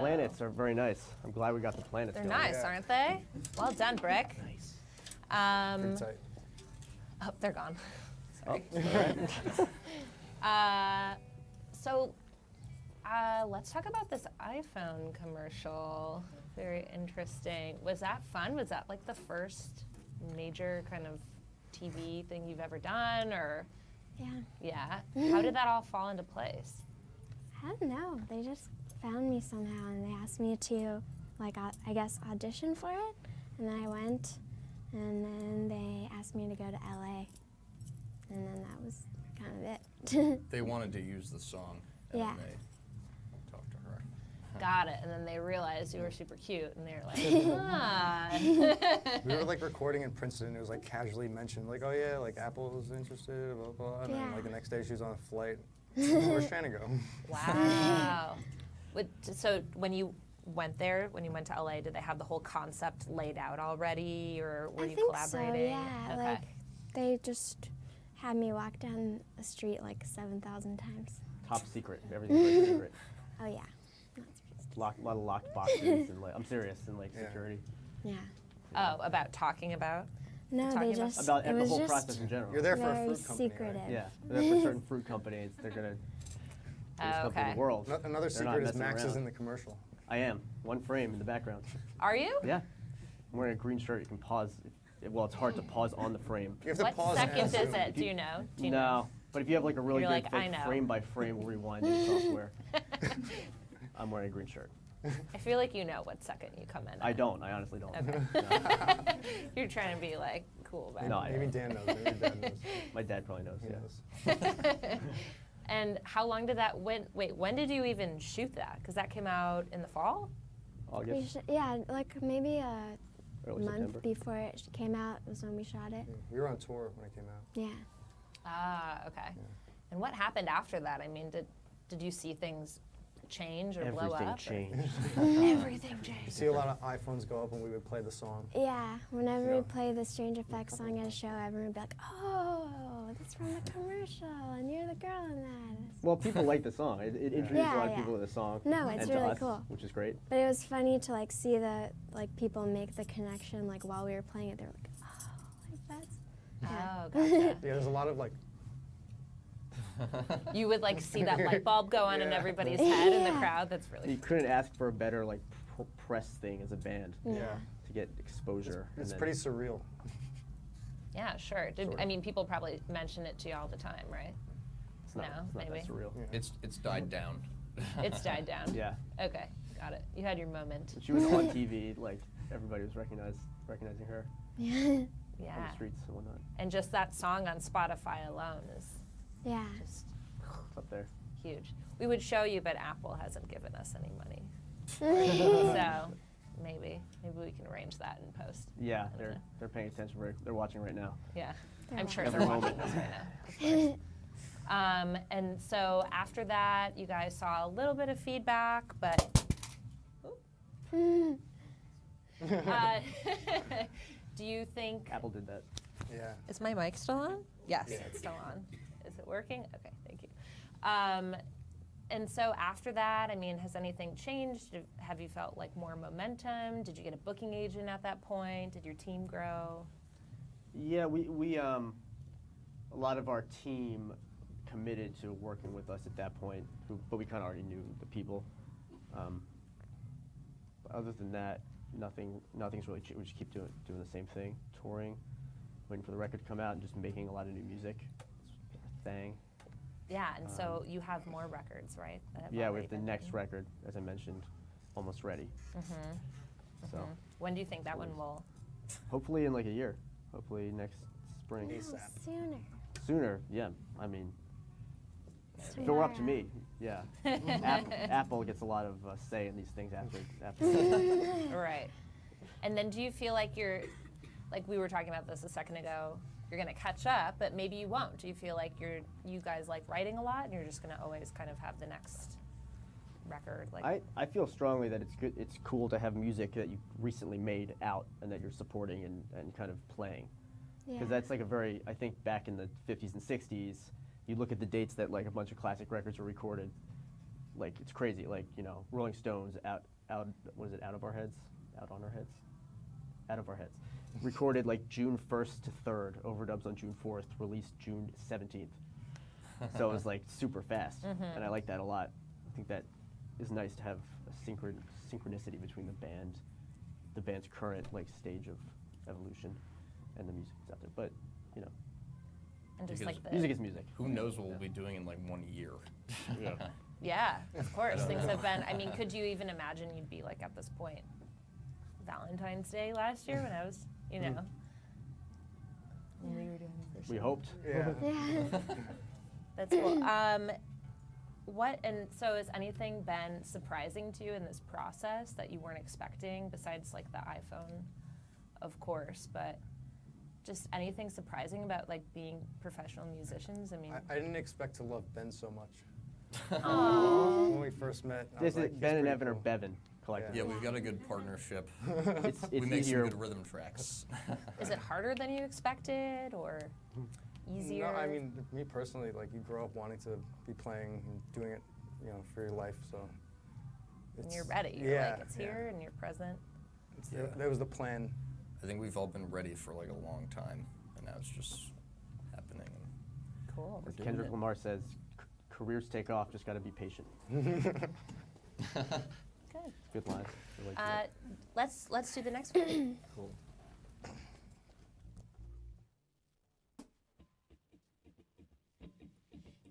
planets are very nice. I'm glad we got the planets They're going. nice, aren't they? Well done, BRIC. Nice. Pretty tight. Oh, they're gone. Oh, Sorry. So let's talk about this iPhone commercial. Very interesting. Was that fun? Was that like the first major kind of TV thing you've ever done, or? Yeah. Yeah. How did that all fall into place? I don't know. They just found me somehow, and they asked me to, like, I guess, audition for it. And then I went, and then they asked me to go to LA. And then that was kind of it. They wanted to use the song, and Yeah. they talked to her. Got it. And then they realized you were super cute, and they were like, We were like recording in Princeton. It was like casually mentioned, like, oh yeah, like Apple was interested, blah blah. And then Yeah. like the next day she was on a flight. Where's Shannon go? wow. So when you went there, when you went to LA, did they have the whole concept laid out already, or were you collaborating? So, yeah. Okay. Like, they just had me walk down the street like 7,000 times. Top secret. Everything's very secret. Oh yeah. Not supposed to. A lot of locked boxes and like, I'm serious, and like Yeah. security. Yeah. Oh, about talking about? No, Talking they about- just. About it the was whole just process in general. You're there for a very fruit company, secretive. right? Yeah, they're for certain fruit companies. They're gonna. biggest company in okay. the world. Another They're not secret is messing Max is around. in the commercial. I am. One frame in the background. Are you? Yeah. I'm wearing a green shirt. You can pause. Well, it's hard to pause on the frame. You have to What pause second and is zoom. it? Do you know? Do you know? No, but if you have like a really You're good like, I know. frame by frame rewinding software, I'm wearing a green shirt. I feel like you know what second you come in. I don't. I honestly don't. Okay. You're trying to be like cool about No, it. I- Maybe Dan knows. Maybe Dad knows. My dad probably knows. He Yeah. knows. And how long did that, when did you even shoot that? Because that came out in the fall? We August, yeah, like maybe a early month September. before it came out was when we shot it. We were on tour when it came out. Yeah. Ah, okay. And what happened after that? I mean, did you see things change or blow Everything up? changed. Everything You changed. see a lot of iPhones go up when we would play the song. Yeah, whenever Yeah. we play the Strange Effects song at a show, everyone would be like, oh, that's from the commercial, and you're the girl in that. Well, people like the song. It introduced a Yeah, lot of yeah. people to the song. No, it's and to really us, cool. which is great. But it was funny to like see the like people make the connection like while we were playing it. They were like, oh, like that's. Yeah. Oh, gotcha. Yeah, there's a lot of like, You would like see that light bulb go on in Yeah. everybody's head in the Yeah. crowd. That's really You couldn't ask for a better like press thing as a band yeah. to get exposure. and It's then- pretty surreal. Yeah, sure. I mean, people probably mention it to you all the time, right? It's not, No, it's not maybe. that surreal. Yeah. It's died down. It's died down. Yeah. Okay, got it. You had your moment. She was on TV. Like everybody was recognizing her on the Yeah. streets and whatnot. And just that song on Spotify alone is Yeah. just It's up there. huge. We would show you, but Apple hasn't given us any money. So maybe we can arrange that in post. Yeah, they're paying attention. They're watching right now. Yeah, They're I'm sure Every they're watching moment. this right now. Of course. And so after that, you guys saw a little bit of feedback, but do you think? Apple did that. Yeah. Is my mic still on? Yes, Yeah. it's still on. Is it working? Okay, thank you. And so after that, I mean, has anything changed? Have you felt like more momentum? Did you get a booking agent at that point? Did your team grow? Yeah, we a lot of our team committed to working with us at that point, but we kind of already knew the people. But other than that, nothing's really changed. We just keep doing the same thing, touring, waiting for the record to come out, and just making a lot of new music. It's our thing. Yeah, and so you have more records, right? that have Yeah, we already have the been next written? record, as I mentioned, almost ready. So When do you think that one will? hopefully in like a year. Hopefully next spring. No, ASAP. sooner. Sooner, yeah. I mean, if it were up to me, yeah. Apple gets a lot of say in these things after. Right. And then do you feel like you're, like we were talking about this a second ago, you're going to catch up, but maybe you won't? Do you feel like you guys like writing a lot and you're just going to always kind of have the next record? Like I feel strongly that it's good. It's cool to have music that you recently made out and that you're supporting and kind of playing. Yeah. Because that's like a very, I think back in the 50s and 60s, you look at the dates that like a bunch of classic records were recorded, like it's crazy. Like, you know, Rolling Stones what is it? Out of our heads, out on our heads, out of our heads. Recorded like June 1st to 3rd, overdubs on June 4th, released June 17th. So it was like super fast, and I like that a lot. I think that is nice to have a synchronicity between the band's current like stage of evolution, and the music that's out there. But you know, And just Because like the music is music. Who knows what we'll be doing in like 1 year? Yeah. Yeah, of course. don't Things know. have been, I mean, could you even imagine you'd be like at this point Valentine's Day last year when I was, you know, when we were doing the first We show? hoped. Yeah. Yeah. That's cool. So has anything been surprising to you in this process that you weren't expecting besides like the iPhone, of course, but just anything surprising about like being professional musicians? I mean, I didn't expect to love Ben so much. Aw. When we first met, I This was is like, Ben he's and pretty Evan are cool. Bevan collectively. Yeah, we've got a good partnership. It's We make easier. some good rhythm tracks. is it harder than you expected or easier? No, I mean, me personally, like you grow up wanting to be playing and doing it, you know, for your life. So. And you're ready. You're Yeah, like, it's yeah. here and you're present. Yeah. That was the plan. I think we've all been ready for like a long time, and now it's just happening. Cool. We're doing Kendrick it. Lamar says, careers take off, just got to be patient. Good. Good line. I like that. Let's do the next one. Cool.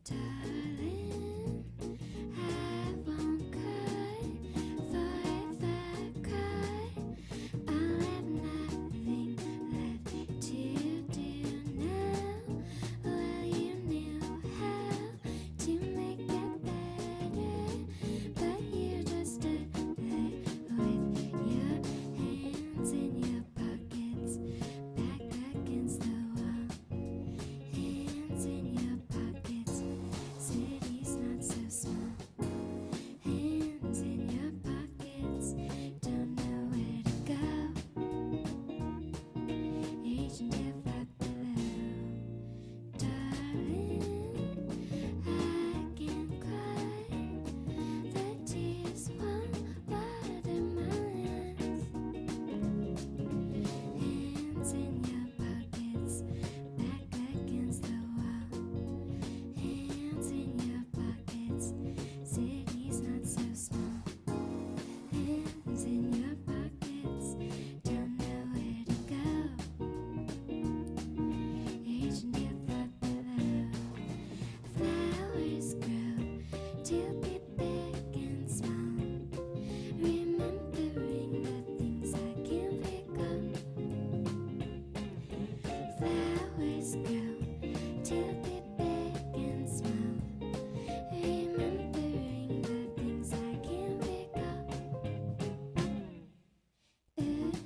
Darling, I won't cry, for if I cry, I'll have nothing left to do now. Well, you knew how to make it better, but you just stood there with your hands in your pockets, back against the wall. Hands in your pockets, city's not so small. Hands in your pockets, don't know where to go. Reaching too far below. Darling, I can't cry. The tears won't water my eyes. Hands in your pockets, back against the wall. Hands in your pockets, city's not so small. Hands in your pockets, don't know where to go. Reaching too far below. Flowers grow to be big and small. Remembering the things I can't recall. Flowers grow to be big and small. Remembering the things I can't recall. Man,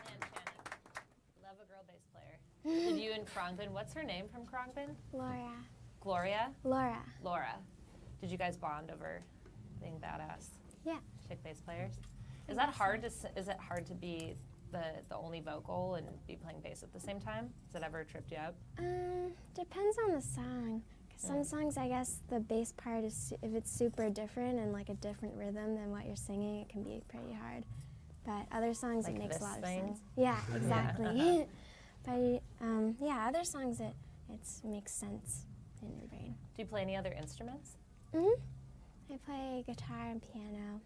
Shannon, love a girl bass player. Did you and Khruangbin, what's her name from Khruangbin? Laura. Gloria? Laura. Laura. Did you guys bond over being badass Yeah. chick bass players? Is that hard to, is it hard to be the only vocal and be playing bass at the same time? Has it ever tripped you up? Depends on the song. 'Cause some songs, I guess, the bass part is, if it's super different and like a different rhythm than what you're singing, it can be pretty hard. But other songs, Like it makes this a lot thing? of sense. Yeah, exactly. But yeah, other songs, it makes sense in your brain. Do you play any other instruments? I play guitar and piano,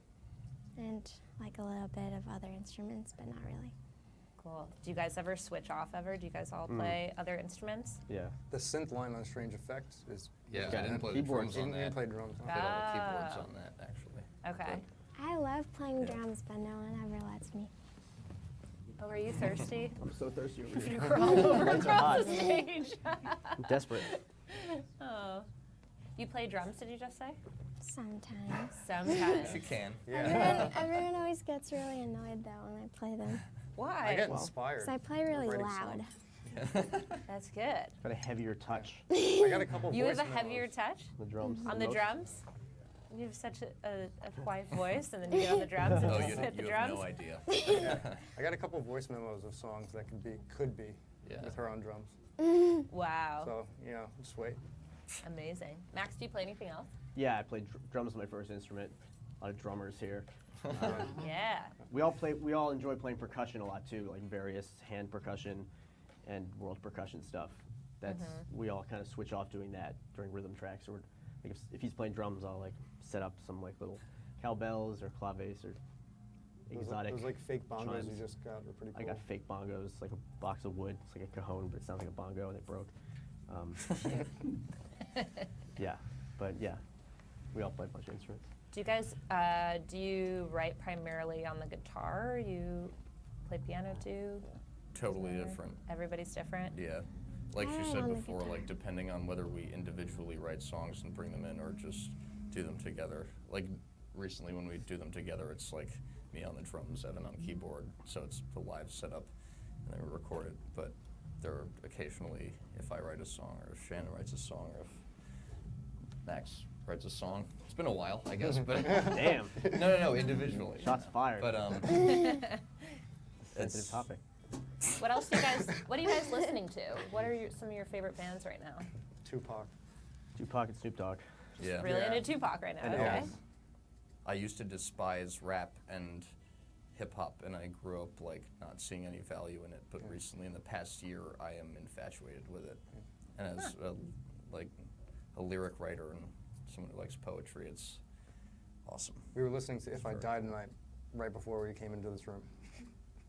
and like a little bit of other instruments, but not really. Cool. Do you guys ever switch off ever? Do you guys all play other instruments? Yeah. The synth line on Strange Effects is. Yeah, Yeah, I didn't play the keyboards. drums You on didn't that. play drums. I played all the keyboards Ah. on that, actually. Okay. I love playing Yeah. drums, but no one ever lets me. Oh, are you thirsty? I'm so thirsty over You here. crawl over Lights are across hot. the stage. I'm desperate. Oh. You play drums, did you just say? Sometimes. Sometimes. She can. Yeah. Everyone always gets really annoyed though when I play them. Why? I get inspired. Because I play really writing loud. songs. That's good. Got a heavier touch I got a couple You have voice a heavier memos. touch on the drums. on than the most. drums? You have such a quiet voice, and then you get on the drums and Oh, just you, hit the you have drums? no idea. I got a couple voice memos of songs that could be Yeah. with her on drums. Wow. So, just wait. Amazing. Max, do you play anything else? Yeah, I played drums as my first instrument. A lot of drummers here. Yeah. We all enjoy playing percussion a lot too, like various hand percussion and world percussion stuff. That's we all kind of switch off doing that during rhythm tracks. Or like if he's playing drums, I'll like set up some like little cowbells or claves or exotic. Those like fake bongos chimes. you just got are pretty cool. I got fake bongos, like a box of wood. It's like a cajon, but it sounds like a bongo and it broke. Yeah, but yeah, we all play a bunch of instruments. Do you guys, do you write primarily on the guitar? Or you play piano too? Totally Or different. Everybody's different? Yeah. Like I she write said on the before, guitar. like depending on whether we individually write songs and bring them in or just do them together. Like recently when we do them together, it's like me on the drums, Evan on keyboard, so it's the live setup and then we record it. But there are occasionally, if I write a song or if Shannon writes a song or if Max writes a song. It's been a while, I guess, but Damn. no, individually. Shots fired. But Sensitive it's topic. What else do you guys, what are you guys listening to? What are some of your favorite bands right now? Tupac. Tupac and Snoop Dogg. yeah. Really Yeah. into Tupac right now, And okay? Elvis. I used to despise rap and hip hop, and I grew up like not seeing any value in it. But recently, in the past year, I am infatuated with it. And as a lyric writer and someone who likes poetry, it's awesome. We were listening to If I Sure. Died Tonight right before we came into this room.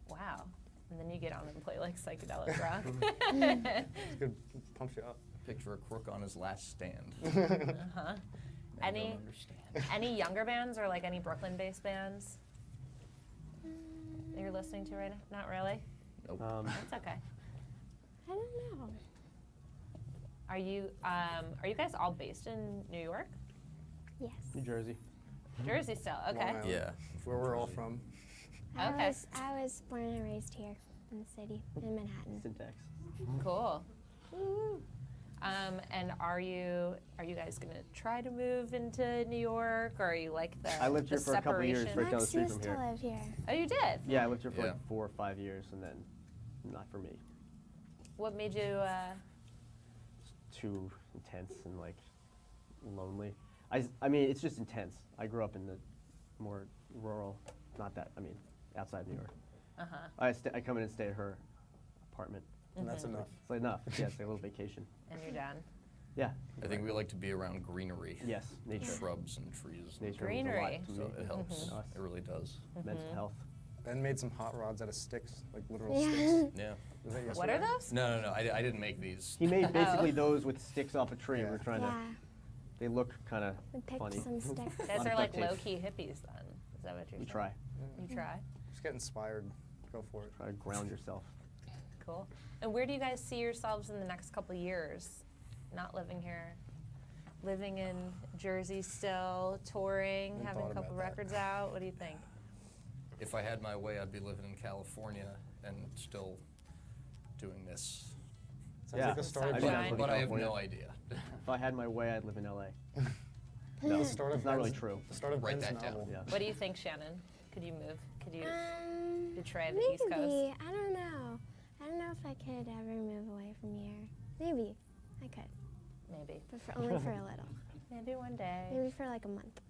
Wow. And then you get on and play like psychedelic rock. It's good, pumps you up. Picture a crook on his last stand. Uh-huh. I Any don't understand. any younger bands or like any Brooklyn-based bands that you're listening to right now? Not really? Nope. That's okay. I don't know. Are you guys all based in New York? Yes. New Jersey. Jersey still, okay. Long Island, Yeah. Where we're all from. Okay. I was born and raised here in the city, in Manhattan. Syntax. Cool. And are you guys gonna try to move into New York, or are you like the I lived here the for a couple of years, separation? right down the Max street used from to here. live here. Oh, you did? Yeah, I lived here for Yeah. like 4 or 5 years, and then not for me. What made you? Too intense and like lonely. I mean, it's just intense. I grew up in the more rural, outside New York. Uh-huh. I come in and stay at her apartment. And that's enough. It's like enough. Yeah, it's like a little vacation. And you're done. Yeah. I think we like to be around greenery. Yes, nature. Shrubs and trees. Nature Greenery. means a lot to me. So it helps. And us. It really does. Mental health. Ben made some hot rods out of sticks, like literal Yeah. sticks. Yeah. Was that What are yesterday? those? No. I didn't make these. He made basically Oh. those with sticks off a tree. Yeah. We're trying to. Yeah, They look kind of we picked funny. some sticks. You guys Lot are of like duct tape. low-key hippies then. Is that what you're You saying? try. You try? Just get inspired. Go for it. Try to ground yourself. Cool. And where do you guys see yourselves in the next couple of years? Not living here, living in Jersey still, touring, Haven't having a thought couple about that. records out. What do you think? If I had my way, I'd be living in California and still doing this. Sounds Yeah. like the start of I Sunshine. mean, I'd live in But I have California. no idea. If I had my way, I'd live in LA. the start of It's not really Ben's- true. The start of Write Ben's that down. novel. Yeah. What do you think, Shannon? Could you move? Could you try the maybe. East Coast? I don't know. I don't know if I could ever move away from here. Maybe. I could. Maybe. But only for a little. Maybe one day. Maybe for like a month.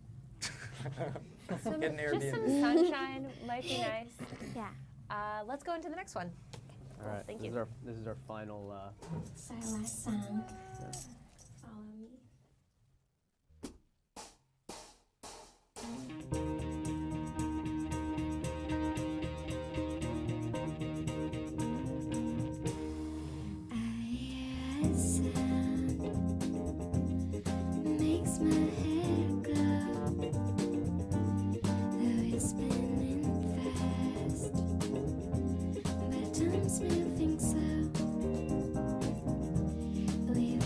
Some, Get an just some Airbnb. sunshine might be nice. Yeah. Let's go into the next one. All right. Thank this you. Is this is our final. It's our last song. Follow me. I hear a sound makes my head go, though it's spinning fast, but time's moving slow. We've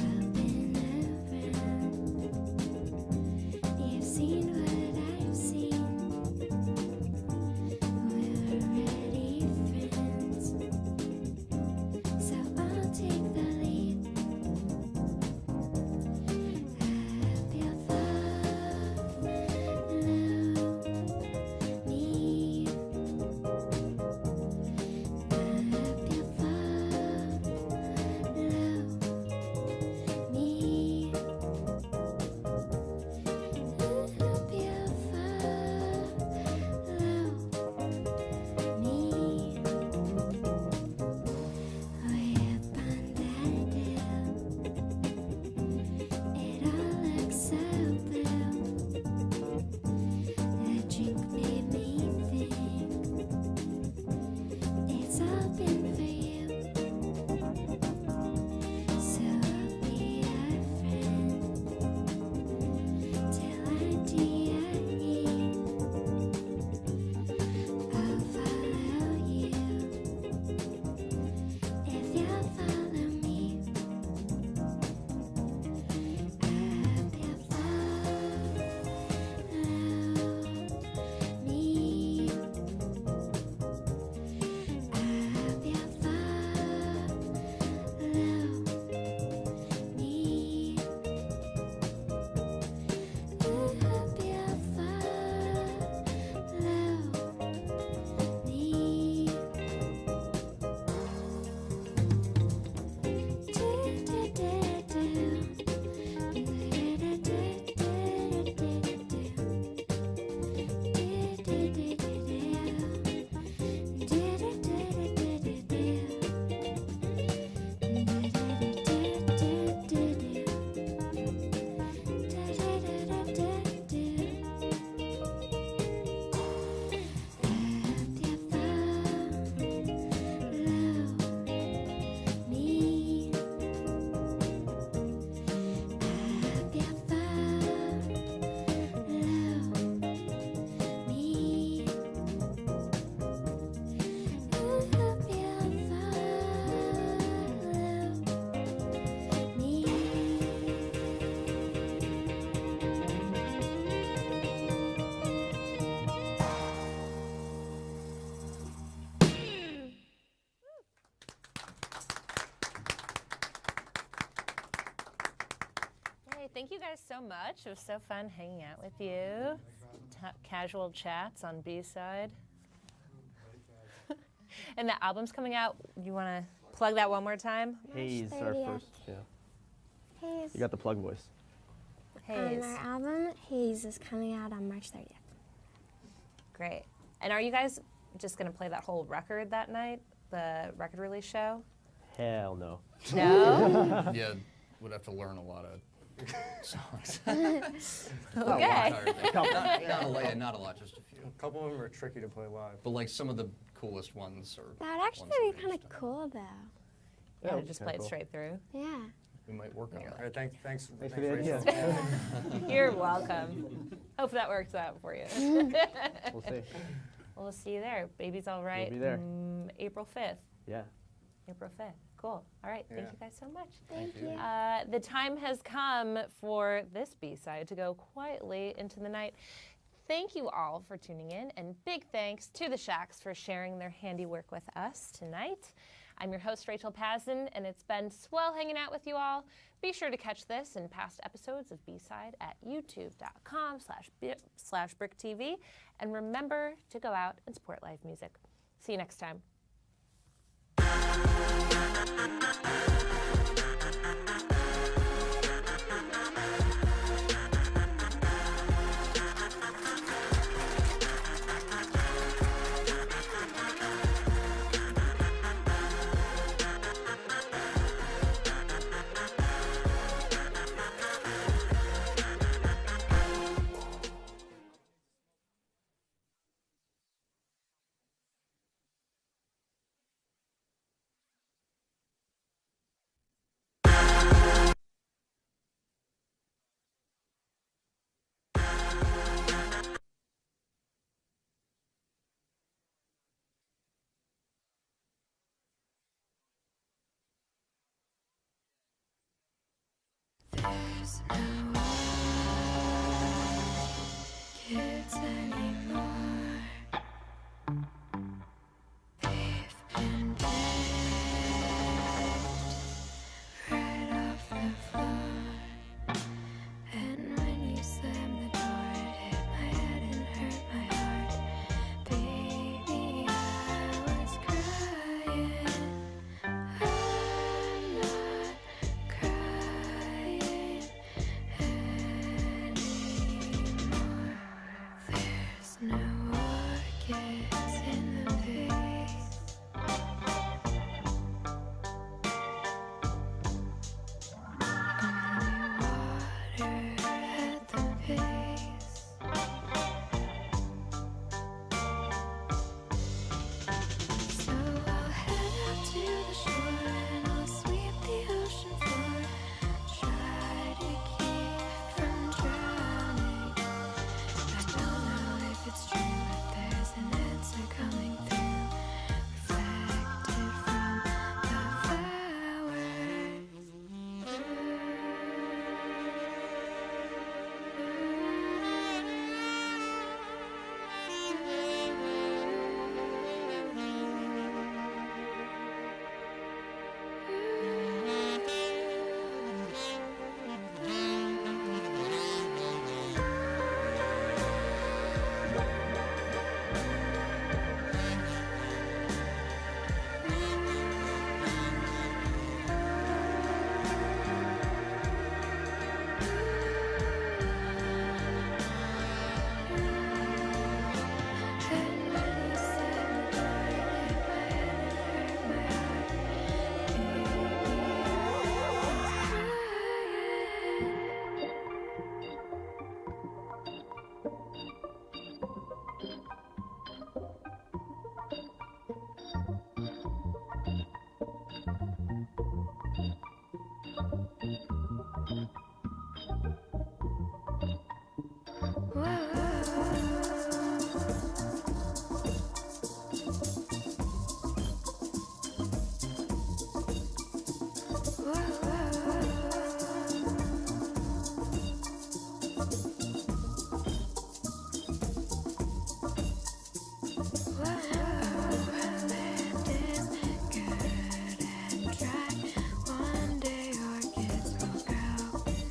thank you guys so much. It was so fun hanging out with you. Casual chats on B-side. And the album's coming out. You want to plug that one more time? Hayes, our 30th. first. Yeah. Hayes. You got the plug voice. Hayes. Our album, Hayes, is coming out on March 30th. Great. And are you guys just going to play that whole record that night? The record release show? Hell no. No? Yeah, would have to learn a lot of songs. Okay. Not a lot, just a few. A couple of them are tricky to play live. But like some of the coolest ones are. That would actually ones be we kind of just done. cool, though. Yeah, that'd be just kinda play it cool. straight through. Yeah. We might work on All that. right, thanks Thanks for the idea. Rachel. You're welcome. Hope that works out for you. We'll see. We'll see you there. Baby's all right. be there. April 5th. Yeah. April 5th. Cool. All right. Thank Yeah. you guys so much. Thank you. The time has come for this B-side to go quietly into the night. Thank you all for tuning in, and big thanks to the Shacks for sharing their handiwork with us tonight. I'm your host, Rachel Pazin, and it's been swell hanging out with you all. Be sure to catch this and past episodes of B-Side at youtube.com/BRIC TV, and remember to go out and support live music. See you next time. There's no kids anymore. They've been picked right off the floor. And when you slammed the door, it hit my head and hurt my heart. Baby, I was crying. I'm not crying anymore. There's no orchids in the vase. Only water at the base. So I'll head out to the shore and I'll sweep the ocean floor. Try to keep from drowning. I don't know if it's true, but there's an answer coming through, reflected from the And when you slammed the door, it hit my head and hurt my heart. Baby, One day orchids will grow.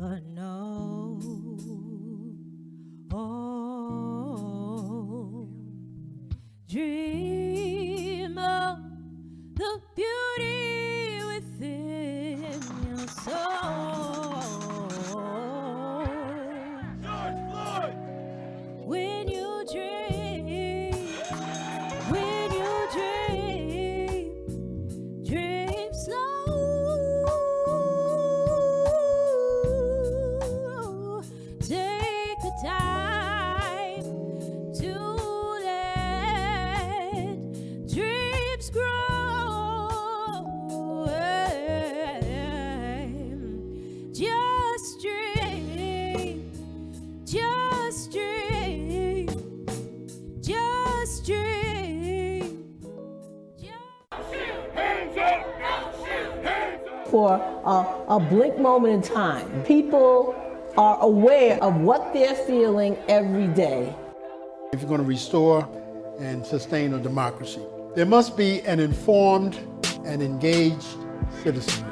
never know. Oh, dream of the beauty within your soul. When you dream, dream slow. Take the time to let dreams grow. Just dream, just dream, just dream. For a blink moment in time, people are aware of what they're feeling every day. If you're going to restore and sustain a democracy, there must be an informed and engaged citizenry.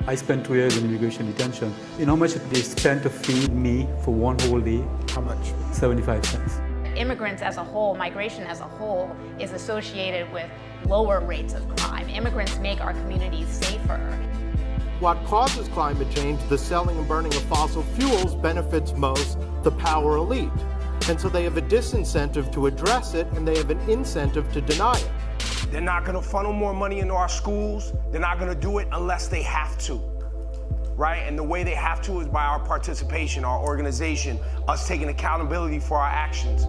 I spent 2 years in immigration detention. You know how much they spent to feed me for one whole day? How much? 75 cents. Immigrants as a whole, migration as a whole, is associated with lower rates of crime. Immigrants make our communities safer. What causes climate change, the selling and burning of fossil fuels, benefits most the power elite. And so they have a disincentive to address it, and they have an incentive to deny it. They're not going to funnel more money into our schools. They're not going to do it unless they have to, right? And the way they have to is by our participation, our organization, us taking accountability for our actions.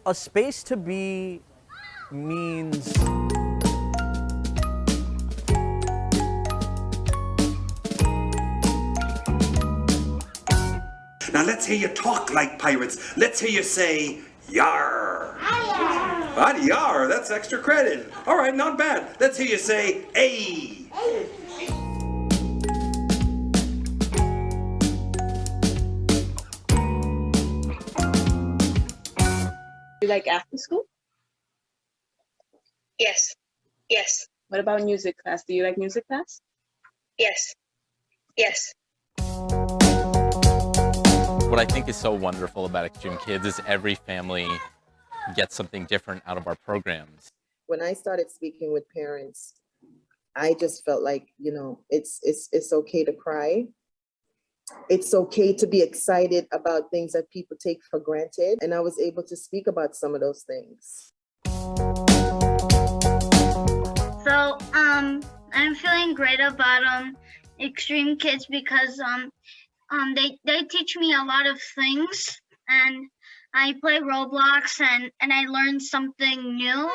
A space to be means now let's hear you talk like pirates. Let's hear you say, yar. Yar. Yar, that's extra credit. All right, not bad. Let's hear you say, ay. You like after school? Yes. What about music class? Do you like music class? Yes. Yes. What I think is so wonderful about Extreme Kids is every family gets something different out of our programs. When I started speaking with parents, I just felt like, you know, it's okay to cry. It's okay to be excited about things that people take for granted. And I was able to speak about some of those things. So, I'm feeling great about Extreme Kids because they teach me a lot of things, and I play Roblox and I learn something new.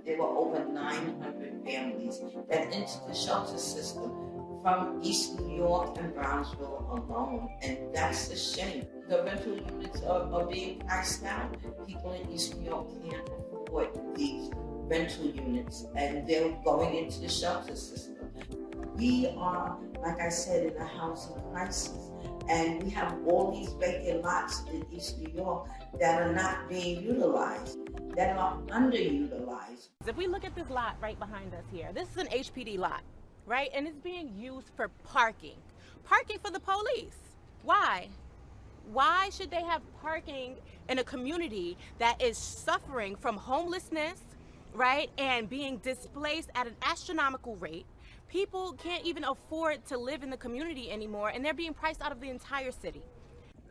There were over 900 families that entered the shelter system from East New York and Brownsville alone, and that's a shame. The rental units are being priced out. People in East New York can't afford these rental units, and they're going into the shelter system. We are, like I said, in a housing crisis, and we have all these vacant lots in East New York that are not being utilized, that are underutilized. If we look at this lot right behind us here, this is an HPD lot, right? And it's being used for parking. Parking for the police. Why? Why should they have parking in a community that is suffering from homelessness, right? And being displaced at an astronomical rate. People can't even afford to live in the community anymore, and they're being priced out of the entire city.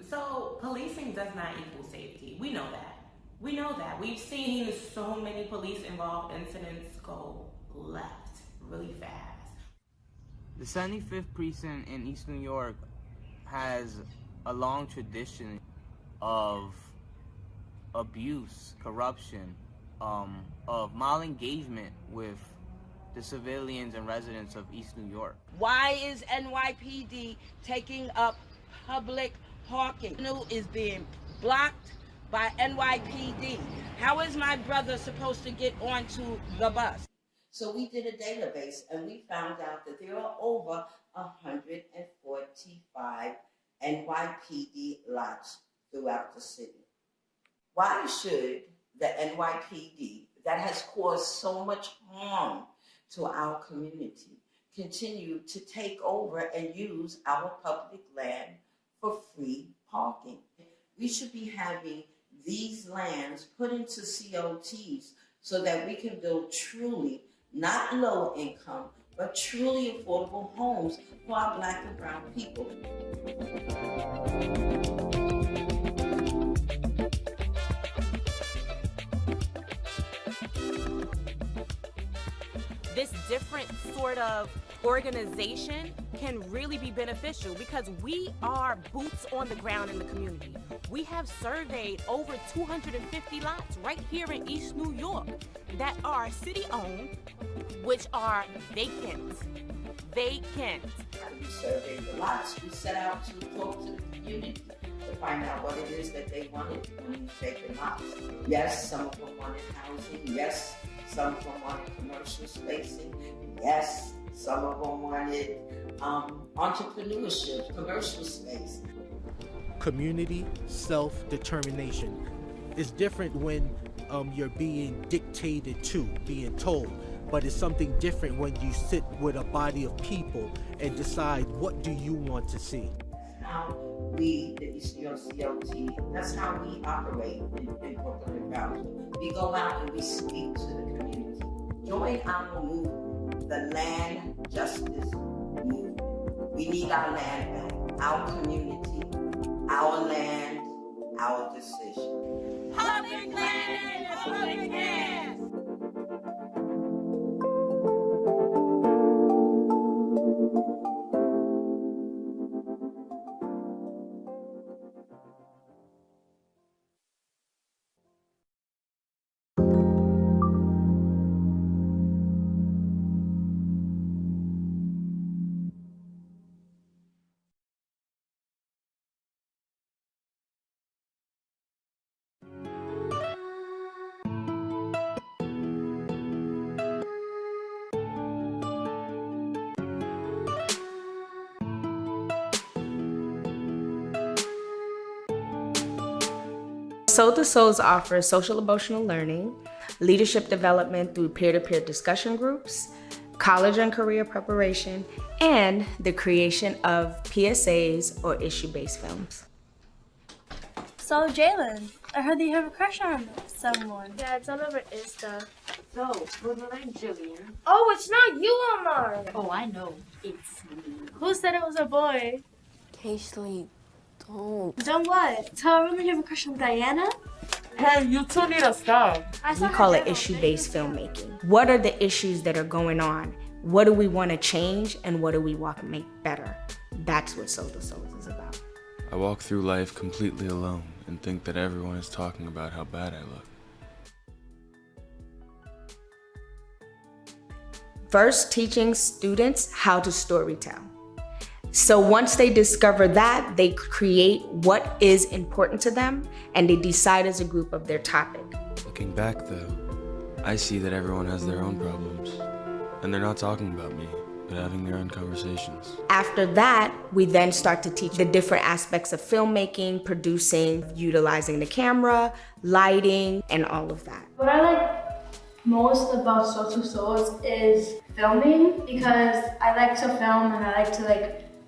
So policing does not equal safety. We know that. We know that. We've seen so many police-involved incidents go left really fast. The 75th Precinct in East New York has a long tradition of abuse, corruption, of malengagement with the civilians and residents of East New York. Why is NYPD taking up public parking? Is being blocked by NYPD. How is my brother supposed to get onto the bus? So we did a database and we found out that there are over 145 NYPD lots throughout the city. Why should the NYPD, that has caused so much harm to our community, continue to take over and use our public land for free parking? We should be having these lands put into COTs so that we can build truly, not low income, but truly affordable homes for our Black and brown people. This different sort of organization can really be beneficial because we are boots on the ground in the community. We have surveyed over 250 lots right here in East New York that are city-owned, which are vacant. Vacant. We surveyed the lots. We set out to talk to the community to find out what it is that they wanted on these vacant lots. Yes, some of them wanted housing. Yes, some of them wanted commercial spacing. Yes, some of them wanted entrepreneurship, commercial space. Community self-determination. It's different when you're being dictated to, being told, but it's something different when you sit with a body of people and decide what do you want to see. How we, the East New York COT, that's how we operate in Brooklyn and Brownsville. We go out and we speak to the community. Join our movement, the land justice movement. We need our land back, our community, our land, our decision. Public land, public hands. Soul to Souls offers social emotional learning, leadership development through peer-to-peer discussion groups, college and career preparation, and the creation of PSAs or issue-based films. So, Jalen, I heard that you have a crush on someone. Yeah, it's all over Insta. So, what's my name, Jillian? Oh, it's not you, Omar. Oh, I know. It's me. Who said it was a boy? Cashley, don't. Don't what? So, I remember you have a crush on Diana? Hey, you two need to stop. We call it issue-based filmmaking. What are the issues that are going on? What do we want to change, and what do we want to make better? That's what Soul to Souls is about. I walk through life completely alone and think that everyone is talking about how bad I look. First, teaching students how to storytell. So once they discover that, they create what is important to them, and they decide as a group of their topic. Looking back though, I see that everyone has their own problems, and they're not talking about me, but having their own conversations. After that, we then start to teach the different aspects of filmmaking, producing, utilizing the camera, lighting, and all of that. What I like most about Soul to Souls is filming, because I like to film and I like to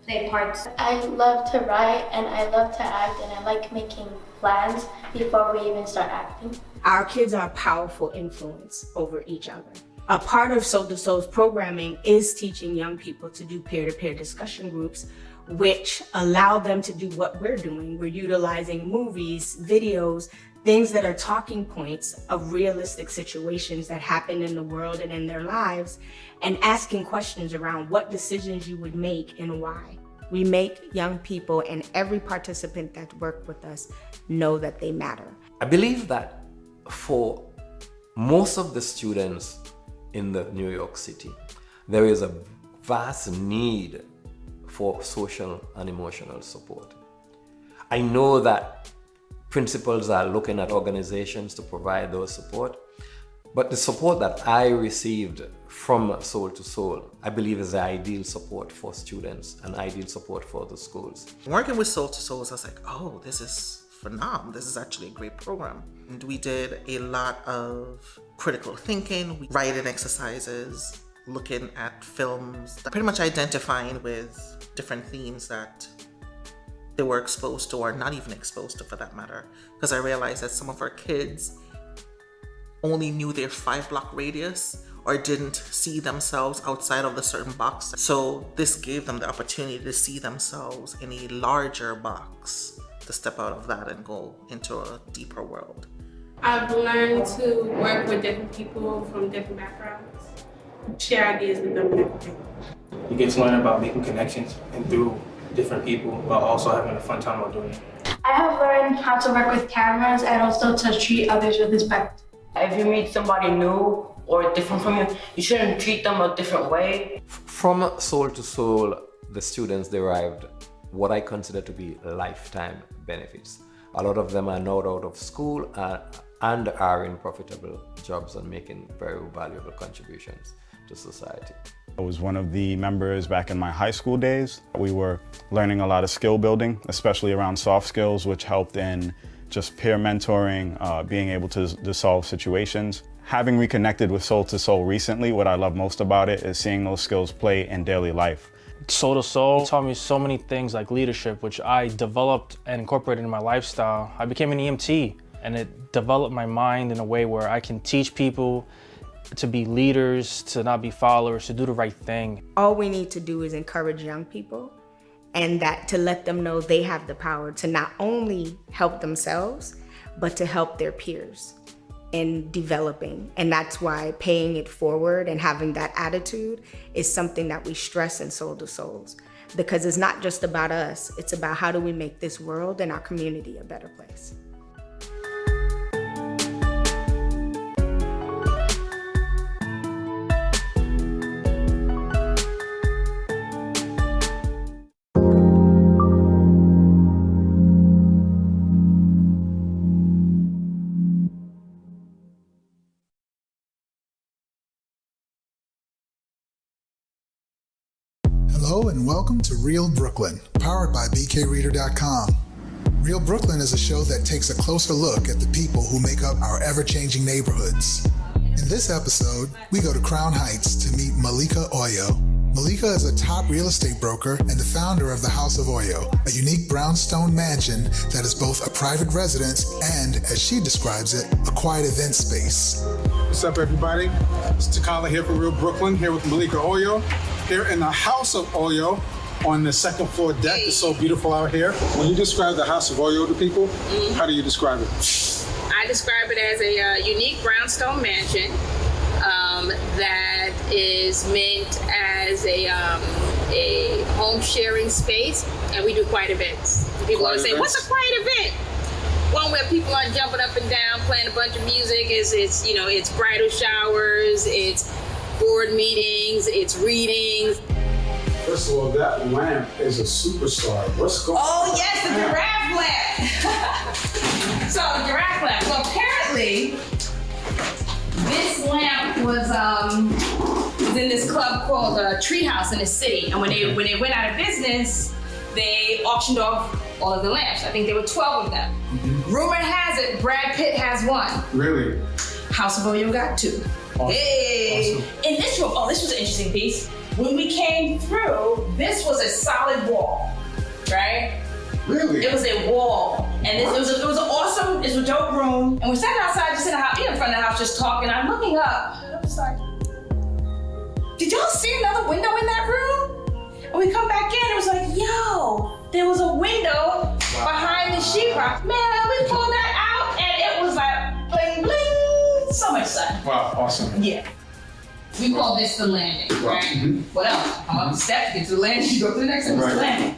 play parts. I love to write and I love to act and I like making plans before we even start acting. Our kids are a powerful influence over each other. A part of Soul to Souls programming is teaching young people to do peer-to-peer discussion groups, which allow them to do what we're doing. We're utilizing movies, videos, things that are talking points of realistic situations that happen in the world and in their lives, and asking questions around what decisions you would make and why. We make young people and every participant that works with us know that they matter. I believe that for most of the students in the New York City, there is a vast need for social and emotional support. I know that principals are looking at organizations to provide those support, but the support that I received from Soul to Soul, I believe is the ideal support for students and ideal support for the schools. Working with Soul to Souls, I was like, oh, this is phenomenal. This is actually a great program. And we did a lot of critical thinking, writing exercises, looking at films, pretty much identifying with different themes that they were exposed to or not even exposed to for that matter. Because I realized that some of our kids only knew their 5-block radius or didn't see themselves outside of the certain box. So this gave them the opportunity to see themselves in a larger box, to step out of that and go into a deeper world. I've learned to work with different people from different backgrounds, share ideas with them and everything. You get to learn about making connections and through different people while also having a fun time while doing it. I have learned how to work with cameras and also to treat others with respect. If you meet somebody new or different from you, you shouldn't treat them a different way. From Soul to Soul, the students derived what I consider to be lifetime benefits. A lot of them are now out of school and are in profitable jobs and making very valuable contributions to society. I was one of the members back in my high school days. We were learning a lot of skill building, especially around soft skills, which helped in just peer mentoring, being able to solve situations. Having reconnected with Soul to Soul recently, what I love most about it is seeing those skills play in daily life. Soul to Soul taught me so many things like leadership, which I developed and incorporated in my lifestyle. I became an EMT, and it developed my mind in a way where I can teach people to be leaders, to not be followers, to do the right thing. All we need to do is encourage young people, and that to let them know they have the power to not only help themselves, but to help their peers in developing. And that's why paying it forward and having that attitude is something that we stress in Soul to Souls, because it's not just about us, it's about how do we make this world and our community a better place. Hello and welcome to Real Brooklyn, powered by BKReader.com. Real Brooklyn is a show that takes a closer look at the people who make up our ever-changing neighborhoods. In this episode, we go to Crown Heights to meet Malika Oyo. Malika is a top real estate broker and the founder of the House of Oyo, a unique brownstone mansion that is both a private residence and, as she describes it, a quiet event space. What's up, everybody? It's Takala here from Real Brooklyn, here with Malika Oyo, here in the House of Oyo on the second floor deck. It's so beautiful out here. When you describe the House of Oyo to people, how do you describe it? I describe it as a unique brownstone mansion that is meant as a home sharing space, and we do quiet events. People always say, "What's a quiet event?" One where people aren't jumping up and down, playing a bunch of music. It's bridal showers, it's board meetings, it's readings. First of all, that lamp is a superstar. What's going on? Oh yes, the giraffe lamp. So the giraffe lamp. So apparently, this lamp was in this club called Treehouse in the city, and when they went out of business, they auctioned off all of the lamps. I think there were 12 of them. Mm-hmm. Rumor has it Brad Pitt has one. Really? House of Oyo got 2. Awesome. Hey! Awesome. In this room, this was an interesting piece. When we came through, this was a solid wall, right? Really? It was a wall, and it was awesome. It was a dope room, and we're sitting outside, just in the house, in front of the house, just talking. I'm looking up, and I'm just like, "Did y'all see another window in that room?" And we come back in, and it was like, "Yo, there was a window behind the sheetrock." Man, we pulled that out, and it was like bling bling, so much sun. Wow, awesome. Yeah. We call this the landing, right? Mm-hmm. What else? Come up the steps, get to the landing, you go to the next one, it's the landing.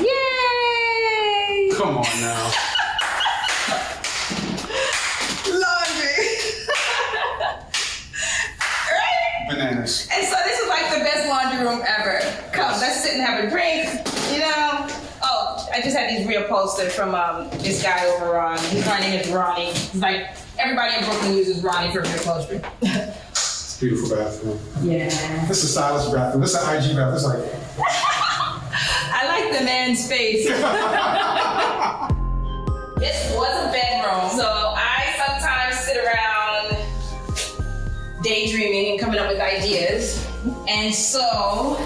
Yay! Come on now. Laundry. Right? Bananas. And so this is like the best laundry room ever. Come, let's sit and have a drink, you know? Oh, I just had these real posters from this guy over on, my name is Ronnie. He's like, everybody in Brooklyn uses Ronnie for real upholstery. It's a beautiful bathroom. Yeah. This is a stylist bathroom. This is an IG bathroom. It's like... I like the man space. This was a bedroom, so I sometimes sit around daydreaming and coming up with ideas. And so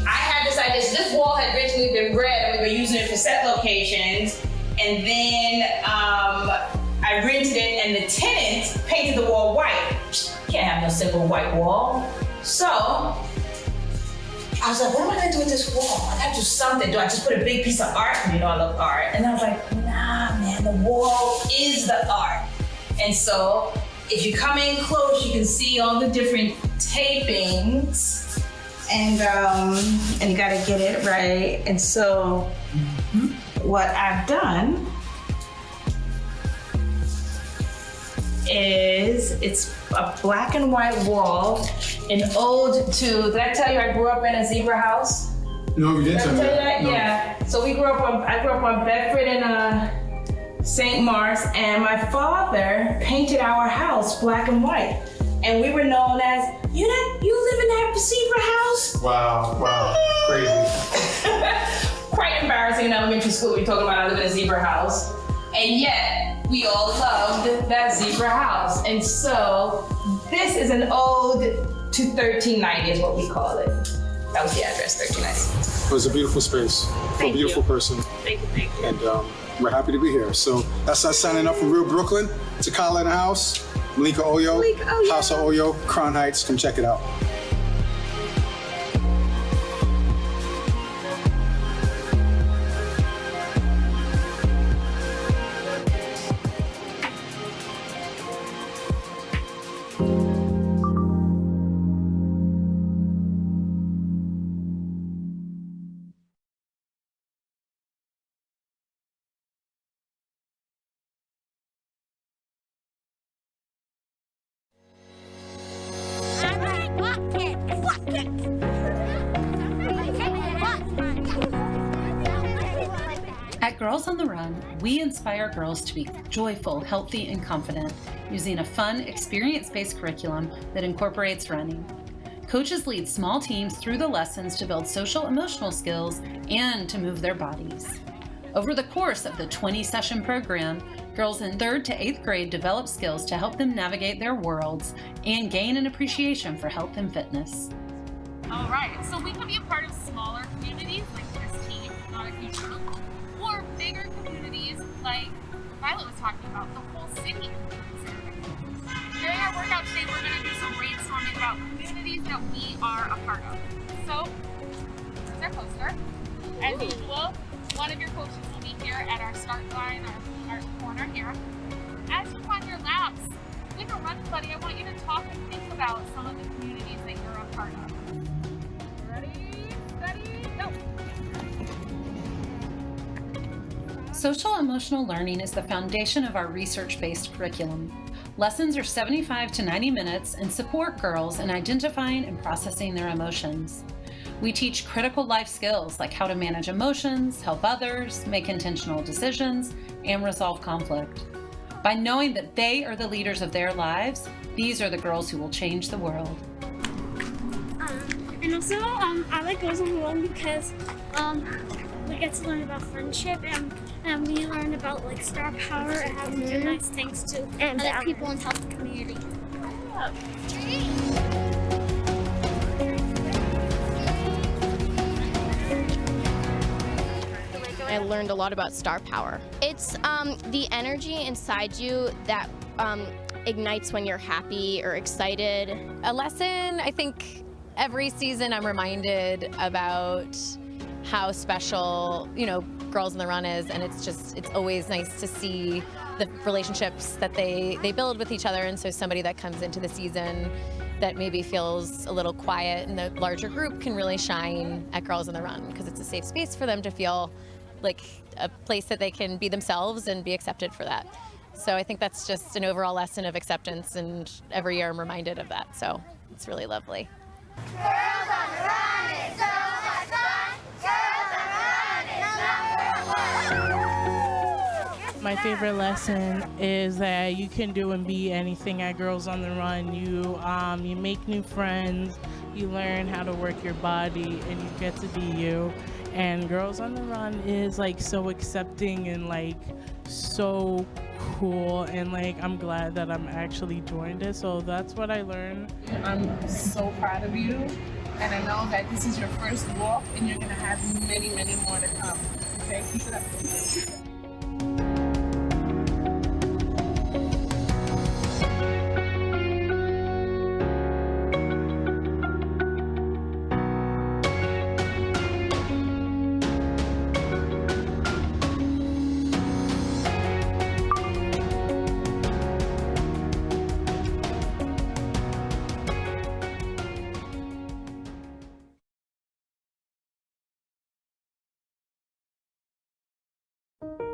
I had this idea. So this wall had originally been red, and we were using it for set locations. And then I rented it, and the tenant painted the wall white. Can't have no simple white wall. So I was like, what am I gonna do with this wall? I gotta do something. Do I just put a big piece of art? You know, I love art. And I was like, nah, man, the wall is the art. And so if you come in close, you can see all the different tapings. And you gotta get it right. And so what I've done is it's a black and white wall, an ode to, did I tell you I grew up in a zebra house? No, you didn't tell me that. No. Yeah, so I grew up on Bedford and St. Mark's, and my father painted our house black and white. And we were known as, you live in that zebra house? Wow, crazy. Quite embarrassing in elementary school, we talking about I live in a zebra house. And yet, we all loved that zebra house. And so, this is an ode to 1390 is what we call it. That was the address, 1390. It was a beautiful space for a beautiful person. Thank you. And we're happy to be here. So that's us signing up from Real Brooklyn. Takala in the house, Malika Oyo, House of Oyo, Crown Heights. Come check it out. At Girls on the Run, we inspire girls to be joyful, healthy, and confident using a fun, experience-based curriculum that incorporates running. Coaches lead small teams through the lessons to build social emotional skills and to move their bodies. Over the course of the 20-session program, girls in 3rd to 8th grade develop skills to help them navigate their worlds and gain an appreciation for health and fitness. All right, so we can be a part of smaller communities like this team, not a huge group, or bigger communities like Violet was talking about, the whole city. During our workout today, we're going to do some brainstorming about communities that we are a part of. So, here's our poster. As usual, one of your coaches will be here at our start line, our corner here. As you find your laps, with a run buddy, I want you to talk and think about some of the communities that you're a part of. Ready, steady, go! Social emotional learning is the foundation of our research-based curriculum. Lessons are 75 to 90 minutes and support girls in identifying and processing their emotions. We teach critical life skills like how to manage emotions, help others, make intentional decisions, and resolve conflict. By knowing that they are the leaders of their lives, these are the girls who will change the world. And also, I like Girls on the Run because we get to learn about friendship and we learn about like star power and how to do nice things to other people and help the community. I learned a lot about star power. It's the energy inside you that ignites when you're happy or excited. A lesson, I think every season I'm reminded about how special, Girls on the Run is, and it's always nice to see the relationships that they build with each other. And so somebody that comes into the season that maybe feels a little quiet in the larger group can really shine at Girls on the Run because it's a safe space for them to feel like a place that they can be themselves and be accepted for that. So I think that's just an overall lesson of acceptance, and every year I'm reminded of that. So it's really lovely. Girls on the Run is so much fun. Girls on the Run is number 1. My favorite lesson is that you can do and be anything at Girls on the Run. You make new friends, you learn how to work your body, and you get to be you. And Girls on the Run is like so accepting and like so cool, and like I'm glad that I'm actually joined it. So that's what I learned. I'm so proud of you, and I know that this is your first walk and you're gonna have many, many more to come. Okay, keep it up. Thank you.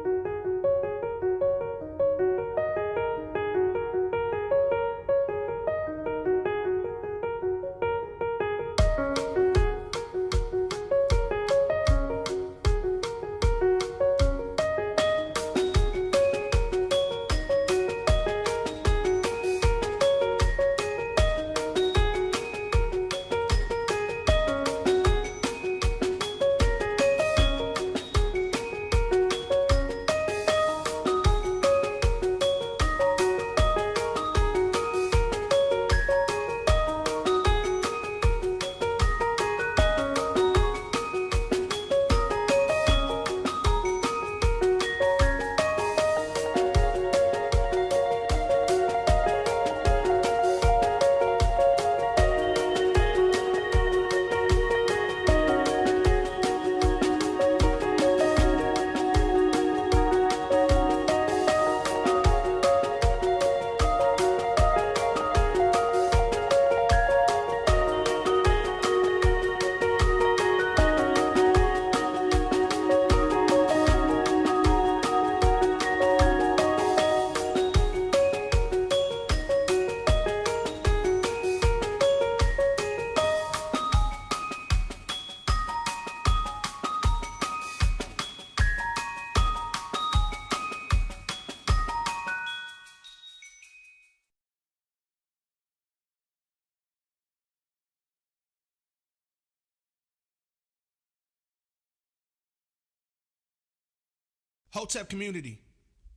Hotep community,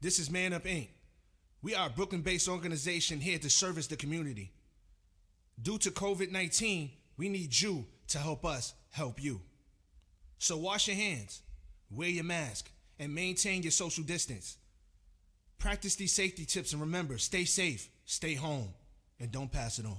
this is Man Up Inc. We are a Brooklyn-based organization here to service the community. Due to COVID-19, we need you to help us help you. So wash your hands, wear your mask, and maintain your social distance. Practice these safety tips and remember, stay safe, stay home, and don't pass it on.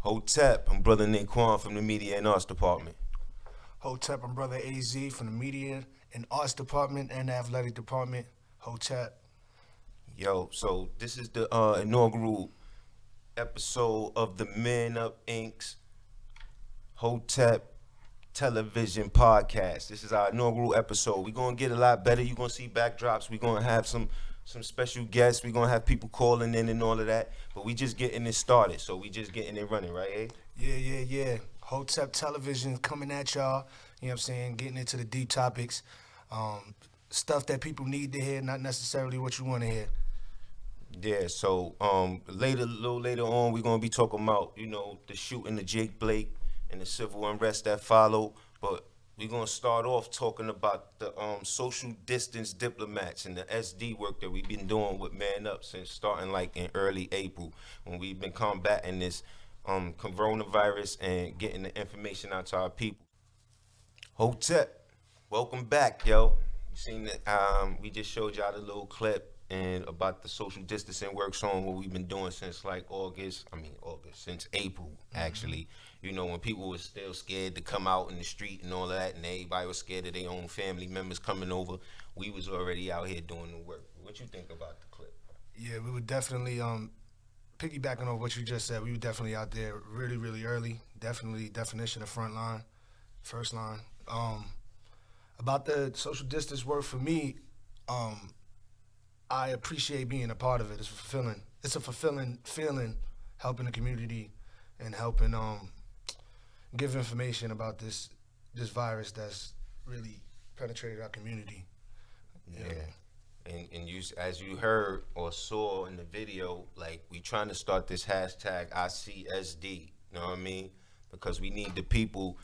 Hotep, I'm Brother Naquan from the Media and Arts Department. Hotep, I'm Brother AZ from the Media and Arts Department and the Athletic Department. Hotep. Yo, so this is the inaugural episode of the Men Up Inc.'s Hotep television podcast. This is our inaugural episode. We're going to get a lot better. You're going to see backdrops. We're going to have some special guests. We're going to have people calling in and all of that. But we just getting it started. So we just getting it running, right, eh? Yeah. Hotep television coming at y'all. You know what I'm saying? Getting into the deep topics. Stuff that people need to hear, not necessarily what you want to hear. Yeah, so a little later on, we're going to be talking about, the shooting of Jake Blake and the civil unrest that followed. But we're going to start off talking about the social distance diplomats and the SD work that we've been doing with Man Up since starting like in early April when we've been combating this coronavirus and getting the information out to our people. Hotep, welcome back, yo. You seen that? We just showed y'all the little clip and about the social distancing work on what we've been doing since like since April, actually. When people were still scared to come out in the street and all that, and everybody was scared of their own family members coming over, we was already out here doing the work. What you think about the clip? Yeah, we were definitely, piggybacking on what you just said, we were definitely out there really, really early. Definitely definition of front line, first line. About the social distance work for me, I appreciate being a part of it. It's fulfilling. It's a fulfilling feeling, helping the community and helping give information about this virus that's really penetrated our community. Yeah. And you, as you heard or saw in the video, like we trying to start this hashtag ICSD. You know what I mean? Because we need the people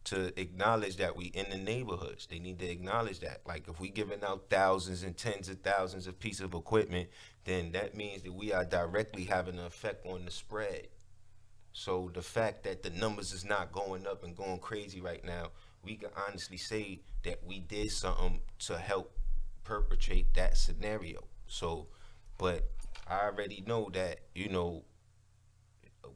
to acknowledge that we in the neighborhoods. They need to acknowledge that. Like if we giving out thousands and tens of thousands of pieces of equipment, then that means that we are directly having an effect on the spread. So the fact that the numbers is not going up and going crazy right now, we can honestly say that we did something to help perpetrate that scenario. So, but I already know that,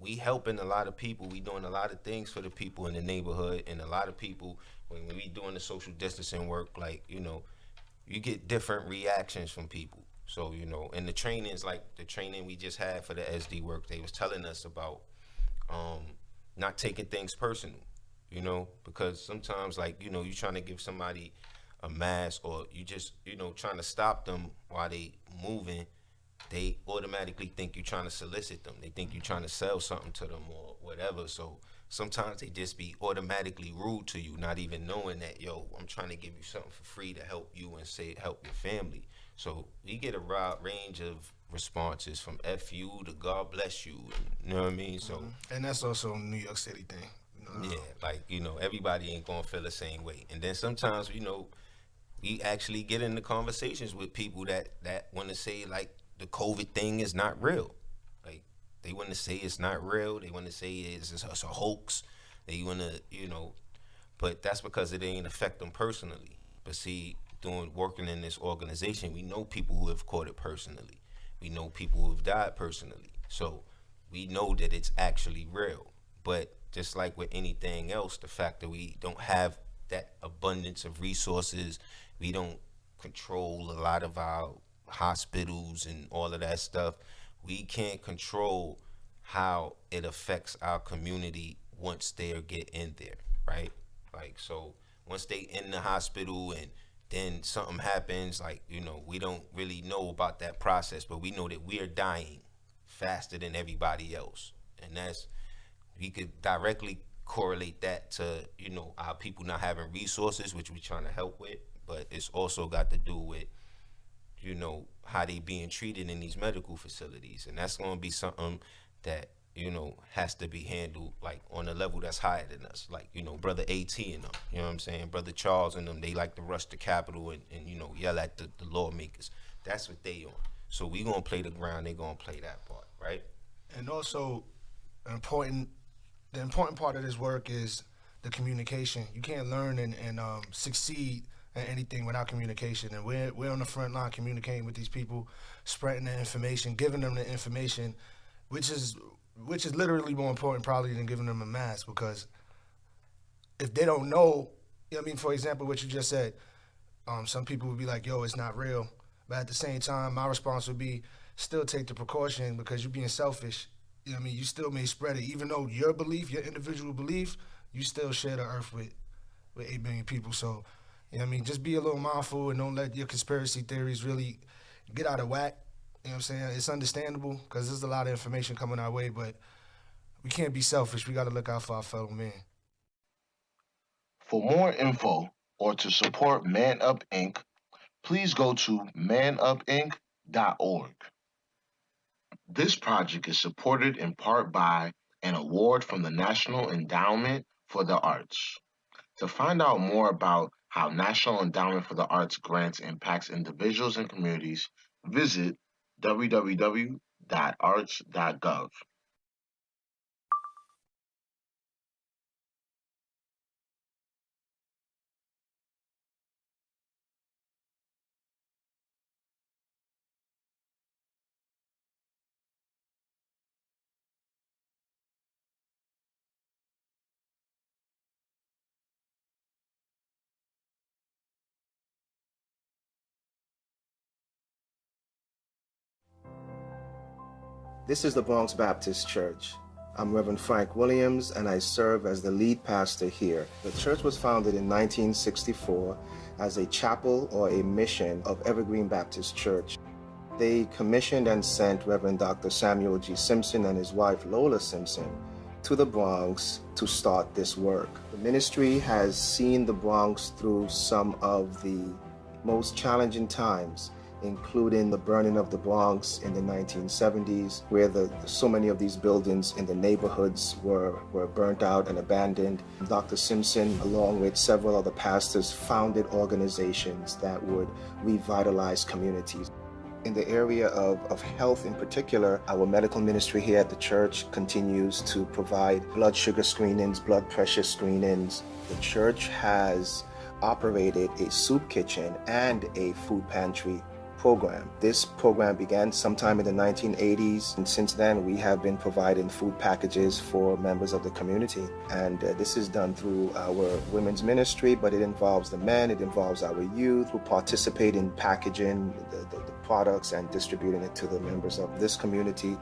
we helping a lot of people. We doing a lot of things for the people in the neighborhood, and a lot of people, when we doing the social distancing work, like, you get different reactions from people. So, and the trainings, like the training we just had for the SD work, they was telling us about not taking things personal, because sometimes, like, you're trying to give somebody a mask, or you just, trying to stop them while they moving, they automatically think you're trying to solicit them. They think you're trying to sell something to them or whatever. So sometimes they just be automatically rude to you, not even knowing that, I'm trying to give you something for free to help you and help your family. So we get a wide range of responses from F you to God bless you. You know what I mean? So and that's also a New York City thing. Yeah, like, everybody ain't gonna feel the same way. And then sometimes, we actually get into conversations with people that want to say, like, the COVID thing is not real. Like, they want to say it's not real. They want to say it's a hoax. They want to, but that's because it ain't affect them personally. But see, working in this organization, we know people who have caught it personally. We know people who have died personally. So we know that it's actually real. But just like with anything else, the fact that we don't have that abundance of resources, we don't control a lot of our hospitals and all of that stuff, we can't control how it affects our community once they get in there, right? Like, so once they in the hospital and then something happens, like, you know, we don't really know about that process, but we know that we are dying faster than everybody else. And that's, we could directly correlate that to, you know, our people not having resources, which we're trying to help with, but it's also got to do with, you know, how they being treated in these medical facilities. And that's going to be something that, you know, has to be handled like on a level that's higher than us. Like, you know, Brother AT and them, you know what I'm saying? Brother Charles and them, they like to rush the Capitol and you know, yell at the lawmakers. That's what they on. So we gonna play the ground, they gonna play that part, right? And also, the important part of this work is the communication. You can't learn and succeed at anything without communication. And we're on the front line communicating with these people, spreading the information, giving them the information, which is literally more important probably than giving them a mask, because if they don't know, you know what I mean, for example, what you just said, some people would be like, yo, it's not real. But at the same time, my response would be, still take the precaution, because you're being selfish. You know what I mean? You still may spread it. Even though your belief, your individual belief, you still share the earth with 8 billion people. So, you know what I mean? Just be a little mindful and don't let your conspiracy theories really get out of whack. You know what I'm saying? It's understandable because there's a lot of information coming our way, but we can't be selfish. We got to look out for our fellow man. For more info or to support Man Up Inc., please go to manupinc.org. This project is supported in part by an award from the National Endowment for the Arts. To find out more about how National Endowment for the Arts grants impacts individuals and communities, visit www.arts.gov. This is the Bronx Baptist Church. I'm Reverend Frank Williams, and I serve as the lead pastor here. The church was founded in 1964 as a chapel or a mission of Evergreen Baptist Church. They commissioned and sent Reverend Dr. Samuel G. Simpson and his wife Lola Simpson to the Bronx to start this work. The ministry has seen the Bronx through some of the most challenging times, including the burning of the Bronx in the 1970s, where so many of these buildings in the neighborhoods were burnt out and abandoned. Dr. Simpson, along with several other pastors, founded organizations that would revitalize communities. In the area of health in particular, our medical ministry here at the church continues to provide blood sugar screenings, blood pressure screenings. The church has operated a soup kitchen and a food pantry program. This program began sometime in the 1980s, and since then we have been providing food packages for members of the community. And this is done through our women's ministry, but it involves the men, it involves our youth who participate in packaging the products and distributing it to the members of this community.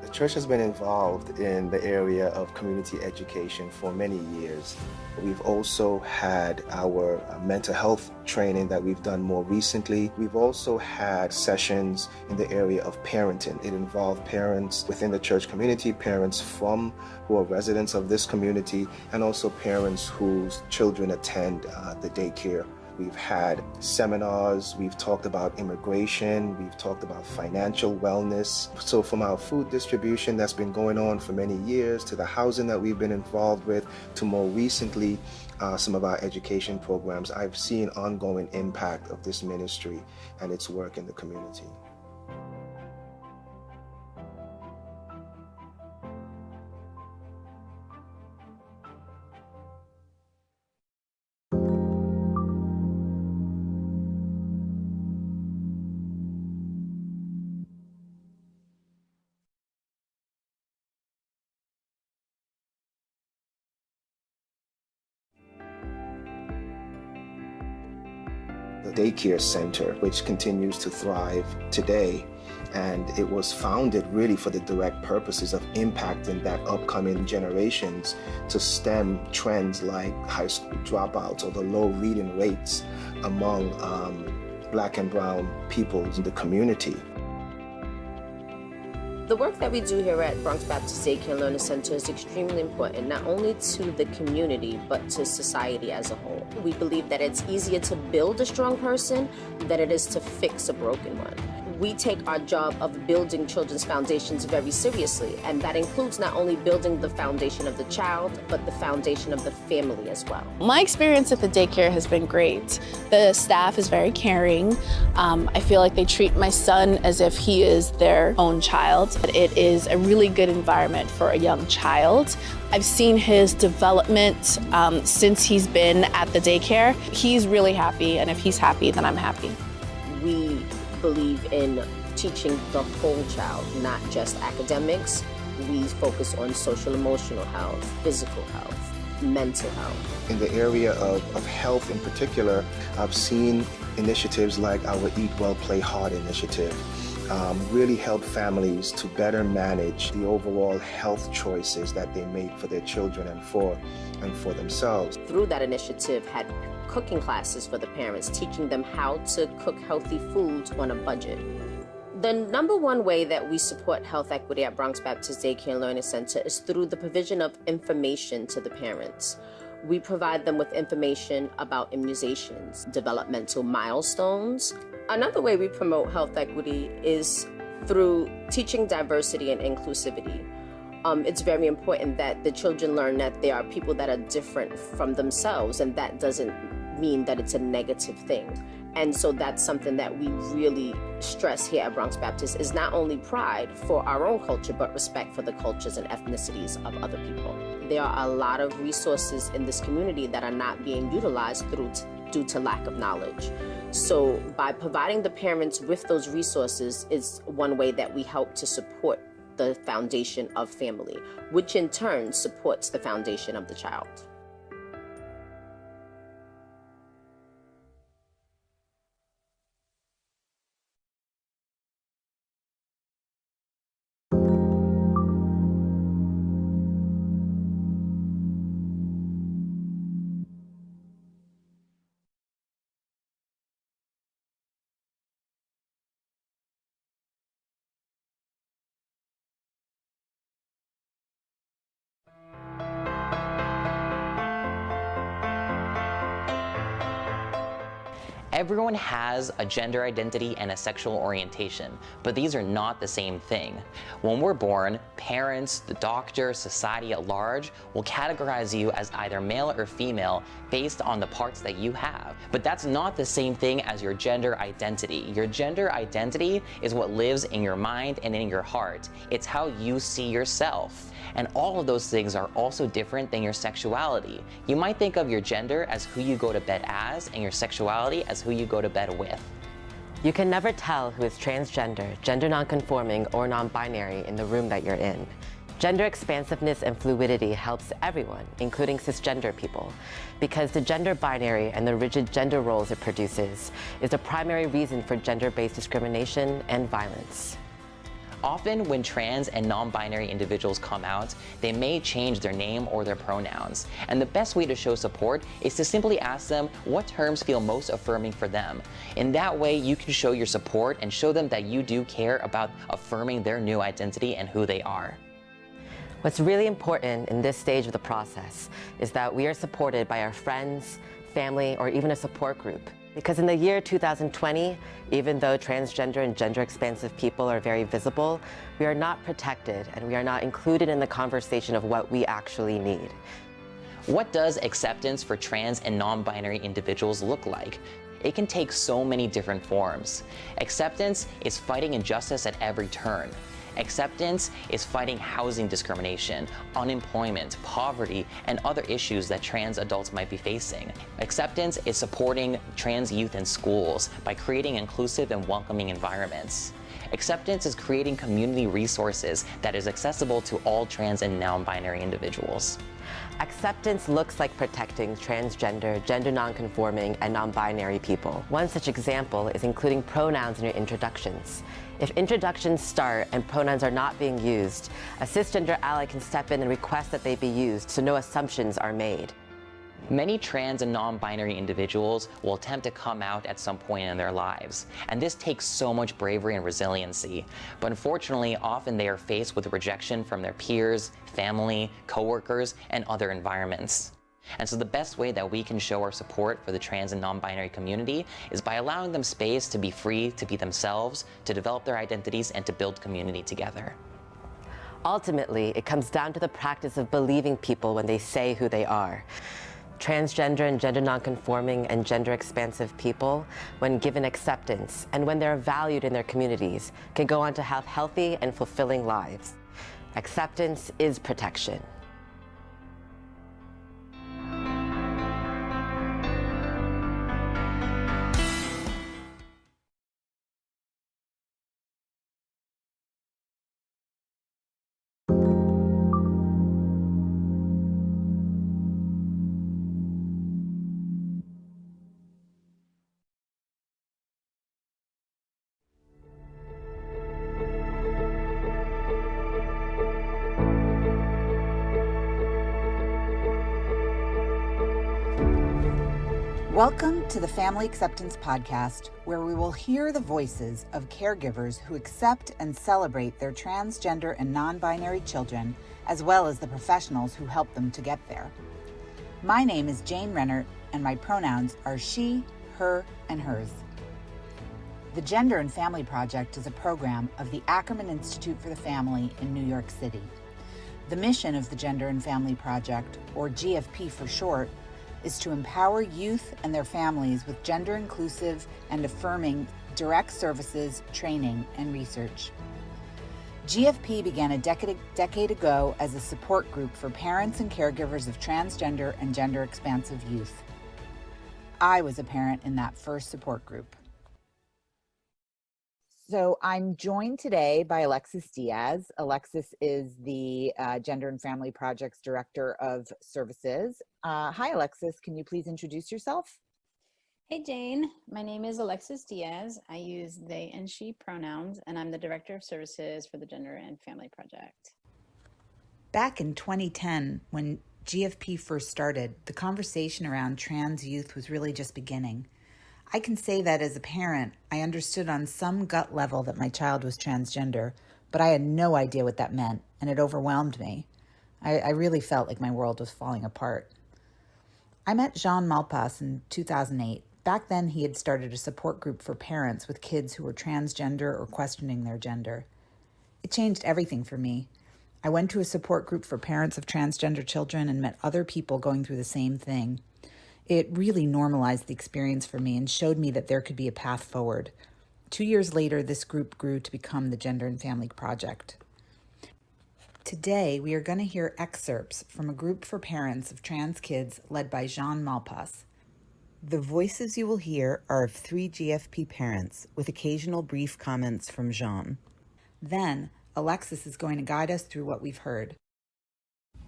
The church has been involved in the area of community education for many years. We've also had our mental health training that we've done more recently. We've also had sessions in the area of parenting. It involved parents within the church community, parents who are residents of this community, and also parents whose children attend the daycare. We've had seminars, we've talked about immigration, we've talked about financial wellness. So from our food distribution that's been going on for many years, to the housing that we've been involved with, to more recently some of our education programs, I've seen ongoing impact of this ministry and its work in the community. The daycare center, which continues to thrive today, And it was founded really for the direct purposes of impacting that upcoming generations to stem trends like high school dropouts or the low reading rates among Black and brown people in the community. The work that we do here at Bronx Baptist Daycare and Learning Center is extremely important, not only to the community, but to society as a whole. We believe that it's easier to build a strong person than it is to fix a broken one. We take our job of building children's foundations very seriously, and that includes not only building the foundation of the child, but the foundation of the family as well. My experience at the daycare has been great. The staff is very caring. I feel like they treat my son as if he is their own child. It is a really good environment for a young child. I've seen his development since he's been at the daycare. He's really happy, and if he's happy, then I'm happy. We believe in teaching the whole child, not just academics. We focus on social emotional health, physical health, mental health. In the area of health in particular, I've seen initiatives like our Eat Well, Play Hard initiative really help families to better manage the overall health choices that they make for their children and for themselves. Through that initiative, had cooking classes for the parents, teaching them how to cook healthy foods on a budget. The number one way that we support health equity at Bronx Baptist Daycare and Learning Center is through the provision of information to the parents. We provide them with information about immunizations, developmental milestones. Another way we promote health equity is through teaching diversity and inclusivity. It's very important that the children learn that there are people that are different from themselves, and that doesn't mean that it's a negative thing. And so that's something that we really stress here at Bronx Baptist, is not only pride for our own culture, but respect for the cultures and ethnicities of other people. There are a lot of resources in this community that are not being utilized due to lack of knowledge. So by providing the parents with those resources is one way that we help to support the foundation of family, which in turn supports the foundation of the child. Everyone has a gender identity and a sexual orientation, but these are not the same thing. When we're born, parents, the doctor, society at large will categorize you as either male or female based on the parts that you have. But that's not the same thing as your gender identity. Your gender identity is what lives in your mind and in your heart. It's how you see yourself. And all of those things are also different than your sexuality. You might think of your gender as who you go to bed as, and your sexuality as who you go to bed with. You can never tell who is transgender, gender nonconforming, or non-binary in the room that you're in. Gender expansiveness and fluidity helps everyone, including cisgender people, because the gender binary and the rigid gender roles it produces is the primary reason for gender-based discrimination and violence. Often when trans and non-binary individuals come out, they may change their name or their pronouns. And the best way to show support is to simply ask them what terms feel most affirming for them. In that way, you can show your support and show them that you do care about affirming their new identity and who they are. What's really important in this stage of the process is that we are supported by our friends, family, or even a support group. Because in the year 2020, even though transgender and gender expansive people are very visible, we are not protected and we are not included in the conversation of what we actually need. What does acceptance for trans and non-binary individuals look like? It can take so many different forms. Acceptance is fighting injustice at every turn. Acceptance is fighting housing discrimination, unemployment, poverty, and other issues that trans adults might be facing. Acceptance is supporting trans youth in schools by creating inclusive and welcoming environments. Acceptance is creating community resources that is accessible to all trans and non-binary individuals. Acceptance looks like protecting transgender, gender nonconforming, and non-binary people. One such example is including pronouns in your introductions. If introductions start and pronouns are not being used, a cisgender ally can step in and request that they be used so no assumptions are made. Many trans and non-binary individuals will attempt to come out at some point in their lives, and this takes so much bravery and resiliency. But unfortunately, often they are faced with rejection from their peers, family, coworkers, and other environments. And so the best way that we can show our support for the trans and non-binary community is by allowing them space to be free, to be themselves, to develop their identities, and to build community together. Ultimately, it comes down to the practice of believing people when they say who they are. Transgender and gender nonconforming and gender expansive people, when given acceptance and when they're valued in their communities, can go on to have healthy and fulfilling lives. Acceptance is protection. Welcome to the Family Acceptance Podcast, where we will hear the voices of caregivers who accept and celebrate their transgender and non-binary children, as well as the professionals who help them to get there. My name is Jane Rennert, and my pronouns are she, her, and hers. The Gender and Family Project is a program of the Ackerman Institute for the Family in New York City. The mission of the Gender and Family Project, or GFP for short, is to empower youth and their families with gender-inclusive and affirming direct services, training, and research. GFP began a decade ago as a support group for parents and caregivers of transgender and gender-expansive youth. I was a parent in that first support group. So I'm joined today by Alexis Diaz. Alexis is the Gender and Family Project's Director of Services. Hi, Alexis. Can you please introduce yourself? Hey, Jane. My name is Alexis Diaz. I use they and she pronouns, and I'm the Director of Services for the Gender and Family Project. Back in 2010, when GFP first started, the conversation around trans youth was really just beginning. I can say that as a parent, I understood on some gut level that my child was transgender, but I had no idea what that meant, and it overwhelmed me. I really felt like my world was falling apart. I met Jean Malpas in 2008. Back then, he had started a support group for parents with kids who were transgender or questioning their gender. It changed everything for me. I went to a support group for parents of transgender children and met other people going through the same thing. It really normalized the experience for me and showed me that there could be a path forward. 2 years later, this group grew to become the Gender and Family Project. Today, we are going to hear excerpts from a group for parents of trans kids led by Jean Malpas. The voices you will hear are of 3 GFP parents, with occasional brief comments from Jean. Then, Alexis is going to guide us through what we've heard.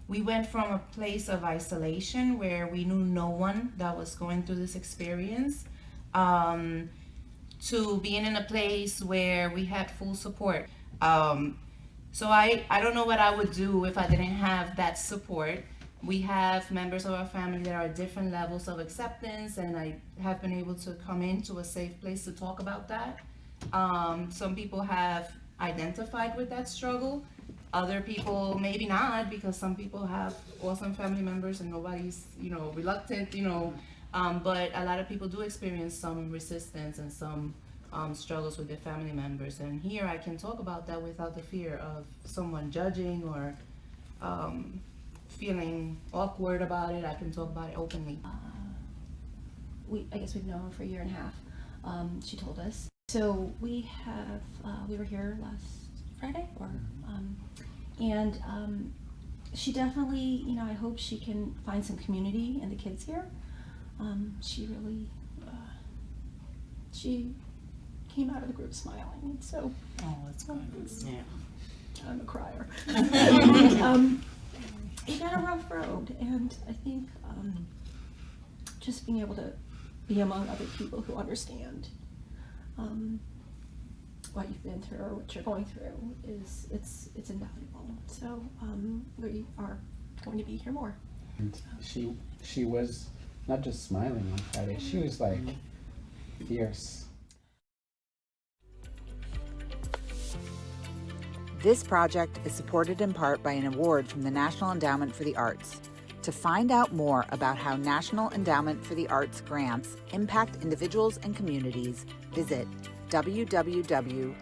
We went from a place of isolation where we knew no one that was going through this experience to being in a place where we had full support. So I don't know what I would do if I didn't have that support. We have members of our family that are at different levels of acceptance, and I have been able to come into a safe place to talk about that. Some people have identified with that struggle. Other people maybe not, because some people have awesome family members and nobody's, reluctant, but a lot of people do experience some resistance and some struggles with their family members. And here I can talk about that without the fear of someone judging or feeling awkward about it. I can talk about it openly. I guess we've known her for a year and a half. She told us. So we were here last Friday, and she definitely, I hope she can find some community in the kids here. She really, she came out of the group smiling. And so, that's good. Yeah. I'm a crier. He got a rough road, and I think just being able to be among other people who understand what you've been through or what you're going through it's invaluable. So we are going to be here more. And she was not just smiling on Friday, she was like fierce. This project is supported in part by an award from the National Endowment for the Arts. To find out more about how National Endowment for the Arts grants impact individuals and communities, visit www.arts.gov.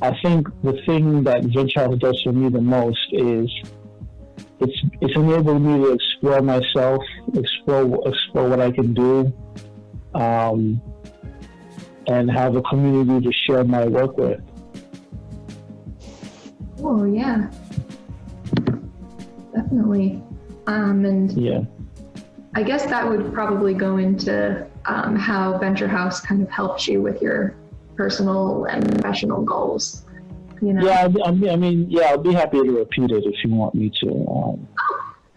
I think the thing that Venture House does for me the most is it's enabled me to explore myself, explore what I can do, and have a community to share my work with. Oh yeah, definitely. And yeah, I guess that would probably go into how Venture House kind of helps you with your personal and professional goals. You know? Yeah, I mean, I'll be happy to repeat it if you want me to.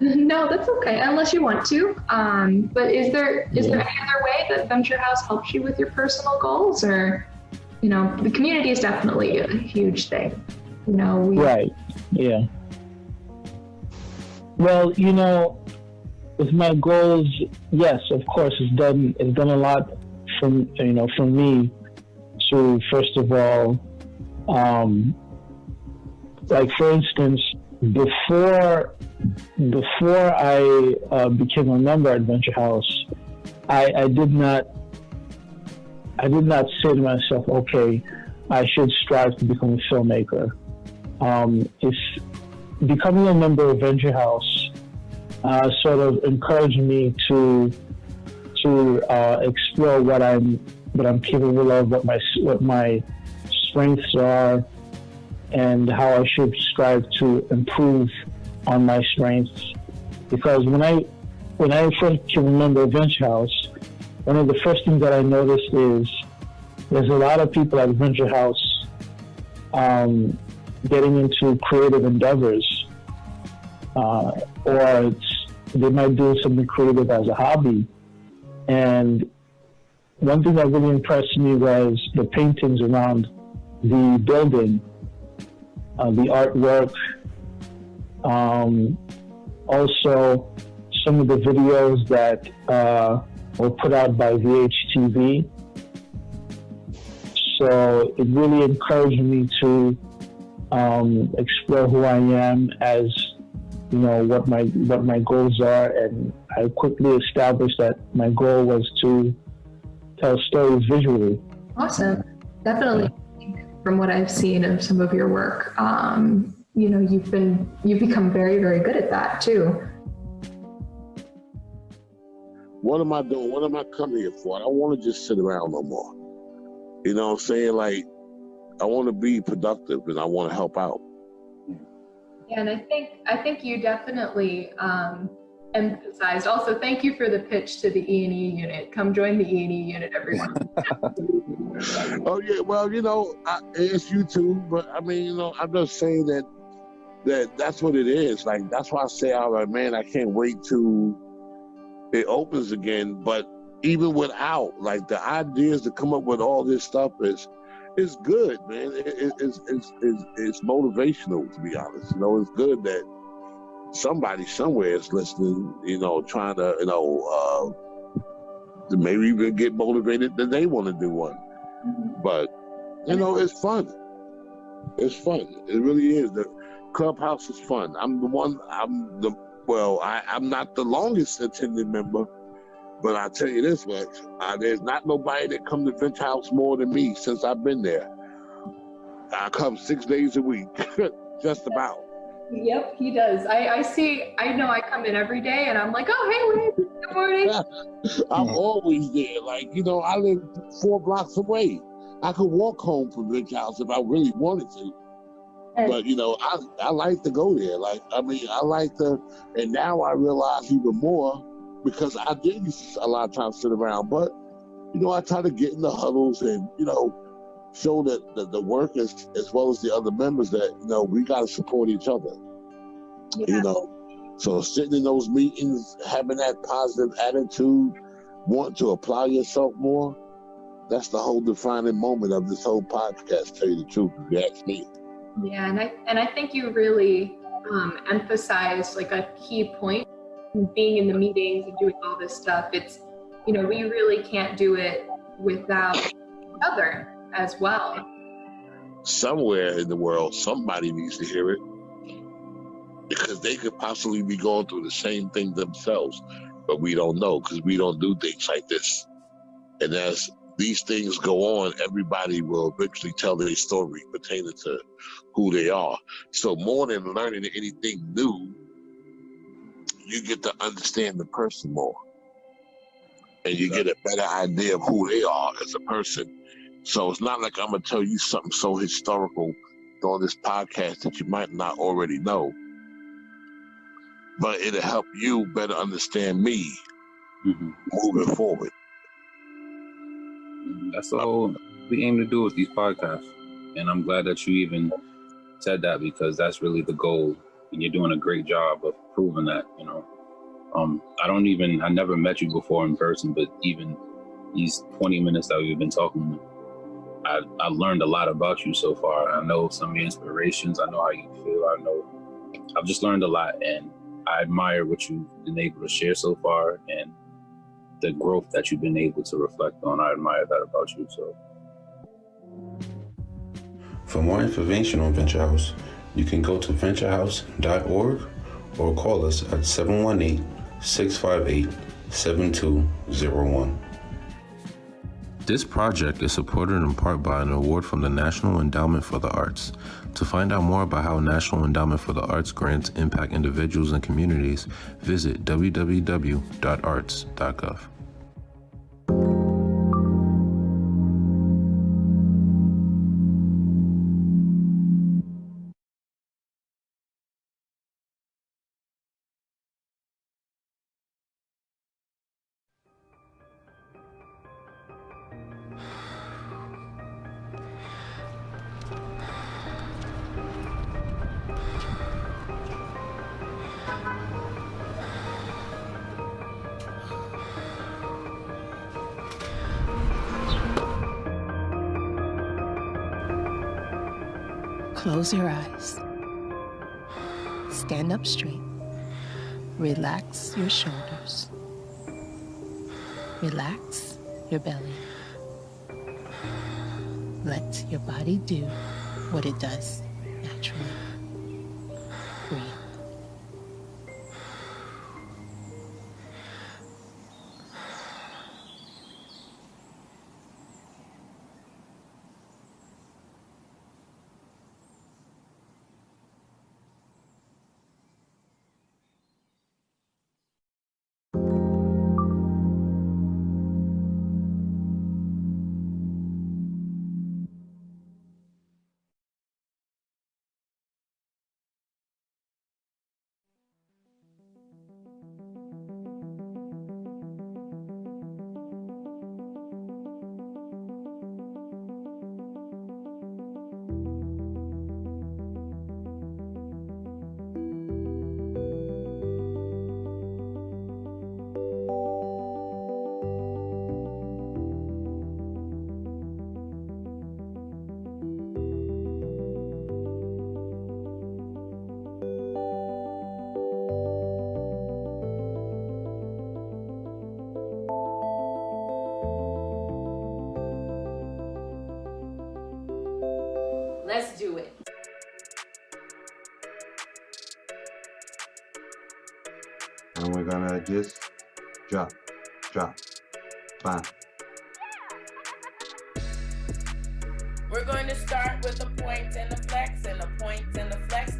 No, that's okay, unless you want to. But is there any other way that Venture House helps you with your personal goals, or the community is definitely a huge thing. Right. Yeah. Well, with my goals, yes, of course, it's done a lot from me to, first of all, like for instance, before I became a member at Venture House, I did not say to myself, okay, I should strive to become a filmmaker. It's becoming a member of Venture House sort of encouraged me to explore what I'm capable of, what my strengths are, and how I should strive to improve on my strengths. Because when I first became a member of Venture House, one of the first things that I noticed is there's a lot of people at Venture House getting into creative endeavors, or they might do something creative as a hobby. And one thing that really impressed me was the paintings around the building, the artwork, also some of the videos that were put out by VHTV. So it really encouraged me to explore who I am, as what my goals are, and I quickly established that my goal was to tell stories visually. Awesome. Definitely. From what I've seen of some of your work, you've become very, very good at that too. What am I doing? What am I coming here for? I don't want to just sit around no more. You know what I'm saying? Like, I want to be productive and I want to help out. Yeah, and I think you definitely emphasized. Also, thank you for the pitch to the E&E unit. Come join the E&E unit, everyone. Oh yeah, well, it's you too, but I mean, I'm just saying that's what it is. Like, that's why I say, all right, man, I can't wait till it opens again. But even without, like, the ideas to come up with all this stuff is good, man. It's motivational, to be honest. It's good that somebody somewhere is listening, trying to, to maybe even get motivated that they want to do one. But, it's fun. It's fun. It really is. The Clubhouse is fun. I'm not the longest attending member, but I'll tell you this much. There's not nobody that come to Venture House more than me since I've been there. I come 6 days a week, just about. Yep, he does. I know I come in every day and I'm like, oh, hey, Wade, good morning. I'm always there. Like, I live 4 blocks away. I could walk home from BRIC House if I really wanted to. But, I like to go there. I like to, and now I realize even more because I did a lot of times sit around. But, I try to get in the huddles and, show that the workers as well as the other members that, we got to support each other. Yeah. So sitting in those meetings, having that positive attitude, wanting to apply yourself more, that's the whole defining moment of this whole podcast, tell you the truth, if you ask me. Yeah, and I think you really emphasized like a key point, being in the meetings and doing all this stuff. It's, we really can't do it without each other as well. Somewhere in the world, somebody needs to hear it because they could possibly be going through the same thing themselves, but we don't know because we don't do things like this. And as these things go on, everybody will eventually tell their story pertaining to who they are. So more than learning anything new, you get to understand the person more. And you get a better idea of who they are as a person. So it's not like I'm going to tell you something so historical on this podcast that you might not already know. But it'll help you better understand me moving forward. That's all we aim to do with these podcasts. And I'm glad that you even said that because that's really the goal. And you're doing a great job of proving that, I never met you before in person, but even these 20 minutes that we've been talking, I learned a lot about you so far. I know some of your inspirations. I know how you feel. I've just learned a lot, and I admire what you've been able to share so far and the growth that you've been able to reflect on. I admire that about you. So, for more information on Venture House, you can go to venturehouse.org or call us at 718-658-7201. This project is supported in part by an award from the National Endowment for the Arts. To find out more about how National Endowment for the Arts grants impact individuals and communities, visit www.arts.gov. Close your eyes. Stand up straight. Relax your shoulders. Relax your belly. Let your body do what it does naturally. Breathe. Let's do it. And we're gonna just drop, bam. We're going to start with a point and a flex and a point and a flex.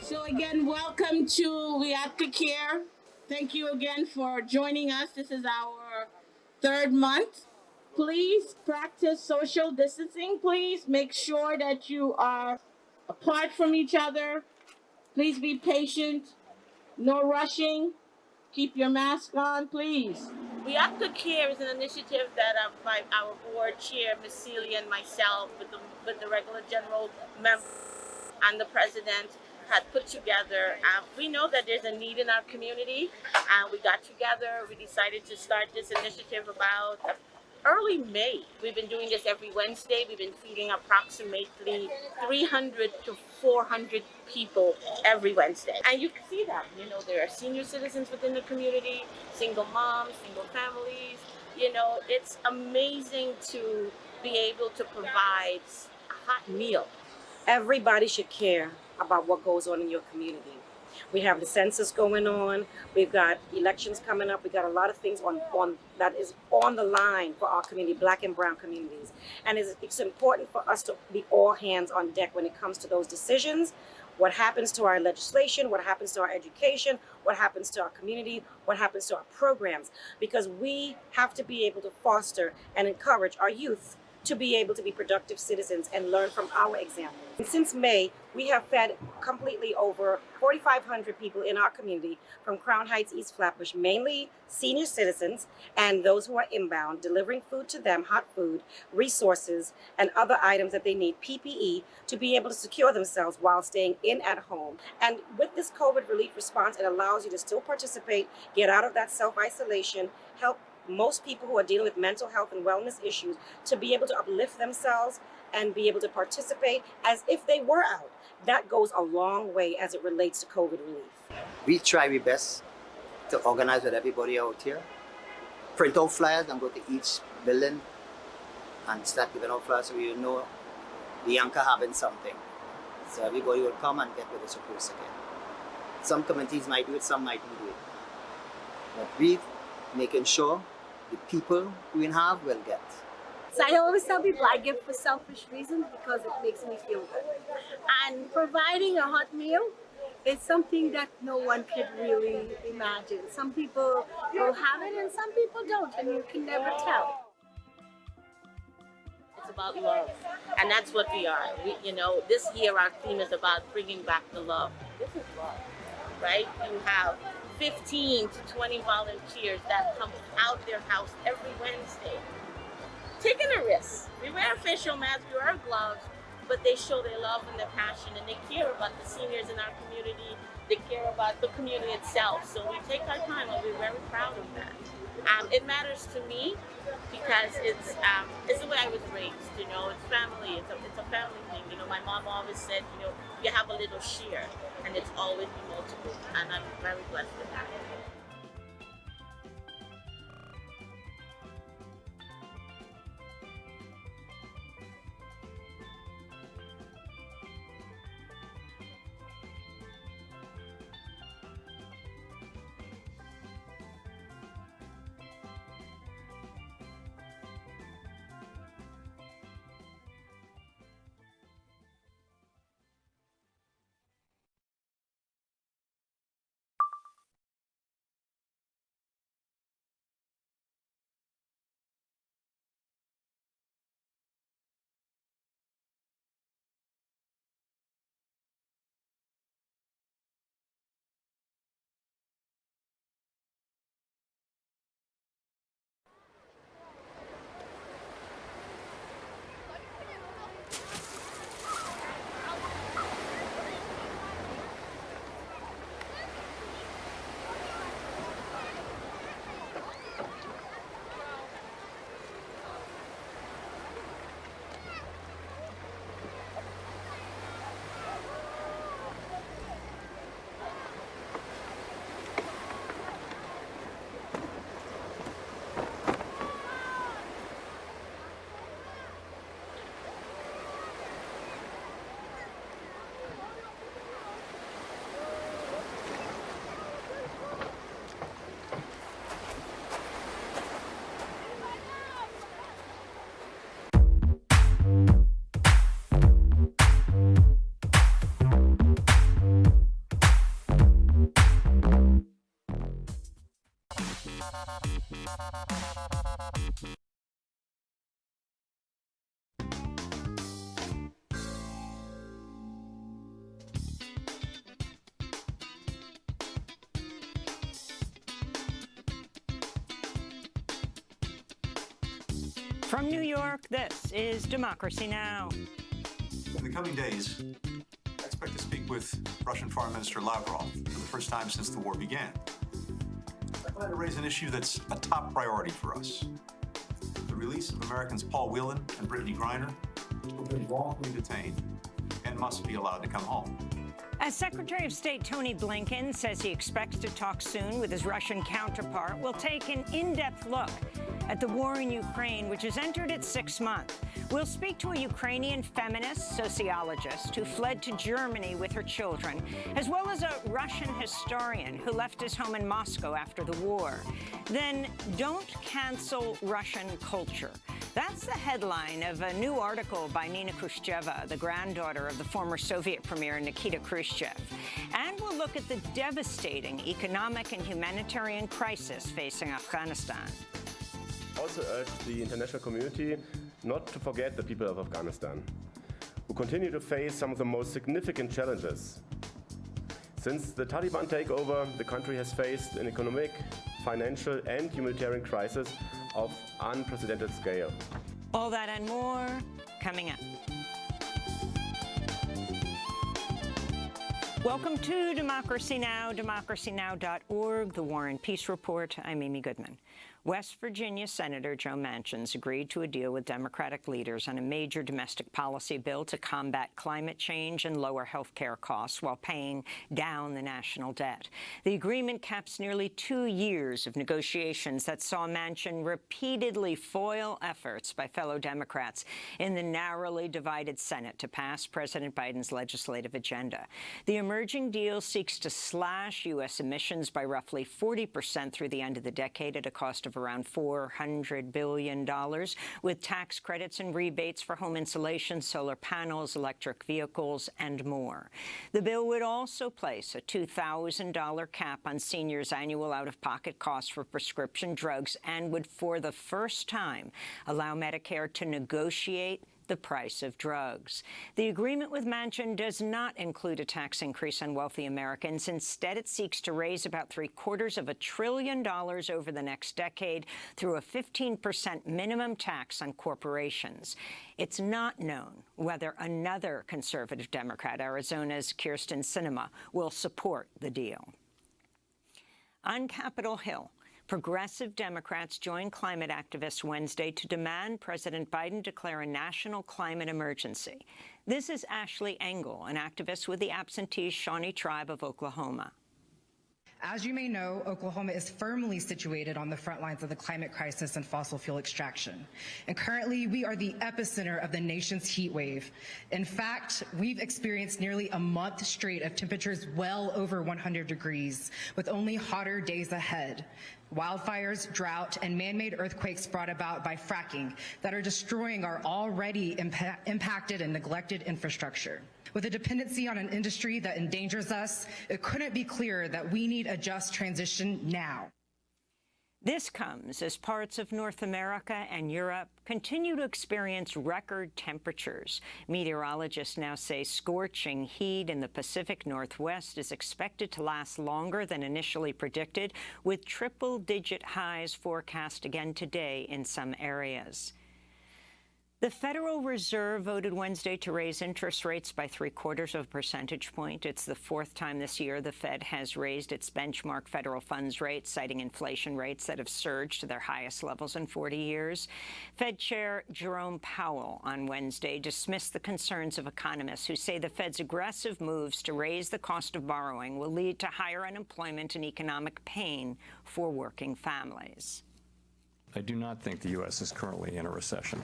So again, welcome to BRIC Care. Thank you again for joining us. This is our third month. Please practice social distancing. Please make sure that you are apart from each other. Please be patient. No rushing. Keep your mask on, please. BRIC Care is an initiative that our board chair, Ms. Celia, and myself, with the regular general member and the president, had put together. We know that there's a need in our community, and we got together. We decided to start this initiative about early May. We've been doing this every Wednesday. We've been feeding approximately 300 to 400 people every Wednesday. And you can see that, there are senior citizens within the community, single moms, single families. It's amazing to be able to provide a hot meal. Everybody should care about what goes on in your community. We have the census going on. We've got elections coming up. We got a lot of things on that is on the line for our community, Black and brown communities. And it's important for us to be all hands on deck when it comes to those decisions. What happens to our legislation, what happens to our education, what happens to our community, what happens to our programs. Because we have to be able to foster and encourage our youth to be able to be productive citizens and learn from our example. And since May, we have fed completely over 4,500 people in our community from Crown Heights, East Flatbush, mainly senior citizens and those who are inbound, delivering food to them, hot food, resources, and other items that they need, PPE, to be able to secure themselves while staying in at home. And with this COVID relief response, it allows you to still participate, get out of that self-isolation, help most people who are dealing with mental health and wellness issues to be able to uplift themselves and be able to participate as if they were out. That goes a long way as it relates to COVID relief. We try our best to organize with everybody out here. Print out flyers and go to each building and start giving out flyers so you know the anchor having something. So everybody will come and get what they're supposed to get. Some communities might do it, some might not do it. But we making sure the people we have will get. So I always tell people I give for selfish reasons because it makes me feel good. And providing a hot meal is something that no one could really imagine. Some people will have it and some people don't, and you can never tell. It's about love, and that's what we are. This year our theme is about bringing back the love. This is love, right? You have 15 to 20 volunteers that come out their house every Wednesday, taking a risk. We wear facial masks, we wear gloves, but they show their love and their passion, and they care about the seniors in our community. They care about the community itself. So we take our time, and we're very proud of that. It matters to me because it's the way I was raised. It's family. It's a family thing. My mom always said, you have a little share, and it's always be multiple. And I'm very blessed with that. From New York, this is Democracy Now! In the coming days, I expect to speak with Russian Foreign Minister Lavrov for the first time since the war began. I plan to raise an issue that's a top priority for us. The release of Americans Paul Whelan and Brittany Griner, who have been wrongfully detained and must be allowed to come home. As Secretary of State Tony Blinken says he expects to talk soon with his Russian counterpart, we'll take an in-depth look at the war in Ukraine, which has entered its 6th month. We'll speak to a Ukrainian feminist sociologist who fled to Germany with her children, as well as a Russian historian who left his home in Moscow after the war. Then, don't cancel Russian culture. That's the headline of a new article by Nina Khrushcheva, the granddaughter of the former Soviet Premier Nikita Khrushchev. And we'll look at the devastating economic and humanitarian crisis facing Afghanistan. I also urge the international community not to forget the people of Afghanistan, who continue to face some of the most significant challenges. Since the Taliban takeover, the country has faced an economic, financial, and humanitarian crisis of unprecedented scale. All that and more coming up. Welcome to Democracy Now!, democracynow.org, the War and Peace Report. I'm Amy Goodman. West Virginia Senator Joe Manchin's agreed to a deal with Democratic leaders on a major domestic policy bill to combat climate change and lower health care costs while paying down the national debt. The agreement caps nearly 2 years of negotiations that saw Manchin repeatedly foil efforts by fellow Democrats in the narrowly divided Senate to pass President Biden's legislative agenda. The emerging deal seeks to slash U.S. emissions by roughly 40% through the end of the decade at a cost of around $400 billion, with tax credits and rebates for home insulation, solar panels, electric vehicles, and more. The bill would also place a $2,000 cap on seniors' annual out-of-pocket costs for prescription drugs and would, for the first time, allow Medicare to negotiate the price of drugs. The agreement with Manchin does not include a tax increase on wealthy Americans. Instead, it seeks to raise about $750 billion over the next decade through a 15% minimum tax on corporations. It's not known whether another conservative Democrat, Arizona's Kyrsten Sinema, will support the deal. On Capitol Hill, progressive Democrats joined climate activists Wednesday to demand President Biden declare a national climate emergency. This is Ashley Engel, an activist with the absentee Shawnee Tribe of Oklahoma. As you may know, Oklahoma is firmly situated on the front lines of the climate crisis and fossil fuel extraction. And currently, we are the epicenter of the nation's heat wave. In fact, we've experienced nearly a month straight of temperatures well over 100 degrees, with only hotter days ahead. Wildfires, drought, and man-made earthquakes brought about by fracking that are destroying our already impacted and neglected infrastructure. With a dependency on an industry that endangers us, it couldn't be clearer that we need a just transition now. This comes as parts of North America and Europe continue to experience record temperatures. Meteorologists now say scorching heat in the Pacific Northwest is expected to last longer than initially predicted, with triple-digit highs forecast again today in some areas. The Federal Reserve voted Wednesday to raise interest rates by 0.75 percentage point. It's the 4th time this year the Fed has raised its benchmark federal funds rate, citing inflation rates that have surged to their highest levels in 40 years. Fed Chair Jerome Powell on Wednesday dismissed the concerns of economists who say the Fed's aggressive moves to raise the cost of borrowing will lead to higher unemployment and economic pain for working families. I do not think the U.S. is currently in a recession.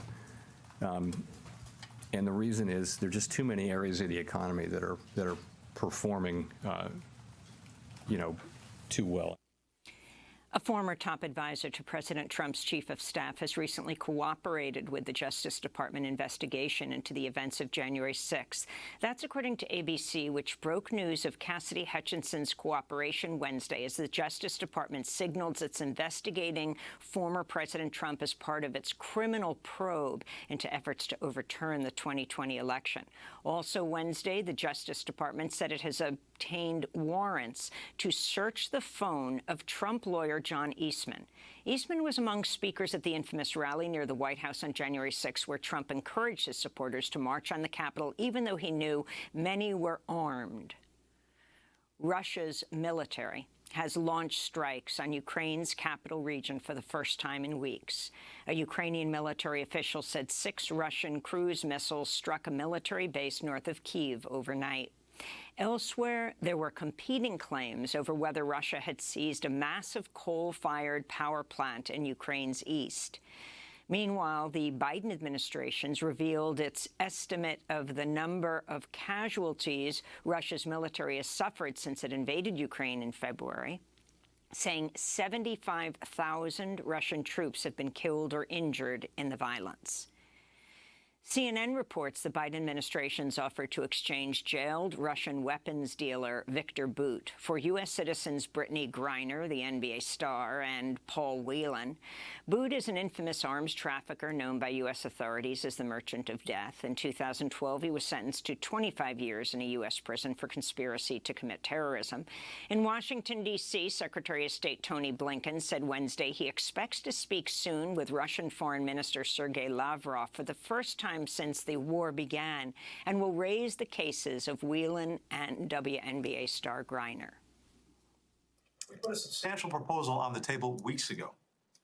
And the reason is there are just too many areas of the economy that are performing, too well. A former top advisor to President Trump's chief of staff has recently cooperated with the Justice Department investigation into the events of January 6th. That's according to ABC, which broke news of Cassidy Hutchinson's cooperation Wednesday as the Justice Department signals it's investigating former President Trump as part of its criminal probe into efforts to overturn the 2020 election. Also Wednesday, the Justice Department said it has obtained warrants to search the phone of Trump lawyer John Eastman. Eastman was among speakers at the infamous rally near the White House on January 6, where Trump encouraged his supporters to march on the Capitol, even though he knew many were armed. Russia's military has launched strikes on Ukraine's capital region for the first time in weeks. A Ukrainian military official said 6 Russian cruise missiles struck a military base north of Kyiv overnight. Elsewhere, there were competing claims over whether Russia had seized a massive coal-fired power plant in Ukraine's east. Meanwhile, the Biden administration's revealed its estimate of the number of casualties Russia's military has suffered since it invaded Ukraine in February, saying 75,000 Russian troops have been killed or injured in the violence. CNN reports the Biden administration's offer to exchange jailed Russian weapons dealer Victor Bout for U.S. citizens Brittany Griner, the NBA star, and Paul Whelan. Bout is an infamous arms trafficker known by U.S. authorities as the Merchant of Death. In 2012, he was sentenced to 25 years in a U.S. prison for conspiracy to commit terrorism. In Washington, D.C., Secretary of State Tony Blinken said Wednesday he expects to speak soon with Russian Foreign Minister Sergei Lavrov for the first time since the war began, and will raise the cases of Whelan and WNBA star Griner. We put a substantial proposal on the table weeks ago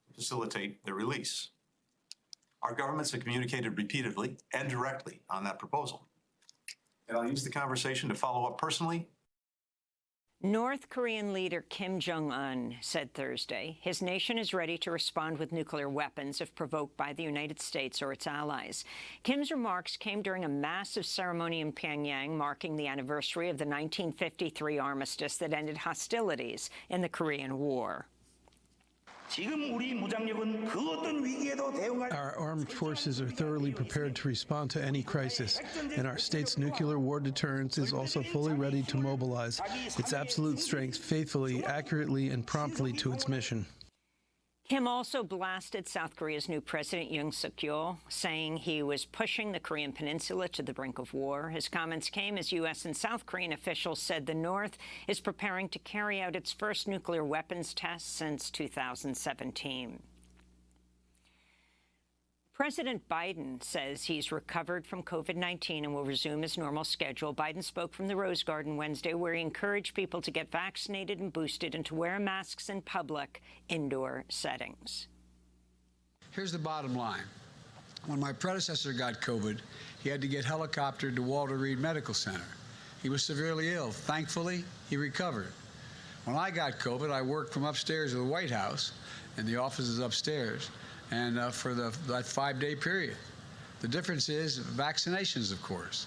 to facilitate their release. Our governments have communicated repeatedly and directly on that proposal. And I'll use the conversation to follow up personally. North Korean leader Kim Jong-un said Thursday his nation is ready to respond with nuclear weapons if provoked by the United States or its allies. Kim's remarks came during a massive ceremony in Pyongyang marking the anniversary of the 1953 armistice that ended hostilities in the Korean War. Our armed forces are thoroughly prepared to respond to any crisis, and our state's nuclear war deterrence is also fully ready to mobilize its absolute strength faithfully, accurately, and promptly to its mission. Kim also blasted South Korea's new president, Yoon Suk-yeol, saying he was pushing the Korean peninsula to the brink of war. His comments came as U.S. and South Korean officials said the North is preparing to carry out its first nuclear weapons test since 2017. President Biden says he's recovered from COVID-19 and will resume his normal schedule. Biden spoke from the Rose Garden Wednesday, where he encouraged people to get vaccinated and boosted and to wear masks in public indoor settings. Here's the bottom line. When my predecessor got COVID, he had to get helicoptered to Walter Reed Medical Center. He was severely ill. Thankfully, he recovered. When I got COVID, I worked from upstairs of the White House, and the office is upstairs, and for that 5-day period. The difference is vaccinations, of course.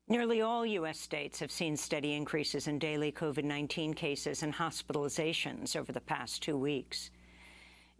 Nearly all U.S. states have seen steady increases in daily COVID-19 cases and hospitalizations over the past 2 weeks.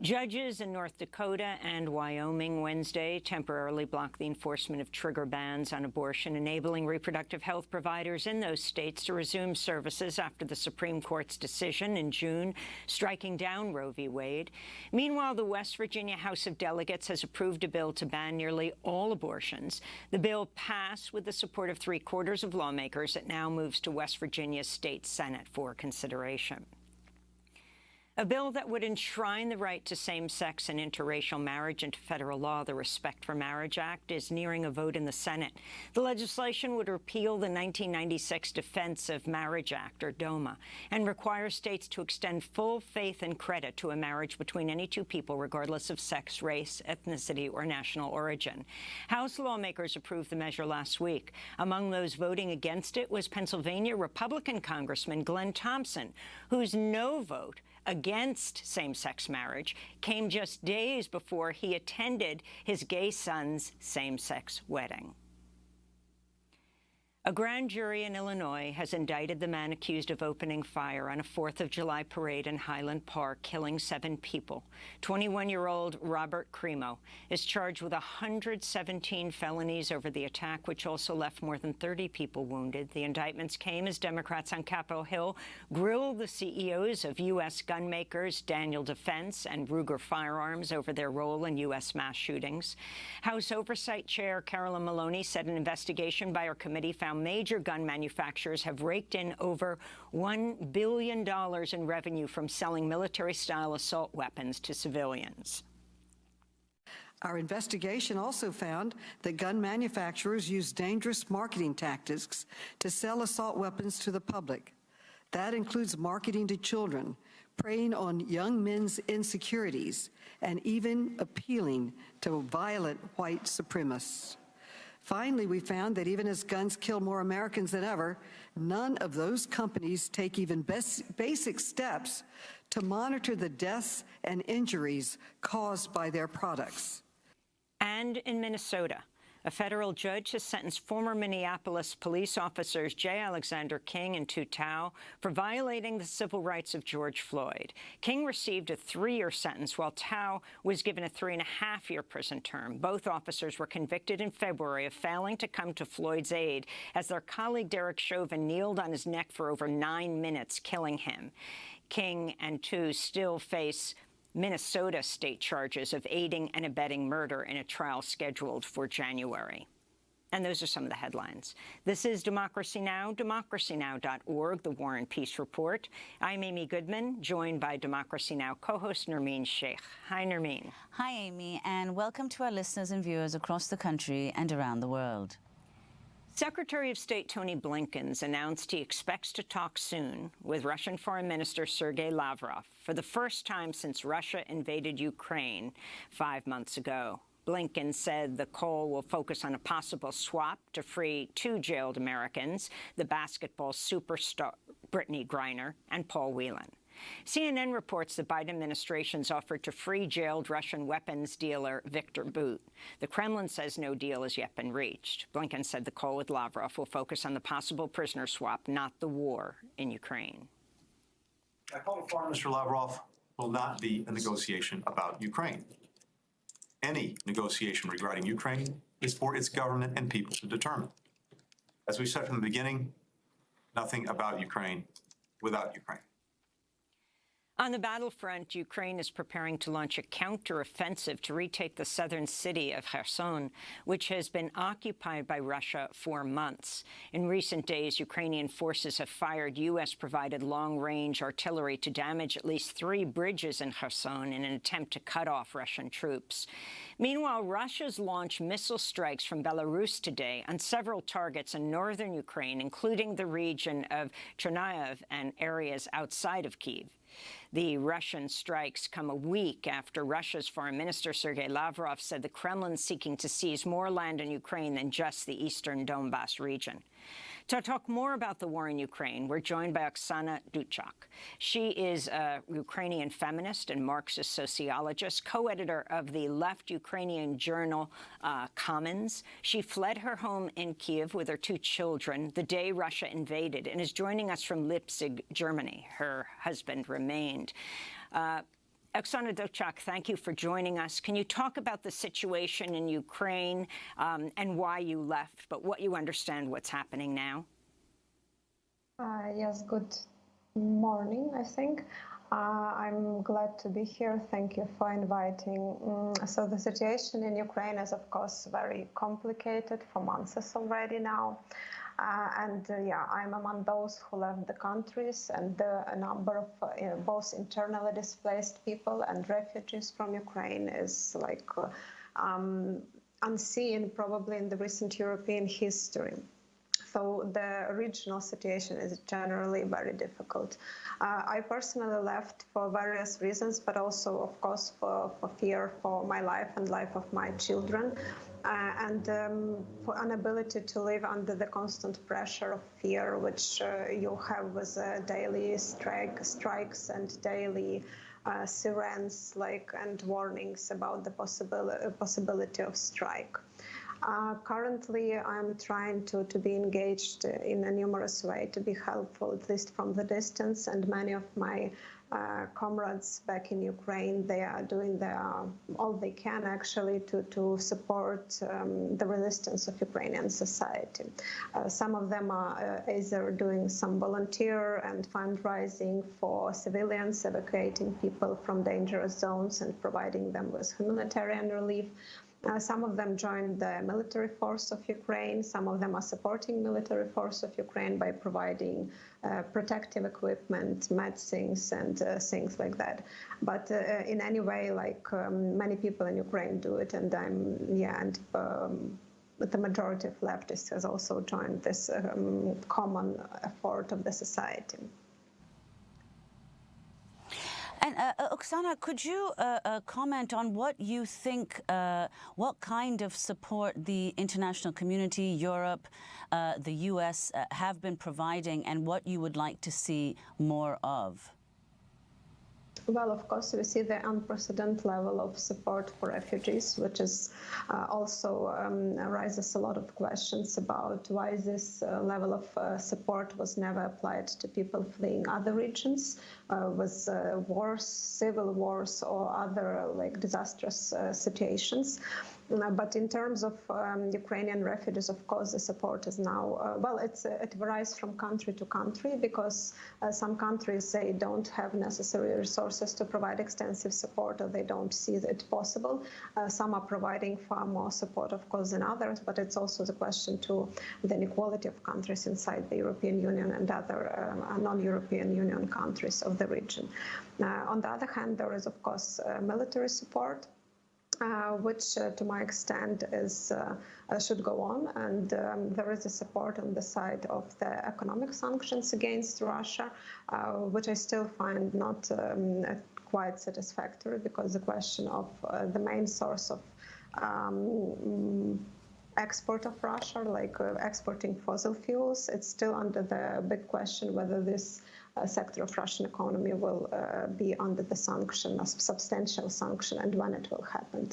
Judges in North Dakota and Wyoming Wednesday temporarily blocked the enforcement of trigger bans on abortion, enabling reproductive health providers in those states to resume services after the Supreme Court's decision in June, striking down Roe v. Wade. Meanwhile, the West Virginia House of Delegates has approved a bill to ban nearly all abortions. The bill passed with the support of 3/4 of lawmakers. It now moves to West Virginia's state Senate for consideration. A bill that would enshrine the right to same-sex and interracial marriage into federal law, the Respect for Marriage Act, is nearing a vote in the Senate. The legislation would repeal the 1996 Defense of Marriage Act, or DOMA, and require states to extend full faith and credit to a marriage between any two people, regardless of sex, race, ethnicity, or national origin. House lawmakers approved the measure last week. Among those voting against it was Pennsylvania Republican Congressman Glenn Thompson, whose no vote against same-sex marriage came just days before he attended his gay son's same-sex wedding. A grand jury in Illinois has indicted the man accused of opening fire on a 4th of July parade in Highland Park, killing 7 people. 21-year-old Robert Cremo is charged with 117 felonies over the attack, which also left more than 30 people wounded. The indictments came as Democrats on Capitol Hill grilled the CEOs of U.S. gun makers Daniel Defense and Ruger Firearms over their role in U.S. mass shootings. House Oversight Chair Carolyn Maloney said an investigation by her committee found found major gun manufacturers have raked in over $1 billion in revenue from selling military-style assault weapons to civilians. Our investigation also found that gun manufacturers use dangerous marketing tactics to sell assault weapons to the public. That includes marketing to children, preying on young men's insecurities, and even appealing to violent white supremacists. Finally, we found that even as guns kill more Americans than ever, none of those companies take even basic steps to monitor the deaths and injuries caused by their products. And in Minnesota, a federal judge has sentenced former Minneapolis police officers J. Alexander King and Tu Tao for violating the civil rights of George Floyd. King received a 3-year sentence, while Tao was given a 3.5-year prison term. Both officers were convicted in February of failing to come to Floyd's aid as their colleague Derek Chauvin kneeled on his neck for over 9 minutes, killing him. King and Tu still face Minnesota state charges of aiding and abetting murder in a trial scheduled for January. And those are some of the headlines. This is Democracy Now!, democracynow.org, the War and Peace Report. I'm Amy Goodman, joined by Democracy Now! Co-host Nermeen Sheikh. Hi, Nermeen. Hi, Amy, and welcome to our listeners and viewers across the country and around the world. Secretary of State Tony Blinken announced he expects to talk soon with Russian Foreign Minister Sergei Lavrov for the first time since Russia invaded Ukraine 5 months ago. Blinken said the call will focus on a possible swap to free 2 jailed Americans, the basketball superstar Brittany Griner and Paul Whelan. CNN reports the Biden administration's offered to free jailed Russian weapons dealer Viktor Bout. The Kremlin says no deal has yet been reached. Blinken said the call with Lavrov will focus on the possible prisoner swap, not the war in Ukraine. I call Foreign Minister Lavrov will not be a negotiation about Ukraine. Any negotiation regarding Ukraine is for its government and people to determine. As we said from the beginning, nothing about Ukraine without Ukraine. On the battlefront, Ukraine is preparing to launch a counteroffensive to retake the southern city of Kherson, which has been occupied by Russia for months. In recent days, Ukrainian forces have fired U.S.-provided long-range artillery to damage at least 3 bridges in Kherson in an attempt to cut off Russian troops. Meanwhile, Russia's launched missile strikes from Belarus today on several targets in northern Ukraine, including the region of Chernihiv and areas outside of Kyiv. The Russian strikes come a week after Russia's Foreign Minister Sergei Lavrov said the Kremlin is seeking to seize more land in Ukraine than just the eastern Donbas region. To talk more about the war in Ukraine, we're joined by Oksana Duchak. She is a Ukrainian feminist and Marxist sociologist, co-editor of the left Ukrainian journal Commons. She fled her home in Kyiv with her 2 children the day Russia invaded and is joining us from Leipzig, Germany. Her husband remained. Oksana Duchak, thank you for joining us. Can you talk about the situation in Ukraine and why you left, but what you understand what's happening now? Yes, good morning, I think. I'm glad to be here. Thank you for inviting. So the situation in Ukraine is, of course, very complicated for months already now. Yeah, I'm among those who left the countries, and a number of both internally displaced people and refugees from Ukraine is like unseen probably in the recent European history. So the regional situation is generally very difficult. I personally left for various reasons, but also, of course, for fear for my life and life of my children, and for inability to live under the constant pressure of fear, which you have with daily strikes and daily sirens, and warnings about the possibility of strike. Currently, I'm trying to be engaged in a numerous way to be helpful, at least from the distance, and many of my comrades back in Ukraine, they are doing all they can actually to support the resistance of Ukrainian society. Some of them are either doing some volunteer and fundraising for civilians, evacuating people from dangerous zones and providing them with humanitarian relief. Some of them joined the military force of Ukraine. Some of them are supporting military force of Ukraine by providing protective equipment, medicines, and things like that. But in any way, like many people in Ukraine do it, and the majority of leftists has also joined this common effort of the society. And Oksana, could you comment on what you think, what kind of support the international community, Europe, the US have been providing, and what you would like to see more of? Well, of course, we see the unprecedented level of support for refugees, which is also raises a lot of questions about why this level of support was never applied to people fleeing other regions with wars, civil wars, or other like disastrous situations. But in terms of Ukrainian refugees, of course, the support is now, it varies from country to country, because some countries, they don't have necessary resources to provide extensive support, or they don't see it possible. Some are providing far more support, of course, than others, but it's also the question to the inequality of countries inside the European Union and other non-European Union countries of the region. On the other hand, there is, of course, military support, which to my extent is should go on, and there is a support on the side of the economic sanctions against Russia, which I still find not quite satisfactory, because the question of the main source of export of Russia, like exporting fossil fuels, it's still under the big question whether this sector of Russian economy will be under the sanction, a substantial sanction, and when it will happen.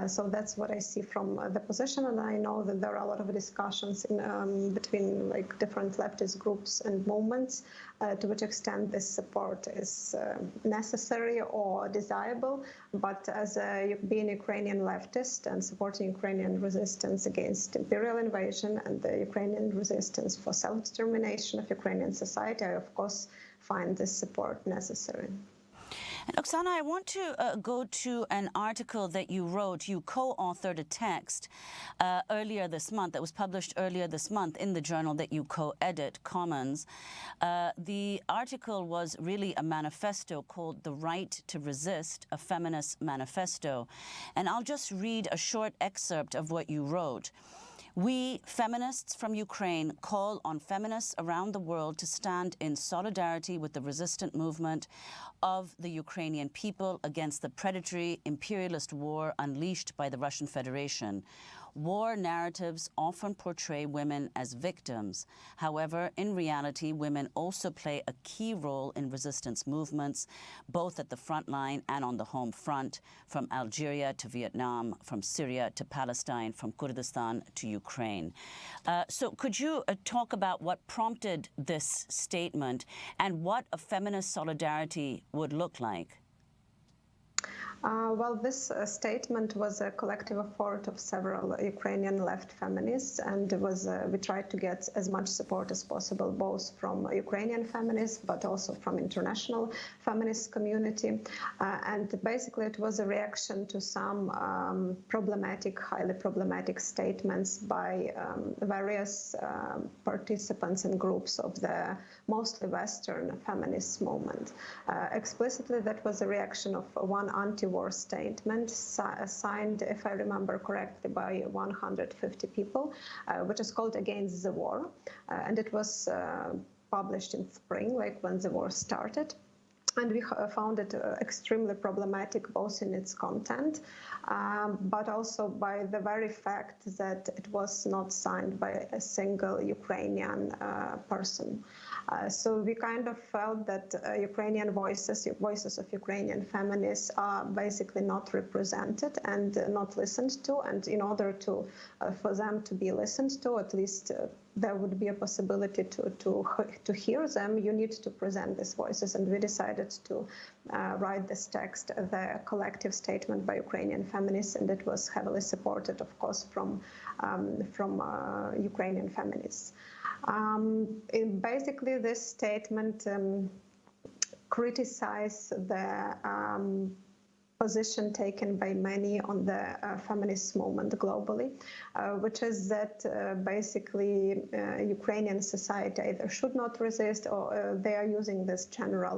So that's what I see from the position, and I know that there are a lot of discussions in, between like different leftist groups and movements to which extent this support is necessary or desirable. But as being Ukrainian leftist and supporting Ukrainian resistance against imperial invasion and the Ukrainian resistance for self-determination of Ukrainian society, I of course find this support necessary. And Oksana, I want to go to an article that you wrote. You co-authored a text earlier this month that was published earlier this month in the journal that you co-edit, Commons. The article was really a manifesto called The Right to Resist, a Feminist Manifesto. And I'll just read a short excerpt of what you wrote. We, feminists from Ukraine, call on feminists around the world to stand in solidarity with the resistant movement of the Ukrainian people against the predatory imperialist war unleashed by the Russian Federation. War narratives often portray women as victims. However, in reality, women also play a key role in resistance movements, both at the front line and on the home front, from Algeria to Vietnam, from Syria to Palestine, from Kurdistan to Ukraine. So could you talk about what prompted this statement and what a feminist solidarity would look like? Well, this statement was a collective effort of several Ukrainian left feminists, and it was we tried to get as much support as possible, both from Ukrainian feminists, but also from international feminist community. And basically, it was a reaction to some highly problematic statements by various participants and groups of the mostly Western feminist movement. Explicitly, that was a reaction of one anti-war statement signed, if I remember correctly, by 150 people, which is called Against the War. And it was published in spring, like when the war started. And we found it extremely problematic, both in its content, but also by the very fact that it was not signed by a single Ukrainian person. So we kind of felt that Ukrainian voices of Ukrainian feminists are basically not represented and not listened to. And in order to for them to be listened to, at least there would be a possibility to hear them, you need to present these voices. And we decided to write this text, the collective statement by Ukrainian feminists, and it was heavily supported, of course, from Ukrainian feminists. Basically, this statement criticized the position taken by many on the feminist movement globally, which is that basically Ukrainian society either should not resist or they are using this general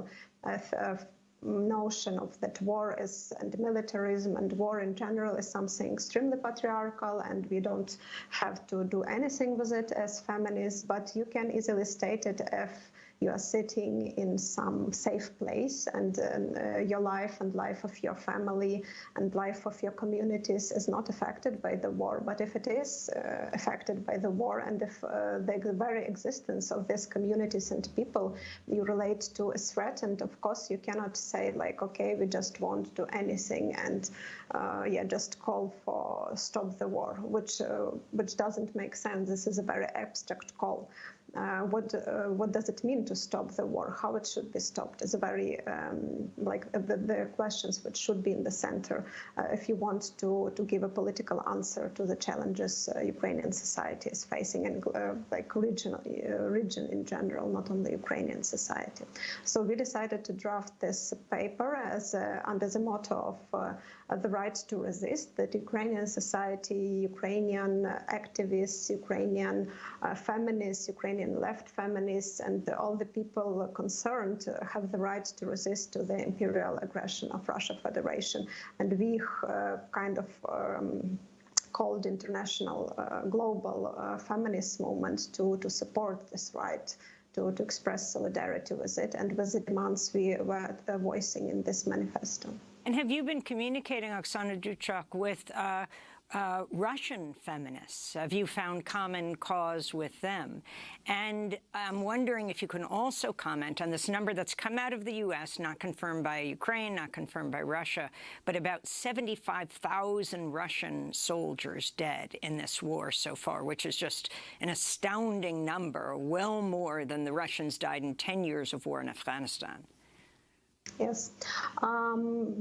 notion of that war is and militarism and war in general is something extremely patriarchal and we don't have to do anything with it as feminists, but you can easily state it if you are sitting in some safe place and your life and life of your family and life of your communities is not affected by the war. But if it is affected by the war and if the very existence of these communities and people you relate to is threatened, of course you cannot say like, okay, we just won't do anything and just call for stop the war, which doesn't make sense. This is a very abstract call. What does it mean to stop the war? How it should be stopped is a very the questions which should be in the center if you want to give a political answer to the challenges Ukrainian society is facing and region in general, not only Ukrainian society. So we decided to draft this paper as under the motto of the right to resist, that Ukrainian society, Ukrainian activists, Ukrainian feminists, Ukrainian left feminists, and all the people concerned have the right to resist to the imperial aggression of Russia Federation. And we called international global feminist movement to support this right, to express solidarity with it and with the demands we were voicing in this manifesto. And have you been communicating, Oksana Duchuk, with Russian feminists? Have you found common cause with them? And I'm wondering if you can also comment on this number that's come out of the U.S., not confirmed by Ukraine, not confirmed by Russia, but about 75,000 Russian soldiers dead in this war so far, which is just an astounding number, well more than the Russians died in 10 years of war in Afghanistan. Yes,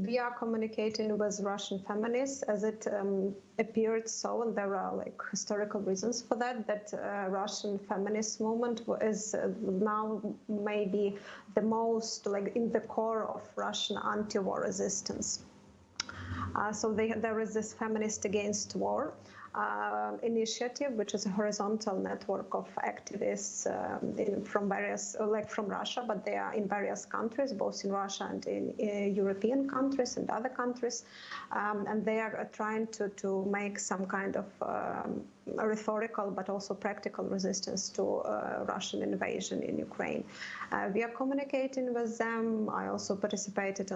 we are communicating with Russian feminists as it appeared so, and there are historical reasons for that Russian feminist movement is now maybe the most in the core of Russian anti-war resistance. So there is this Feminist Against War initiative, which is a horizontal network of activists from various, from Russia, but they are in various countries, both in Russia and in European countries and other countries, and they are trying to make some kind of rhetorical but also practical resistance to Russian invasion in Ukraine. We are communicating with them. I also participated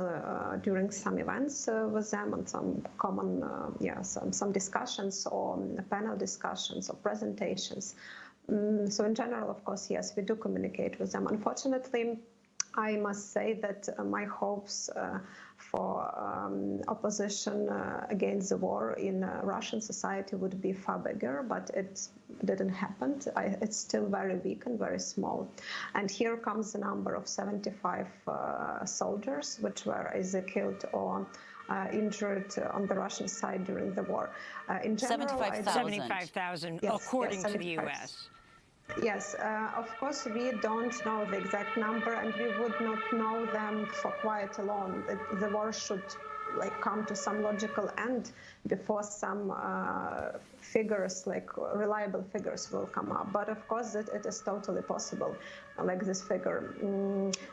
during some events with them on some common, some discussions or panel discussions or presentations. So in general, of course, yes, we do communicate with them. Unfortunately, I must say that my hopes for opposition against the war in Russian society would be far bigger, but it didn't happen. It's still very weak and very small. And here comes the number of 75 soldiers, which were either killed or injured on the Russian side during the war. In general, 75,000, yes, according yes, to the U.S. Yes, of course, we don't know the exact number, and we would not know them for quite long. The war should come to some logical end before some figures, reliable figures, will come up. But of course, it is totally possible, this figure,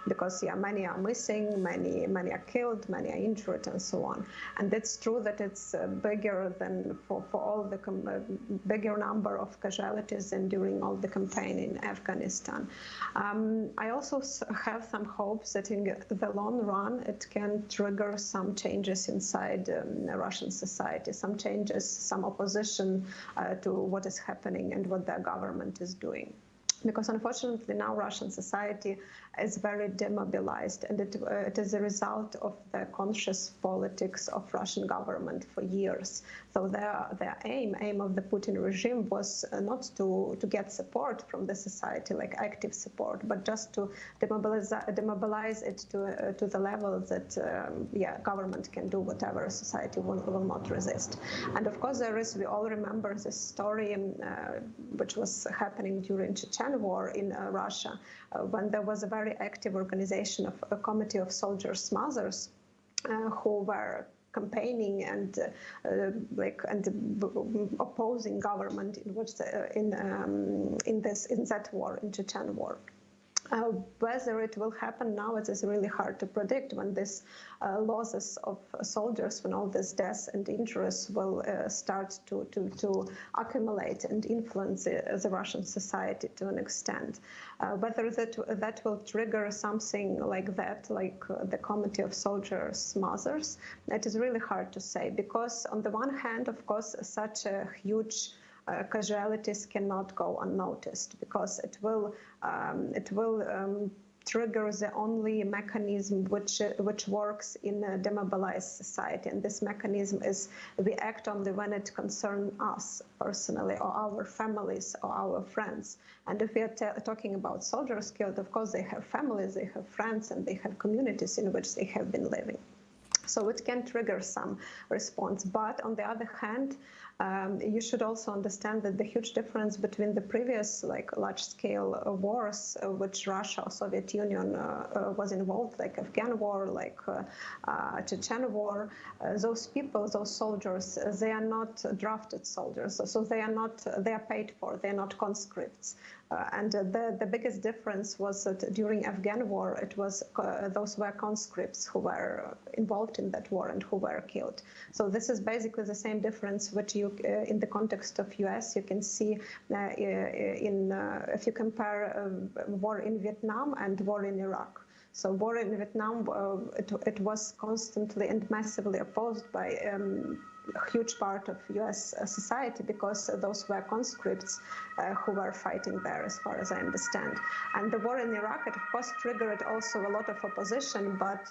because many are missing, many are killed, many are injured, and so on. And it's true that it's bigger than for all the bigger number of casualties than during all the campaign in Afghanistan. I also have some hopes that in the long run it can trigger some changes inside Russian society, some changes, some opposition to what is happening and what their government is doing. Because unfortunately now Russian society is very demobilized, and it is a result of the conscious politics of Russian government for years. So their aim of the Putin regime was not to get support from the society, active support, but just to demobilize it to the level that government can do whatever, society will not resist. And of course we all remember this story which was happening during Chechen war in Russia, when there was a very active organization of a committee of soldiers' mothers who were campaigning and opposing government in which in that war, in Chechen war. Whether it will happen now, it is really hard to predict when these losses of soldiers, when all these deaths and injuries will start to accumulate and influence the Russian society to an extent. Whether that will trigger something like that, like the Committee of Soldiers' Mothers, it is really hard to say, because on the one hand, of course, such a huge casualties cannot go unnoticed, because it will trigger the only mechanism which works in a demobilized society, and this mechanism is we act only when it concerns us personally, or our families, or our friends. And if we are talking about soldiers killed, of course they have families, they have friends, and they have communities in which they have been living. So it can trigger some response. But on the other hand, you should also understand that the huge difference between the previous large-scale wars which Russia or Soviet Union was involved, like Afghan war, like Chechen war, those people, those soldiers, they are not drafted soldiers, so they are paid for, they are not conscripts. And the biggest difference was that during Afghan war, it was those were conscripts who were involved in that war and who were killed. So this is basically the same difference which you, in the context of US, you can see if you compare war in Vietnam and war in Iraq. So war in Vietnam, it was constantly and massively opposed by a huge part of US society, because those were conscripts who were fighting there, as far as I understand. And the war in Iraq, it of course triggered also a lot of opposition, but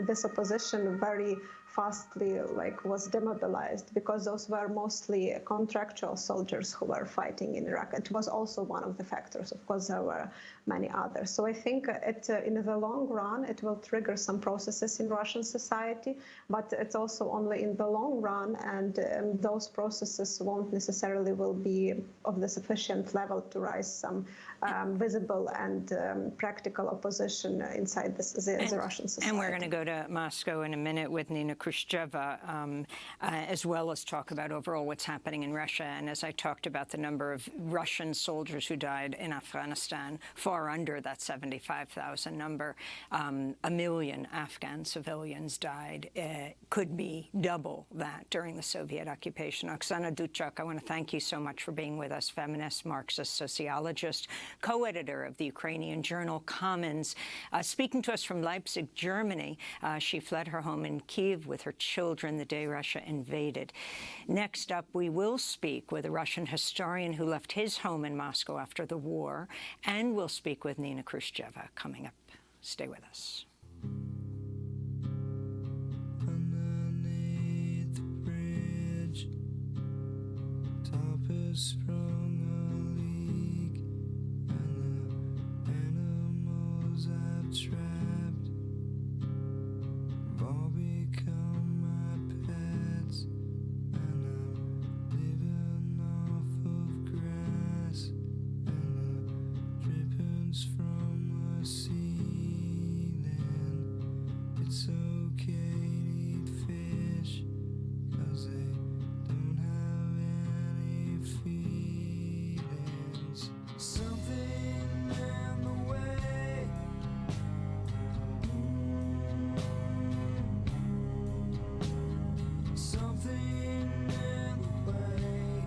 this opposition very fastly was demobilized, because those were mostly contractual soldiers who were fighting in Iraq. It was also one of the factors. Of course, there were many others. So I think in the long run, it will trigger some processes in Russian society, but it's also only in the long run, and those processes won't necessarily will be of the sufficient level to raise some visible and practical opposition inside the Russian society. And we're going to go to Moscow in a minute with Nina Khrushcheva, as well as talk about overall what's happening in Russia. And as I talked about the number of Russian soldiers who died in Afghanistan, far under that 75,000 number. 1 million Afghan civilians died. Could be double that during the Soviet occupation. Oksana Dudchuk, I want to thank you so much for being with us, feminist, Marxist sociologist, co-editor of the Ukrainian journal Commons, speaking to us from Leipzig, Germany. She fled her home in Kyiv with her children the day Russia invaded. Next up, we will speak with a Russian historian who left his home in Moscow after the war, and we'll speak with Nina Khrushcheva coming up. Stay with us. Underneath the bridge, top has sprung a leak, and the animals I've trapped have all become my pets, and I'm living off of grass and the drippings from the ceiling. It's okay to eat fish, 'cause they don't have any feelings. Something in the way, something in the way,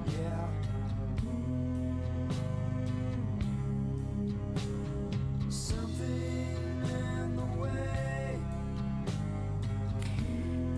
yeah. Something in the way.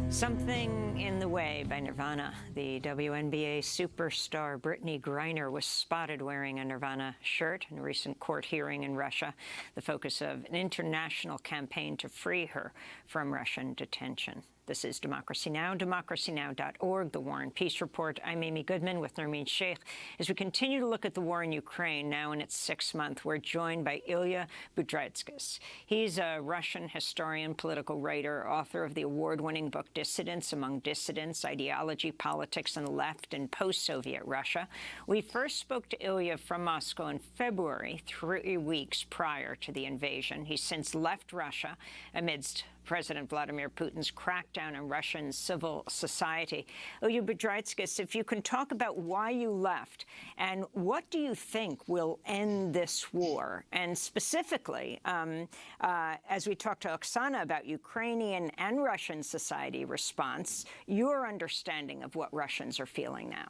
Something in the Way by Nirvana. The WNBA superstar Brittany Griner was spotted wearing a Nirvana shirt in a recent court hearing in Russia, the focus of an international campaign to free her from Russian detention. This is Democracy Now!, democracynow.org, The War and Peace Report. I'm Amy Goodman with Nermeen Sheikh. As we continue to look at the war in Ukraine, now in its 6th month, we're joined by Ilya Budraitskis. He's a Russian historian, political writer, author of the award-winning book Dissidents Among Dissidents, Ideology, Politics, and the Left in Post-Soviet Russia. We first spoke to Ilya from Moscow in February, 3 weeks prior to the invasion. He's since left Russia amidst President Vladimir Putin's crackdown crackdown on Russian civil society. Ilya Budraitskis, if you can talk about why you left and what do you think will end this war? And specifically, as we talked to Oksana about Ukrainian and Russian society response, your understanding of what Russians are feeling now.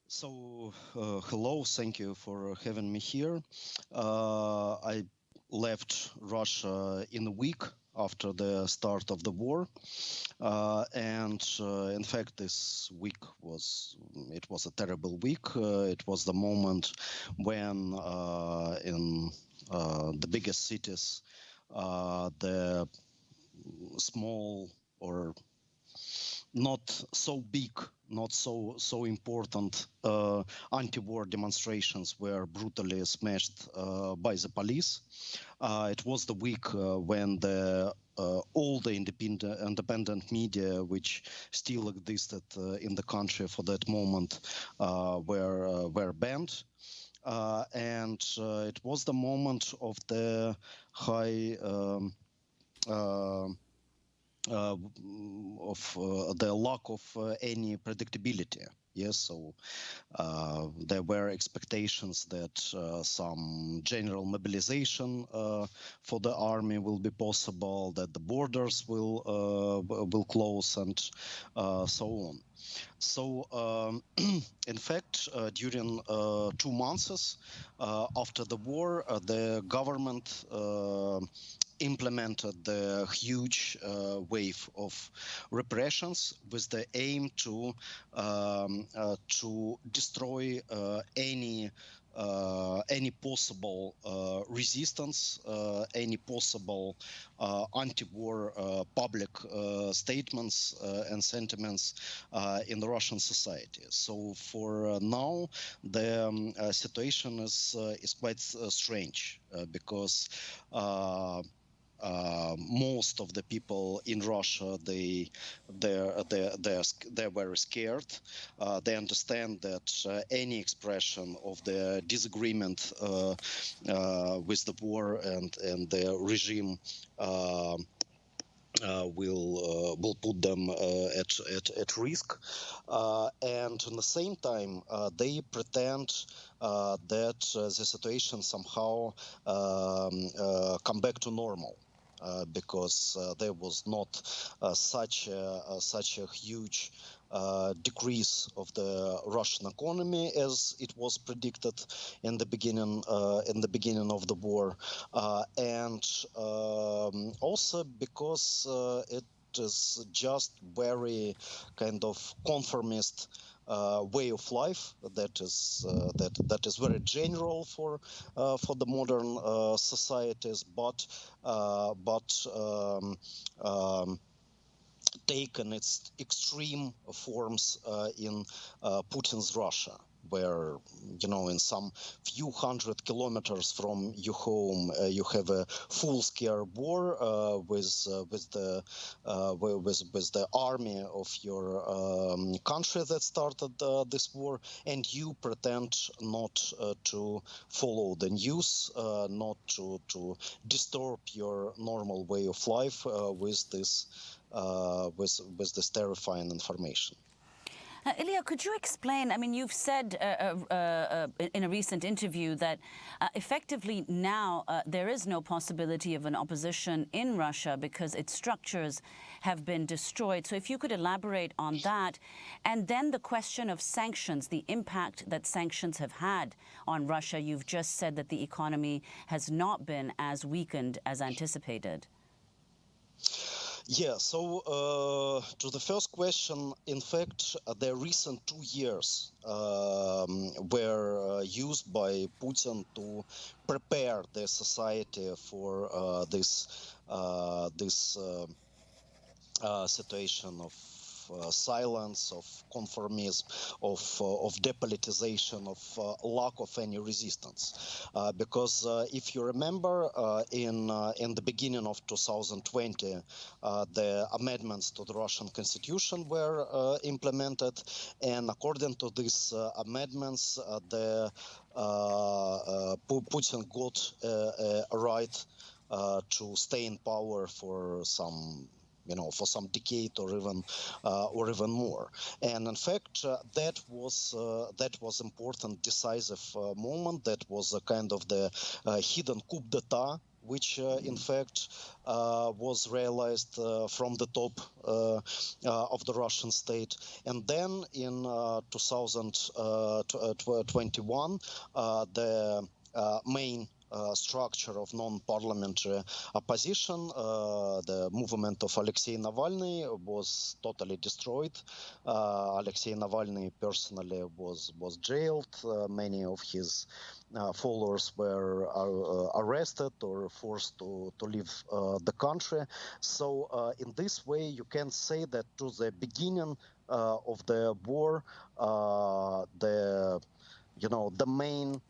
So, hello, thank you for having me here. I left Russia in a week after the start of the war, and in fact, this week was a terrible week. It was the moment when in the biggest cities, the small or not so big, not so important anti-war demonstrations were brutally smashed by the police. It was the week when all the independent media, which still existed in the country for that moment, were banned. And it was the moment of the high the lack of any predictability. Yes, so there were expectations that some general mobilization for the army will be possible, that the borders will close, and so on. So, in fact, during 2 months after the war, the government implemented the huge wave of repressions with the aim to destroy any possible resistance, any possible anti-war public statements and sentiments in the Russian society. So for now, the situation is quite strange because most of the people in Russia, they were scared. They understand that any expression of the disagreement with the war and the regime will put them at risk, and at the same time they pretend that the situation somehow come back to normal. Because there was not such a huge decrease of the Russian economy as it was predicted in the beginning of the war, and also because it is just very kind of conformist way of life that is very general for the modern societies, but taken its extreme forms in Putin's Russia, where, you know, in some few hundred kilometers from your home, you have a full-scale war with the army of your country that started this war, and you pretend not to follow the news, not to disturb your normal way of life with this terrifying information. Ilya, could you explain, I mean, you've said in a recent interview that effectively now there is no possibility of an opposition in Russia because its structures have been destroyed. So if you could elaborate on that, and then the question of sanctions, the impact that sanctions have had on Russia. You've just said that the economy has not been as weakened as anticipated. Yeah, so to the first question, in fact, the recent 2 years were used by Putin to prepare the society for this situation of silence, of conformism, of depolitization, of lack of any resistance. Because if you remember, in the beginning of 2020, the amendments to the Russian constitution were implemented, and according to these amendments, Putin got a right to stay in power for some for some decade or even more. And in fact, that was important, decisive moment. That was a kind of the hidden coup d'état, which in fact was realized from the top of the Russian state. And then in 2021, the main structure of non-parliamentary opposition, the movement of Alexei Navalny, was totally destroyed. Alexei Navalny personally was jailed. Many of his followers were arrested or forced to leave the country. So in this way, you can say that to the beginning of the war, the main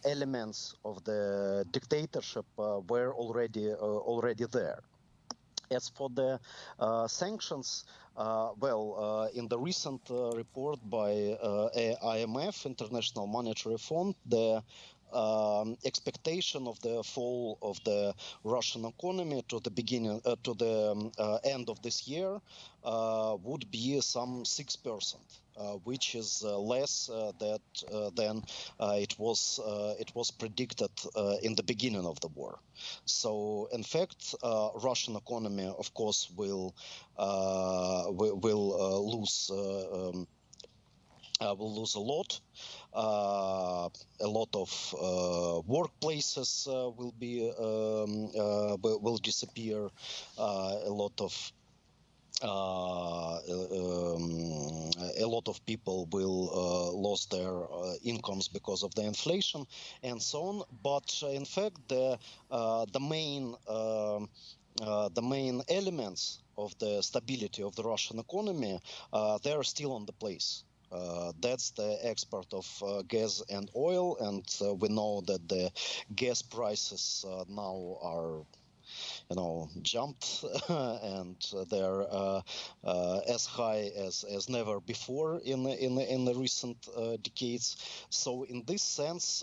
elements of the dictatorship were already there. As for the sanctions, in the recent report by IMF, International Monetary Fund, the expectation of the fall of the Russian economy to the end of this year would be some 6%. Which is less than it was predicted in the beginning of the war. So, in fact, Russian economy, of course, will lose a lot. A lot of workplaces will disappear. A lot of people will lose their incomes because of the inflation and so on. But in fact, the main elements of the stability of the Russian economy, they are still on the place. That's the export of gas and oil, and we know that the gas prices now are jumped and they're as high as never before in the recent decades. So in this sense,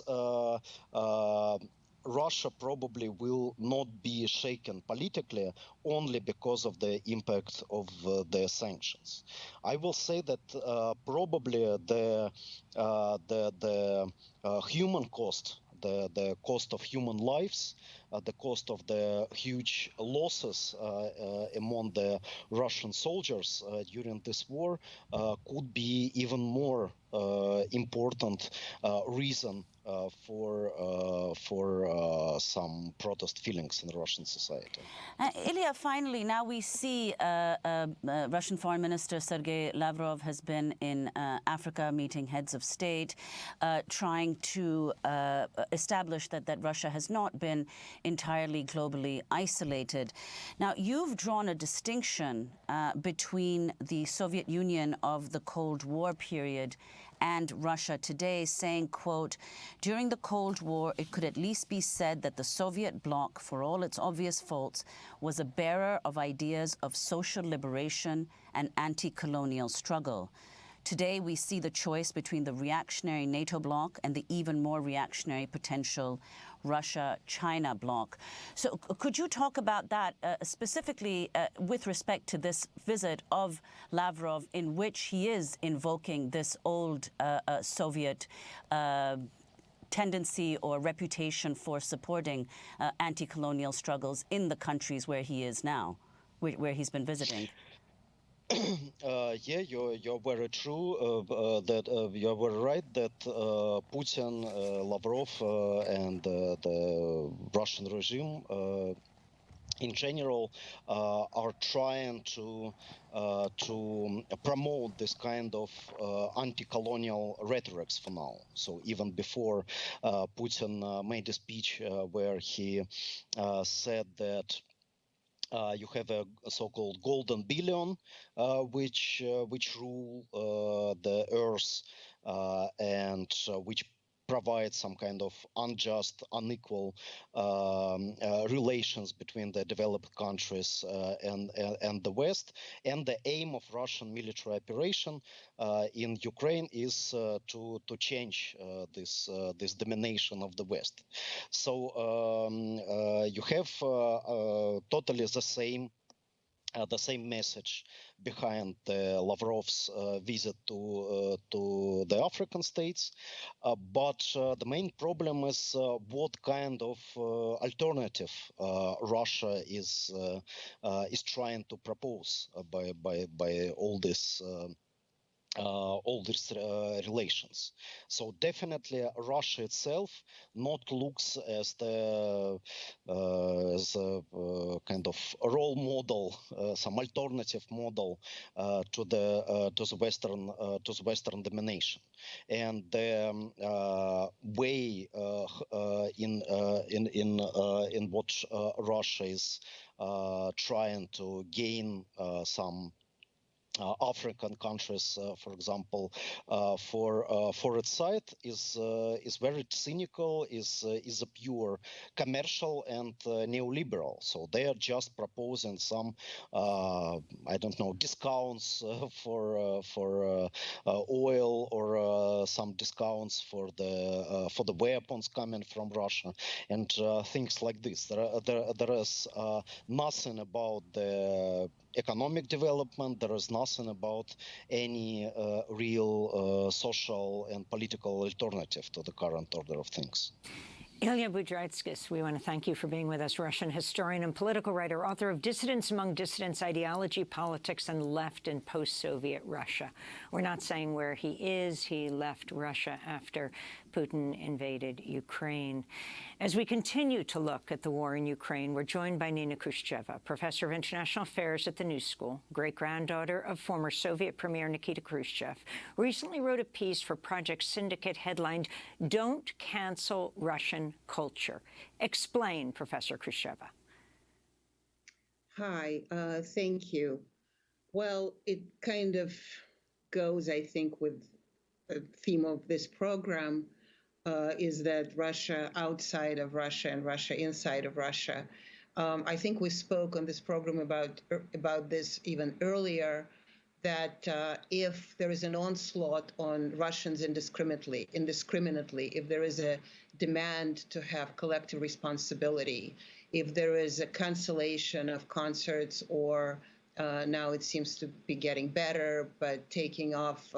Russia probably will not be shaken politically only because of the impact of the sanctions. I will say that probably the human cost, the cost of human lives, the cost of the huge losses among the Russian soldiers during this war could be even more important reason for some protest feelings in the Russian society. Ilya, finally, now we see Russian Foreign Minister Sergei Lavrov has been in Africa meeting heads of state, trying to establish that Russia has not been entirely globally isolated. Now, you've drawn a distinction between the Soviet Union of the Cold War period and Russia today, saying, quote, during the Cold War, it could at least be said that the Soviet bloc, for all its obvious faults, was a bearer of ideas of social liberation and anti-colonial struggle. Today, we see the choice between the reactionary NATO bloc and the even more reactionary potential Russia-China bloc. So could you talk about that specifically with respect to this visit of Lavrov, in which he is invoking this old Soviet tendency or reputation for supporting anti-colonial struggles in the countries where he is now, where he's been visiting? Yeah, you're very true. That you're very right that Putin, Lavrov, and the Russian regime in general are trying to promote this kind of anti-colonial rhetorics for now. So even before Putin made a speech where he said that you have a so-called golden billion, which rule the earth and which provide some kind of unjust, unequal relations between the developed countries and the West. And the aim of Russian military operation in Ukraine is to change this domination of the West. So you have totally the same the same message behind Lavrov's visit to the African states, but the main problem is what kind of alternative Russia is trying to propose by all this. All these relations. So definitely Russia itself not looks as the kind of role model, some alternative model to the Western domination, and the way in what Russia is trying to gain some African countries, for example, for its side is very cynical, is a pure commercial and neoliberal. So they are just proposing some I don't know, discounts for oil, or some discounts for the weapons coming from Russia, and things like this. There is nothing about the economic development. There is nothing about any real social and political alternative to the current order of things. Ilya Budraitskis, we want to thank you for being with us, Russian historian and political writer, author of Dissidents Among Dissidents, Ideology, Politics, and Left in Post-Soviet Russia. We're not saying where he is. He left Russia after Putin invaded Ukraine. As we continue to look at the war in Ukraine, we're joined by Nina Khrushcheva, professor of international affairs at the New School, great-granddaughter of former Soviet Premier Nikita Khrushchev, recently wrote a piece for Project Syndicate headlined, "Don't Cancel Russian Culture." Explain, Professor Khrushcheva. Hi, thank you. Well, it kind of goes, I think, with the theme of this program, is that Russia outside of Russia and Russia inside of Russia. I think we spoke on this program about this even earlier, that if there is an onslaught on Russians indiscriminately, if there is a demand to have collective responsibility, if there is a cancellation of concerts, or now it seems to be getting better, but taking off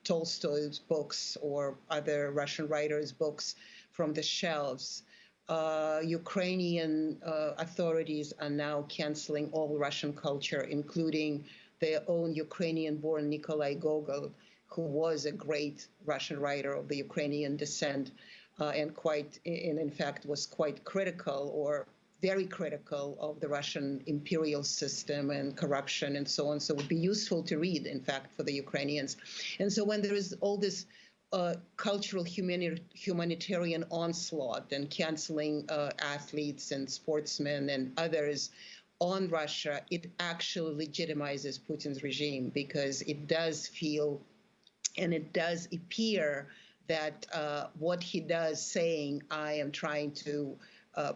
Tolstoy's books or other Russian writers' books from the shelves. Ukrainian authorities are now canceling all Russian culture, including their own Ukrainian-born Nikolai Gogol, who was a great Russian writer of the Ukrainian descent, and in fact was quite critical, or very critical, of the Russian imperial system and corruption and so on. So it would be useful to read, in fact, for the Ukrainians. And so when there is all this cultural humanitarian onslaught and canceling athletes and sportsmen and others on Russia, it actually legitimizes Putin's regime, because it does feel and it does appear that what he does, saying, "I am trying to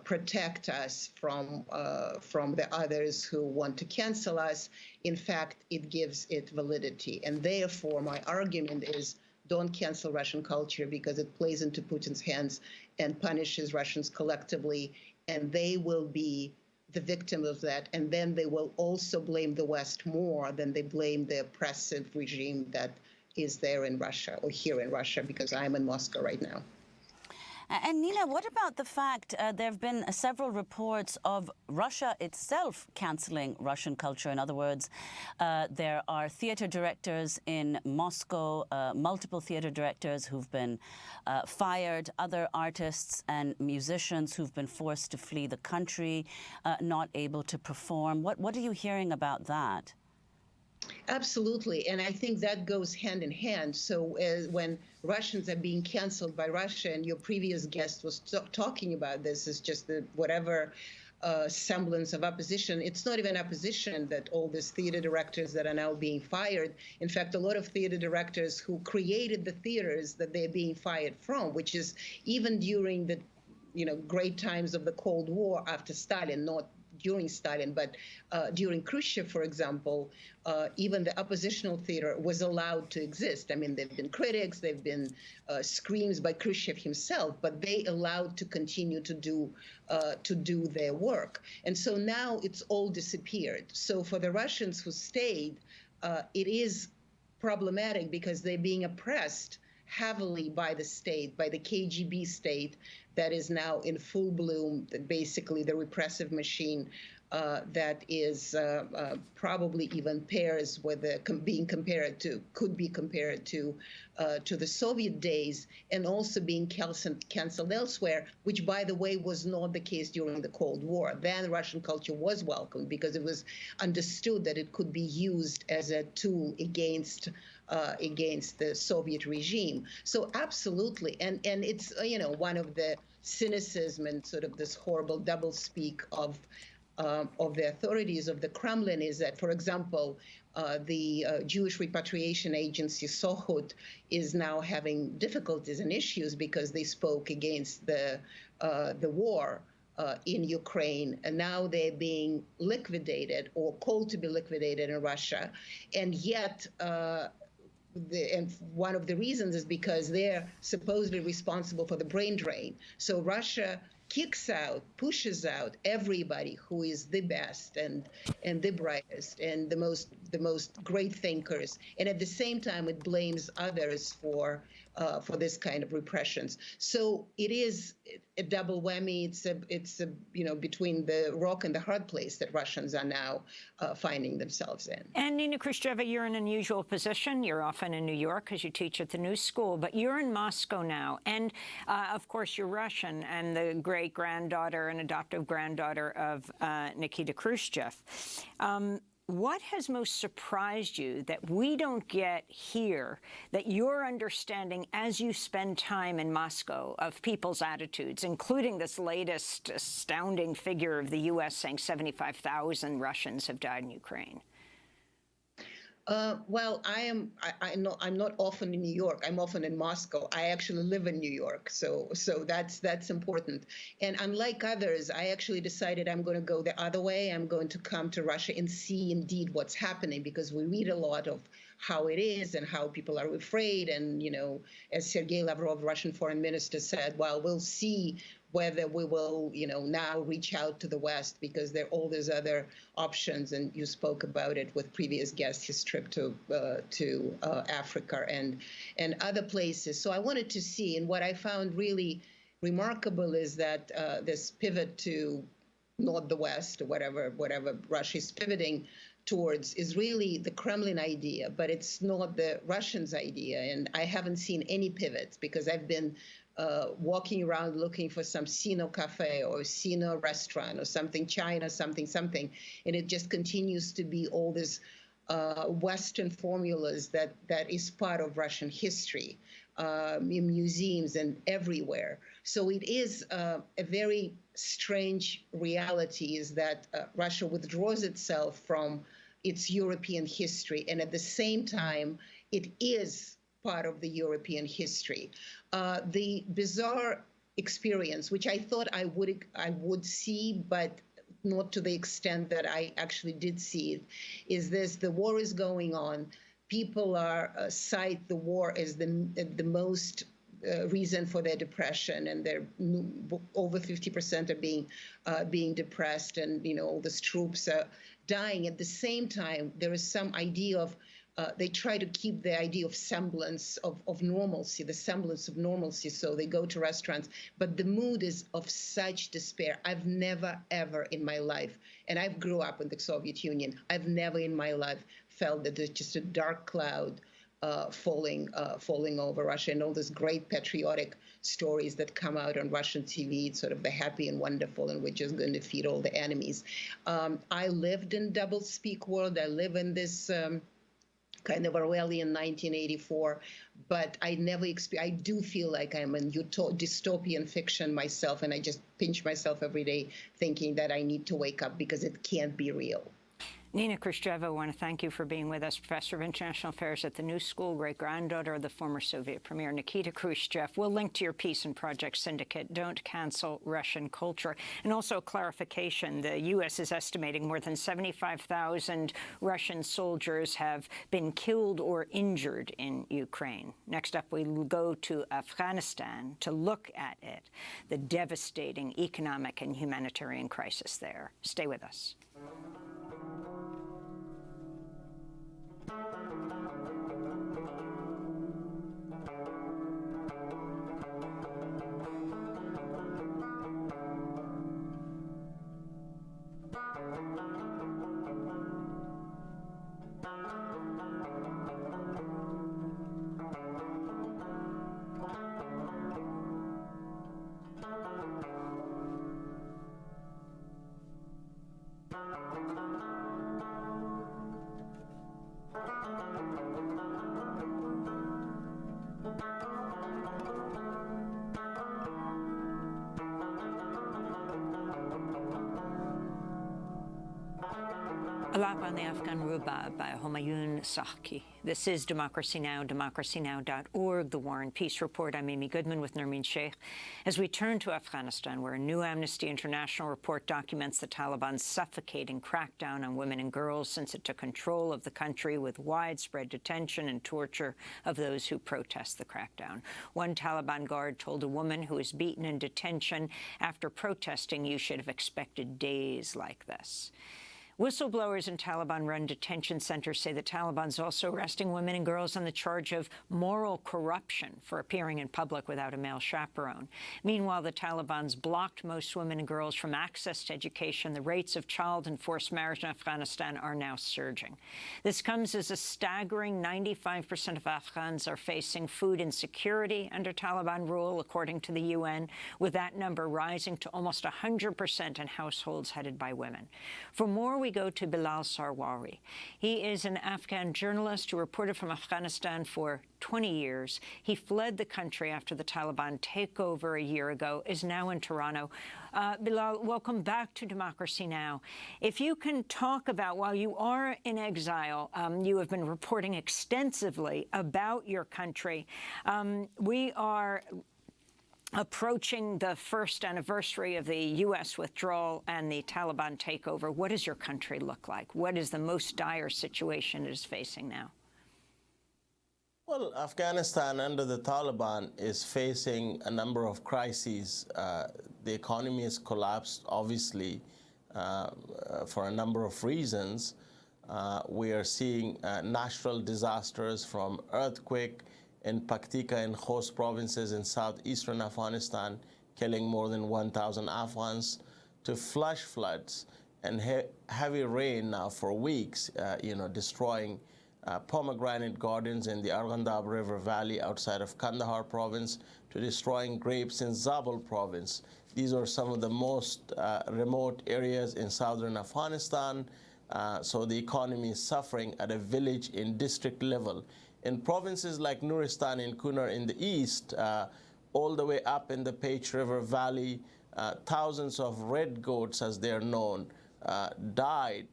protect us from the others who want to cancel us," in fact, it gives it validity. And therefore, my argument is, don't cancel Russian culture, because it plays into Putin's hands and punishes Russians collectively, and they will be the victim of that. And then they will also blame the West more than they blame the oppressive regime that is there in Russia, or here in Russia, because I'm in Moscow right now. And Nina, what about the fact there have been several reports of Russia itself canceling Russian culture? In other words, there are theater directors in Moscow, multiple theater directors who've been fired, other artists and musicians who've been forced to flee the country, not able to perform. What are you hearing about that? Absolutely, and I think that goes hand in hand. So when Russians are being canceled by Russia, and your previous guest was talking about this, is just whatever semblance of opposition. It's not even opposition that all these theater directors that are now being fired. In fact, a lot of theater directors who created the theaters that they're being fired from, which is even during the great times of the Cold War after Stalin, not during Stalin, but during Khrushchev, for example, even the oppositional theater was allowed to exist. I mean, there have been critics, there have been screams by Khrushchev himself, but they allowed to continue to do their work. And so now it's all disappeared. So for the Russians who stayed, it is problematic because they're being oppressed heavily by the state, by the KGB state that is now in full bloom, basically the repressive machine that is probably even pairs with could be compared to the Soviet days, and also being canceled elsewhere, which, by the way, was not the case during the Cold War. Then Russian culture was welcomed because it was understood that it could be used as a tool against the Soviet regime. So absolutely, and it's one of the cynicism and sort of this horrible doublespeak of the authorities of the Kremlin is that, for example, the Jewish repatriation agency Sochut is now having difficulties and issues because they spoke against the war in Ukraine, and now they're being liquidated or called to be liquidated in Russia, and yet. And one of the reasons is because they're supposedly responsible for the brain drain. So Russia kicks out, pushes out everybody who is the best and the brightest and the most great thinkers, and at the same time it blames others for this kind of repressions. So it is a double whammy. It's a between the rock and the hard place that Russians are now finding themselves in. And Nina Khrushcheva, you're in an unusual position. You're often in New York because you teach at the New School, but you're in Moscow now, and of course you're Russian and the great-granddaughter and adoptive granddaughter of Nikita Khrushchev. What has most surprised you that we don't get here, that you're understanding as you spend time in Moscow, of people's attitudes, including this latest astounding figure of the U.S. saying 75,000 Russians have died in Ukraine? Well, I'm not often in New York. I'm often in Moscow. I actually live in New York, so that's important. And unlike others, I actually decided I'm going to go the other way. I'm going to come to Russia and see indeed what's happening, because we read a lot of how it is and how people are afraid. And as Sergei Lavrov, Russian foreign minister, said, well, we'll see whether we will, now reach out to the West, because there are all these other options. And you spoke about it with previous guests, his trip to Africa and other places. So I wanted to see, and what I found really remarkable is that this pivot to not the West, or whatever Russia is pivoting towards, is really the Kremlin idea, but it's not the Russians' idea. And I haven't seen any pivots, because I've been walking around looking for some Sino cafe or Sino restaurant or something, China, something, and it just continues to be all these Western formulas that is part of Russian history in museums and everywhere. So it is a very strange reality, is that Russia withdraws itself from its European history, and at the same time, it is part of the European history. The bizarre experience, which I thought I would see, but not to the extent that I actually did see it, is this: the war is going on. People cite the war as the most reason for their depression, and they're over 50% are being depressed, and all these troops are dying. At the same time, there is some idea of they try to keep the idea of semblance of normalcy, the semblance of normalcy. So they go to restaurants, but the mood is of such despair. I've never, ever in my life, and I grew up in the Soviet Union, I've never in my life felt that there's just a dark cloud falling over Russia, and all these great patriotic stories that come out on Russian TV. It's sort of the happy and wonderful, and we're just going to defeat all the enemies. I lived in double-speak world. I live in this kind of Orwellian 1984, but I never I do feel like I'm in dystopian fiction myself, and I just pinch myself every day thinking that I need to wake up, because it can't be real. Nina Khrushcheva, I want to thank you for being with us, Professor of International Affairs at the New School, great-granddaughter of the former Soviet Premier Nikita Khrushchev. We'll link to your piece in Project Syndicate, Don't Cancel Russian Culture. And also clarification, the U.S. is estimating more than 75,000 Russian soldiers have been killed or injured in Ukraine. Next up, we go to Afghanistan to look at it, the devastating economic and humanitarian crisis there. Stay with us. Alap on the Afghan Rubab by Humayun Sahki. This is Democracy Now!, democracynow.org, The War and Peace Report. I'm Amy Goodman with Nermeen Sheikh. As we turn to Afghanistan, where a new Amnesty International report documents the Taliban's suffocating crackdown on women and girls since it took control of the country with widespread detention and torture of those who protest the crackdown. One Taliban guard told a woman who was beaten in detention after protesting, "You should have expected days like this." Whistleblowers in Taliban-run detention centers say the Taliban's also arresting women and girls on the charge of moral corruption for appearing in public without a male chaperone. Meanwhile, the Taliban's blocked most women and girls from access to education. The rates of child and forced marriage in Afghanistan are now surging. This comes as a staggering 95% of Afghans are facing food insecurity under Taliban rule, according to the UN, with that number rising to almost 100% in households headed by women. For more, we go to Bilal Sarwari. He is an Afghan journalist who reported from Afghanistan for 20 years. He fled the country after the Taliban takeover a year ago, is now in Toronto. Bilal, welcome back to Democracy Now! If you can talk about, while you are in exile, you have been reporting extensively about your country. We are approaching the first anniversary of the U.S. withdrawal and the Taliban takeover. What does your country look like? What is the most dire situation it is facing now? Well, Afghanistan under the Taliban is facing a number of crises. The economy has collapsed, obviously, for a number of reasons. We are seeing natural disasters from earthquake in Paktika and Khost provinces in southeastern Afghanistan, killing more than 1,000 Afghans, to flash floods and heavy rain now for weeks, destroying pomegranate gardens in the Arghandab River Valley outside of Kandahar province, to destroying grapes in Zabul province. These are some of the most remote areas in southern Afghanistan, so the economy is suffering at a village and district level. In provinces like Nuristan and Kunar in the east, all the way up in the Pech River Valley, thousands of red goats, as they are known, died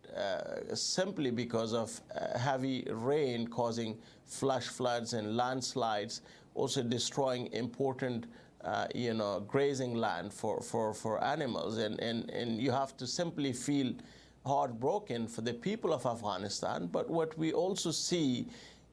simply because of heavy rain causing flash floods and landslides, also destroying important grazing land for animals. And you have to simply feel heartbroken for the people of Afghanistan. But what we also see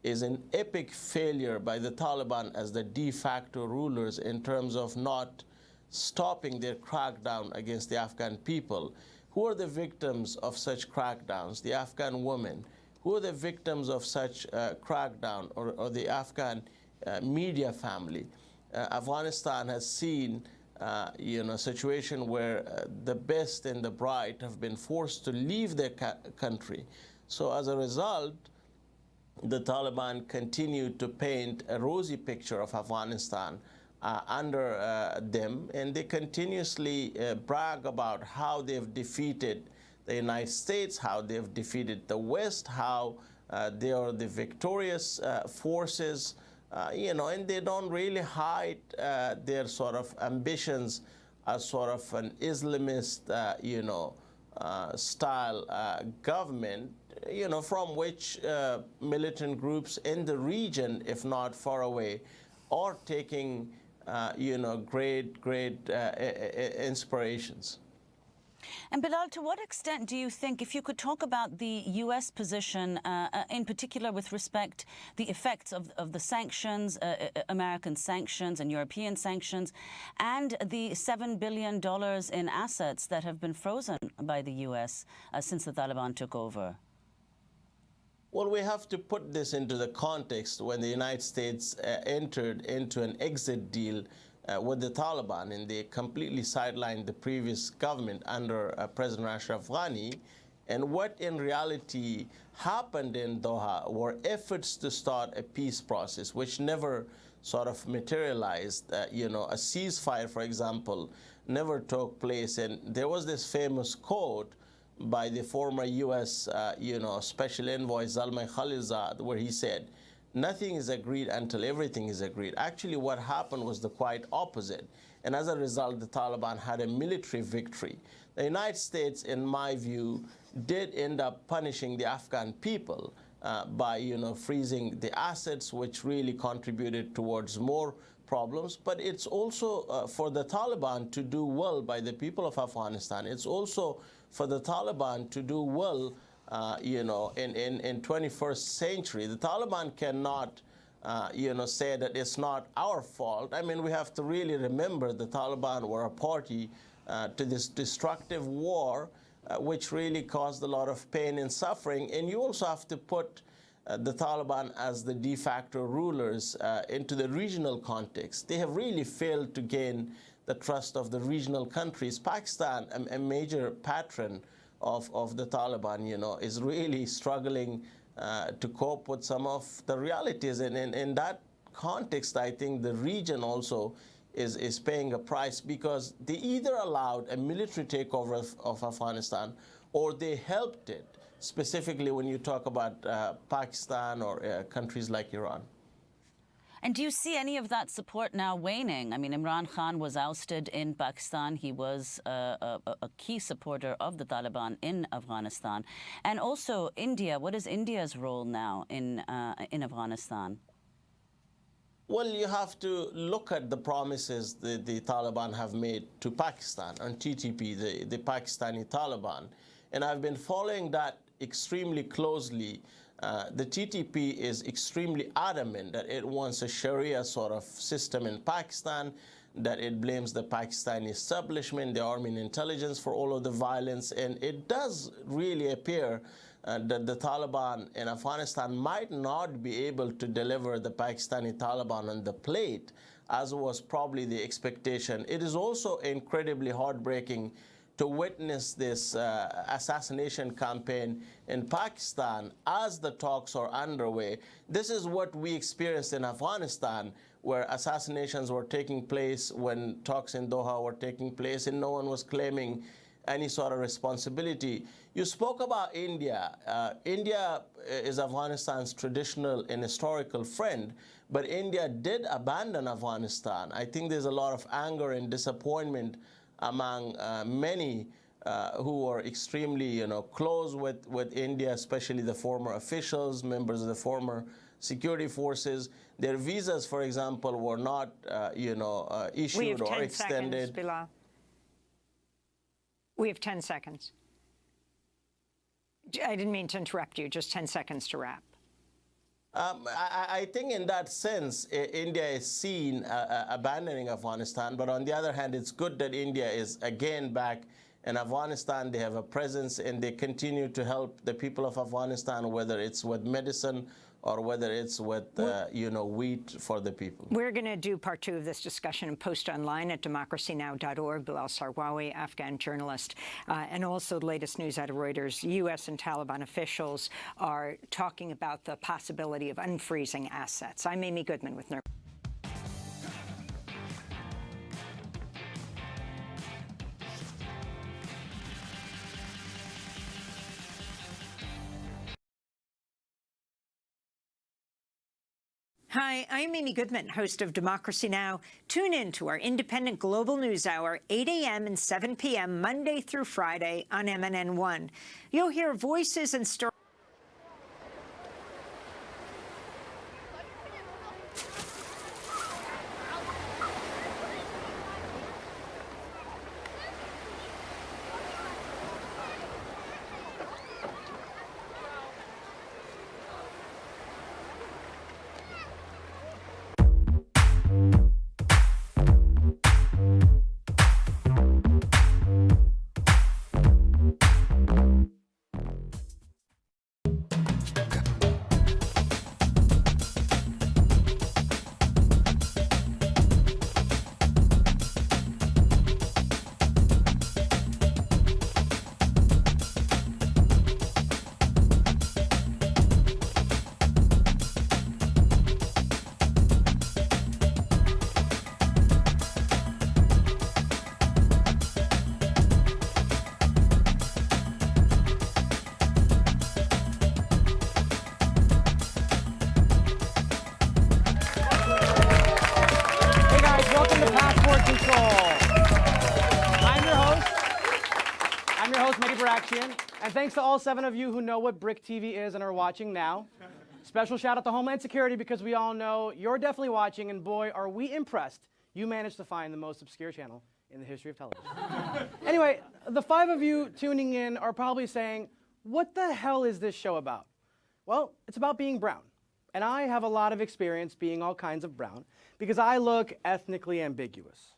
is an epic failure by the Taliban as the de facto rulers in terms of not stopping their crackdown against the Afghan people. Who are the victims of such crackdowns? The Afghan women. Who are the victims of such crackdown, or the Afghan media family? Afghanistan has seen a situation where the best and the bright have been forced to leave their country. So as a result, the Taliban continued to paint a rosy picture of Afghanistan under them, and they continuously brag about how they've defeated the United States, how they've defeated the West, how they are the victorious forces, and they don't really hide their sort of ambitions as sort of an Islamist, style government, from which militant groups in the region, if not far away, are taking, great inspirations. And Bilal, to what extent do you think, if you could talk about the U.S. position, in particular with respect the effects of the sanctions, American sanctions and European sanctions, and the $7 billion in assets that have been frozen by the U.S. Since the Taliban took over? Well, we have to put this into the context when the United States entered into an exit deal with the Taliban, and they completely sidelined the previous government under President Ashraf Ghani. And what in reality happened in Doha were efforts to start a peace process, which never sort of materialized. A ceasefire, for example, never took place. And there was this famous quote by the former U.S. Special Envoy Zalmay Khalilzad, where he said, "Nothing is agreed until everything is agreed." Actually, what happened was the quite opposite. And as a result, the Taliban had a military victory. The United States, in my view, did end up punishing the Afghan people by, freezing the assets, which really contributed towards more problems. But it's also for the Taliban to do well by the people of Afghanistan. It's also for the Taliban to do well in 21st century. The Taliban cannot, say that it's not our fault. I mean, we have to really remember the Taliban were a party to this destructive war, which really caused a lot of pain and suffering. And you also have to put the Taliban as the de facto rulers into the regional context. They have really failed to gain the trust of the regional countries. Pakistan, a major patron of the Taliban, is really struggling to cope with some of the realities. And in that context, I think the region also is paying a price, because they either allowed a military takeover of Afghanistan or they helped it, specifically when you talk about Pakistan or countries like Iran. And do you see any of that support now waning? I mean, Imran Khan was ousted in Pakistan. He was a key supporter of the Taliban in Afghanistan. And also India. What is India's role now in Afghanistan? Well, you have to look at the promises the Taliban have made to Pakistan on TTP, the Pakistani Taliban. And I've been following that extremely closely. The TTP is extremely adamant that it wants a Sharia sort of system in Pakistan, that it blames the Pakistani establishment, the army and intelligence for all of the violence. And it does really appear that the Taliban in Afghanistan might not be able to deliver the Pakistani Taliban on the plate, as was probably the expectation. It is also incredibly heartbreaking to witness this assassination campaign in Pakistan as the talks are underway. This is what we experienced in Afghanistan, where assassinations were taking place when talks in Doha were taking place, and no one was claiming any sort of responsibility. You spoke about India. India is Afghanistan's traditional and historical friend, but India did abandon Afghanistan. I think there's a lot of anger and disappointment among many who are extremely, close with India, especially the former officials, members of the former security forces. Their visas, for example, were not, issued or extended. Seconds, Bilal. We have 10 seconds. I didn't mean to interrupt you, just 10 seconds to wrap. I think in that sense, India is seen abandoning Afghanistan. But on the other hand, it's good that India is again back in Afghanistan. They have a presence and they continue to help the people of Afghanistan, whether it's with medicine or whether it's with, wheat for the people. We're going to do part 2 of this discussion and post online at democracynow.org. Bilal Sarwawi, Afghan journalist, and also the latest news out of Reuters. U.S. and Taliban officials are talking about the possibility of unfreezing assets. I'm Amy Goodman with Hi, I'm Amy Goodman, host of Democracy Now! Tune in to our independent global news hour, 8 a.m. and 7 p.m. Monday through Friday on MNN1. You'll hear voices and stories. And thanks to all 7 of you who know what BRIC TV is and are watching now. Special shout out to Homeland Security, because we all know you're definitely watching, and boy, are we impressed you managed to find the most obscure channel in the history of television. Anyway, the 5 of you tuning in are probably saying, what the hell is this show about? Well, it's about being brown. And I have a lot of experience being all kinds of brown, because I look ethnically ambiguous.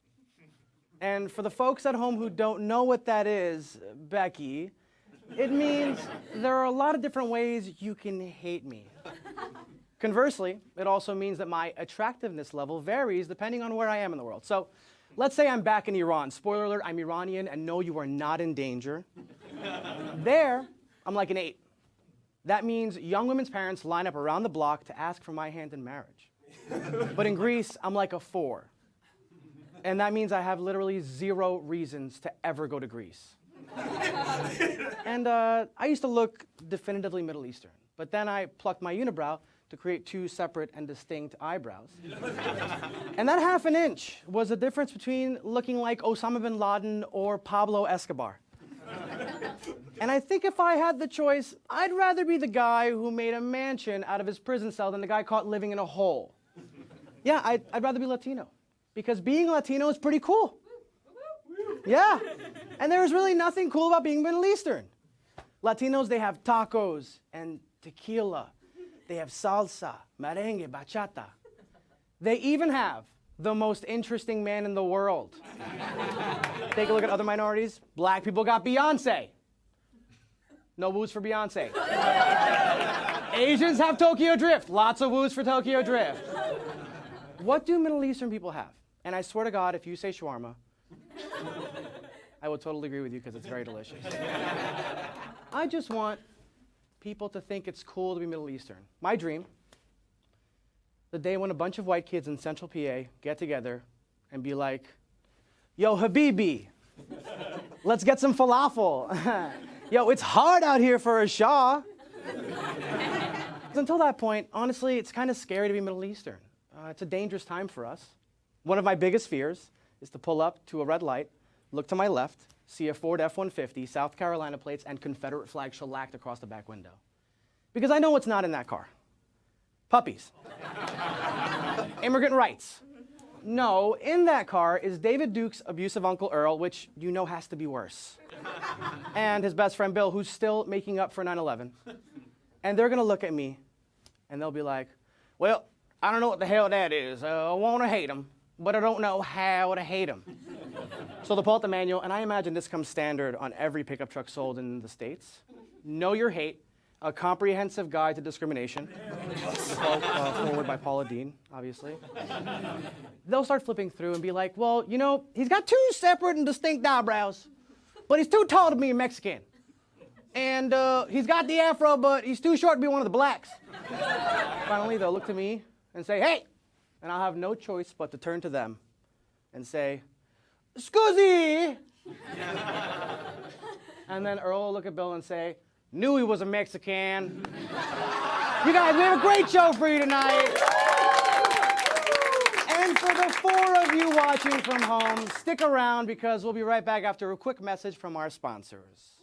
And for the folks at home who don't know what that is, Becky, it means there are a lot of different ways you can hate me. Conversely, it also means that my attractiveness level varies depending on where I am in the world. So let's say I'm back in Iran. Spoiler alert, I'm Iranian, and no, you are not in danger. There, I'm like an 8. That means young women's parents line up around the block to ask for my hand in marriage. But in Greece, I'm like a 4. And that means I have literally 0 reasons to ever go to Greece. And I used to look definitively Middle Eastern, but then I plucked my unibrow to create 2 separate and distinct eyebrows. And that ½ an inch was the difference between looking like Osama bin Laden or Pablo Escobar. And I think if I had the choice, I'd rather be the guy who made a mansion out of his prison cell than the guy caught living in a hole. Yeah, I'd rather be Latino, because being Latino is pretty cool. Yeah, and there's really nothing cool about being Middle Eastern. Latinos, they have tacos and tequila. They have salsa, merengue, bachata. They even have the most interesting man in the world. Take a look at other minorities. Black people got Beyonce. No woos for Beyonce. Asians have Tokyo Drift. Lots of woos for Tokyo Drift. What do Middle Eastern people have? And I swear to God, if you say shawarma, I will totally agree with you, because it's very delicious. I just want people to think it's cool to be Middle Eastern. My dream, the day when a bunch of white kids in Central PA get together and be like, yo, Habibi, let's get some falafel. Yo, it's hard out here for a Shah. Until that point, honestly, it's kind of scary to be Middle Eastern. It's a dangerous time for us. One of my biggest fears is to pull up to a red light, look to my left, see a Ford F-150, South Carolina plates, and Confederate flag shellacked across the back window. Because I know what's not in that car. Puppies. Immigrant rights. No, in that car is David Duke's abusive Uncle Earl, which you know has to be worse. And his best friend Bill, who's still making up for 9/11. And they're gonna look at me, and they'll be like, well, I don't know what the hell that is. I wanna hate him, but I don't know how to hate him. So they'll pull out the manual, and I imagine this comes standard on every pickup truck sold in the States. Know Your Hate, a comprehensive guide to discrimination. Forward by Paula Deen, obviously. They'll start flipping through and be like, well, you know, he's got 2 separate and distinct eyebrows, but he's too tall to be a Mexican. And he's got the afro, but he's too short to be one of the blacks. Finally, they'll look to me and say, hey! And I'll have no choice but to turn to them and say, scusi! And then Earl will look at Bill and say, knew he was a Mexican. You guys, we have a great show for you tonight. And for the 4 of you watching from home, stick around because we'll be right back after a quick message from our sponsors.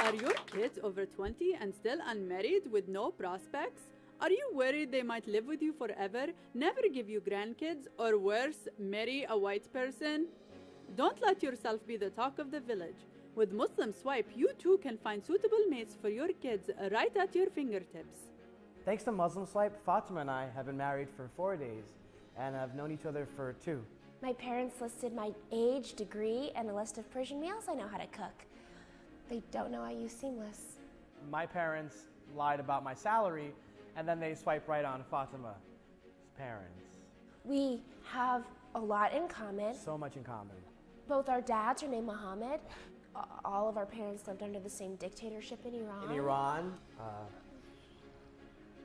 Are your kids over 20 and still unmarried with no prospects? Are you worried they might live with you forever, never give you grandkids, or worse, marry a white person? Don't let yourself be the talk of the village. With Muslim Swipe, you too can find suitable mates for your kids right at your fingertips. Thanks to Muslim Swipe, Fatima and I have been married for 4 days and have known each other for 2. My parents listed my age, degree, and a list of Persian meals I know how to cook. They don't know I use Seamless. My parents lied about my salary and then they swiped right on Fatima's parents. We have a lot in common. So much in common. Both our dads are named Muhammad. All of our parents lived under the same dictatorship in Iran. In Iran.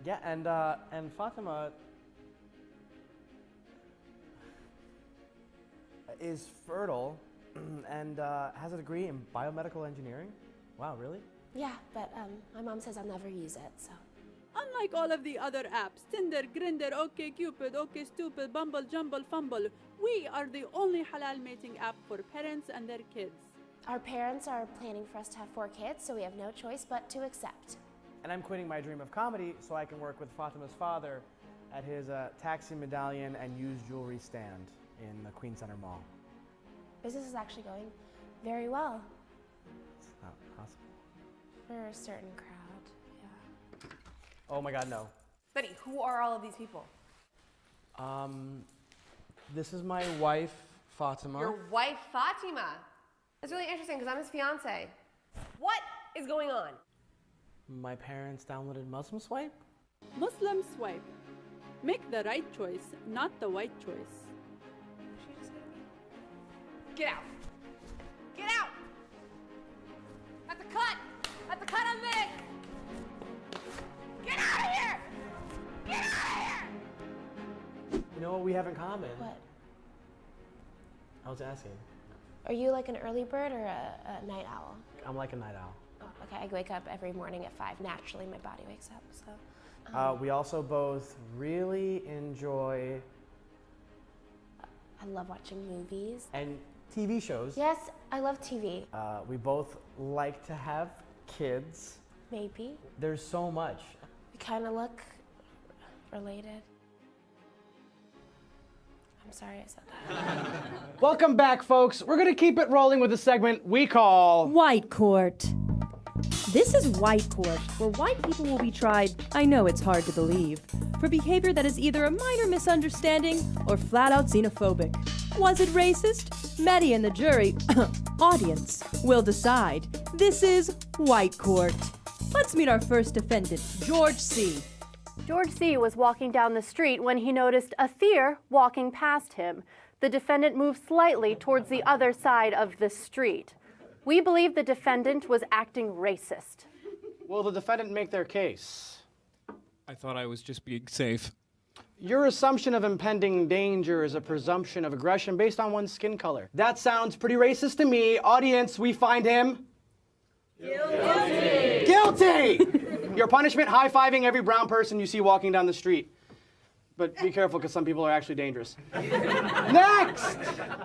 Yeah, and Fatima is fertile and has a degree in biomedical engineering. Wow, really? Yeah, but my mom says I'll never use it, so. Unlike all of the other apps, Tinder, Grindr, OkCupid, OkStupid, Bumble, Jumble, Fumble, we are the only halal mating app for parents and their kids. Our parents are planning for us to have 4 kids, so we have no choice but to accept. And I'm quitting my dream of comedy so I can work with Fatima's father at his taxi medallion and used jewelry stand in the Queen Center Mall. Business is actually going very well. It's not possible. For a certain crowd, yeah. Oh my God, no. Betty, who are all of these people? This is my wife, Fatima. Your wife, Fatima. That's really interesting because I'm his fiance. What is going on? My parents downloaded Muslim Swipe? Muslim Swipe. Make the right choice, not the white choice. Get out. Get out. That's a cut. That's a cut on this. Get out of here. Get out of here. You know what we have in common? What? I was asking. Are you like an early bird or a night owl? I'm like a night owl. Oh, okay, I wake up every morning at 5. Naturally, my body wakes up, so. We also both really enjoy... I love watching movies. And TV shows. Yes, I love TV. We both like to have kids. Maybe. There's so much. We kind of look related. I'm sorry I said that. Welcome back, folks. We're going to keep it rolling with a segment we call... White Court. This is White Court, where white people will be tried, I know it's hard to believe, for behavior that is either a minor misunderstanding or flat out xenophobic. Was it racist? Maddie and the jury, audience, will decide. This is White Court. Let's meet our first defendant, George C. George C. was walking down the street when he noticed a Thier walking past him. The defendant moved slightly towards the other side of the street. We believe the defendant was acting racist. Will the defendant make their case? I thought I was just being safe. Your assumption of impending danger is a presumption of aggression based on one's skin color. That sounds pretty racist to me. Audience, we find him... Guilty! Guilty! Your punishment, high-fiving every brown person you see walking down the street. But be careful, because some people are actually dangerous. Next!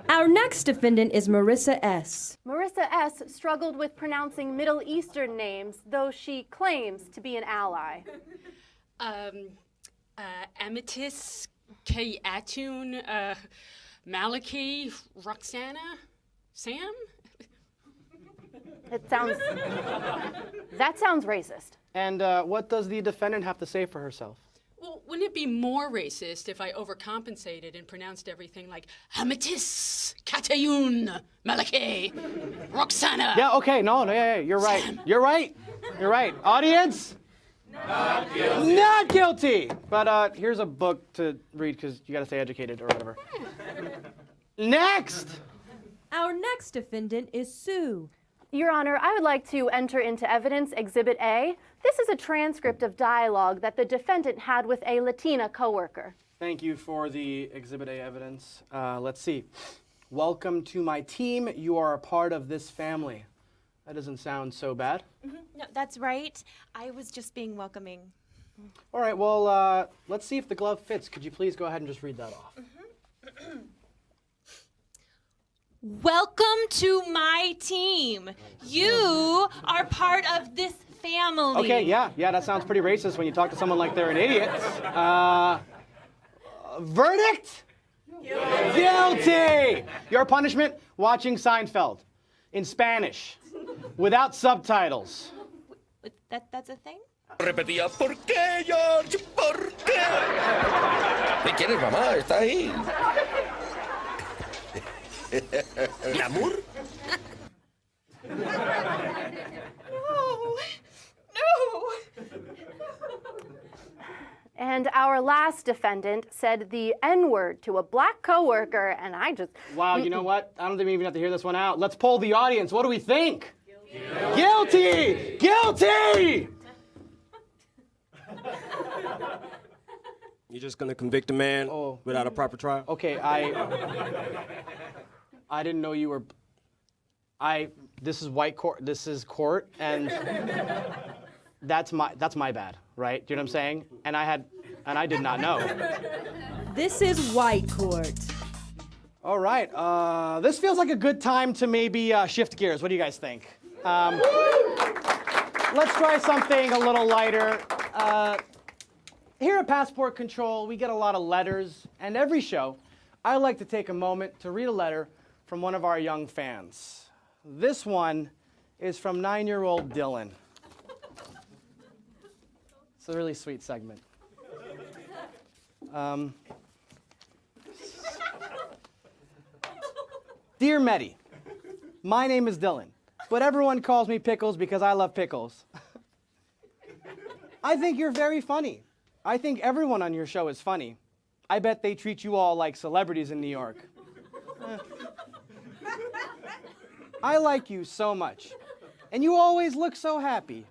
Our next defendant is Marissa S. Marissa S. struggled with pronouncing Middle Eastern names, though she claims to be an ally. Amethyst, K. Atun, Maliki, Roxana, Sam? That sounds racist. And what does the defendant have to say for herself? Well, wouldn't it be more racist if I overcompensated and pronounced everything like Amethyst, Katayun, Maliki, Roxana? Yeah, okay, no, yeah, you're right. Sam. You're right. You're right. Audience? Not guilty. Not guilty! But here's a book to read because you gotta stay educated or whatever. Next! Our next defendant is Sue. Your Honor, I would like to enter into evidence Exhibit A. This is a transcript of dialogue that the defendant had with a Latina coworker. Thank you for the Exhibit A evidence. Let's see. Welcome to my team. You are a part of this family. That doesn't sound so bad. No, that's right. I was just being welcoming. All right, well, let's see if the glove fits. Could you please go ahead and just read that off? Welcome to my team. You are part of this family. Okay, yeah, that sounds pretty racist when you talk to someone like they're an idiot. Verdict? Guilty! Your punishment? Watching Seinfeld in Spanish without subtitles. That's a thing? Repetía, ¿por qué, George? ¿Por qué? ¿Me quieres, mamá? Está ahí. ¿Glamour? No. And our last defendant said the N-word to a black coworker, and I just... Wow, you know what? I don't think we even have to hear this one out. Let's poll the audience. What do we think? Guilty! Guilty! You're just gonna convict a man without a proper trial? Okay, I didn't know you were... This is white court, this is court, and that's my bad, right? Do you know what I'm saying? And I did not know. This is white court. All right, this feels like a good time to maybe shift gears. What do you guys think? Let's try something a little lighter. Here at Passport Control, we get a lot of letters, and every show, I like to take a moment to read a letter from one of our young fans. This one is from 9-year-old Dylan. It's a really sweet segment. Dear Mehdi, my name is Dylan, but everyone calls me Pickles because I love pickles. I think you're very funny. I think everyone on your show is funny. I bet they treat you all like celebrities in New York. I like you so much, and you always look so happy.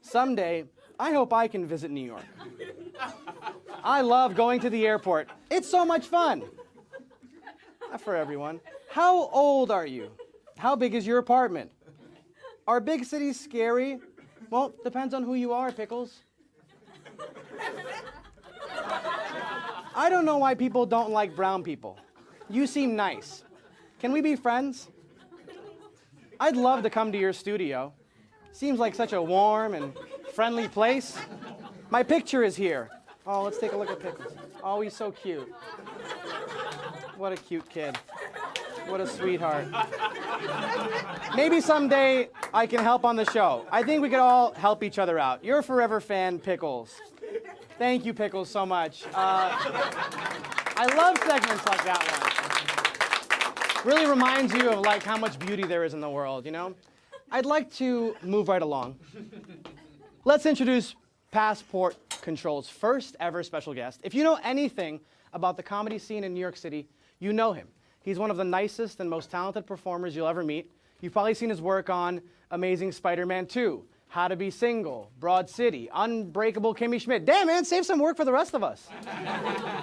Someday, I hope I can visit New York. I love going to the airport. It's so much fun. Not for everyone. How old are you? How big is your apartment? Are big cities scary? Well, depends on who you are, Pickles. I don't know why people don't like brown people. You seem nice. Can we be friends? I'd love to come to your studio. Seems like such a warm and friendly place. My picture is here. Oh, let's take a look at Pickles. Oh, he's so cute. What a cute kid. What a sweetheart. Maybe someday I can help on the show. I think we could all help each other out. You're a forever fan, Pickles. Thank you, Pickles, so much. I love segments like that one. Really reminds you of like how much beauty there is in the world, you know? I'd like to move right along. Let's introduce Passport Control's first ever special guest. If you know anything about the comedy scene in New York City, you know him. He's one of the nicest and most talented performers you'll ever meet. You've probably seen his work on Amazing Spider-Man 2, How to Be Single, Broad City, Unbreakable Kimmy Schmidt. Damn, man, save some work for the rest of us.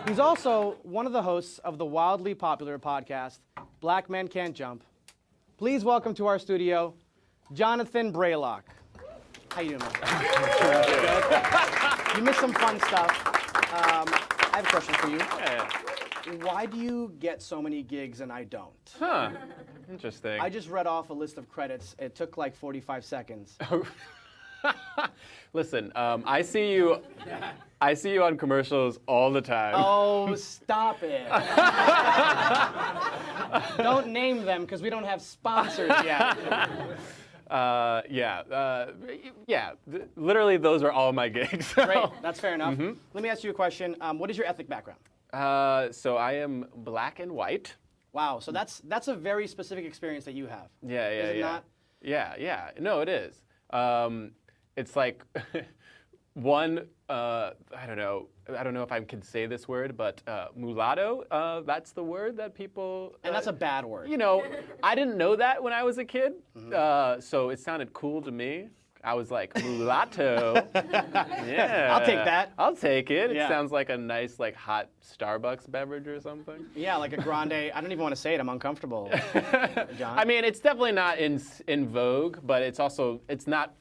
He's also one of the hosts of the wildly popular podcast, Black Men Can't Jump. Please welcome to our studio, Jonathan Braylock. How you doing, man? Good. You missed some fun stuff. I have a question for you. Yeah. Why do you get so many gigs and I don't? Huh. Interesting. I just read off a list of credits. It took like 45 seconds. Listen, I see you on commercials all the time. Oh, stop it. Don't name them because we don't have sponsors yet. Literally, those are all my gigs. Great, that's fair enough. Let me ask you a question. What is your ethnic background? So I am black and white. Wow, so that's a very specific experience that you have. Yeah. Is it not? Yeah. No, it is. It's like one. I don't know if I can say this word, but mulatto. That's the word that people. And that's a bad word. You know, I didn't know that when I was a kid, so it sounded cool to me. I was like, mulatto. Yeah. I'll take that. I'll take it. Yeah. It sounds like a nice, like, hot Starbucks beverage or something. Yeah, like a grande. I don't even want to say it. I'm uncomfortable. John? I mean, it's definitely not in vogue, but it's not.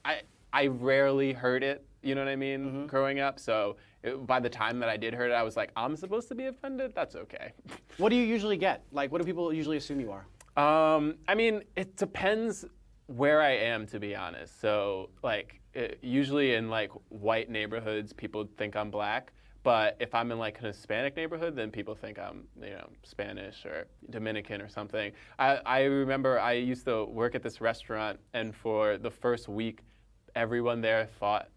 I rarely heard it you know what I mean, growing up. So by the time that I did hear it, I was like, I'm supposed to be offended? That's okay. What do you usually get? Like, what do people usually assume you are? I mean, it depends where I am, to be honest. So, like, usually in, like, white neighborhoods, people think I'm black. But if I'm in, like, an Hispanic neighborhood, then people think I'm, you know, Spanish or Dominican or something. I remember I used to work at this restaurant, and for the first week, everyone there thought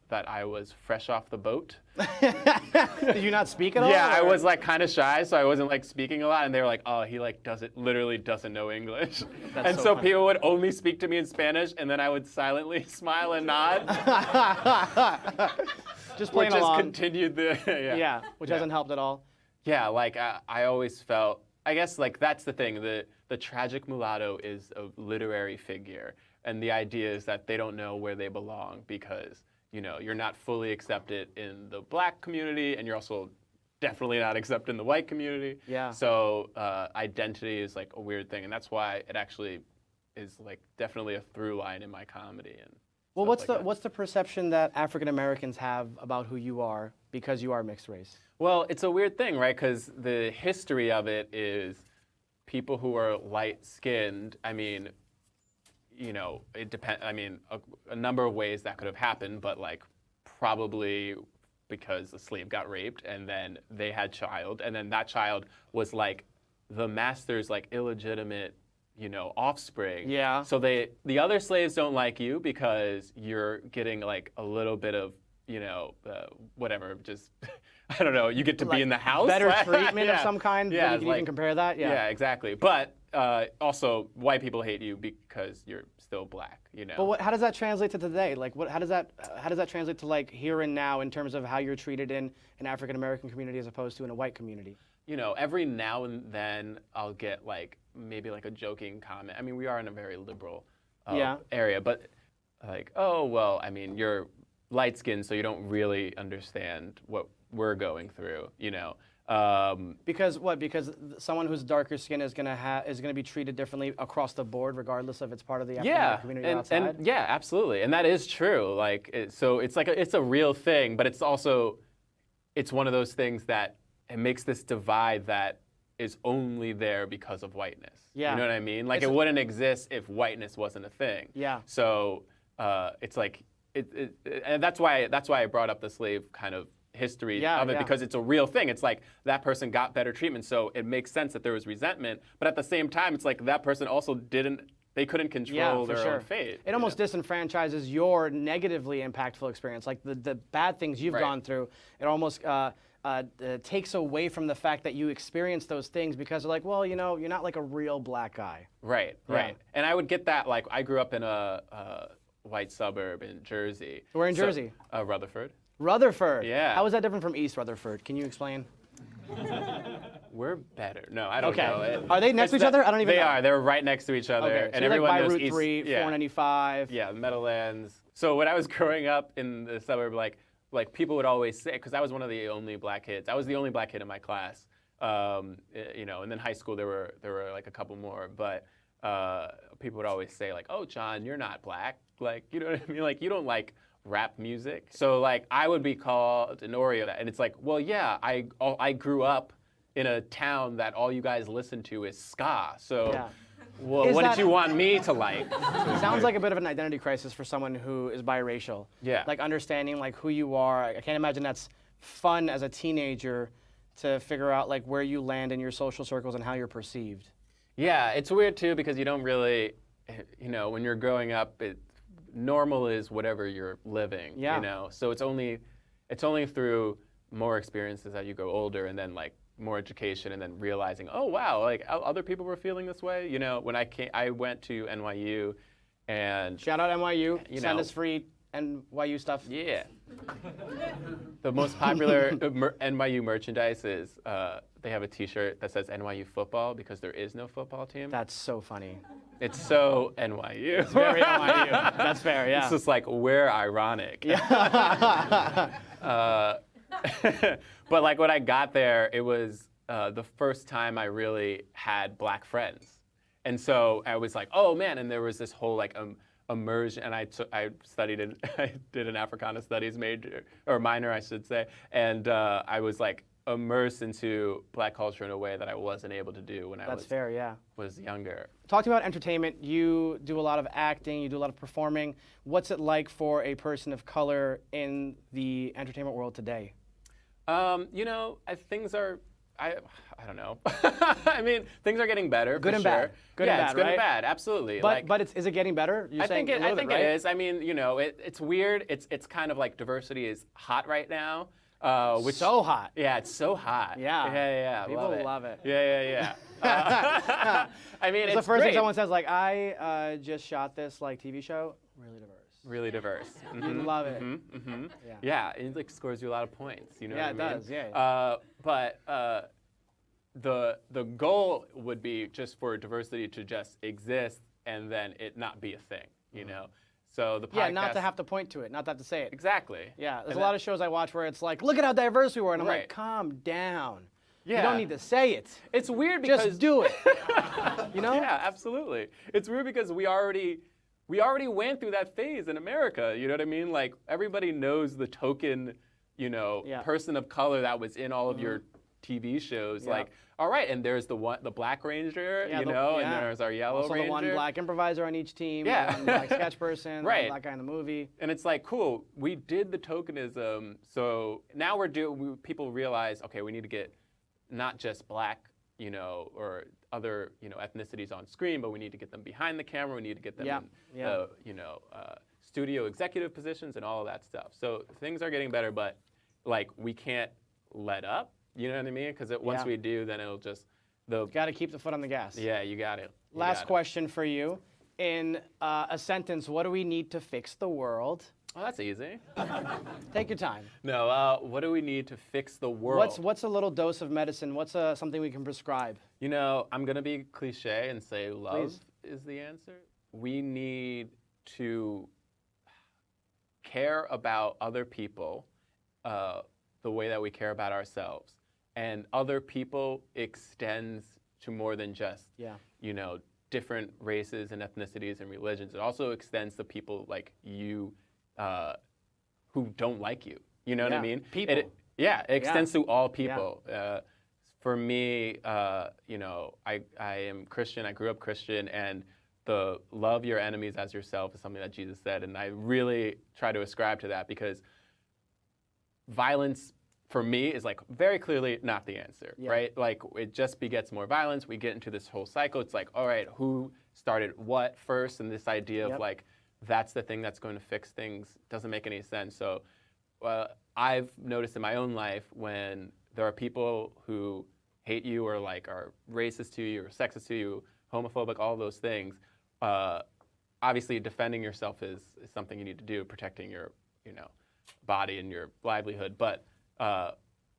that I was fresh off the boat. Did you not speak at all? Yeah, I or- was like kind of shy, so I wasn't like speaking a lot, and they were like, "Oh, he like literally doesn't know English," That's and so so funny. people would only speak to me in Spanish, and then I would silently smile and nod. Just playing which along. just continued the Yeah, which hasn't helped at all. Yeah, like I always felt, I guess like that's the thing. The tragic mulatto is a literary figure, and the idea is that they don't know where they belong because, you know, you're not fully accepted in the black community, and you're also definitely not accepted in the white community. Yeah. So identity is like a weird thing, and that's why it actually is like definitely a through line in my comedy. And Well, stuff what's the perception that African Americans have about who you are because you are mixed race? Well, it's a weird thing, right? Because the history of it is people who are light-skinned. I mean, you know, it depends. I mean, a number of ways that could have happened, but like probably because the slave got raped and then they had child, and then that child was like the master's like illegitimate, you know, offspring. Yeah. So the other slaves don't like you because you're getting like a little bit of, you know, whatever, just I don't know. You get to Like be in the house. better treatment Yeah. of some kind. Yeah, that you can like- even compare that. Yeah. Yeah, exactly. But also, white people hate you because you're still black. You know. But how does that translate to today? Like, how does that translate to like here and now in terms of how you're treated in an African American community as opposed to in a white community? You know, every now and then I'll get like maybe like a joking comment. I mean, we are in a very liberal area, but like, oh well, I mean, you're light skinned, so you don't really understand what we're going through. You know. Because what? Because someone who's darker skin is gonna be treated differently across the board, regardless if it's part of the African American community or outside. And yeah, absolutely, and that is true. Like, so it's like it's a real thing, but it's also one of those things that it makes this divide that is only there because of whiteness. Yeah. You know what I mean? Like, it wouldn't exist if whiteness wasn't a thing. Yeah. So it's like and that's why I brought up the slave kind of history of it, because it's a real thing. It's like that person got better treatment, so it makes sense that there was resentment. But at the same time, it's like that person also they couldn't control their own fate. It almost disenfranchises your negatively impactful experience, like the bad things you've gone through. It almost takes away from the fact that you experienced those things because they're like, well, you know, you're not like a real black guy. Right. And I would get that. Like, I grew up in a white suburb in Jersey. Where in Jersey? Rutherford. Rutherford. Yeah. How is that different from East Rutherford? Can you explain? We're better. No, I don't know. Are they next to each other? I don't even know. They are. They're right next to each other. Okay. So And you're everyone like by knows Route East. 3, 495. Yeah, Meadowlands. So when I was growing up in the suburb, like people would always say, because I was one of the only black kids. I was the only black kid in my class. You know, and then high school there were like a couple more, but people would always say like, "Oh, John, you're not black." Like, you know what I mean? Like, you don't like rap music. So like I would be called an Oreo, and it's like, well, yeah, I grew up in a town that all you guys listen to is ska. So well, what did you want me to like? It sounds like a bit of an identity crisis for someone who is biracial. Yeah. Like understanding like who you are. I can't imagine that's fun as a teenager to figure out like where you land in your social circles and how you're perceived. Yeah, it's weird too because you don't really, you know, when you're growing up, normal is whatever you're living. Yeah. You know, so it's only through more experiences as you grow older, and then like more education, and then realizing, oh wow, like other people were feeling this way. You know, when I went to NYU, and shout out NYU. Send know, us free NYU stuff. Yeah. The most popular NYU merchandise is they have a T-shirt that says NYU football because there is no football team. That's so funny. It's so NYU. It's very NYU. That's fair, yeah. It's just like, we're ironic. Yeah. But like when I got there, it was the first time I really had black friends. And so I was like, oh man, and there was this whole like immersion, and I studied I did an Africana Studies major, or minor, I should say, and I was like immersed into Black culture in a way that I wasn't able to do when I was younger. Talk to me about entertainment. You do a lot of acting, you do a lot of performing. What's it like for a person of color in the entertainment world today? You know, things are, I don't know. I mean, things are getting better. Good for and sure. bad. Good and bad, it's good right? and bad, absolutely. But is it getting better? You're I saying think a little it bit, right? is. I mean, you know, it's weird. It's kind of like diversity is hot right now. Which so hot. Yeah, it's so hot. Yeah. Yeah. People love it. Yeah. I mean, it's the first thing someone says, like, I just shot this like TV show. Really diverse. Really diverse. Mm-hmm. Love it. Mm-hmm. Yeah, it like scores you a lot of points. You know yeah, what I mean? Does. Yeah. But the goal would be just for diversity to just exist and then it not be a thing. You know. So the podcast, yeah, not to have to point to it, not to have to say it. Exactly. Yeah, there's a lot of shows I watch where it's like, look at how diverse we were, and I'm like, calm down. Yeah. You don't need to say it. It's weird because just do it. You know? Yeah, absolutely. It's weird because we already went through that phase in America. You know what I mean? Like everybody knows the token, you know, person of color that was in all of your TV shows. Yeah. Like, all right, and there's the Black Ranger, you know, and there's our Yellow also Ranger. the one Black improviser on each team. Yeah. One Black sketch person. Right. One Black guy in the movie. And it's like, cool, we did the tokenism, so now people realize, okay, we need to get not just Black, you know, or other, you know, ethnicities on screen, but we need to get them behind the camera. We need to get them in the, you know, studio executive positions and all of that stuff. So things are getting better, but like we can't let up. You know what I mean? Because once we do, then it'll just got to keep the foot on the gas. Yeah, you got it. Last question for you. In a sentence, what do we need to fix the world? Oh, that's easy. Take your time. No, what do we need to fix the world? What's a little dose of medicine? What's something we can prescribe? You know, I'm going to be cliche and say love is the answer. We need to care about other people the way that we care about ourselves. And other people extends to more than just, you know, different races and ethnicities and religions. It also extends to people like you who don't like you. You know what I mean? People. It extends to all people. For me, you know, I am Christian. I grew up Christian, and the love your enemies as yourself is something that Jesus said, and I really try to ascribe to that because violence for me is like very clearly not the answer, right? Like it just begets more violence. We get into this whole cycle. It's like, all right, who started what first? And this idea of like, that's the thing that's going to fix things doesn't make any sense. So I've noticed in my own life when there are people who hate you or like are racist to you or sexist to you, homophobic, all those things, obviously defending yourself is something you need to do, protecting your, you know, body and your livelihood, but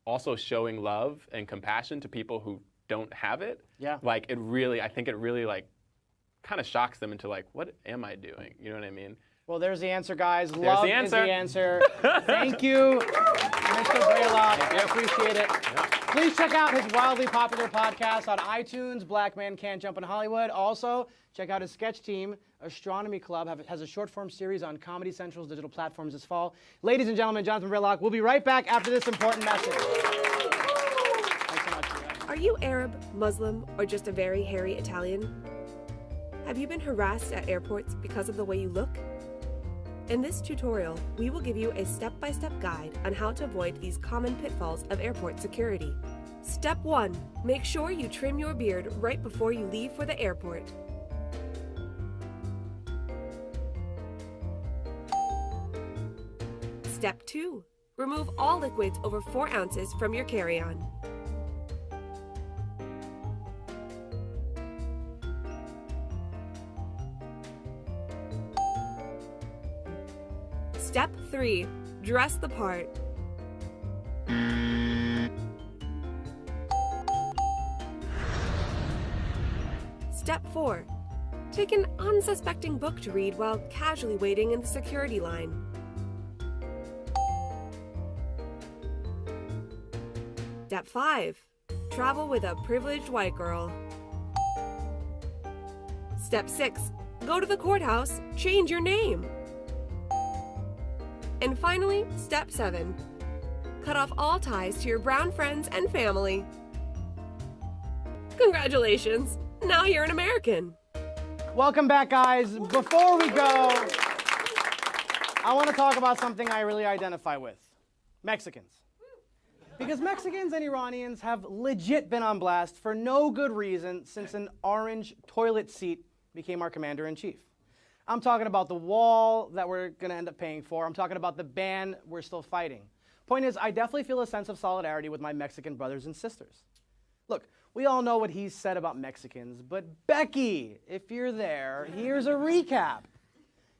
also showing love and compassion to people who don't have it. Like I think it really like kind of shocks them into like, what am I doing? You know what I mean? Well, there's the answer, guys. There's Love the answer. is the answer. Thank you, Mr. Braylock. I appreciate it. Please check out his wildly popular podcast on iTunes, Black Man Can't Jump in Hollywood. Also, check out his sketch team, Astronomy Club, has a short-form series on Comedy Central's digital platforms this fall. Ladies and gentlemen, Jonathan Braylock. We'll be right back after this important message. Thanks so much. Are you Arab, Muslim, or just a very hairy Italian? Have you been harassed at airports because of the way you look? In this tutorial, we will give you a step-by-step guide on how to avoid these common pitfalls of airport security. Step 1. Make sure you trim your beard right before you leave for the airport. Step 2. Remove all liquids over 4 ounces from your carry-on. Step 3. Dress the part. Step 4. Take an unsuspecting book to read while casually waiting in the security line. Step 5. Travel with a privileged white girl. Step 6. Go to the courthouse, change your name. And finally, step 7. Cut off all ties to your brown friends and family. Congratulations! Now you're an American. Welcome back, guys. Before we go, I want to talk about something I really identify with. Mexicans. Because Mexicans and Iranians have legit been on blast for no good reason since an orange toilet seat became our commander-in-chief. I'm talking about the wall that we're going to end up paying for. I'm talking about the ban we're still fighting. Point is, I definitely feel a sense of solidarity with my Mexican brothers and sisters. Look, we all know what he's said about Mexicans, but Becky, if you're there, here's a recap.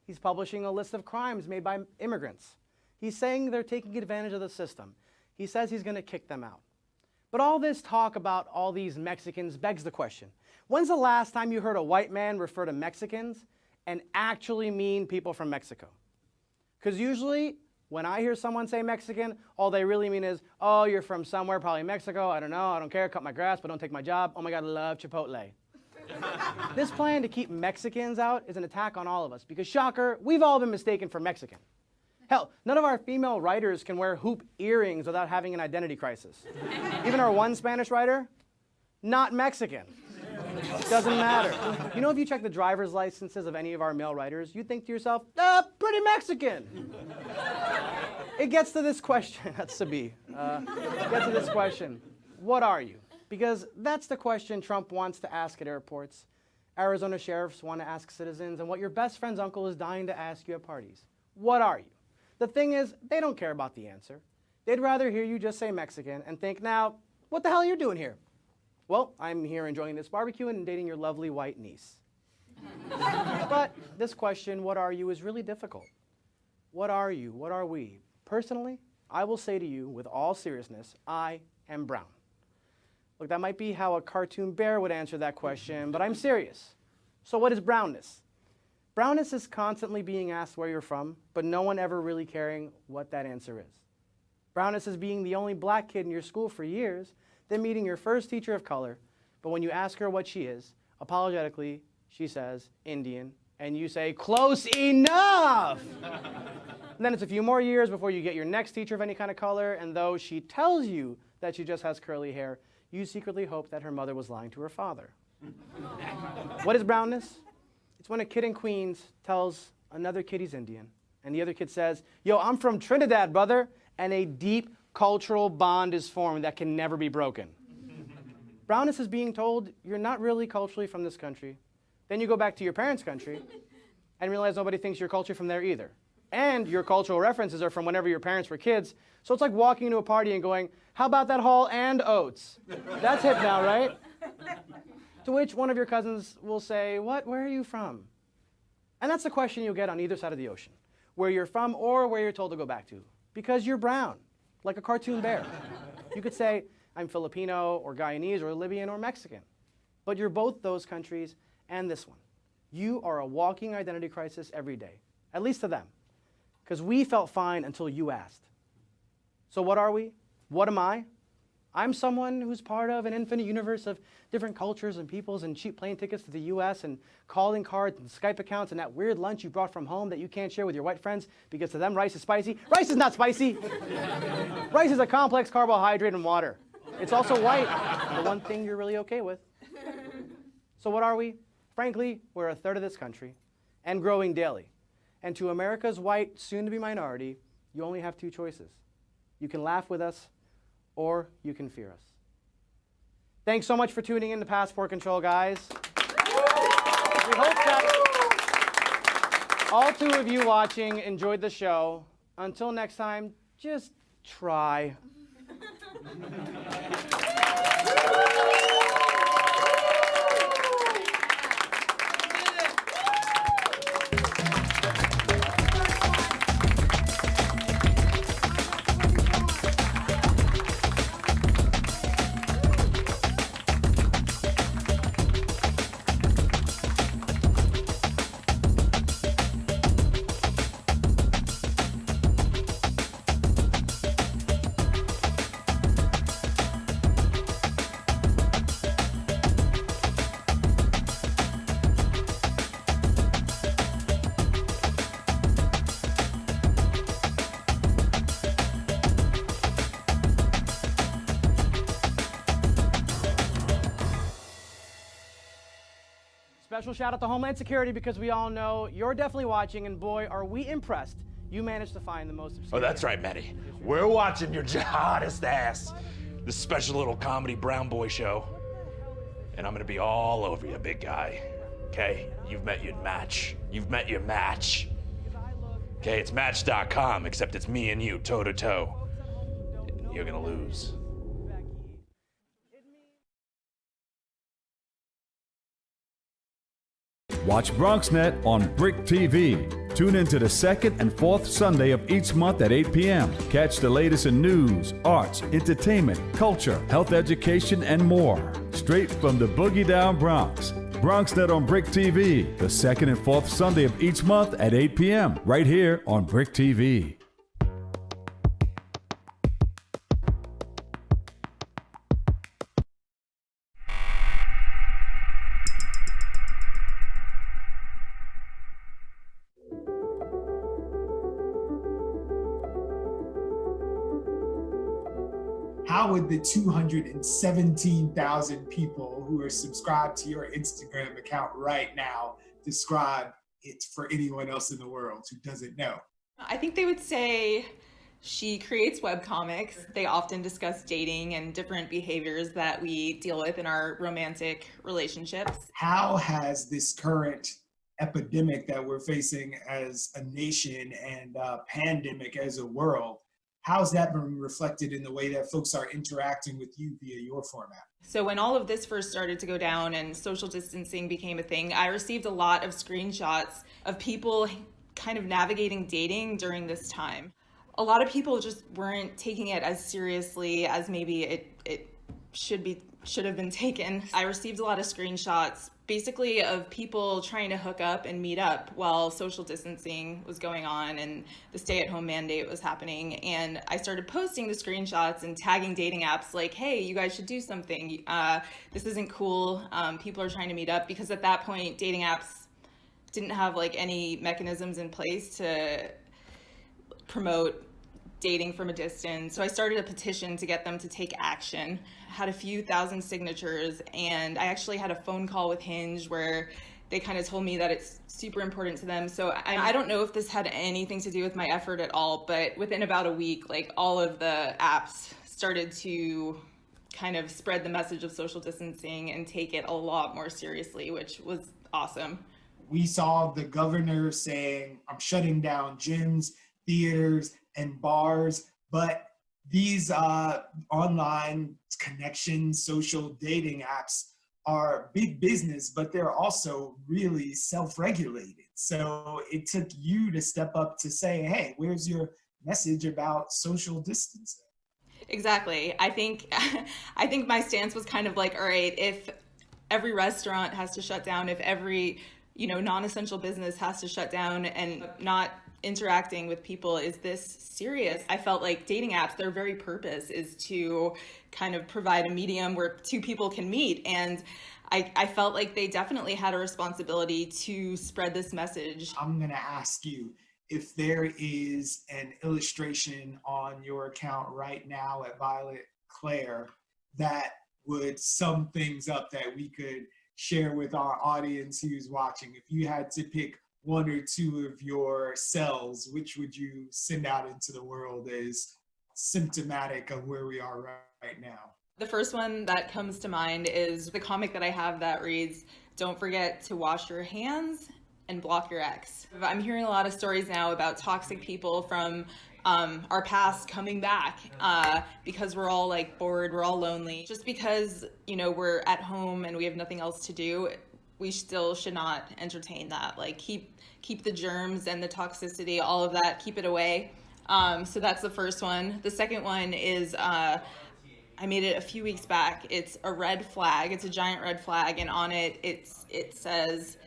He's publishing a list of crimes made by immigrants. He's saying they're taking advantage of the system. He says he's going to kick them out. But all this talk about all these Mexicans begs the question, when's the last time you heard a white man refer to Mexicans and actually mean people from Mexico? Because usually, when I hear someone say Mexican, all they really mean is, oh, you're from somewhere, probably Mexico, I don't know, I don't care, cut my grass, but don't take my job. Oh my God, I love Chipotle. This plan to keep Mexicans out is an attack on all of us because, shocker, we've all been mistaken for Mexican. Hell, none of our female writers can wear hoop earrings without having an identity crisis. Even our one Spanish writer, not Mexican. Doesn't matter. You know, if you check the driver's licenses of any of our male writers, you think to yourself, pretty Mexican. It gets to this question, that's Sabi. Gets to this question, what are you? Because that's the question Trump wants to ask at airports, Arizona sheriffs want to ask citizens, and what your best friend's uncle is dying to ask you at parties. What are you? The thing is, they don't care about the answer. They'd rather hear you just say Mexican and think, now, what the hell are you doing here? Well, I'm here enjoying this barbecue and dating your lovely white niece. But this question, what are you, is really difficult. What are you? What are we? Personally, I will say to you with all seriousness, I am brown. Look, that might be how a cartoon bear would answer that question, but I'm serious. So what is brownness? Brownness is constantly being asked where you're from, but no one ever really caring what that answer is. Brownness is being the only black kid in your school for years, then meeting your first teacher of color, but when you ask her what she is, apologetically, she says, Indian, and you say, close enough! And then it's a few more years before you get your next teacher of any kind of color, and though she tells you that she just has curly hair, you secretly hope that her mother was lying to her father. What is brownness? It's when a kid in Queens tells another kid he's Indian, and the other kid says, yo, I'm from Trinidad, brother, and a deep cultural bond is formed that can never be broken. Brownness is being told you're not really culturally from this country. Then you go back to your parents' country and realize nobody thinks you're culturally from there either. And your cultural references are from whenever your parents were kids. So it's like walking into a party and going, how about that Hall and Oates? That's hip now, right? To which one of your cousins will say, what, where are you from? And that's the question you'll get on either side of the ocean, where you're from or where you're told to go back to, because you're brown, like a cartoon bear. You could say, I'm Filipino or Guyanese or Libyan or Mexican, but you're both those countries and this one. You are a walking identity crisis every day, at least to them, because we felt fine until you asked. So what are we? What am I? I'm someone who's part of an infinite universe of different cultures and peoples and cheap plane tickets to the US and calling cards and Skype accounts and that weird lunch you brought from home that you can't share with your white friends because to them rice is spicy. Rice is not spicy. Rice is a complex carbohydrate and water. It's also white, the one thing you're really okay with. So what are we? Frankly, we're a third of this country and growing daily. And to America's white, soon-to-be minority, you only have two choices. You can laugh with us or you can fear us. Thanks so much for tuning in to Passport Control, guys. We hope that all two of you watching enjoyed the show. Until next time, just try. Special shout out to Homeland Security because we all know you're definitely watching, and boy, are we impressed. You managed to find the most obscure. Oh, that's right, Maddie. We're watching your jihadist ass. This special little comedy brown boy show. And I'm gonna be all over you, big guy. Okay? You've met your match. You've met your match. Okay, it's match.com, except it's me and you, toe to toe. You're gonna lose. Watch BronxNet on BRIC TV. Tune in to the second and fourth Sunday of each month at 8 p.m. Catch the latest in news, arts, entertainment, culture, health education, and more. Straight from the Boogie Down Bronx. BronxNet on BRIC TV, the second and fourth Sunday of each month at 8 p.m. right here on BRIC TV. How would the 217,000 people who are subscribed to your Instagram account right now describe it for anyone else in the world who doesn't know? I think they would say she creates webcomics. They often discuss dating and different behaviors that we deal with in our romantic relationships. How has this current epidemic that we're facing as a nation and pandemic as a world, how's that been reflected in the way that folks are interacting with you via your format? So when all of this first started to go down and social distancing became a thing, I received a lot of screenshots of people kind of navigating dating during this time. A lot of people just weren't taking it as seriously as maybe it should have been taken. I received a lot of screenshots basically of people trying to hook up and meet up while social distancing was going on and the stay-at-home mandate was happening. And I started posting the screenshots and tagging dating apps like, hey, you guys should do something. This isn't cool. People are trying to meet up, because at that point, dating apps didn't have like any mechanisms in place to promote dating from a distance. So I started a petition to get them to take action. Had a few thousand signatures, and I actually had a phone call with Hinge where they kind of told me that it's super important to them. So I don't know if this had anything to do with my effort at all, but within about a week, like all of the apps started to kind of spread the message of social distancing and take it a lot more seriously, which was awesome. We saw the governor saying, I'm shutting down gyms, theaters, and bars, but these online connections, social dating apps are big business, but they're also really self-regulated. So it took you to step up to say, hey, where's your message about social distancing? Exactly. I think my stance was kind of like, all right, if every restaurant has to shut down, if every non-essential business has to shut down and not interacting with people, is this serious? I felt like dating apps, their very purpose is to kind of provide a medium where two people can meet. And I felt like they definitely had a responsibility to spread this message. I'm going to ask you if there is an illustration on your account right now at Violet Claire that would sum things up that we could share with our audience who's watching. If you had to pick one or two of your cells, which would you send out into the world as symptomatic of where we are right now? The first one that comes to mind is the comic that I have that reads, "Don't forget to wash your hands and block your ex." I'm hearing a lot of stories now about toxic people from our past coming back because we're all like bored, we're all lonely. Just because, we're at home and we have nothing else to do, we still should not entertain that. Like keep the germs and the toxicity, all of that, keep it away. So that's the first one. The second one is, I made it a few weeks back. It's a red flag. It's a giant red flag. And on it, it says,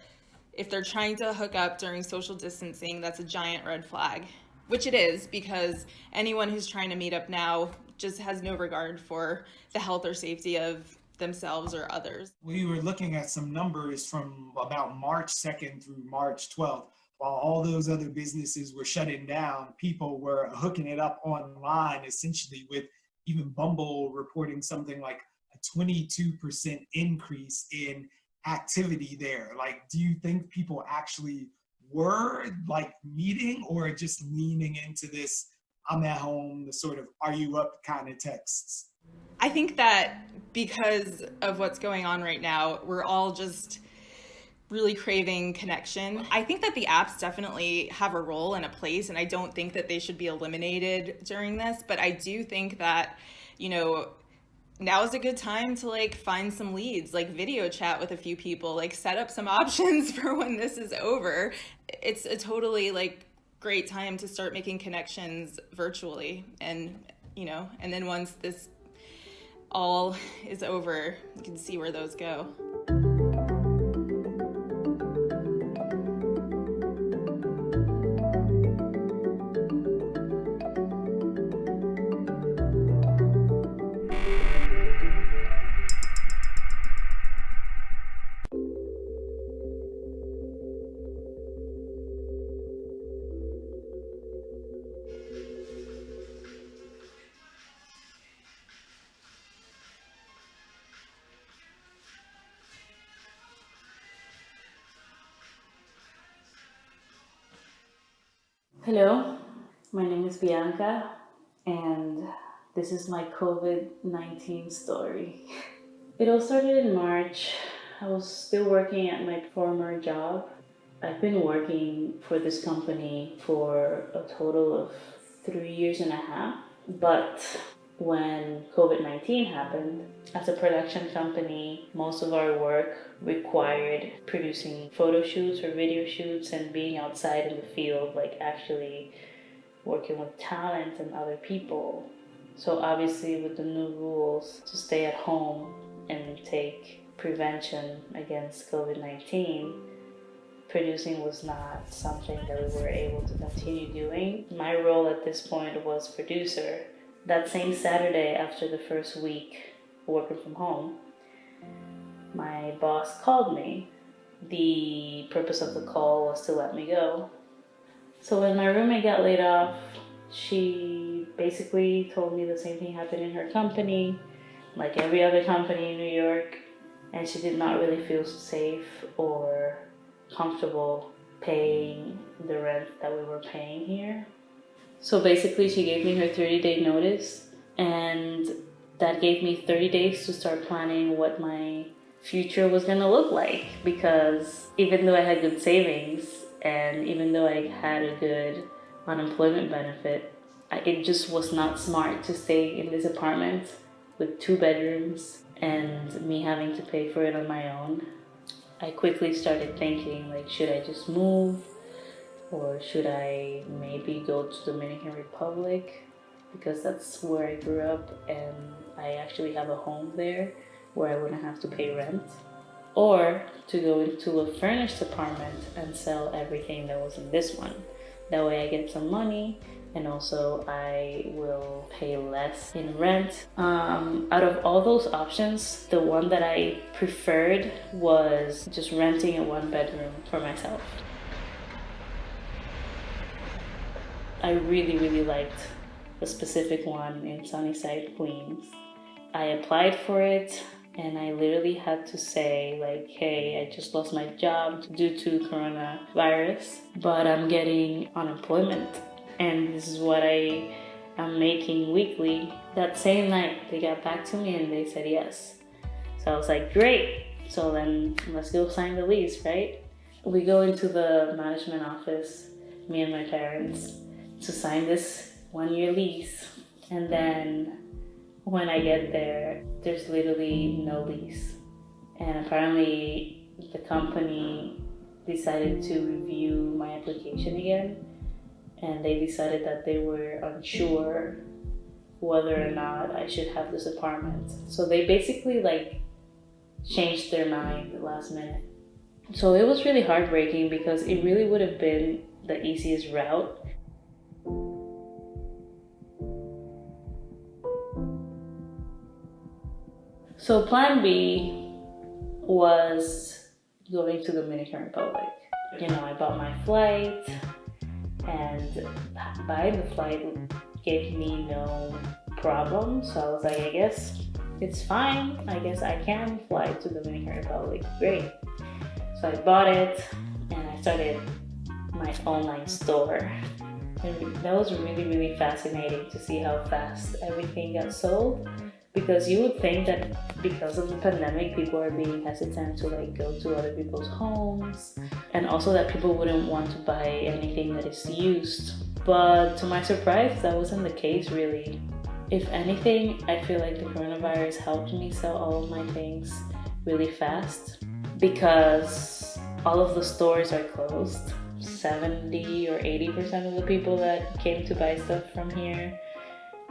if they're trying to hook up during social distancing, that's a giant red flag, which it is, because anyone who's trying to meet up now just has no regard for the health or safety of themselves or others. We were looking at some numbers from about March 2nd through March 12th. While all those other businesses were shutting down, people were hooking it up online, essentially, with even Bumble reporting something like a 22% increase in activity there? Like, do you think people actually were like meeting or just leaning into this I'm at home, the sort of are you up kind of texts? I think that because of what's going on right now, we're all just really craving connection. I think that the apps definitely have a role and a place, and I don't think that they should be eliminated during this, but I do think that, you know, now is a good time to like find some leads, like video chat with a few people, like set up some options for when this is over. It's a totally like great time to start making connections virtually, and you know, and then once this all is over, you can see where those go. Hello, my name is Bianca, and this is my COVID-19 story. It all started in March. I was still working at my former job. I've been working for this company for a total of 3.5 years, but when COVID-19 happened, as a production company, most of our work required producing photo shoots or video shoots and being outside in the field, like actually working with talent and other people. So obviously with the new rules to stay at home and take prevention against COVID-19, producing was not something that we were able to continue doing. My role at this point was producer. That same Saturday, after the first week working from home, my boss called me. The purpose of the call was to let me go. So when my roommate got laid off, she basically told me the same thing happened in her company, like every other company in New York, and she did not really feel safe or comfortable paying the rent that we were paying here. So basically she gave me her 30-day notice, and that gave me 30 days to start planning what my future was gonna look like, because even though I had good savings and even though I had a good unemployment benefit, it just was not smart to stay in this apartment with 2 bedrooms and me having to pay for it on my own. I quickly started thinking, like, should I just move? Or should I maybe go to Dominican Republic? Because that's where I grew up and I actually have a home there where I wouldn't have to pay rent. Or to go into a furnished apartment and sell everything that was in this one. That way I get some money and also I will pay less in rent. Out of all those options, the one that I preferred was just renting a 1-bedroom for myself. I really liked a specific one in Sunnyside, Queens. I applied for it and I literally had to say like, hey, I just lost my job due to coronavirus, but I'm getting unemployment and this is what I am making weekly. That same night they got back to me and they said yes. So I was like, great, so then let's go sign the lease, right? We go into the management office, me and my parents, to sign this 1-year lease, and then when I get there, there's literally no lease. And apparently the company decided to review my application again, and they decided that they were unsure whether or not I should have this apartment. So they basically like changed their mind last minute. So it was really heartbreaking because it really would have been the easiest route. So plan B was going to the Dominican Republic. You know, I bought my flight and buying the flight gave me no problem. So I was like, I guess it's fine. I guess I can fly to Dominican Republic. Great. So I bought it and I started my online store. And that was really, really fascinating to see how fast everything got sold. Because you would think that because of the pandemic, people are being hesitant to like go to other people's homes, and also that people wouldn't want to buy anything that is used. But to my surprise, that wasn't the case really. If anything, I feel like the coronavirus helped me sell all of my things really fast, because all of the stores are closed. 70 or 80% of the people that came to buy stuff from here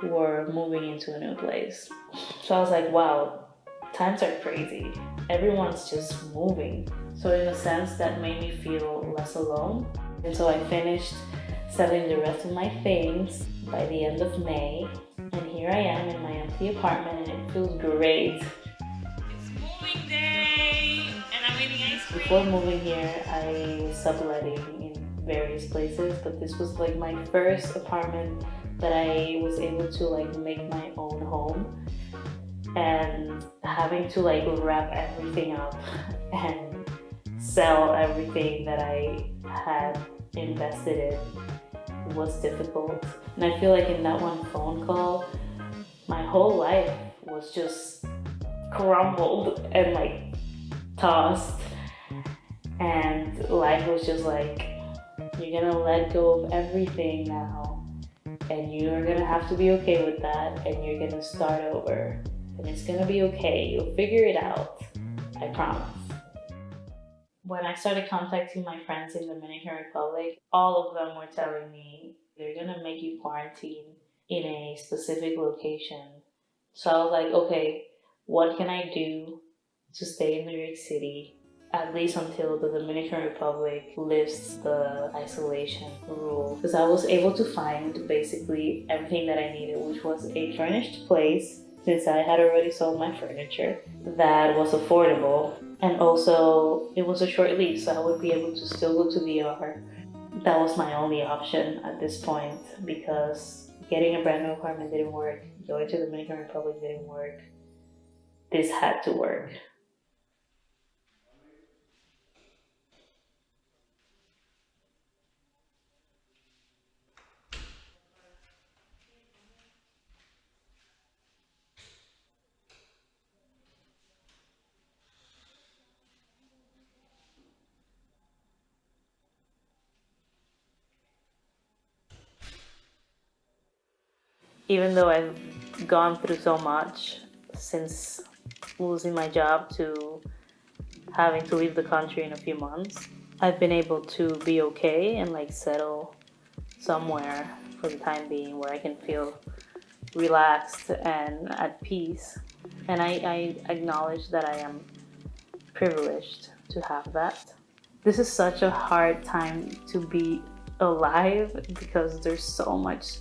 were moving into a new place. So I was like, wow, times are crazy. Everyone's just moving. So in a sense, that made me feel less alone. And so I finished selling the rest of my things by the end of May. And here I am in my empty apartment, and it feels great. It's moving day, and I'm eating ice cream. Before moving here, I was subletting in various places, but this was like my first apartment that I was able to like make my own home, and having to like wrap everything up and sell everything that I had invested in was difficult. And I feel like in that one phone call, my whole life was just crumbled and like tossed, and life was just like, you're gonna let go of everything now, and you're gonna have to be okay with that, and you're gonna start over, and it's gonna be okay. You'll figure it out. I promise. When I started contacting my friends in the Dominican Republic, all of them were telling me they're gonna make you quarantine in a specific location. So I was like, okay, what can I do to stay in New York City, at least until the Dominican Republic lifts the isolation rule? Because I was able to find basically everything that I needed, which was a furnished place, since I had already sold my furniture, that was affordable. And also, it was a short lease, so I would be able to still go to VR. That was my only option at this point, because getting a brand new apartment didn't work, going to the Dominican Republic didn't work. This had to work. Even though I've gone through so much, since losing my job to having to leave the country in a few months, I've been able to be okay and like settle somewhere for the time being where I can feel relaxed and at peace. And I acknowledge that I am privileged to have that. This is such a hard time to be alive, because there's so much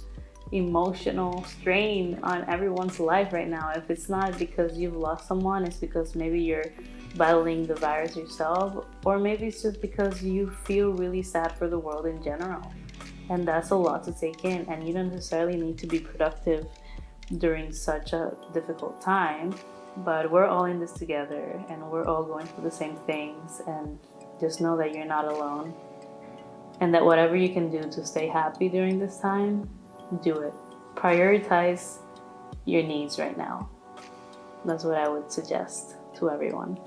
emotional strain on everyone's life right now. If it's not because you've lost someone, it's because maybe you're battling the virus yourself, or maybe it's just because you feel really sad for the world in general. And that's a lot to take in, and you don't necessarily need to be productive during such a difficult time. But we're all in this together, and we're all going through the same things, and just know that you're not alone, and that whatever you can do to stay happy during this time, do it. Prioritize your needs right now. That's what I would suggest to everyone.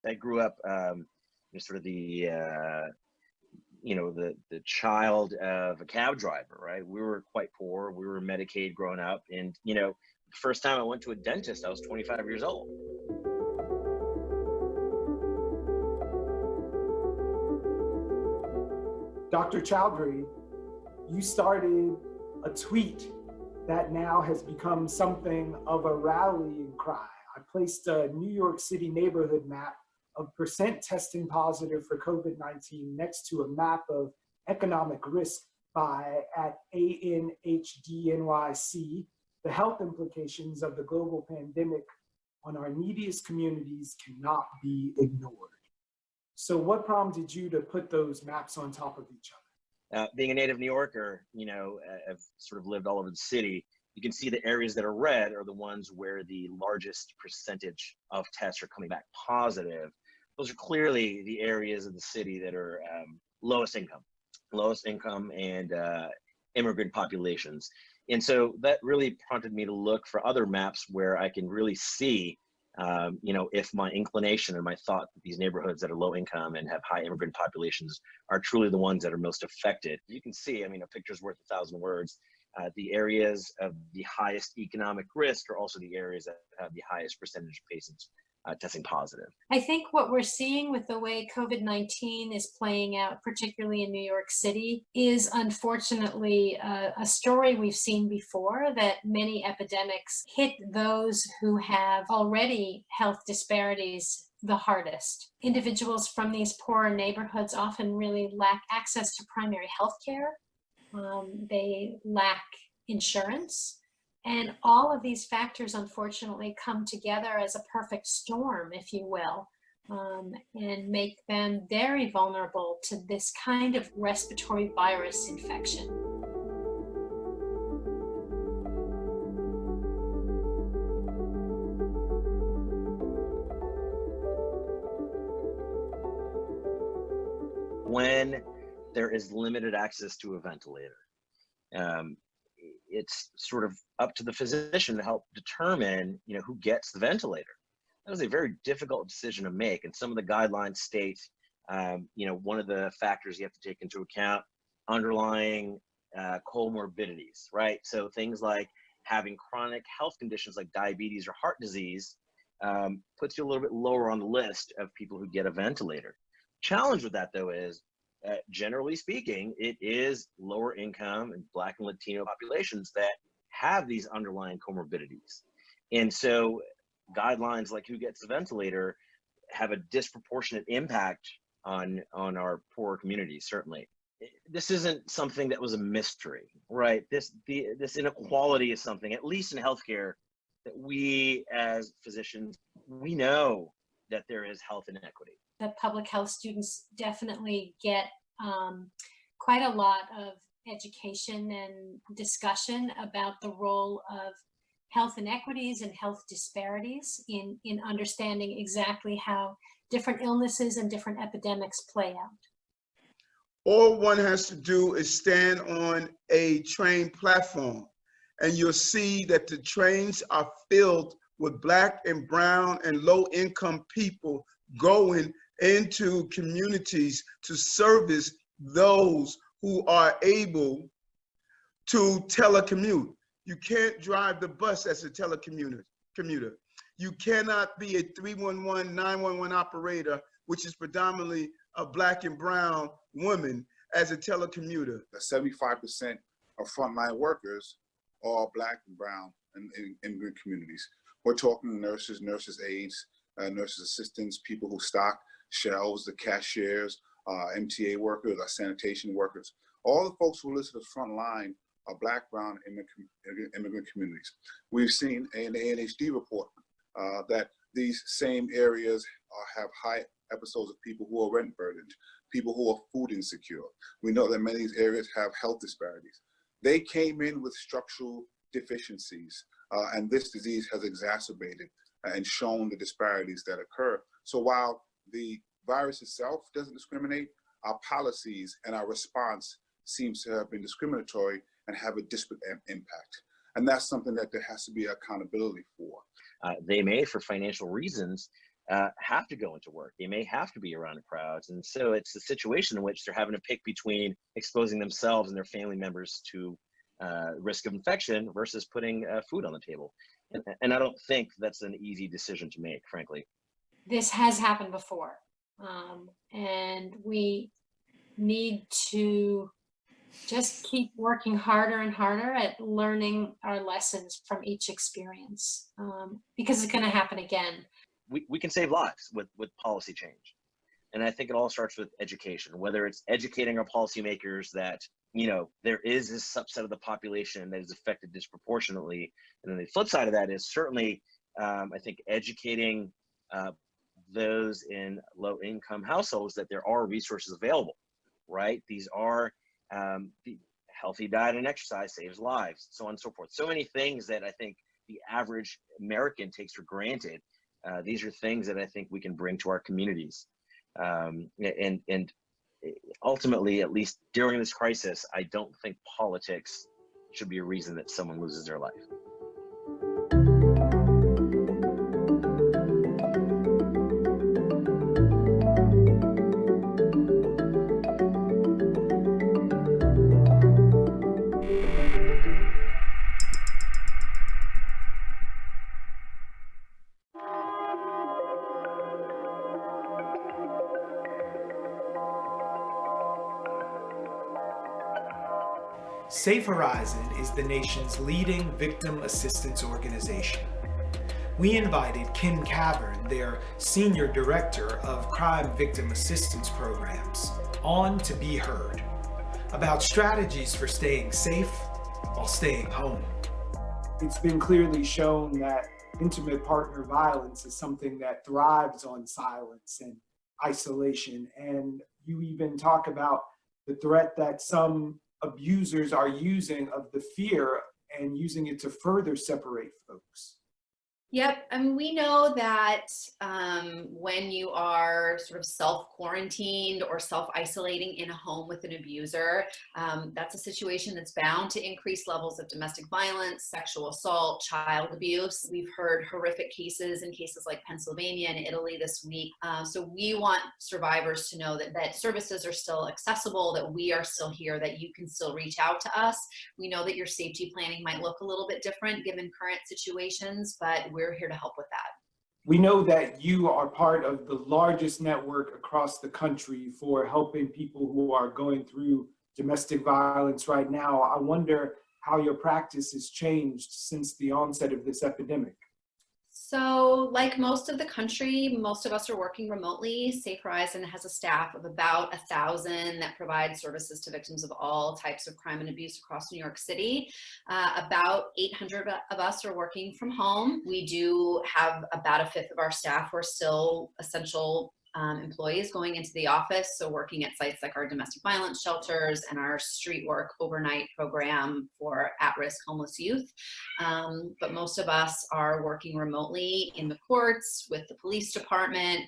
I grew up sort of the the child of a cab driver, right? We were quite poor. We were Medicaid growing up, and the first time I went to a dentist, I was 25 years old. Dr. Chowdhury, you started a tweet that now has become something of a rallying cry. I placed a New York City neighborhood map of percent testing positive for COVID-19 next to a map of economic risk at ANHDNYC. The health implications of the global pandemic on our neediest communities cannot be ignored. So what prompted you to put those maps on top of each other? Being a native New Yorker, I've sort of lived all over the city. You can see the areas that are red are the ones where the largest percentage of tests are coming back positive. Those are clearly the areas of the city that are lowest income and immigrant populations. And so that really prompted me to look for other maps where I can really see, if my inclination and my thought that these neighborhoods that are low income and have high immigrant populations are truly the ones that are most affected. You can see, a picture's worth 1,000 words. The areas of the highest economic risk are also the areas that have the highest percentage of patients testing positive. I think what we're seeing with the way COVID-19 is playing out, particularly in New York City, is unfortunately a story we've seen before, that many epidemics hit those who have already health disparities the hardest. Individuals from these poorer neighborhoods often really lack access to primary health care. They lack insurance. And all of these factors, unfortunately, come together as a perfect storm, if you will, and make them very vulnerable to this kind of respiratory virus infection. When there is limited access to a ventilator, it's sort of up to the physician to help determine, who gets the ventilator. That is a very difficult decision to make. And some of the guidelines state, one of the factors you have to take into account, underlying comorbidities, right? So things like having chronic health conditions like diabetes or heart disease puts you a little bit lower on the list of people who get a ventilator. Challenge with that, though, is generally speaking, it is lower income and Black and Latino populations that have these underlying comorbidities. And so guidelines like who gets the ventilator have a disproportionate impact on our poorer communities, certainly. This isn't something that was a mystery, right? This inequality is something, at least in healthcare, that we as physicians, we know that there is health inequity. The public health students definitely get quite a lot of education and discussion about the role of health inequities and health disparities in understanding exactly how different illnesses and different epidemics play out. All one has to do is stand on a train platform, and you'll see that the trains are filled with Black and brown and low-income people going into communities to service those who are able to telecommute. You can't drive the bus as a telecommuter. You cannot be a 311, 911 operator, which is predominantly a Black and brown woman, as a telecommuter. 75% of frontline workers are Black and brown in immigrant communities. We're talking nurses, nurses' aides, nurses' assistants, people who stock shelves, the cashiers, MTA workers, our sanitation workers. All the folks who are listed as front line are Black, brown immigrant communities. We've seen in the ANHD report that these same areas have high episodes of people who are rent burdened, people who are food insecure. We know that many of these areas have health disparities. They came in with structural deficiencies, and this disease has exacerbated and shown the disparities that occur. So while the virus itself doesn't discriminate, our policies and our response seems to have been discriminatory and have a disparate impact. And that's something that there has to be accountability for. They may, for financial reasons, have to go into work. They may have to be around crowds. And so it's a situation in which they're having to pick between exposing themselves and their family members to risk of infection versus putting food on the table. And I don't think that's an easy decision to make, frankly. This has happened before, and we need to Just keep working harder and harder at learning our lessons from each experience, because it's going to happen again. We can save lives with policy change. And I think it all starts with education, whether it's educating our policymakers that, you know, there is this subset of the population that is affected disproportionately. And then the flip side of that is certainly, I think, educating those in low income households that there are resources available, right? These are the healthy diet and exercise saves lives, so on and so forth. So many things that I think the average American takes for granted. These are things that I think we can bring to our communities. And ultimately, at least during this crisis, I don't think politics should be a reason that someone loses their life. Safe Horizon is the nation's leading victim assistance organization. We invited Kim Cavern, their Senior Director of Crime Victim Assistance Programs, on to be heard about strategies for staying safe while staying home. It's been clearly shown that intimate partner violence is something that thrives on silence and isolation. And you even talk about the threat that some abusers are using of the fear and using it to further separate folks. Yep, I mean, we know that when you are sort of self-quarantined or self-isolating in a home with an abuser, that's a situation that's bound to increase levels of domestic violence, sexual assault, child abuse. We've heard horrific cases in cases like Pennsylvania and Italy this week. So we want survivors to know that services are still accessible, that we are still here, that you can still reach out to us. We know that your safety planning might look a little bit different given current situations, but we're here to help with that. We know that you are part of the largest network across the country for helping people who are going through domestic violence right now. I wonder how your practice has changed since the onset of this epidemic. So like most of the country, most of us are working remotely. Safe Horizon has a staff of about 1,000 that provide services to victims of all types of crime and abuse across New York City. About 800 of us are working from home. We do have about a fifth of our staff who are still essential employees going into the office, so working at sites like our domestic violence shelters and our street work overnight program for at-risk homeless youth. But most of us are working remotely in the courts, with the police department,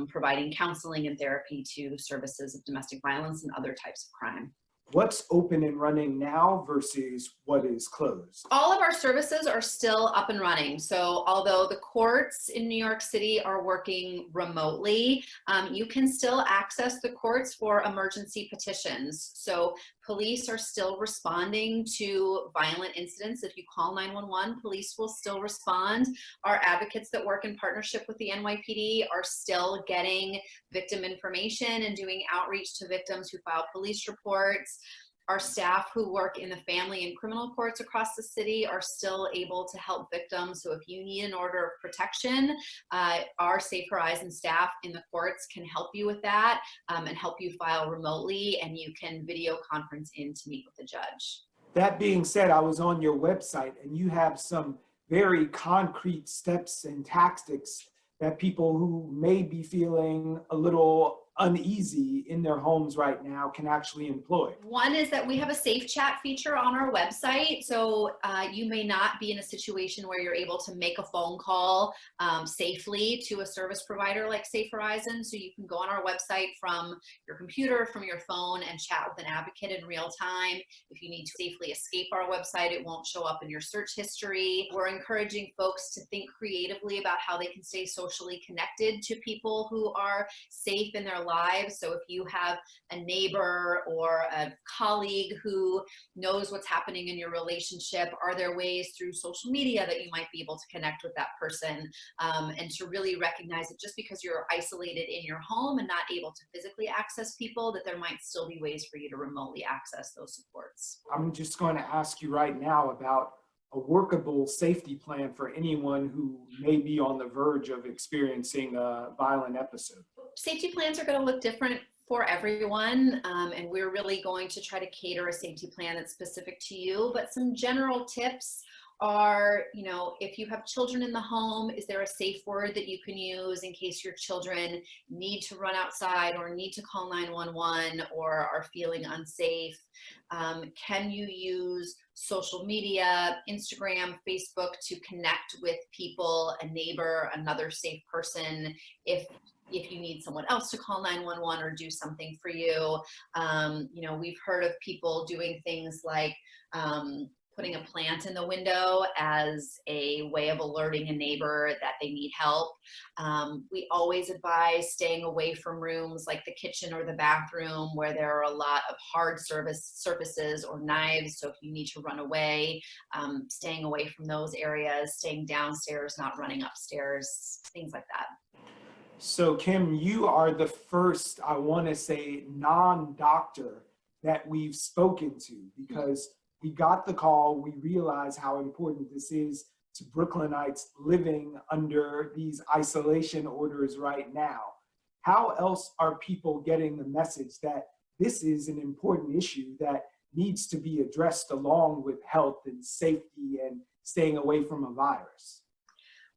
providing counseling and therapy to services of domestic violence and other types of crime. What's open and running now versus what is closed? All of our services are still up and running. So although the courts in New York City are working remotely, you can still access the courts for emergency petitions. So police are still responding to violent incidents. If you call 911, police will still respond. Our advocates that work in partnership with the NYPD are still getting victim information and doing outreach to victims who file police reports. Our staff who work in the family and criminal courts across the city are still able to help victims. So if you need an order of protection, our Safe Horizon staff in the courts can help you with that and help you file remotely, and you can video conference in to meet with the judge. That being said, I was on your website and you have some very concrete steps and tactics that people who may be feeling a little uneasy in their homes right now can actually employ. One is that we have a safe chat feature on our website. So you may not be in a situation where you're able to make a phone call safely to a service provider like Safe Horizon. So you can go on our website from your computer, from your phone, and chat with an advocate in real time. If you need to safely escape our website, it won't show up in your search history. We're encouraging folks to think creatively about how they can stay socially connected to people who are safe in their lives. So if you have a neighbor or a colleague who knows what's happening in your relationship, are there ways through social media that you might be able to connect with that person, and to really recognize that just because you're isolated in your home and not able to physically access people, that there might still be ways for you to remotely access those supports. I'm just going to ask you right now about a workable safety plan for anyone who may be on the verge of experiencing a violent episode. Safety plans are going to look different for everyone, and we're really going to try to cater a safety plan that's specific to you. But some general tips are, if you have children in the home, is there a safe word that you can use in case your children need to run outside or need to call 911 or are feeling unsafe? Can you use social media, Instagram, Facebook, to connect with people, a neighbor, another safe person, if you need someone else to call 911 or do something for you? We've heard of people doing things like putting a plant in the window as a way of alerting a neighbor that they need help. We always advise staying away from rooms like the kitchen or the bathroom where there are a lot of hard surfaces or knives. So if you need to run away, staying away from those areas, staying downstairs, not running upstairs, things like that. So Kim, you are the first, I want to say, non-doctor that we've spoken to, because we got the call, we realized how important this is to Brooklynites living under these isolation orders right now. How else are people getting the message that this is an important issue that needs to be addressed along with health and safety and staying away from a virus?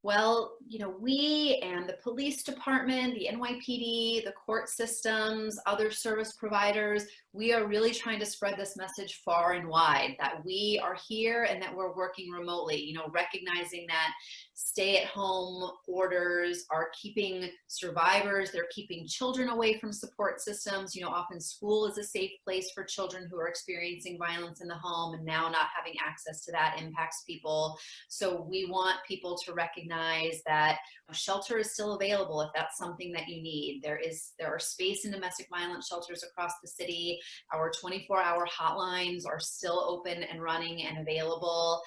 Well, we and the police department, the NYPD, the court systems, other service providers, we are really trying to spread this message far and wide that we are here and that we're working remotely, recognizing that stay-at-home orders are keeping survivors, they're keeping children away from support systems. Often school is a safe place for children who are experiencing violence in the home, and now not having access to that impacts people. So we want people to recognize that shelter is still available if that's something that you need. There are space in domestic violence shelters across the city. Our 24-hour hotlines are still open and running and available.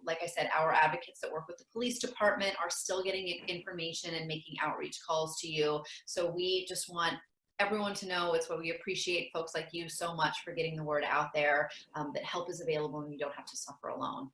Like I said, our advocates that work with the police department are still getting information and making outreach calls to you. So we just want everyone to know it's what we appreciate folks like you so much for getting the word out there, that help is available and you don't have to suffer alone.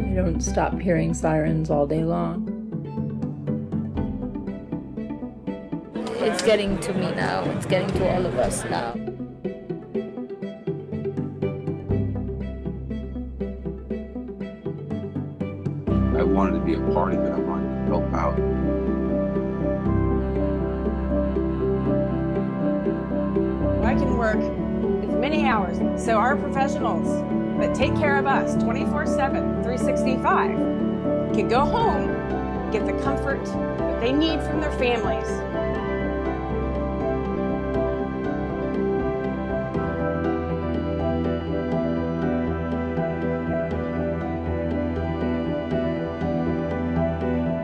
I don't stop hearing sirens all day long. It's getting to me now. It's getting to all of us now. I wanted to be a part of it. I wanted to help out. I can work as many hours, so our professionals that take care of us 24/7, 365 can go home, get the comfort that they need from their families.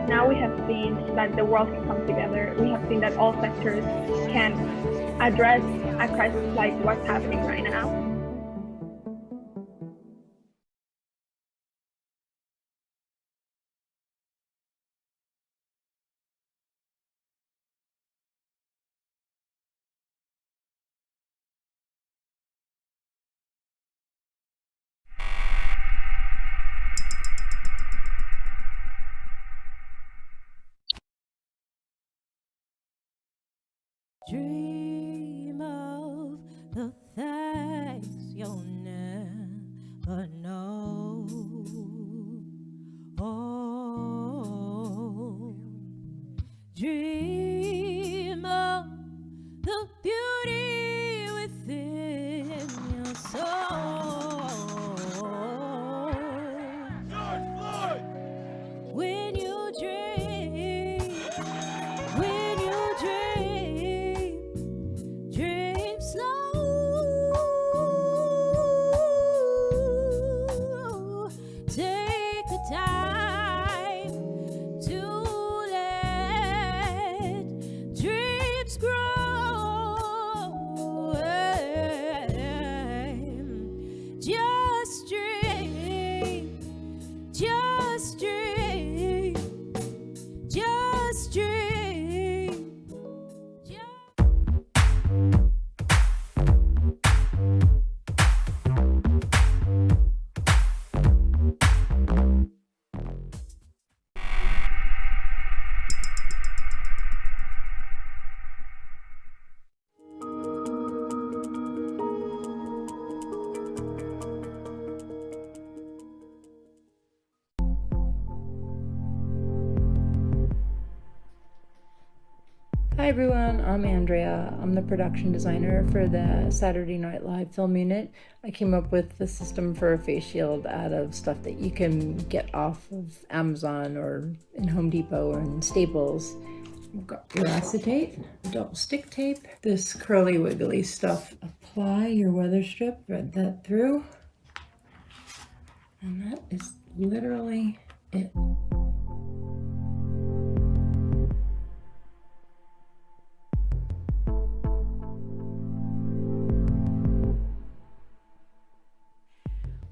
Now we have seen that the world can come together. We have seen that all sectors can address a crisis like what's happening right now. Dream of but no. Oh, dream of the beauty within your soul. When you dream, dream slow. Take the time to let dreams grow. Just dream, just dream, just dream. Hi everyone, I'm Andrea. I'm the production designer for the Saturday Night Live film unit. I came up with the system for a face shield out of stuff that you can get off of Amazon or in Home Depot or in Staples. We've got your acetate, double stick tape, this curly wiggly stuff. Apply your weather strip, thread that through, and that is literally it.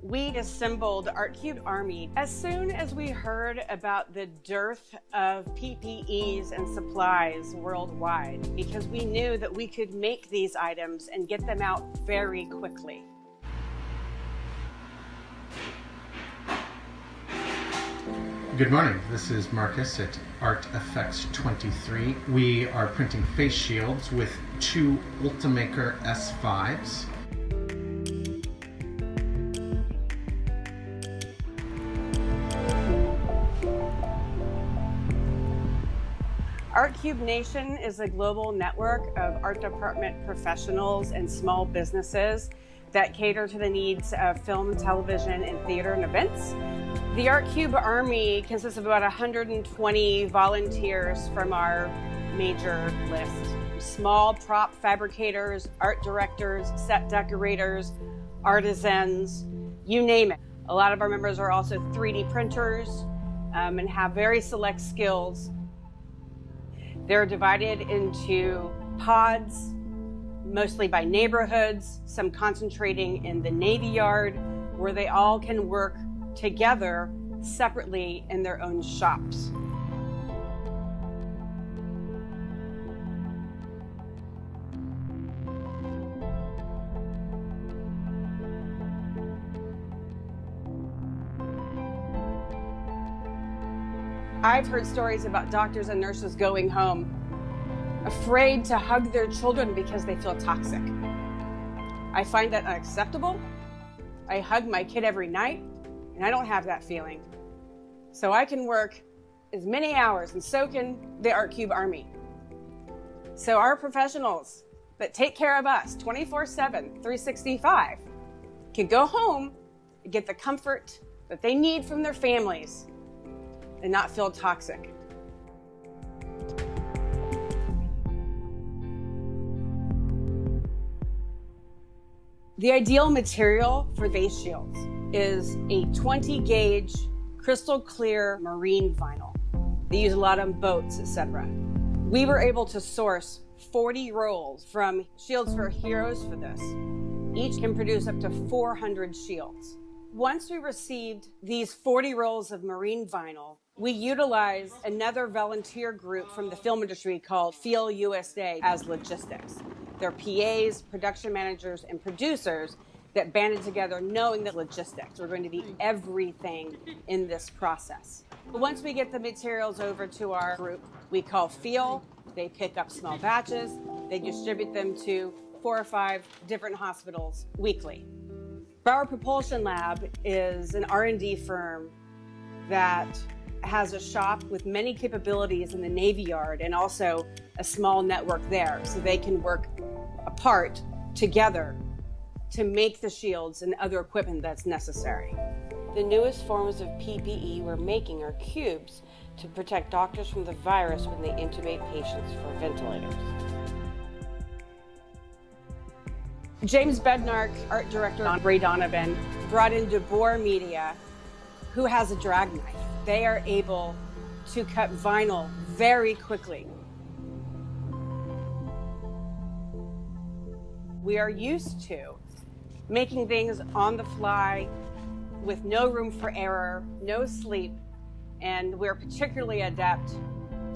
We assembled Art Cube Army as soon as we heard about the dearth of PPEs and supplies worldwide, because we knew that we could make these items and get them out very quickly. Good morning, this is Marcus at Art Effects 23. We are printing face shields with 2 Ultimaker S5s. Art Cube Nation is a global network of art department professionals and small businesses that cater to the needs of film, television, and theater and events. The Art Cube Army consists of about 120 volunteers from our major list. Small prop fabricators, art directors, set decorators, artisans, you name it. A lot of our members are also 3D printers and have very select skills. They're divided into pods, mostly by neighborhoods, some concentrating in the Navy Yard, where they all can work together separately in their own shops. I've heard stories about doctors and nurses going home afraid to hug their children because they feel toxic. I find that unacceptable. I hug my kid every night, and I don't have that feeling. So I can work as many hours, and so can the Art Cube Army. So our professionals that take care of us 24/7, 365 can go home and get the comfort that they need from their families and not feel toxic. The ideal material for face shields is a 20 gauge crystal clear marine vinyl. They use a lot on boats, etc. We were able to source 40 rolls from Shields for Heroes for this. Each can produce up to 400 shields. Once we received these 40 rolls of marine vinyl, we utilized another volunteer group from the film industry called Feel USA as logistics. They're PAs, production managers, and producers that banded together knowing that logistics were going to be everything in this process. Once we get the materials over to our group, we call Feel. They pick up small batches. They distribute them to 4 or 5 different hospitals weekly. Bauer Propulsion Lab is an R&D firm that has a shop with many capabilities in the Navy Yard and also a small network there, so they can work apart together to make the shields and other equipment that's necessary. The newest forms of PPE we're making are cubes to protect doctors from the virus when they intubate patients for ventilators. James Bednark, art director on Ray Donovan, brought in DeBoer Media, who has a drag knife. They are able to cut vinyl very quickly. We are used to making things on the fly with no room for error, no sleep, and we're particularly adept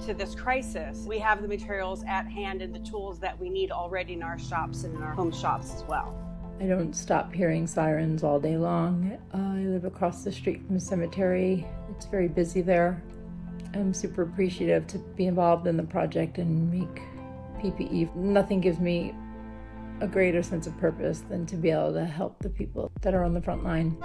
to this crisis. We have the materials at hand and the tools that we need already in our shops and in our home shops as well. I don't stop hearing sirens all day long. I live across the street from a cemetery. It's very busy there. I'm super appreciative to be involved in the project and make PPE. Nothing gives me a greater sense of purpose than to be able to help the people that are on the front line.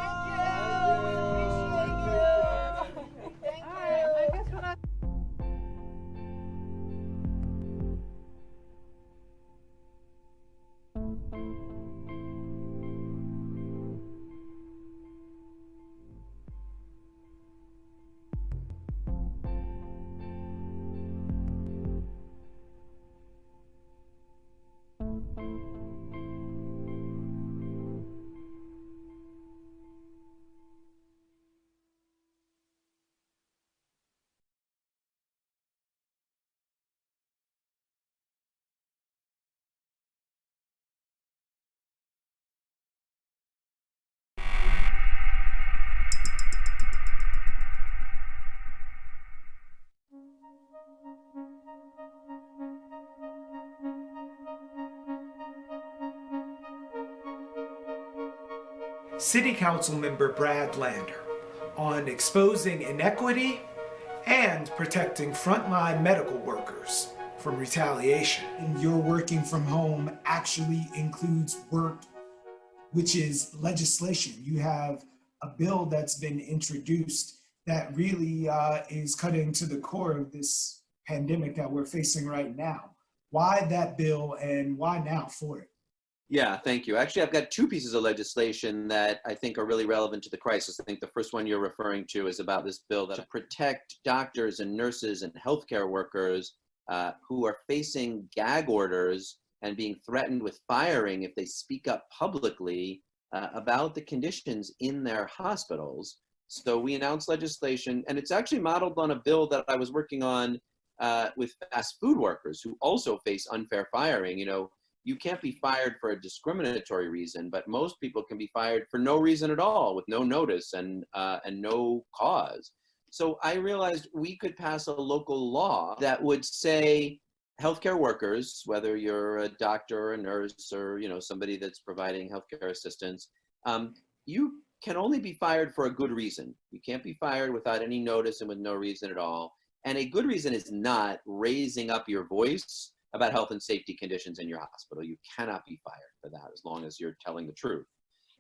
City Council member Brad Lander on exposing inequity and protecting frontline medical workers from retaliation. And your working from home actually includes work, which is legislation. You have a bill that's been introduced that really is cutting to the core of this pandemic that we're facing right now. Why that bill and why now for it? Yeah, thank you. Actually, I've got two pieces of legislation that I think are really relevant to the crisis. I think the first one you're referring to is about this bill that to protect doctors and nurses and healthcare workers who are facing gag orders and being threatened with firing if they speak up publicly about the conditions in their hospitals. So we announced legislation, and it's actually modeled on a bill that I was working on with fast food workers who also face unfair firing. You know, you can't be fired for a discriminatory reason, but most people can be fired for no reason at all, with no notice and no cause. So I realized we could pass a local law that would say healthcare workers, whether you're a doctor or a nurse or somebody that's providing healthcare assistance, you can only be fired for a good reason. You can't be fired without any notice and with no reason at all. And a good reason is not raising up your voice about health and safety conditions in your hospital. You cannot be fired for that as long as you're telling the truth.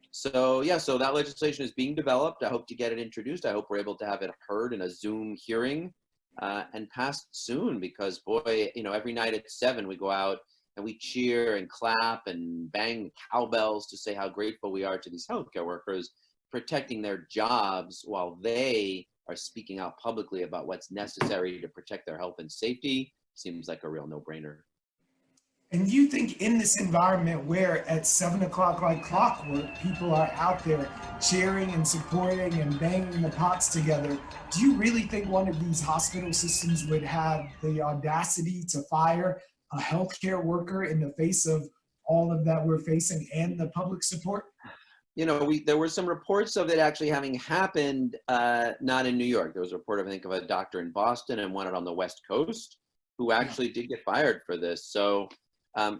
So yeah, so that legislation is being developed. I hope to get it introduced. I hope we're able to have it heard in a Zoom hearing and passed soon, because boy, every night at 7 we go out and we cheer and clap and bang cowbells to say how grateful we are to these healthcare workers protecting their jobs while they are speaking out publicly about what's necessary to protect their health and safety. Seems like a real no-brainer. And you think in this environment where at 7 o'clock like clockwork, people are out there cheering and supporting and banging the pots together, do you really think one of these hospital systems would have the audacity to fire a healthcare worker in the face of all of that we're facing and the public support? There were some reports of it actually having happened, not in New York. There was a report, I think, of a doctor in Boston and one on the West Coast who actually did get fired for this. So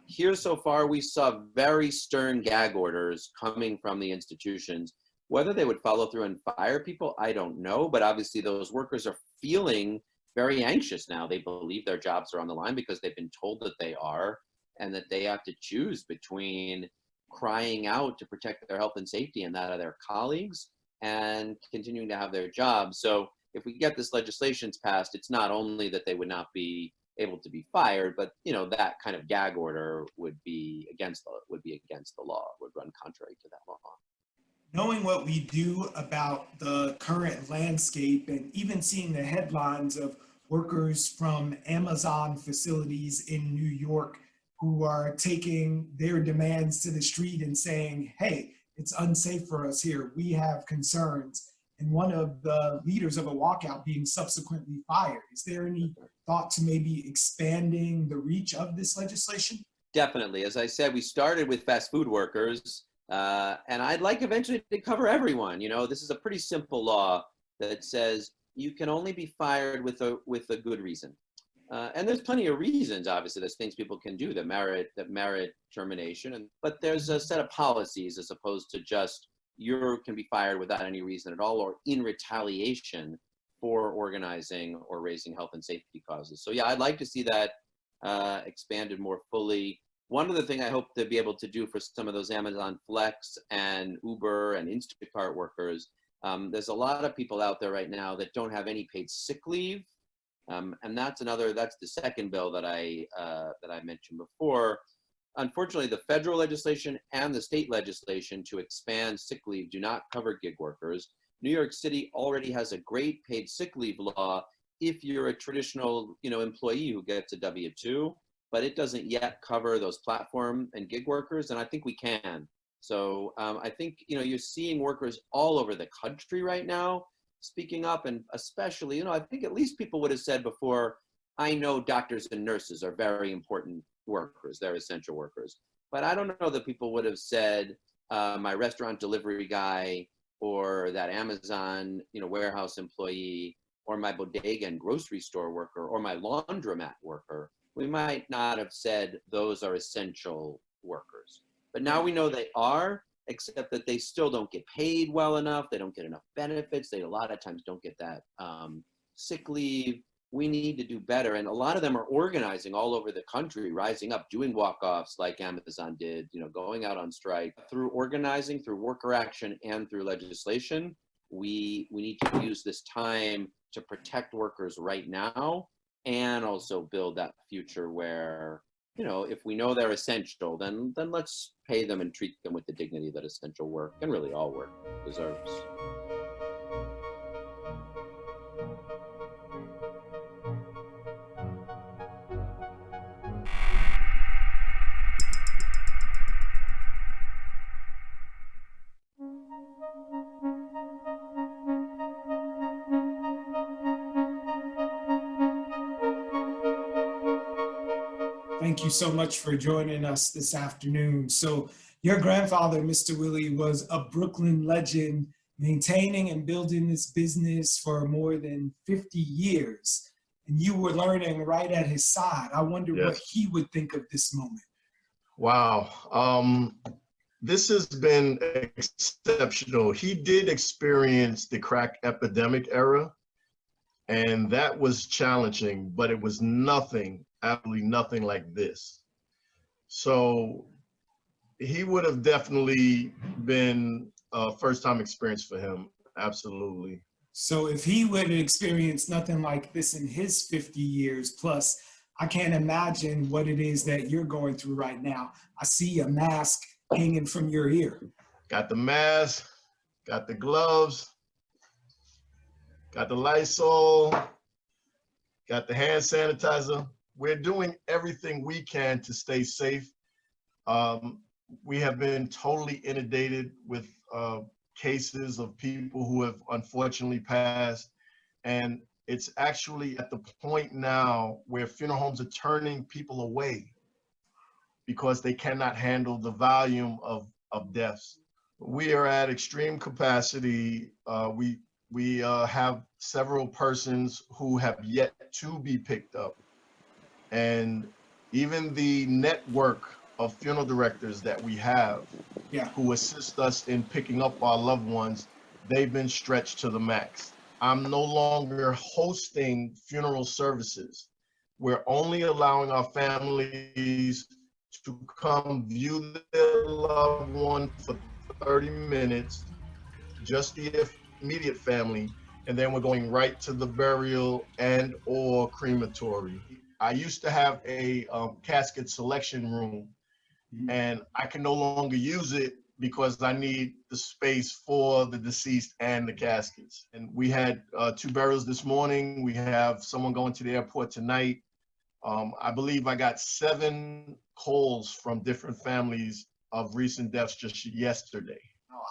here so far, we saw very stern gag orders coming from the institutions. Whether they would follow through and fire people, I don't know. But obviously, those workers are feeling very anxious now. They believe their jobs are on the line because they've been told that they are, and that they have to choose between crying out to protect their health and safety and that of their colleagues and continuing to have their jobs. So if we get this legislation passed, it's not only that they would not be able to be fired, but that kind of gag order would be against the law, would run contrary to that law. Knowing what we do about the current landscape and even seeing the headlines of workers from Amazon facilities in New York who are taking their demands to the street and saying, hey, it's unsafe for us here, we have concerns, and one of the leaders of a walkout being subsequently fired. Is there any thought to maybe expanding the reach of this legislation? Definitely. As I said, we started with fast food workers, and I'd like eventually to cover everyone. This is a pretty simple law that says you can only be fired with a good reason. And there's plenty of reasons, obviously. There's things people can do that merit termination, but there's a set of policies as opposed to just you can be fired without any reason at all or in retaliation for organizing or raising health and safety causes. So yeah, I'd like to see that expanded more fully. One other thing I hope to be able to do for some of those Amazon Flex and Uber and Instacart workers, there's a lot of people out there right now that don't have any paid sick leave. And that's the second bill that I mentioned before. Unfortunately, the federal legislation and the state legislation to expand sick leave do not cover gig workers. New York City already has a great paid sick leave law if you're a traditional, employee who gets a W-2, but it doesn't yet cover those platform and gig workers, and I think we can. So I think, you're seeing workers all over the country right now speaking up, and especially, I think at least people would have said before, I know doctors and nurses are very important workers, they're essential workers. But I don't know that people would have said my restaurant delivery guy or that Amazon, warehouse employee or my bodega and grocery store worker or my laundromat worker. We might not have said those are essential workers. But now we know they are, except that they still don't get paid well enough. They don't get enough benefits. They a lot of times don't get that sick leave. We need to do better. And a lot of them are organizing all over the country, rising up, doing walk-offs like Amazon did, going out on strike. Through organizing, through worker action, and through legislation, we need to use this time to protect workers right now and also build that future where, if we know they're essential, then let's pay them and treat them with the dignity that essential work, and really all work, deserves. Thank you so much for joining us this afternoon. So your grandfather, Mr. Willie, was a Brooklyn legend, maintaining and building this business for more than 50 years. And you were learning right at his side. I wonder what he would think of this moment. Wow. This has been exceptional. He did experience the crack epidemic era, and that was challenging, but it was nothing, absolutely nothing like this. So he would have definitely been a first-time experience for him, absolutely. So if he would have experienced nothing like this in his 50 years plus, I can't imagine what it is that you're going through right now. I see a mask hanging from your ear. Got the mask, got the gloves, got the Lysol, got the hand sanitizer. We're doing everything we can to stay safe. We have been totally inundated with cases of people who have unfortunately passed. And it's actually at the point now where funeral homes are turning people away because they cannot handle the volume of deaths. We are at extreme capacity. We have several persons who have yet to be picked up. And even the network of funeral directors that we have who assist us in picking up our loved ones, they've been stretched to the max. I'm no longer hosting funeral services. We're only allowing our families to come view their loved one for 30 minutes, just the immediate family, and then we're going right to the burial and or crematory. I used to have a casket selection room, and I can no longer use it because I need the space for the deceased and the caskets. And we had 2 burials this morning. We have someone going to the airport tonight. I believe I got 7 calls from different families of recent deaths just yesterday.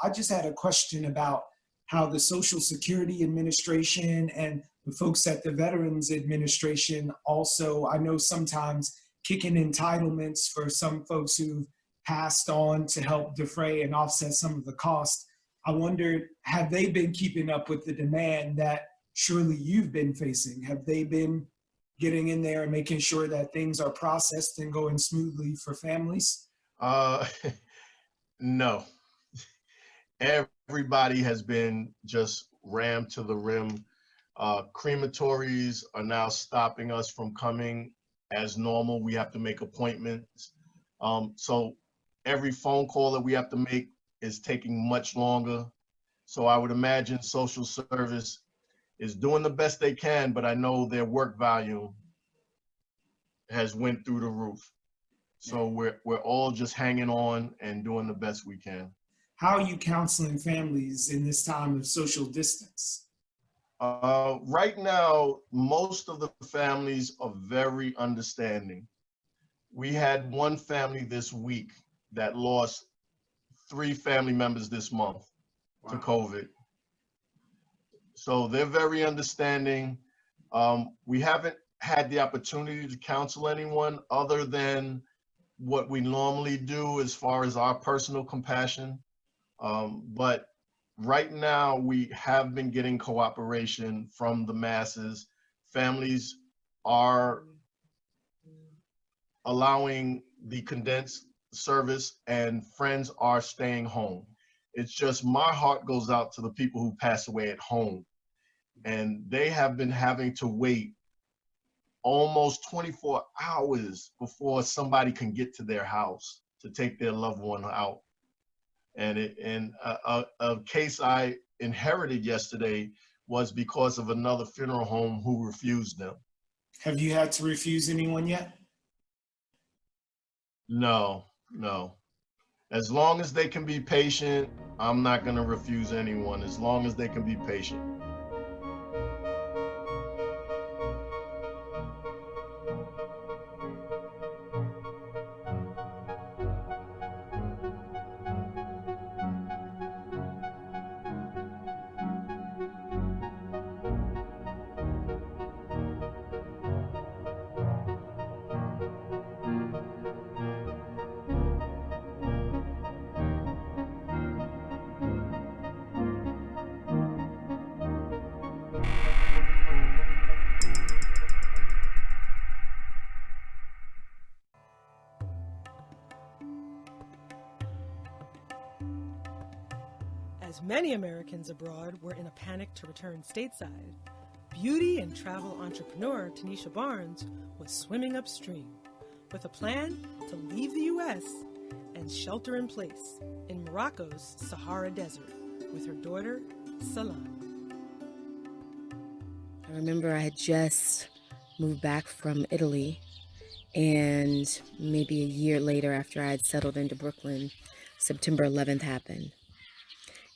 I just had a question about how the Social Security Administration and the folks at the Veterans Administration also, I know sometimes kick in entitlements for some folks who've passed on to help defray and offset some of the cost. I wondered, have they been keeping up with the demand that surely you've been facing? Have they been getting in there and making sure that things are processed and going smoothly for families? No. Everybody has been just rammed to the rim. Crematories are now stopping us from coming as normal. We have to make appointments. So every phone call that we have to make is taking much longer. So I would imagine social service is doing the best they can, but I know their work volume has went through the roof. So we're all just hanging on and doing the best we can. How are you counseling families in this time of social distance? Right now, most of the families are very understanding. We had one family this week that lost 3 family members this month to COVID. So they're very understanding. We haven't had the opportunity to counsel anyone other than what we normally do as far as our personal compassion. But right now we have been getting cooperation from the masses. Families are allowing the condensed service and friends are staying home. It's just my heart goes out to the people who pass away at home, and they have been having to wait almost 24 hours before somebody can get to their house to take their loved one out. And a case I inherited yesterday was because of another funeral home who refused them. Have you had to refuse anyone yet? No. As long as they can be patient, I'm not going to refuse anyone, as long as they can be patient. As many Americans abroad were in a panic to return stateside, beauty and travel entrepreneur Tanisha Barnes was swimming upstream with a plan to leave the U.S. and shelter in place in Morocco's Sahara Desert with her daughter, Salam. I remember I had just moved back from Italy, and maybe a year later after I had settled into Brooklyn, September 11th happened.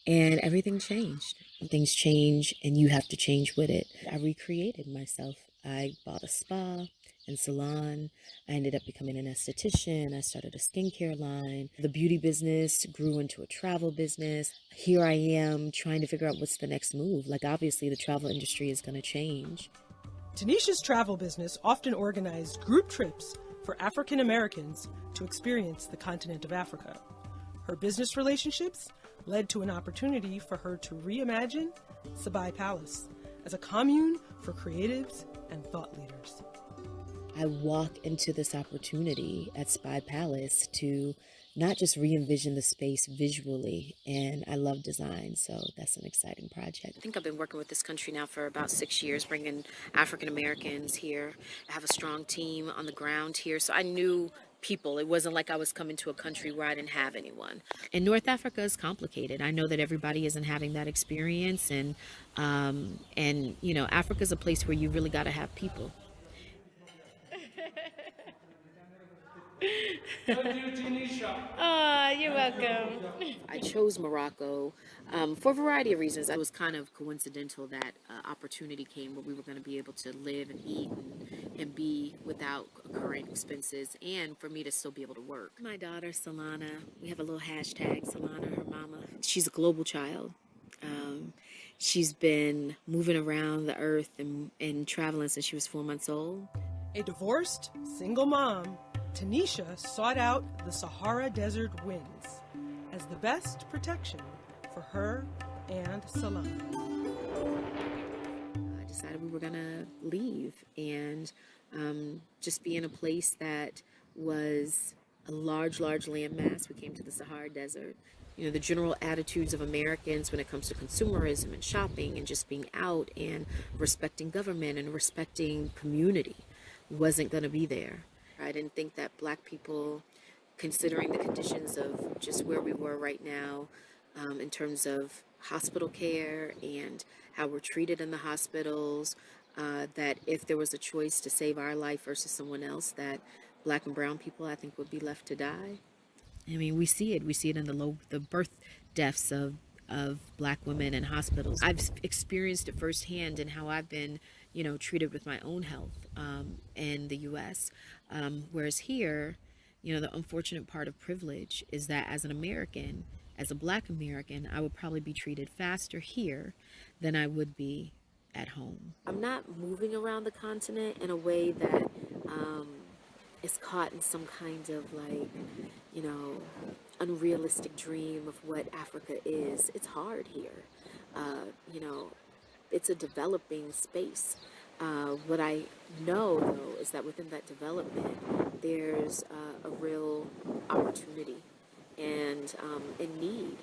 And everything changed. Things change and you have to change with it. I recreated myself. I bought a spa and salon. I ended up becoming an esthetician. I started a skincare line. The beauty business grew into a travel business. Here I am trying to figure out what's the next move. Like, obviously the travel industry is going to change. Tanisha's travel business often organized group trips for African Americans to experience the continent of Africa. Her business relationships led to an opportunity for her to reimagine Sabai Palace as a commune for creatives and thought leaders. I walk into this opportunity at Spy Palace to not just re-envision the space visually, and I love design, so that's an exciting project. I think I've been working with this country now for about 6 years, bringing African Americans here. I have a strong team on the ground here, so I knew people. It wasn't like I was coming to a country where I didn't have anyone. And North Africa is complicated. I know that everybody isn't having that experience, and you know, Africa is a place where you really got to have people. Oh, you're welcome. I chose Morocco for a variety of reasons. It was kind of coincidental that opportunity came where we were going to be able to live and eat and be without occurring expenses, and for me to still be able to work. My daughter, Solana, we have a little hashtag, Solana, her mama. She's a global child. She's been moving around the earth and traveling since she was 4 months old. A divorced, single mom, Tanisha sought out the Sahara Desert winds as the best protection for her and Solana. I decided we were gonna leave and just be in a place that was a large landmass. We came to the Sahara Desert. You know, the general attitudes of Americans when it comes to consumerism and shopping and just being out and respecting government and respecting community wasn't going to be there. I didn't think that Black people, considering the conditions of just where we were right now, in terms of hospital care and how we're treated in the hospitals, that if there was a choice to save our life versus someone else, that Black and brown people, I think, would be left to die. I mean, we see it in the birth deaths of Black women in hospitals. I've experienced it firsthand in how I've been, you know, treated with my own health in the U.S. Whereas here, you know, the unfortunate part of privilege is that as an American, as a Black American, I would probably be treated faster here than I would be at home. I'm not moving around the continent in a way that is caught in some kind of, like, you know, unrealistic dream of what Africa is. It's hard here. You know, it's a developing space. What I know, though, is that within that development, there's a real opportunity and a need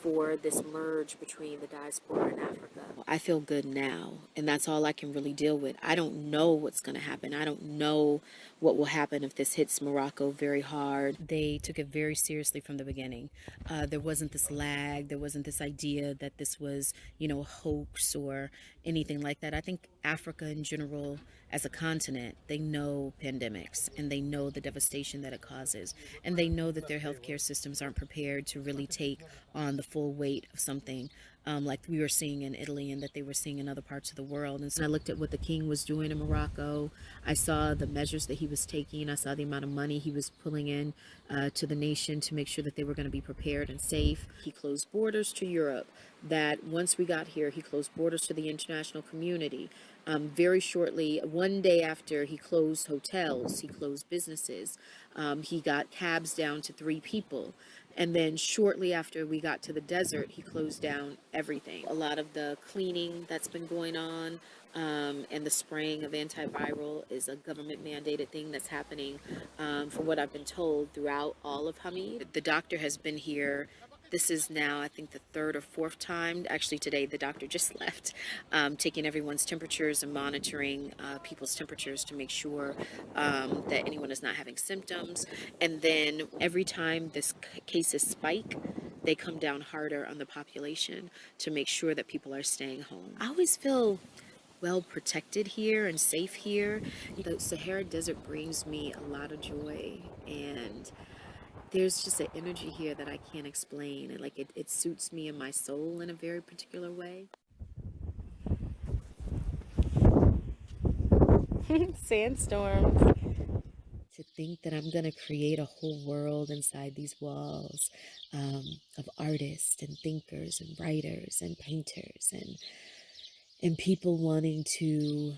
for this merge between the diaspora and Africa. I feel good now, and that's all I can really deal with. I don't know what's going to happen. I don't know what will happen if this hits Morocco very hard. They took it very seriously from the beginning. There wasn't this lag. There wasn't this idea that this was, you know, a hoax or anything like that. I think Africa in general, as a continent, they know pandemics and they know the devastation that it causes, and they know that their healthcare systems aren't prepared to really take on the full weight of something like we were seeing in Italy and that they were seeing in other parts of the world. And so I looked at what the king was doing in Morocco. I saw the measures that he was taking. I saw the amount of money he was pulling in to the nation to make sure that they were going to be prepared and safe. He closed borders to Europe. That once we got here, he closed borders to the international community. Very shortly, one day after he closed hotels, he closed businesses. He got cabs down to 3 people. And then shortly after we got to the desert, he closed down everything. A lot of the cleaning that's been going on and the spraying of antiviral is a government mandated thing that's happening, from what I've been told, throughout all of Hamid. The doctor has been here. This is now, I think, the 3rd or 4th time. Actually, today the doctor just left, taking everyone's temperatures and monitoring people's temperatures to make sure that anyone is not having symptoms. And then every time this cases spike, they come down harder on the population to make sure that people are staying home. I always feel well protected here and safe here. The Sahara Desert brings me a lot of joy, and there's just an energy here that I can't explain, and like it suits me and my soul in a very particular way. Sandstorms. To think that I'm gonna create a whole world inside these walls of artists and thinkers and writers and painters and people wanting to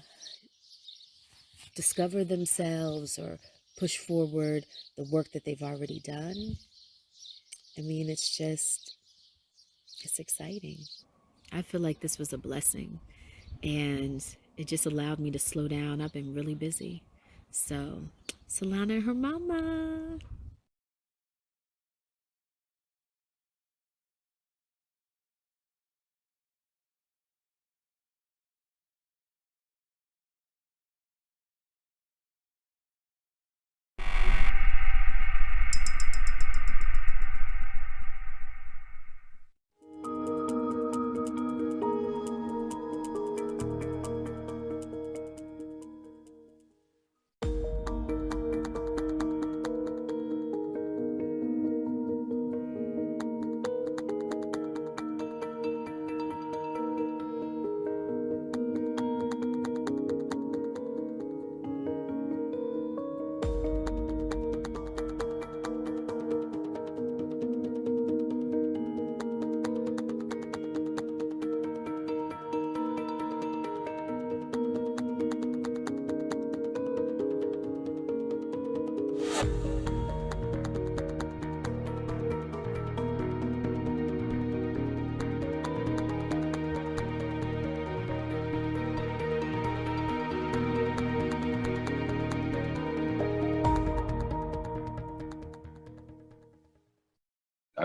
discover themselves or push forward the work that they've already done. I mean, it's exciting. I feel like this was a blessing, and it just allowed me to slow down. I've been really busy. So, Solana and her mama.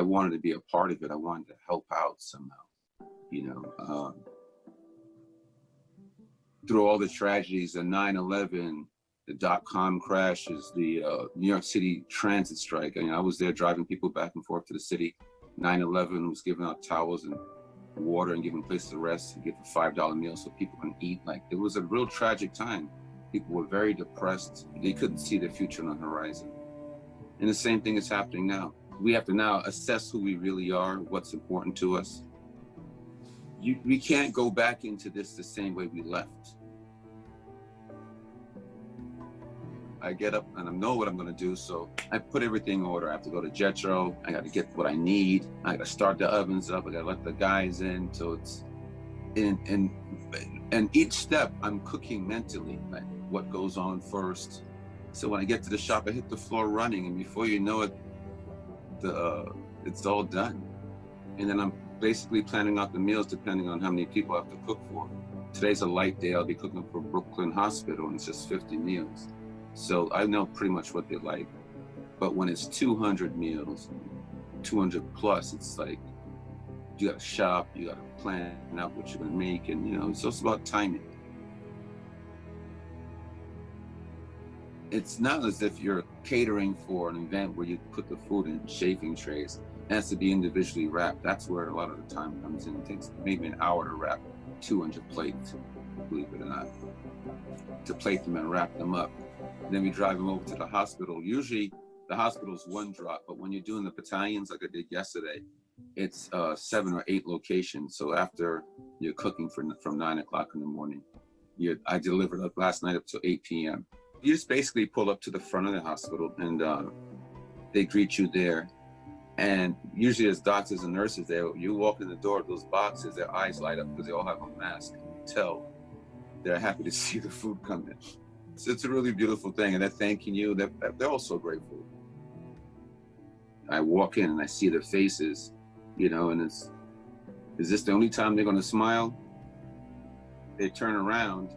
I wanted to be a part of it. I wanted to help out somehow, you know. Through all the tragedies, the 9/11, the dot-com crashes, the New York City transit strike. I mean, I was there driving people back and forth to the city. 9/11 was giving out towels and water and giving places to rest and giving $5 meals so people can eat. Like, it was a real tragic time. People were very depressed. They couldn't see their future on the horizon. And the same thing is happening now. We have to now assess who we really are, what's important to us. We can't go back into this the same way we left. I get up and I know what I'm gonna do, so I put everything in order. I have to go to Jetro. I got to get what I need. I got to start the ovens up. I got to let the guys in. So it's, and each step I'm cooking mentally, like what goes on first. So when I get to the shop, I hit the floor running, and before you know it, it's all done. And then I'm basically planning out the meals depending on how many people I have to cook for. Today's a light day. I'll be cooking for Brooklyn Hospital, and it's just 50 meals. So I know pretty much what they like. But when it's 200 meals, 200 plus, it's like, you gotta shop, you gotta plan out what you're gonna make, and you know, it's also about timing. It's not as if you're catering for an event where you put the food in chafing trays. It has to be individually wrapped. That's where a lot of the time comes in. It takes maybe an hour to wrap 200 plates, believe it or not, to plate them and wrap them up. And then we drive them over to the hospital. Usually the hospital's one drop, but when you're doing the battalions like I did yesterday, it's 7 or 8 locations. So after you're cooking from 9 o'clock in the morning, I delivered up last night up to 8 p.m. You just basically pull up to the front of the hospital and they greet you there. And usually there's doctors and nurses there. You walk in the door, those boxes, their eyes light up because they all have a mask. And you tell they're happy to see the food come in. So it's a really beautiful thing, and they're thanking you. They're all so grateful. I walk in and I see their faces, you know, and is this the only time they're gonna smile? They turn around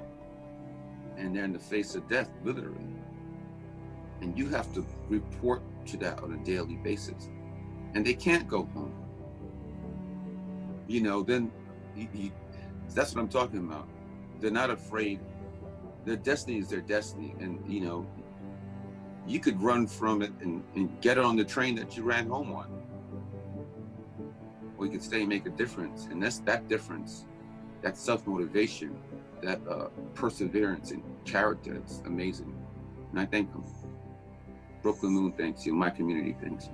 and they're in the face of death, literally. And you have to report to that on a daily basis. And they can't go home. You know, then that's what I'm talking about. They're not afraid. Their destiny is their destiny. And, you know, you could run from it and get on the train that you ran home on. Or you could stay and make a difference. And that's that difference, that self-motivation, that perseverance and character. It's amazing. And I thank them. Brooklyn Moon thanks you. My community thanks you.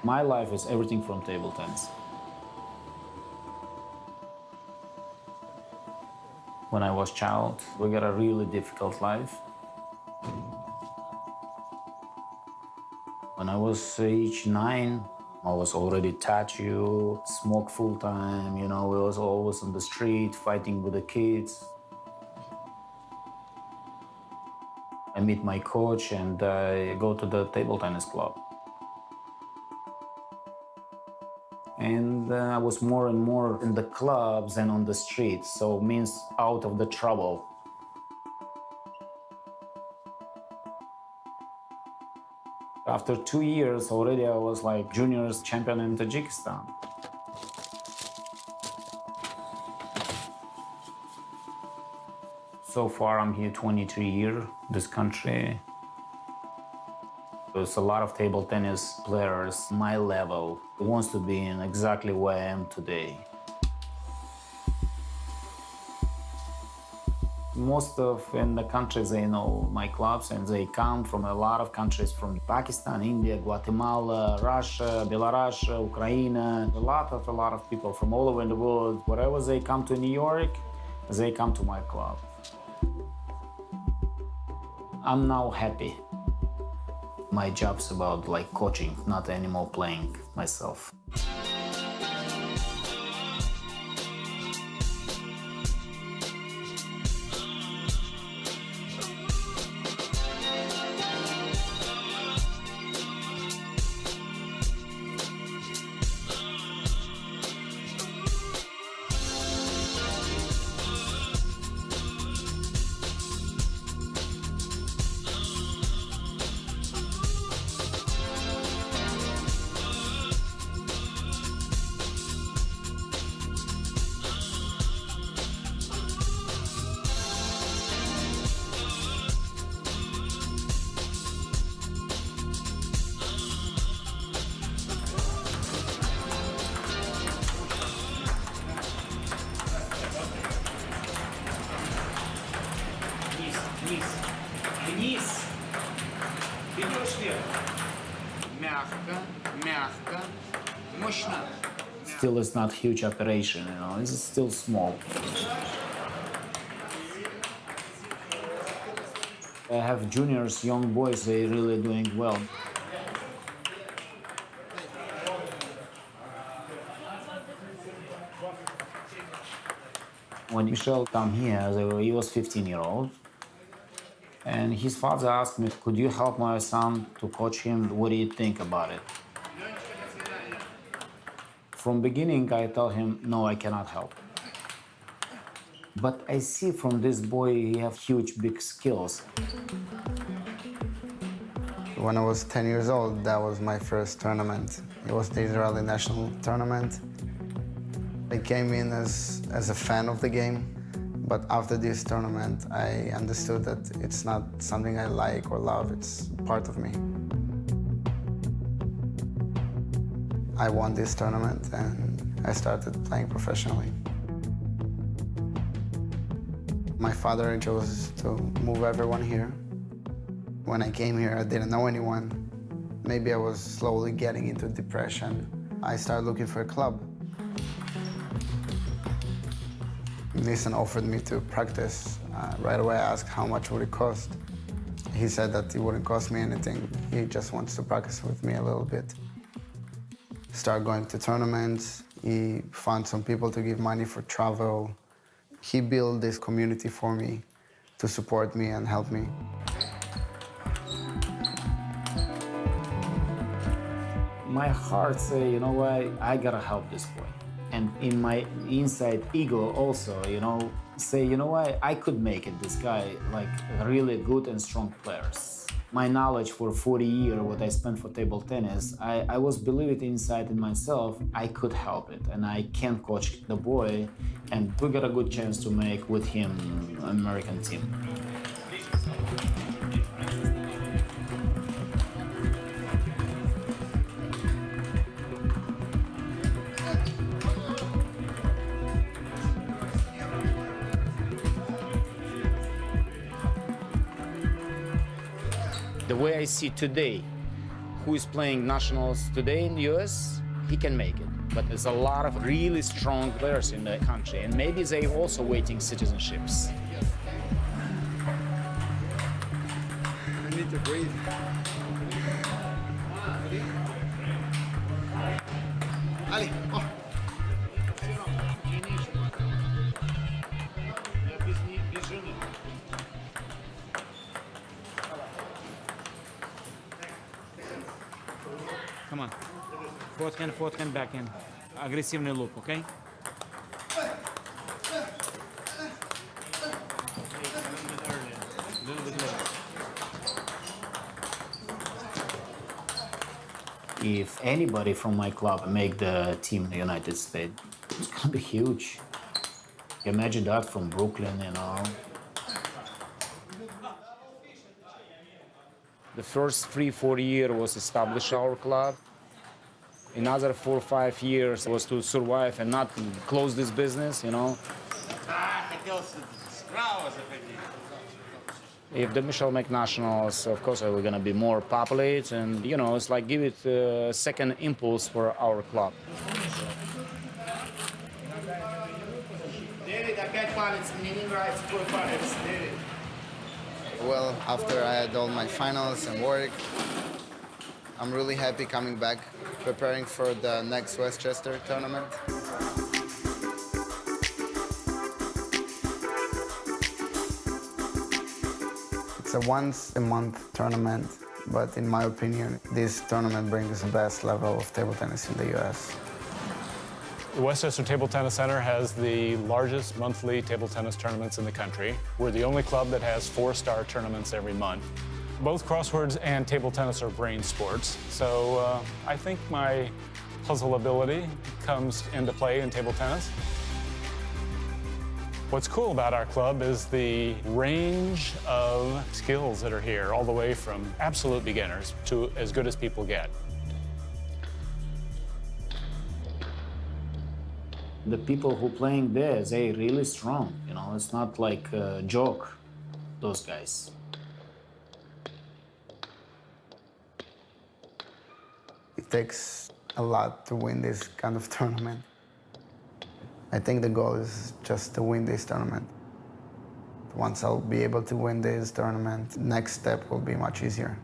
My life is everything from table tennis. When I was a child, we got a really difficult life. When I was age 9, I was already tattooed, smoke full time, you know, we was always on the street fighting with the kids. I meet my coach and I go to the table tennis club. And I was more and more in the clubs and on the streets, so means out of the trouble. After 2 years already, I was like juniors champion in Tajikistan. So far, I'm here 23 years, this country. There's a lot of table tennis players my level who wants to be in exactly where I am today. Most of in the countries, they know my clubs, and they come from a lot of countries, from Pakistan, India, Guatemala, Russia, Belarus, Ukraine. A lot of people from all over the world. Wherever they come to New York, they come to my club. I'm now happy. My job's about like coaching, not anymore playing myself. Вниз. Идешь вверх. Мягко, мягко, мощно. Still, it's not huge operation, you know, it's still small. I have juniors, young boys, they're really doing well. When Michel came here, he was 15-year-old. And his father asked me, could you help my son to coach him? What do you think about it? From beginning, I told him, no, I cannot help. But I see from this boy, he has huge, big skills. When I was 10 years old, that was my first tournament. It was the Israeli national tournament. I came in as a fan of the game. But after this tournament, I understood that it's not something I like or love, it's part of me. I won this tournament and I started playing professionally. My father chose to move everyone here. When I came here, I didn't know anyone. Maybe I was slowly getting into depression. I started looking for a club. Nissan offered me to practice. Right away, I asked how much would it cost. He said that it wouldn't cost me anything. He just wants to practice with me a little bit. Start going to tournaments. He found some people to give money for travel. He built this community for me to support me and help me. My heart say, you know what, I gotta help this boy. And in my inside ego also, you know, say, you know what, I could make it, this guy, like really good and strong players. My knowledge for 40 years, what I spent for table tennis, I was believing inside in myself, I could help it and I can coach the boy, and we got a good chance to make with him American team. The way I see today, who is playing nationals today in the US, he can make it. But there's a lot of really strong players in the country, and maybe they also waiting citizenships. I need to breathe. Ali, oh. Come on. Forehand, backhand. Aggressive loop, okay? If anybody from my club make the team in the United States, it's gonna be huge. Imagine that from Brooklyn, you know. The first 3-4 years was establish our club. Another 4 or 5 years was to survive and not close this business, you know. If the Michel make nationals, of course, we're gonna be more populated, and you know, it's like give it a second impulse for our club. Well, after I had all my finals and work, I'm really happy coming back, preparing for the next Westchester tournament. It's a once-a-month tournament, but in my opinion, this tournament brings the best level of table tennis in the U.S. The Westchester Table Tennis Center has the largest monthly table tennis tournaments in the country. We're the only club that has 4-star tournaments every month. Both crosswords and table tennis are brain sports, so I think my puzzle ability comes into play in table tennis. What's cool about our club is the range of skills that are here, all the way from absolute beginners to as good as people get. The people who playing there, they really strong, you know, it's not like a joke, those guys. It takes a lot to win this kind of tournament. I think the goal is just to win this tournament. Once I'll be able to win this tournament, next step will be much easier.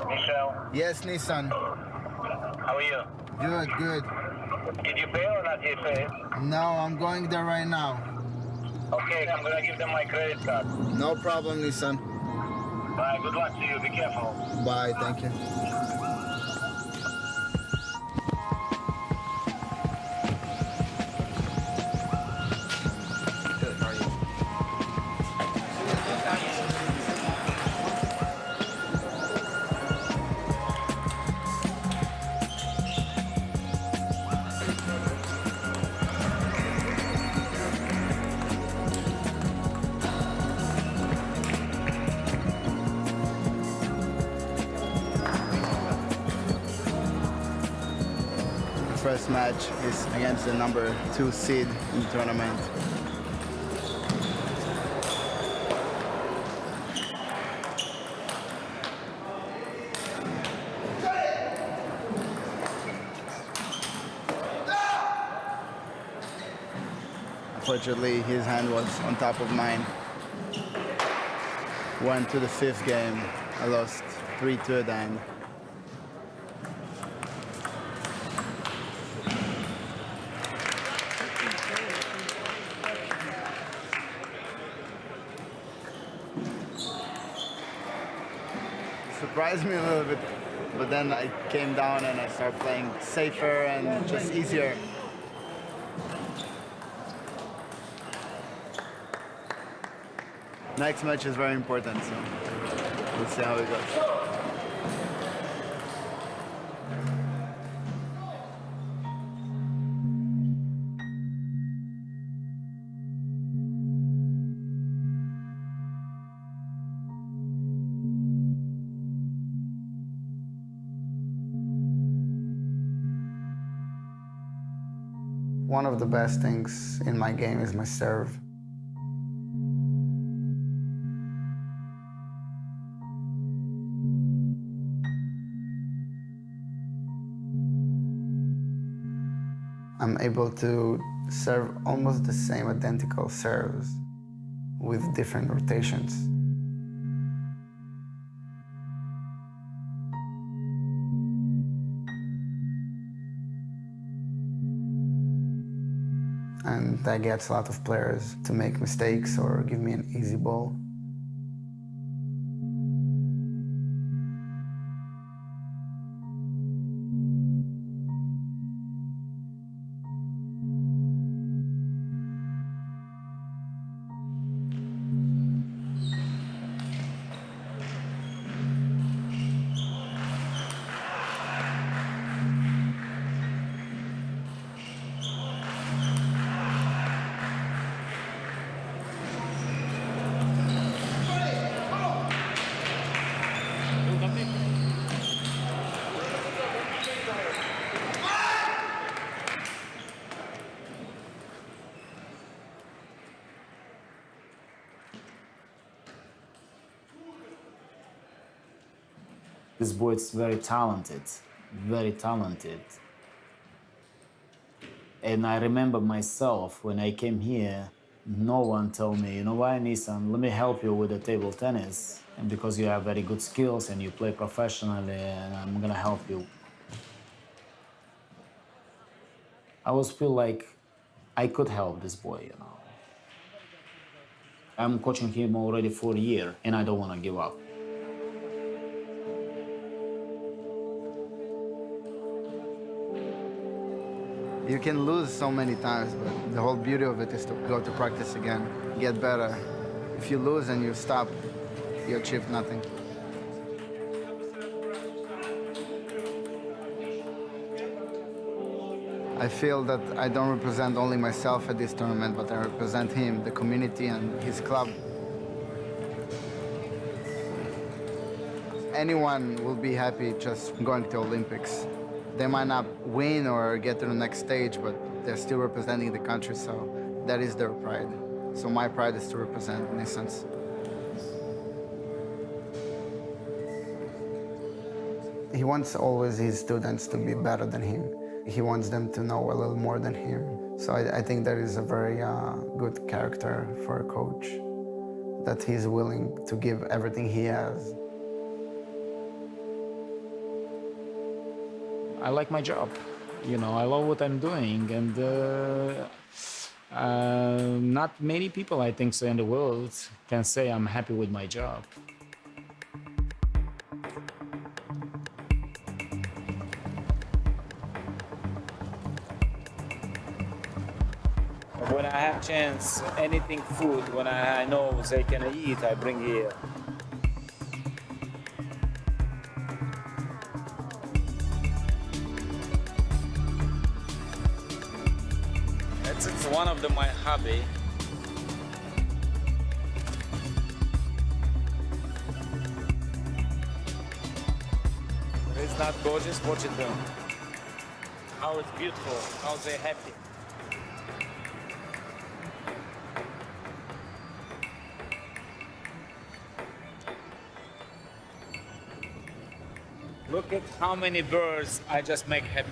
Michel? Yes, Nissan. How are you? Good, good. Did you pay or not yet pay? No, I'm going there right now. Okay, I'm gonna give them my credit card. No problem, Nissan. Bye, good luck to you, be careful. Bye, thank you. First match is against the number 2 seed in the tournament. Unfortunately, his hand was on top of mine. Went to the 5th game. I lost 3-2 at the end. Surprised me a little bit, but then I came down and I started playing safer and just easier. Next match is very important, so we'll see how it goes. One of the best things in my game is my serve. I'm able to serve almost the same identical serves with different rotations. And that gets a lot of players to make mistakes or give me an easy ball. This boy is very talented, very talented. And I remember myself when I came here, no one told me, you know what, Nissan, let me help you with the table tennis. And because you have very good skills and you play professionally, and I'm gonna help you. I always feel like I could help this boy, you know. I'm coaching him already for a year, and I don't wanna give up. You can lose so many times, but the whole beauty of it is to go to practice again, get better. If you lose and you stop, you achieve nothing. I feel that I don't represent only myself at this tournament, but I represent him, the community, and his club. Anyone will be happy just going to Olympics. They might not win or get to the next stage, but they're still representing the country, so that is their pride. So my pride is to represent Nissans. He wants always his students to be better than him. He wants them to know a little more than him. So I think that is a very good character for a coach, that he's willing to give everything he has. I like my job. You know, I love what I'm doing, and not many people, I think so, in the world can say I'm happy with my job. When I have chance, anything food, when I know they can eat, I bring here. It's one of my hobby. It's not gorgeous, watch it down. How it's beautiful, how they're happy. Look at how many birds I just make happy.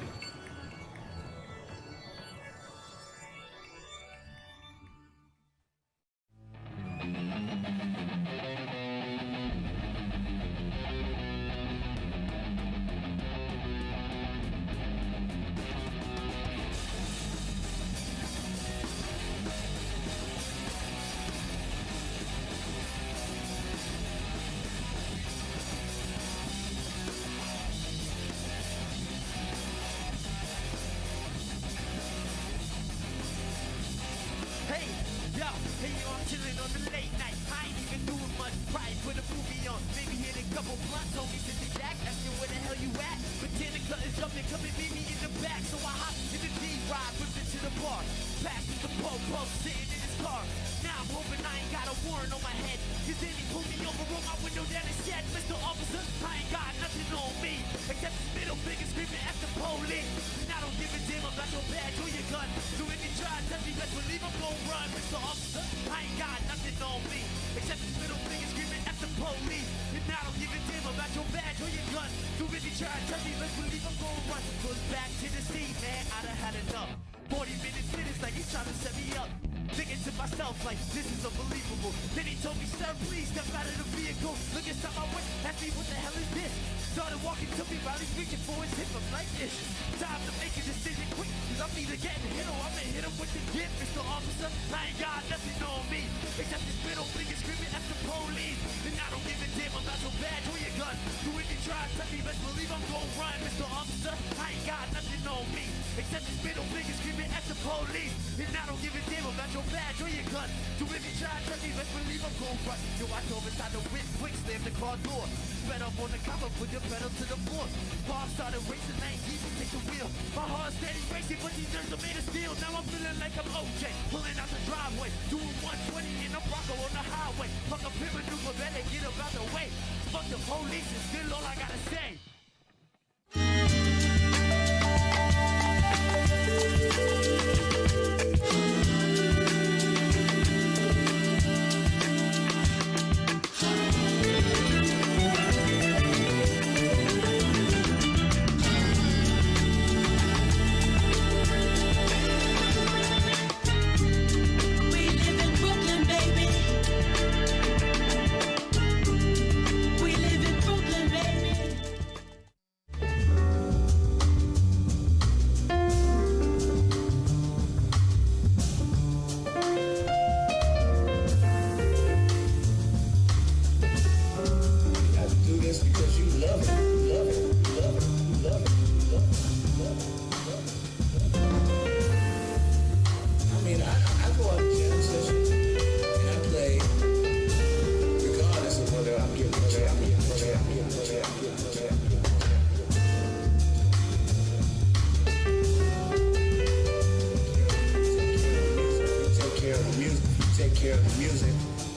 care of the music,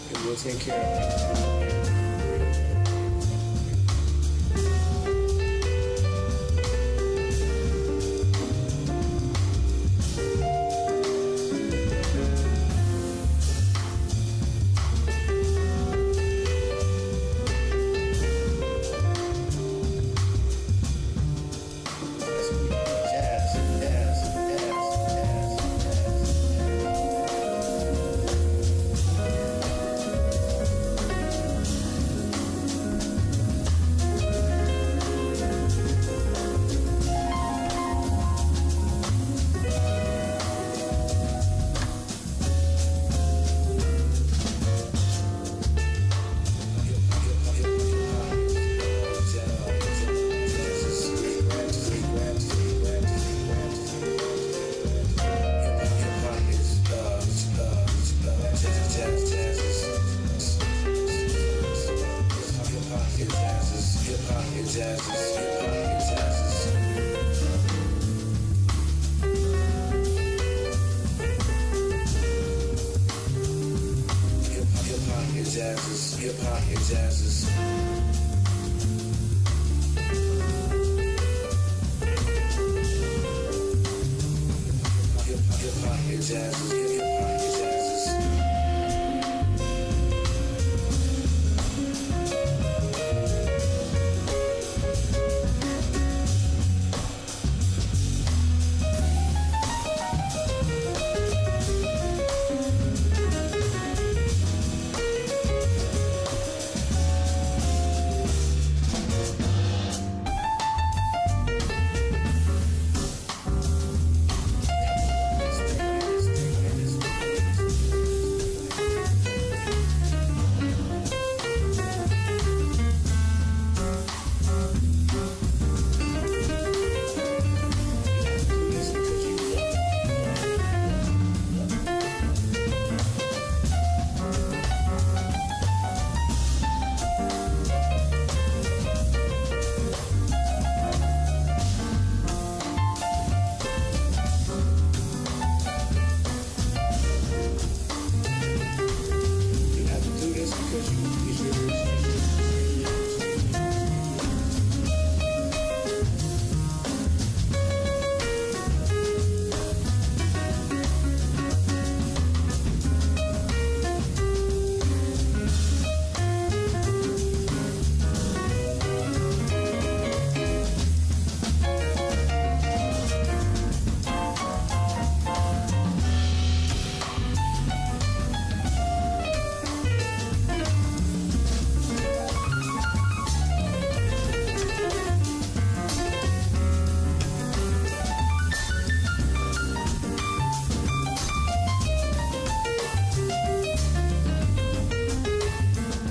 and we'll take care of it.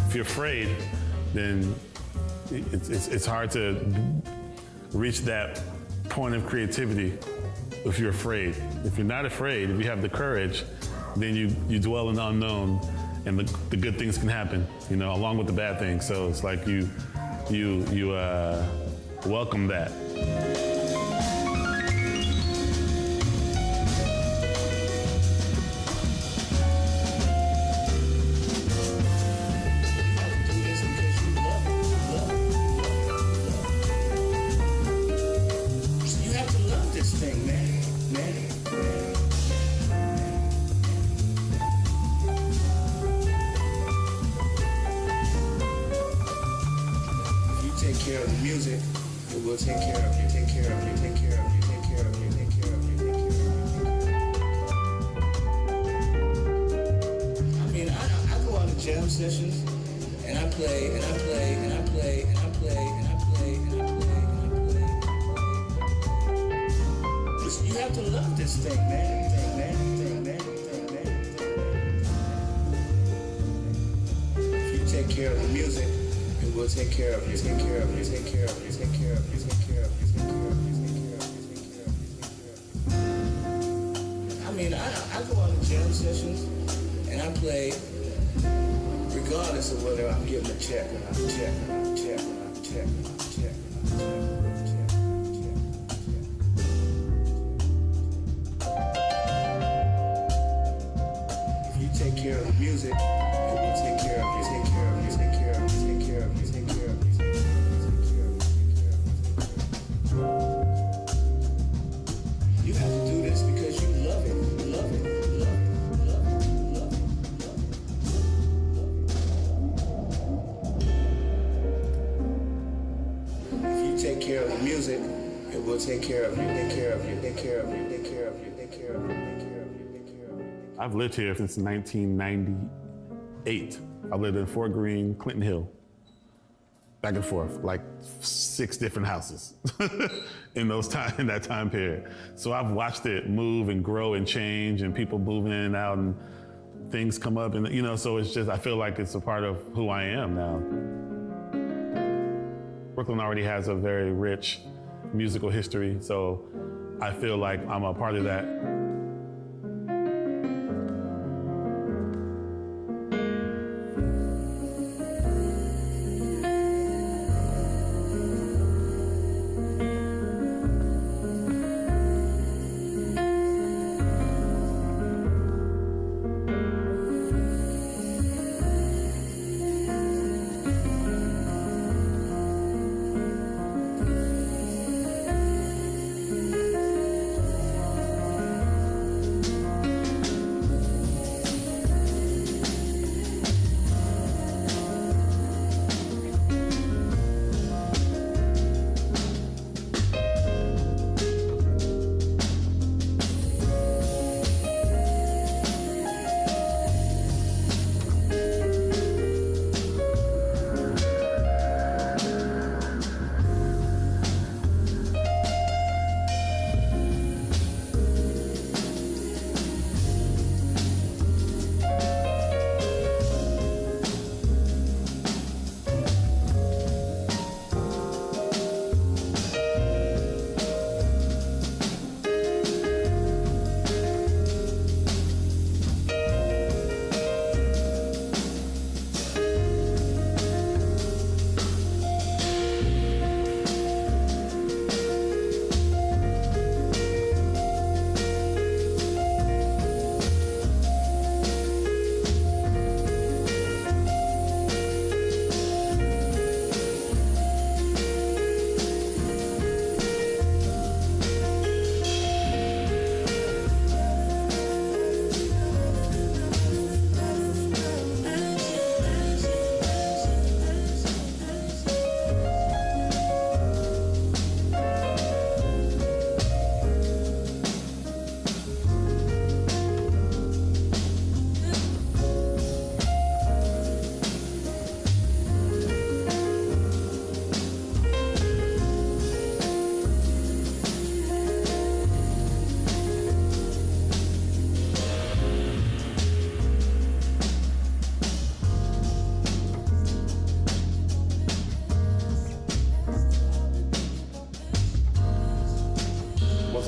If you're afraid, then it's hard to reach that point of creativity if you're afraid. If you're not afraid, if you have the courage, then you dwell in the unknown, and the good things can happen, you know, along with the bad things. So it's like you welcome that. Take care of music, and we'll take care of you, take care of you, take care of you, take care of you, take care of you, take care of you, take care of you, take care of you. You have to do this because you love it, love it, love it, love it, love it, love it. If you take care of the music, and we'll take care of you, take care of you, take care of you, take care of you, take care of you, take care of you, take care of you, take care of you. I've lived here since 1998. I've lived in Fort Greene, Clinton Hill, back and forth, like 6 different houses in that time period. So I've watched it move and grow and change, and people moving in and out, and things come up, and so it's just, I feel like it's a part of who I am now. Brooklyn already has a very rich musical history, so I feel like I'm a part of that.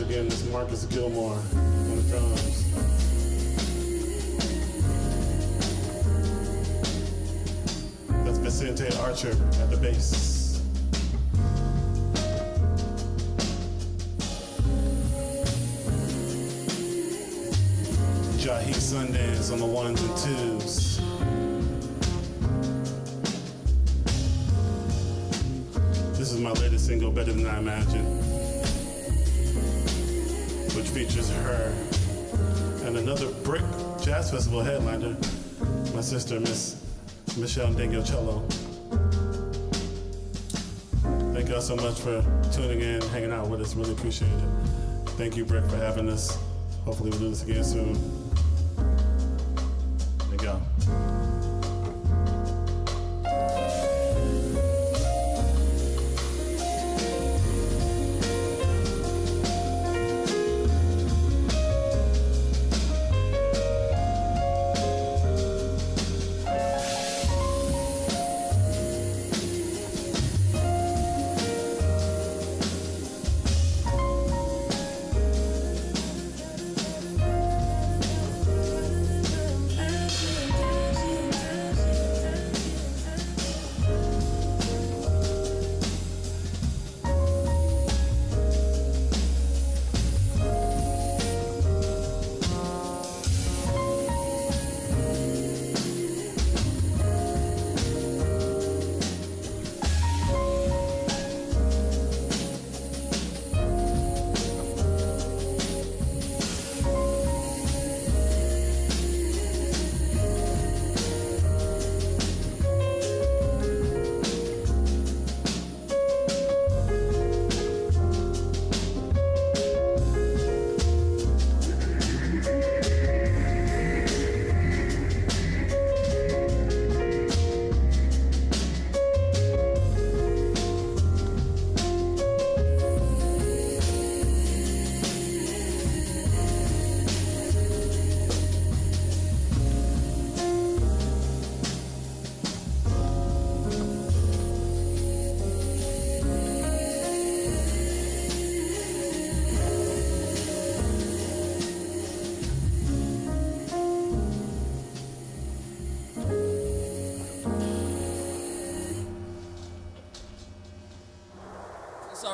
Again, this is Marcus Gilmore on the drums. That's Vicente Archer at the bass. Jahi Sundance on the 1s and 2s. This is my latest single, Better Than I Imagined, which features her and another BRIC Jazz Festival headliner, my sister, Miss Michelle Degiocello. Thank y'all so much for tuning in, hanging out with us. Really appreciate it. Thank you, BRIC, for having us. Hopefully we'll do this again soon. Thank y'all.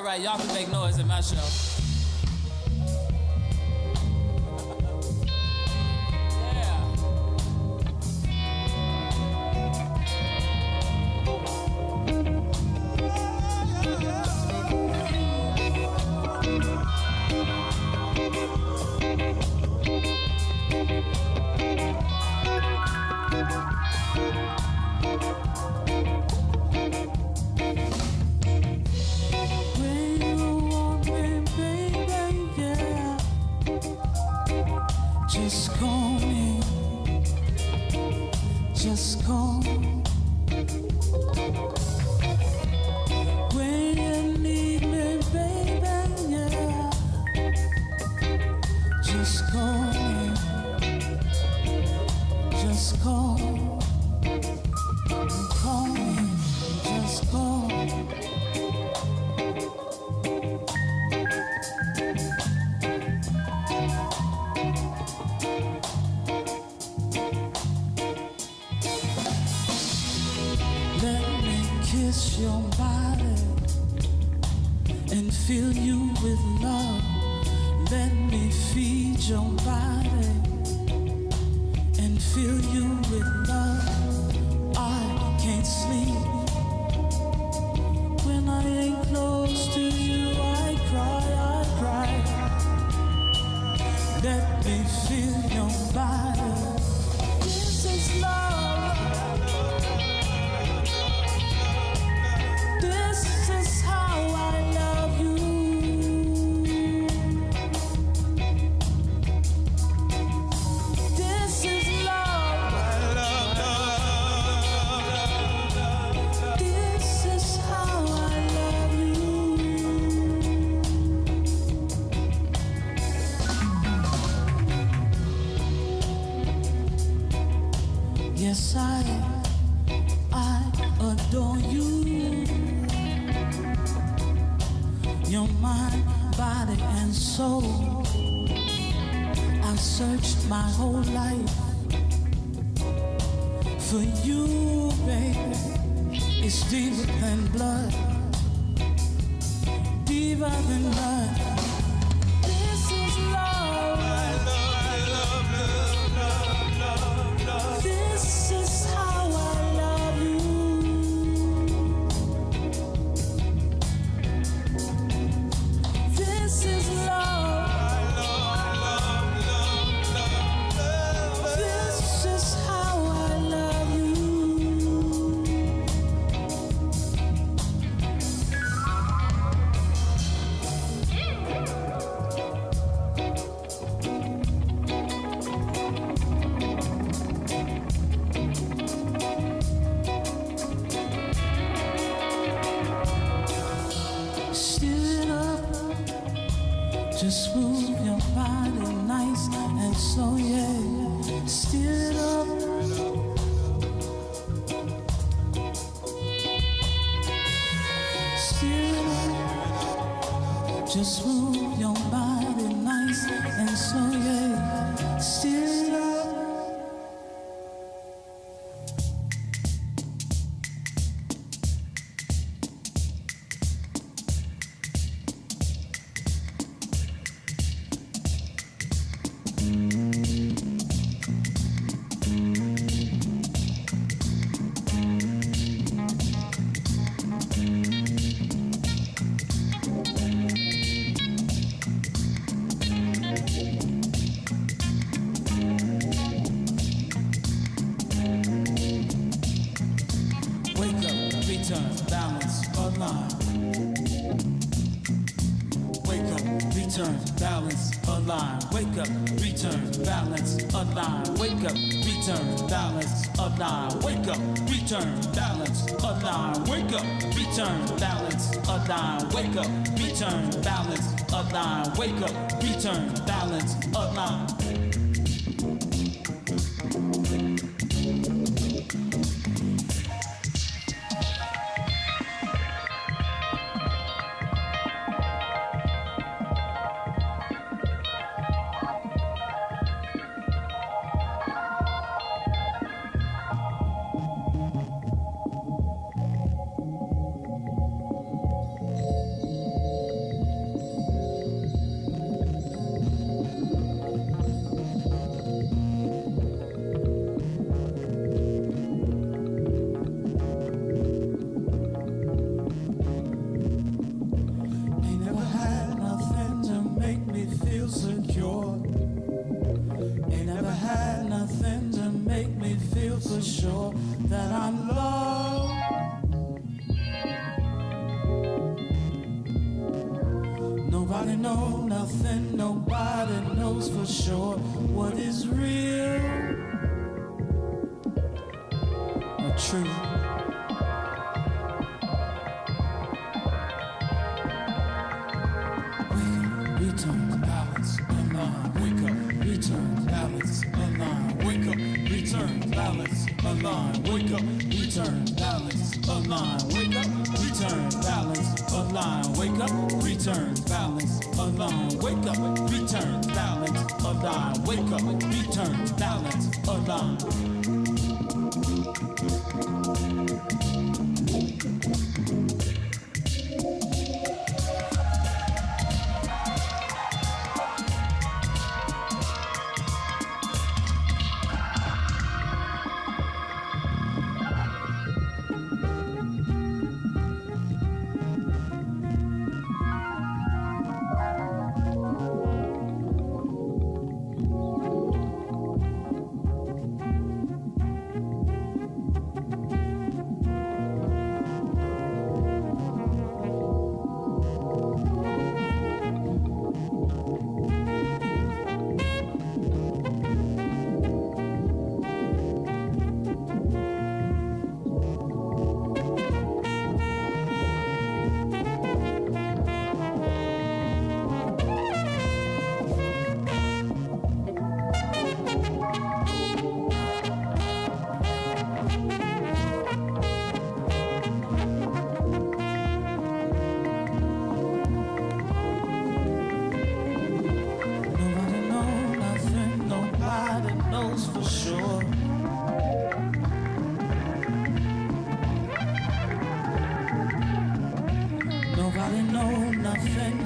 right, y'all can make noise at my show. Just call me, just call. When you need me, baby, yeah. Just call me, just call. Call me, just call. Kiss your body and fill you with love. Let me feed your body and fill you with love. I can't sleep when I ain't close to you. I cry. Let me feel your body. This is love. This is how I love you. This is love. This is how I love you. Yes, I adore you. You're mind, body, and soul. I've searched my whole life for you, baby. It's deeper than blood, deeper than blood. This is love. This is how I love you. This is love. This is how I love you. Stir it up. Just move your body nice and slow, yeah. Stir it up. Stir it up. Just move your body nice and slow, yeah. Stir it up. return, balance, align. Wake up, return, balance, align. Wake up, return, balance, align. Wake up, return, balance, align. Wake up, return, balance, align. Wake up, return, balance, align. Wake up, return, balance, align. secure. Ain't never had nothing to make me feel for sure that I'm loved. Nobody know nothing, nobody knows for sure what is real or true. Return to balance, align, wake up, return to balance, align, wake up, return to balance, align, wake up, return to balance, align, wake up, return to balance, align, wake up, return to balance, align, wake up, return to balance, align, wake up, return to balance, align.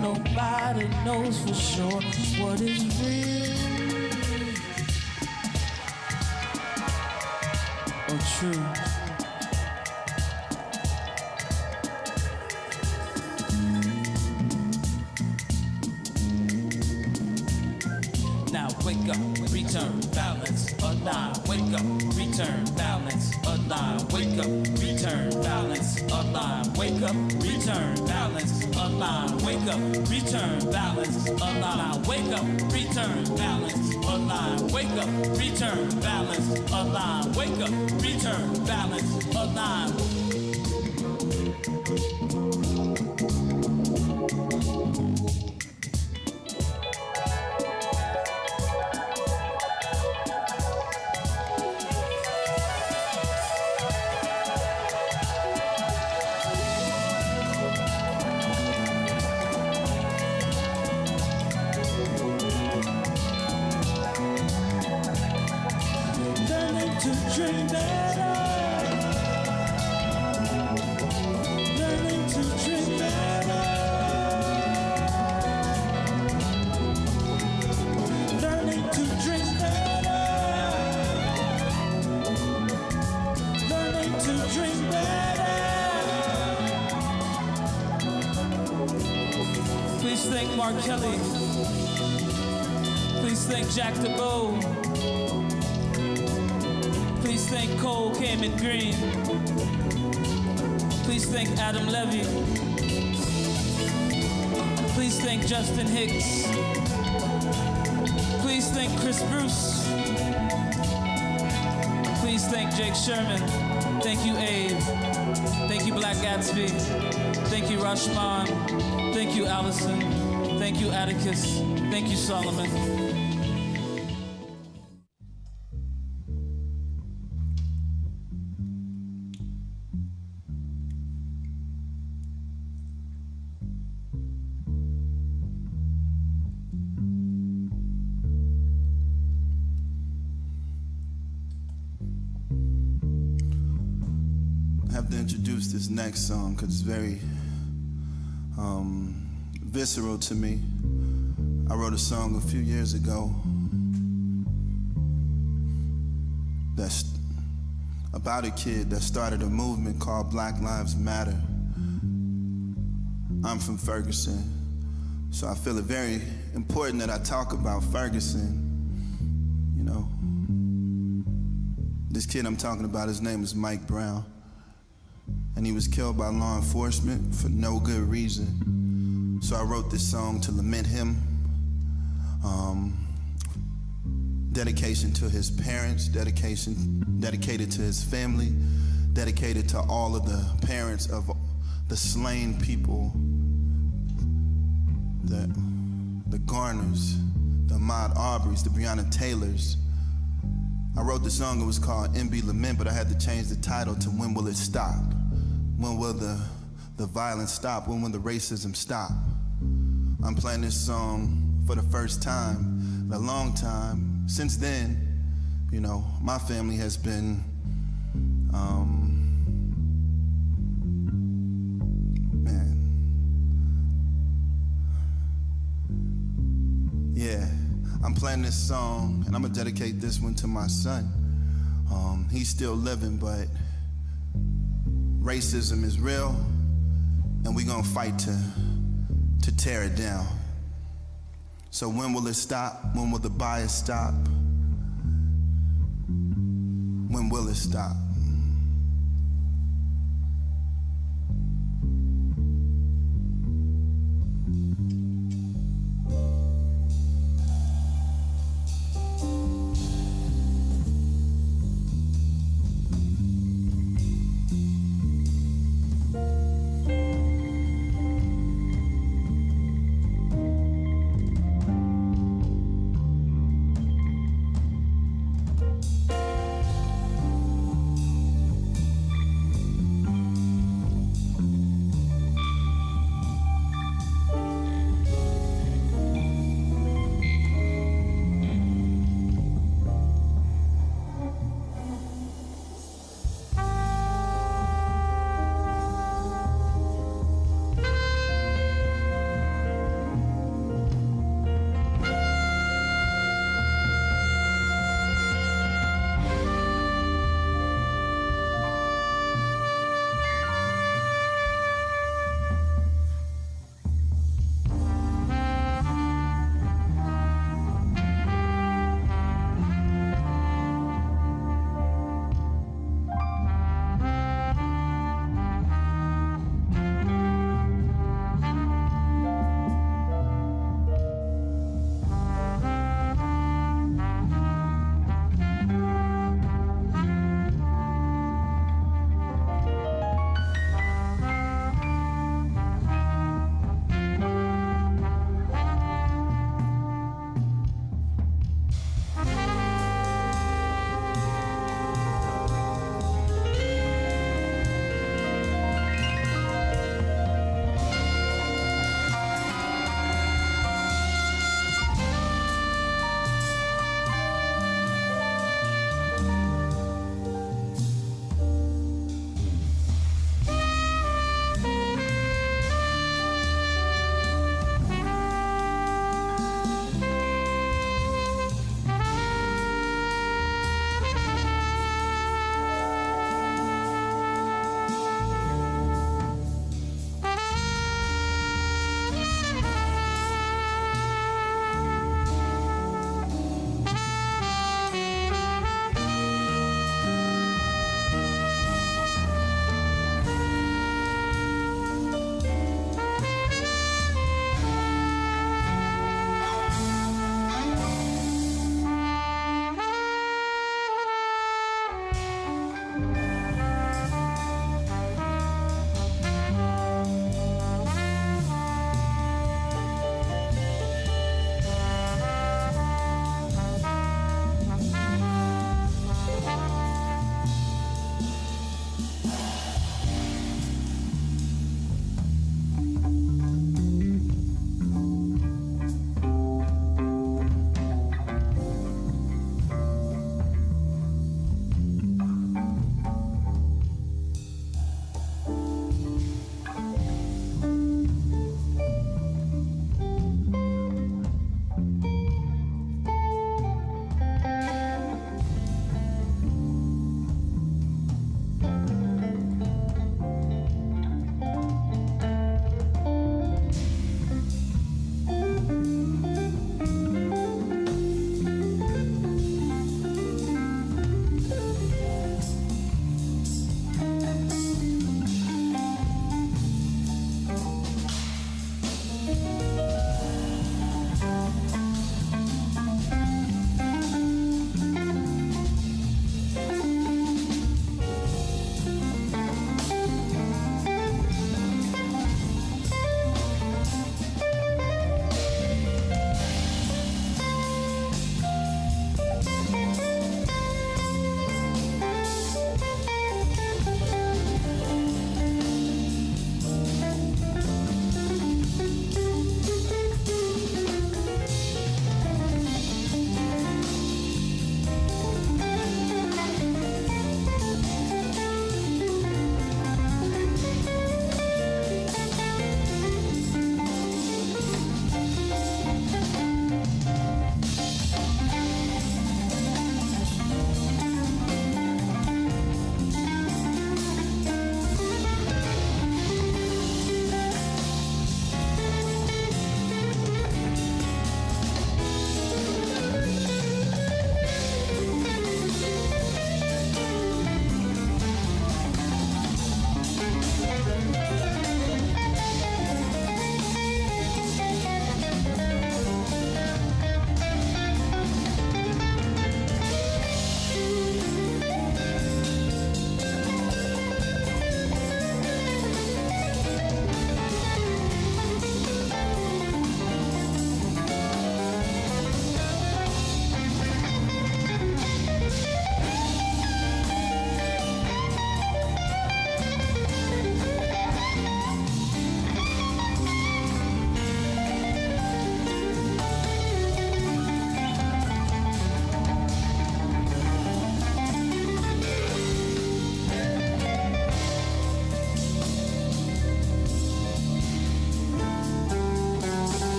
Nobody knows for sure what is real or true. Now wake up, return, balance, align. Wake up, return, balance, align. Wake up, return, balance, align. Wake up, return, balance, align. Wake up, return, balance, align. Wake up, return, balance, align. Wake up, return, balance, align. Wake up, return, balance, align. Please thank Mark Kelly. Please thank Jack DeBow. Please thank Cole Kamen Green. Please thank Adam Levy. Please thank Justin Hicks. Please thank Chris Bruce. Please thank Jake Sherman. Thank you, Abe. Thank you, Black Gatsby. Thank you, Rashman. Thank you, Allison. Thank you, Atticus. Thank you, Solomon. I have to introduce this next song because it's very visceral to me. I wrote a song a few years ago that's about a kid that started a movement called Black Lives Matter. I'm from Ferguson, so I feel it very important that I talk about Ferguson. You know, this kid I'm talking about, his name is Mike Brown. And he was killed by law enforcement for no good reason. So I wrote this song to lament him. Dedication to his parents, dedicated to his family, dedicated to all of the parents of the slain people, the Garners, the Ahmaud Arbery's, the Breonna Taylors. I wrote the song, it was called MB Lament, but I had to change the title to When Will It Stop? When will the violence stop? When will the racism stop? I'm playing this song for the first time in a long time. Since then, you know, my family has been, I'm playing this song, and I'm gonna dedicate this one to my son. He's still living, but racism is real, and we're gonna fight to tear it down. So when will it stop? When will the bias stop? When will it stop?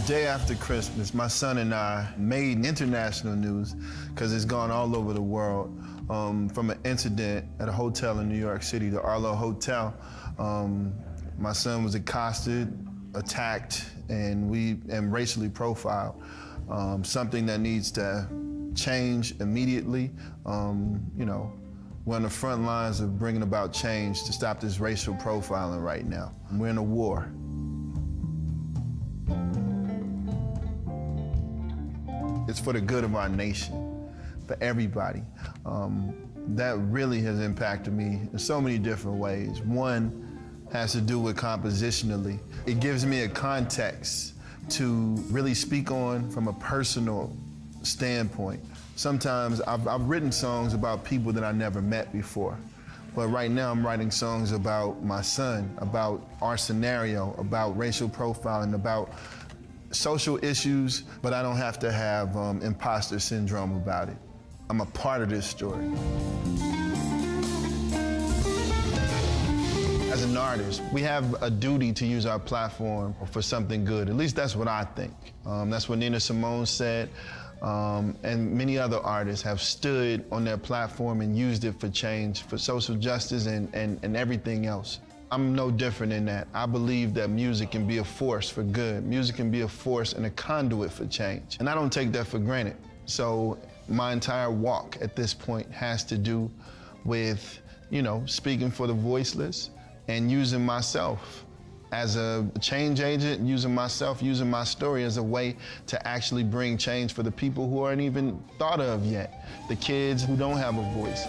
day after Christmas, my son and I made international news because it's gone all over the world. From an incident at a hotel in New York City, the Arlo Hotel. My son was accosted, attacked, and racially profiled. Something that needs to change immediately. You know, we're on the front lines of bringing about change to stop this racial profiling right now. We're in a war. It's for the good of our nation, for everybody. That really has impacted me in so many different ways. One has to do with compositionally. It gives me a context to really speak on from a personal standpoint. Sometimes I've written songs about people that I never met before. But right now I'm writing songs about my son, about our scenario, about racial profiling, about social issues, but I don't have to have imposter syndrome about it. I'm a part of this story. As an artist, we have a duty to use our platform for something good. At least that's what I think. That's what Nina Simone said, and many other artists have stood on their platform and used it for change, for social justice and everything else. I'm no different in that. I believe that music can be a force for good. Music can be a force and a conduit for change. And I don't take that for granted. So my entire walk at this point has to do with, you know, speaking for the voiceless and using myself as a change agent, using myself, using my story as a way to actually bring change for the people who aren't even thought of yet, the kids who don't have a voice.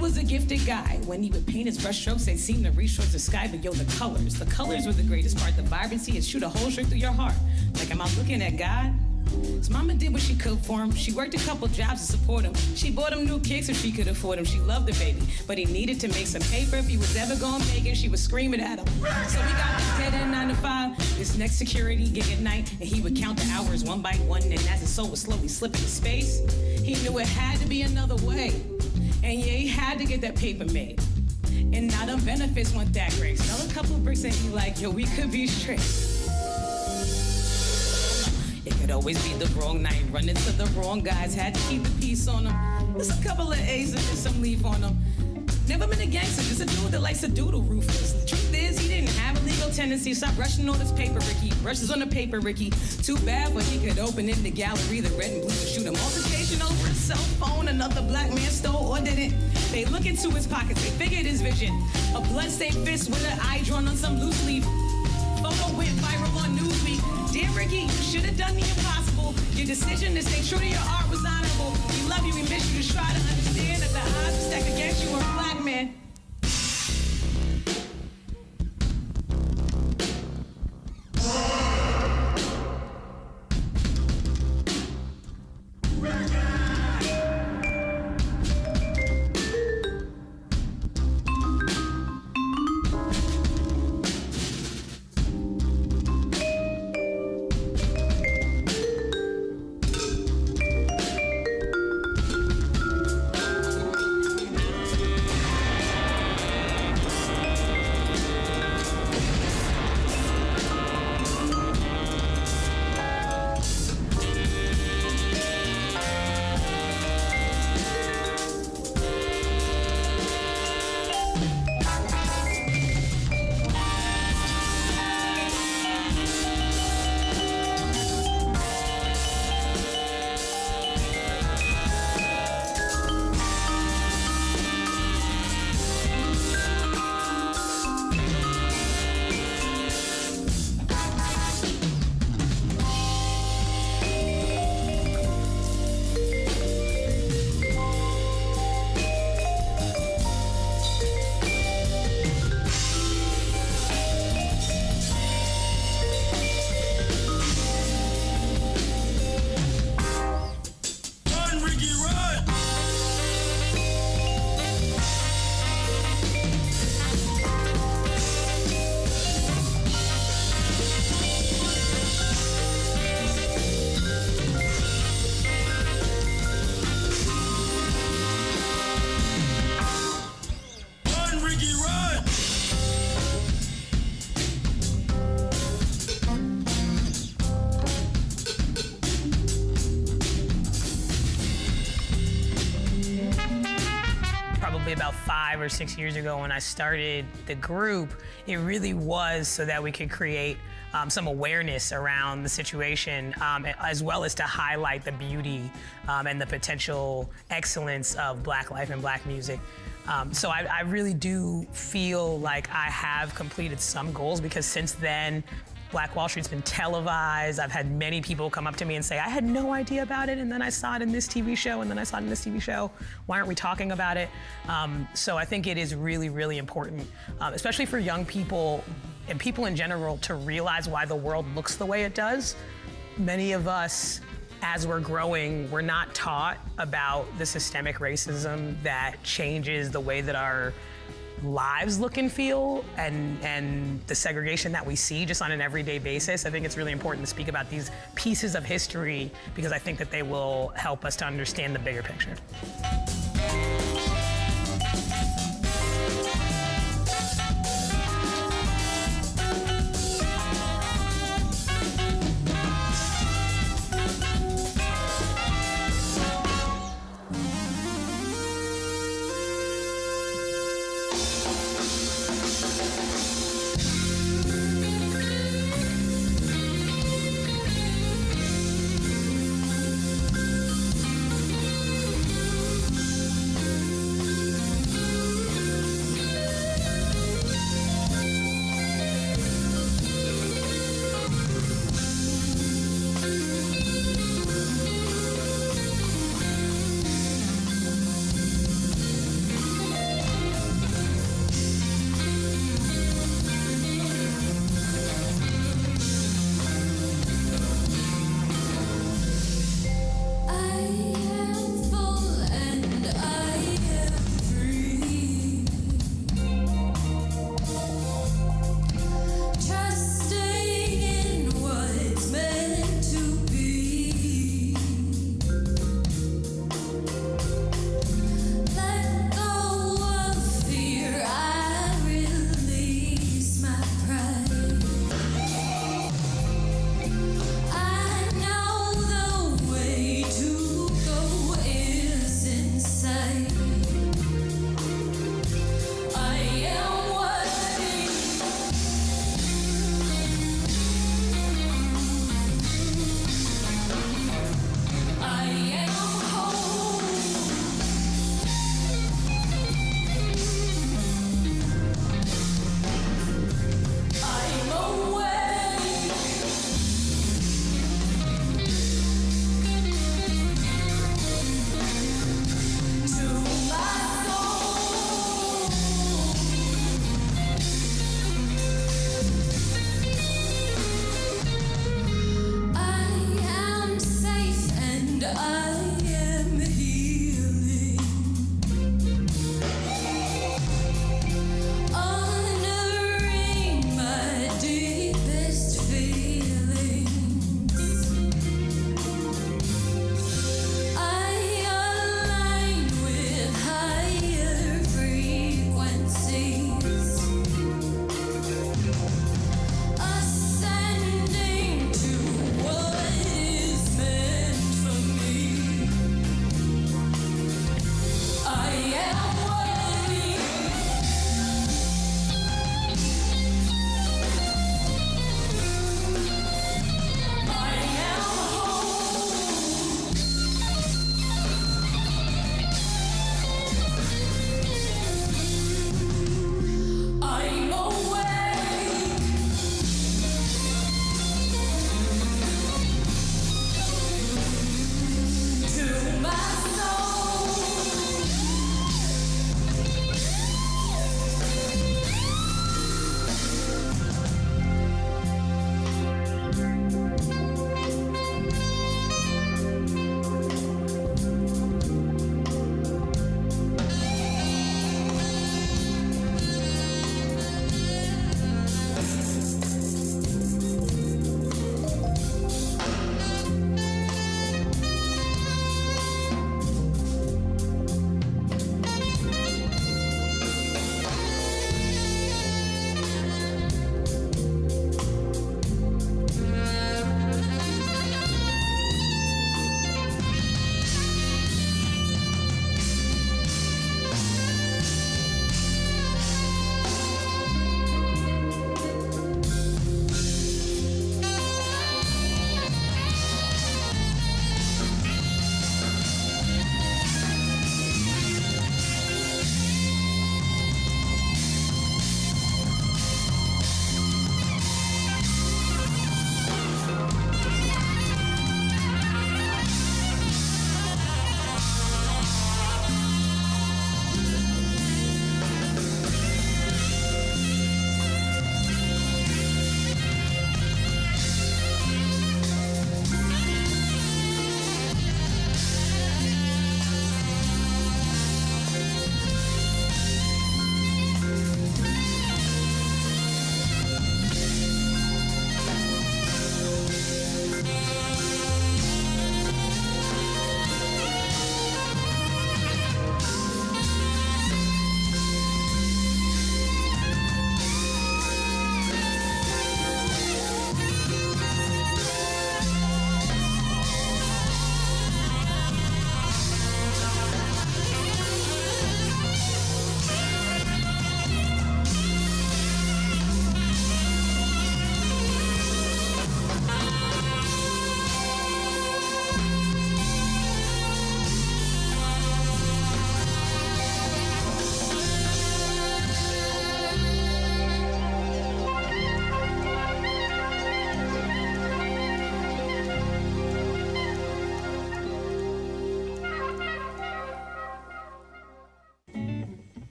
Was a gifted guy. When he would paint his brush strokes, they seemed to reach towards the sky, but yo, the colors were the greatest part. The vibrancy, it shoot a hole straight through your heart. Like, am I looking at God? His mama did what she could for him. She worked a couple jobs to support him. She bought him new kicks if she could afford him. She loved the baby, but he needed to make some paper if he was ever gonna make it. She was screaming at him. So we got this dead end 9 to 5, this next security gig at night, and he would count the hours one by one, and as his soul was slowly slipping to space, he knew it had to be another way. And yeah, he had to get that paper made. And now the benefits weren't that great. Sell a couple bricks and he like, yo, we could be straight. It could always be the wrong night. Run into the wrong guys. Had to keep the peace on them. There's a couple of A's and there's some leaf on them. Never been a gangster, just a dude that likes to doodle ruthless. The truth is, he didn't have a legal tendency. Stop rushing all this paper, Ricky. Brushes on the paper, Ricky. Too bad, but he could open in the gallery. The red and blue would shoot a multiplication over his cell phone. Another black man stole or didn't. They look into his pockets, they figured his vision. A bloodstained fist with an eye drawn on some loose leaf. Photo went viral on Newsweek. Dear Ricky, you should have done the impossible. Your decision to stay true to your art was honorable. We love you, we miss you. Just try to understand that the odds are stacked against you are a black man. probably about 5 or 6 years ago when I started the group, it really was so that we could create some awareness around the situation, as well as to highlight the beauty and the potential excellence of Black life and Black music. So I really do feel like I have completed some goals, because since then, Black Wall Street's been televised. I've had many people come up to me and say, I had no idea about it, and then I saw it in this TV show, and then I saw it in this TV show. Why aren't we talking about it? So I think it is really, really important, especially for young people and people in general, to realize why the world looks the way it does. Many of us, as we're growing, we're not taught about the systemic racism that changes the way that our lives look and feel, and the segregation that we see just on an everyday basis. I think it's really important to speak about these pieces of history, because I think that they will help us to understand the bigger picture.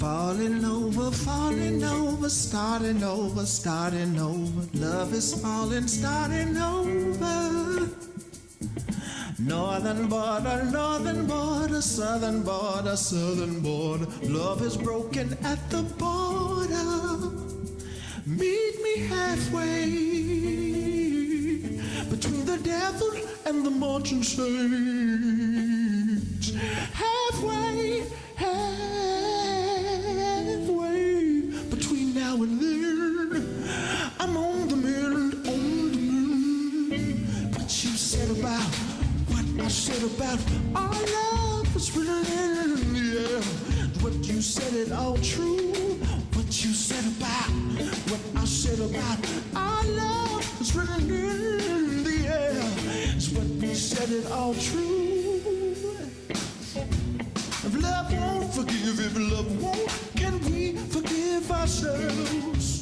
Falling over, starting over, starting over. Love is falling, starting over. Northern border, southern border, southern border. Love is broken at the border. Meet me halfway between the devil and the marching saints. Halfway, halfway between now and then. I'm on the mend, on the mend. What you said about what I said about our love is written in the air. What you said it all true. What you said about what I said about our love is written in the air. It's what we said it all true. If love won't forgive, if love won't, can we forgive ourselves?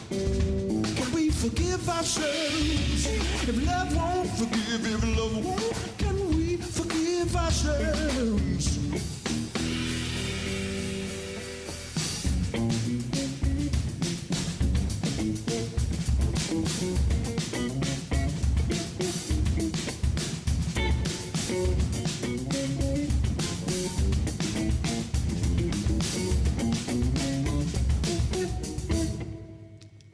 Can we forgive ourselves? If love won't forgive, if love won't, can we forgive ourselves?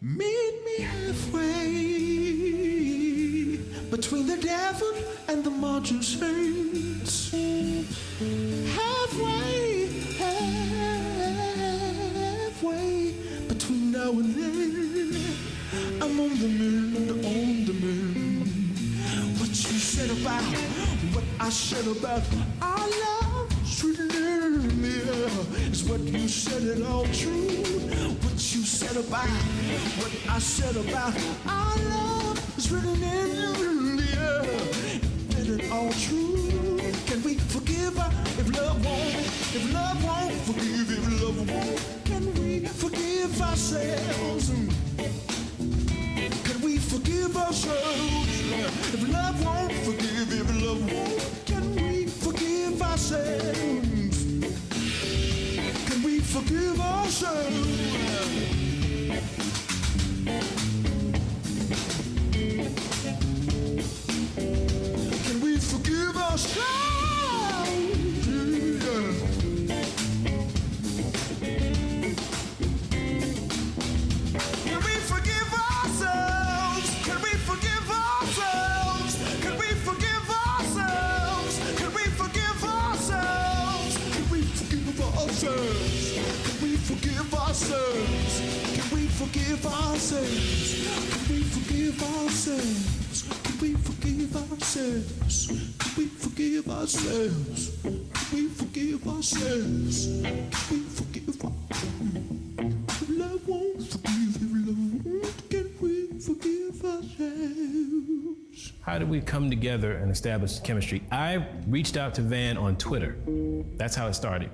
Meet me halfway between the devil and the marching saints. Halfway, halfway between now and then. I'm on the mend, on the mend. What you said about what I said about our love is written in the air. Is what you said it all true. What you said about what I said about our love is written in the air. Is it all true? Can we forgive her if love won't? If love won't forgive, if love won't, can we forgive ourselves? Can we forgive ourselves? If love won't forgive, if love won't, can we forgive ourselves? Can we forgive ourselves? Can we forgive ourselves? Can we forgive ourselves? Can we forgive ourselves? Can we forgive ourselves? Can we forgive ourselves? Can we forgive ourselves? Can we forgive ourselves? Can we forgive ourselves? Can we forgive ourselves? Can we forgive ourselves? Can we forgive ourselves? Can we forgive ourselves? Can we forgive ourselves? If love won't forgive, if love won't, can we forgive ourselves? How did we come together and establish chemistry? I reached out to Van on Twitter. That's how it started.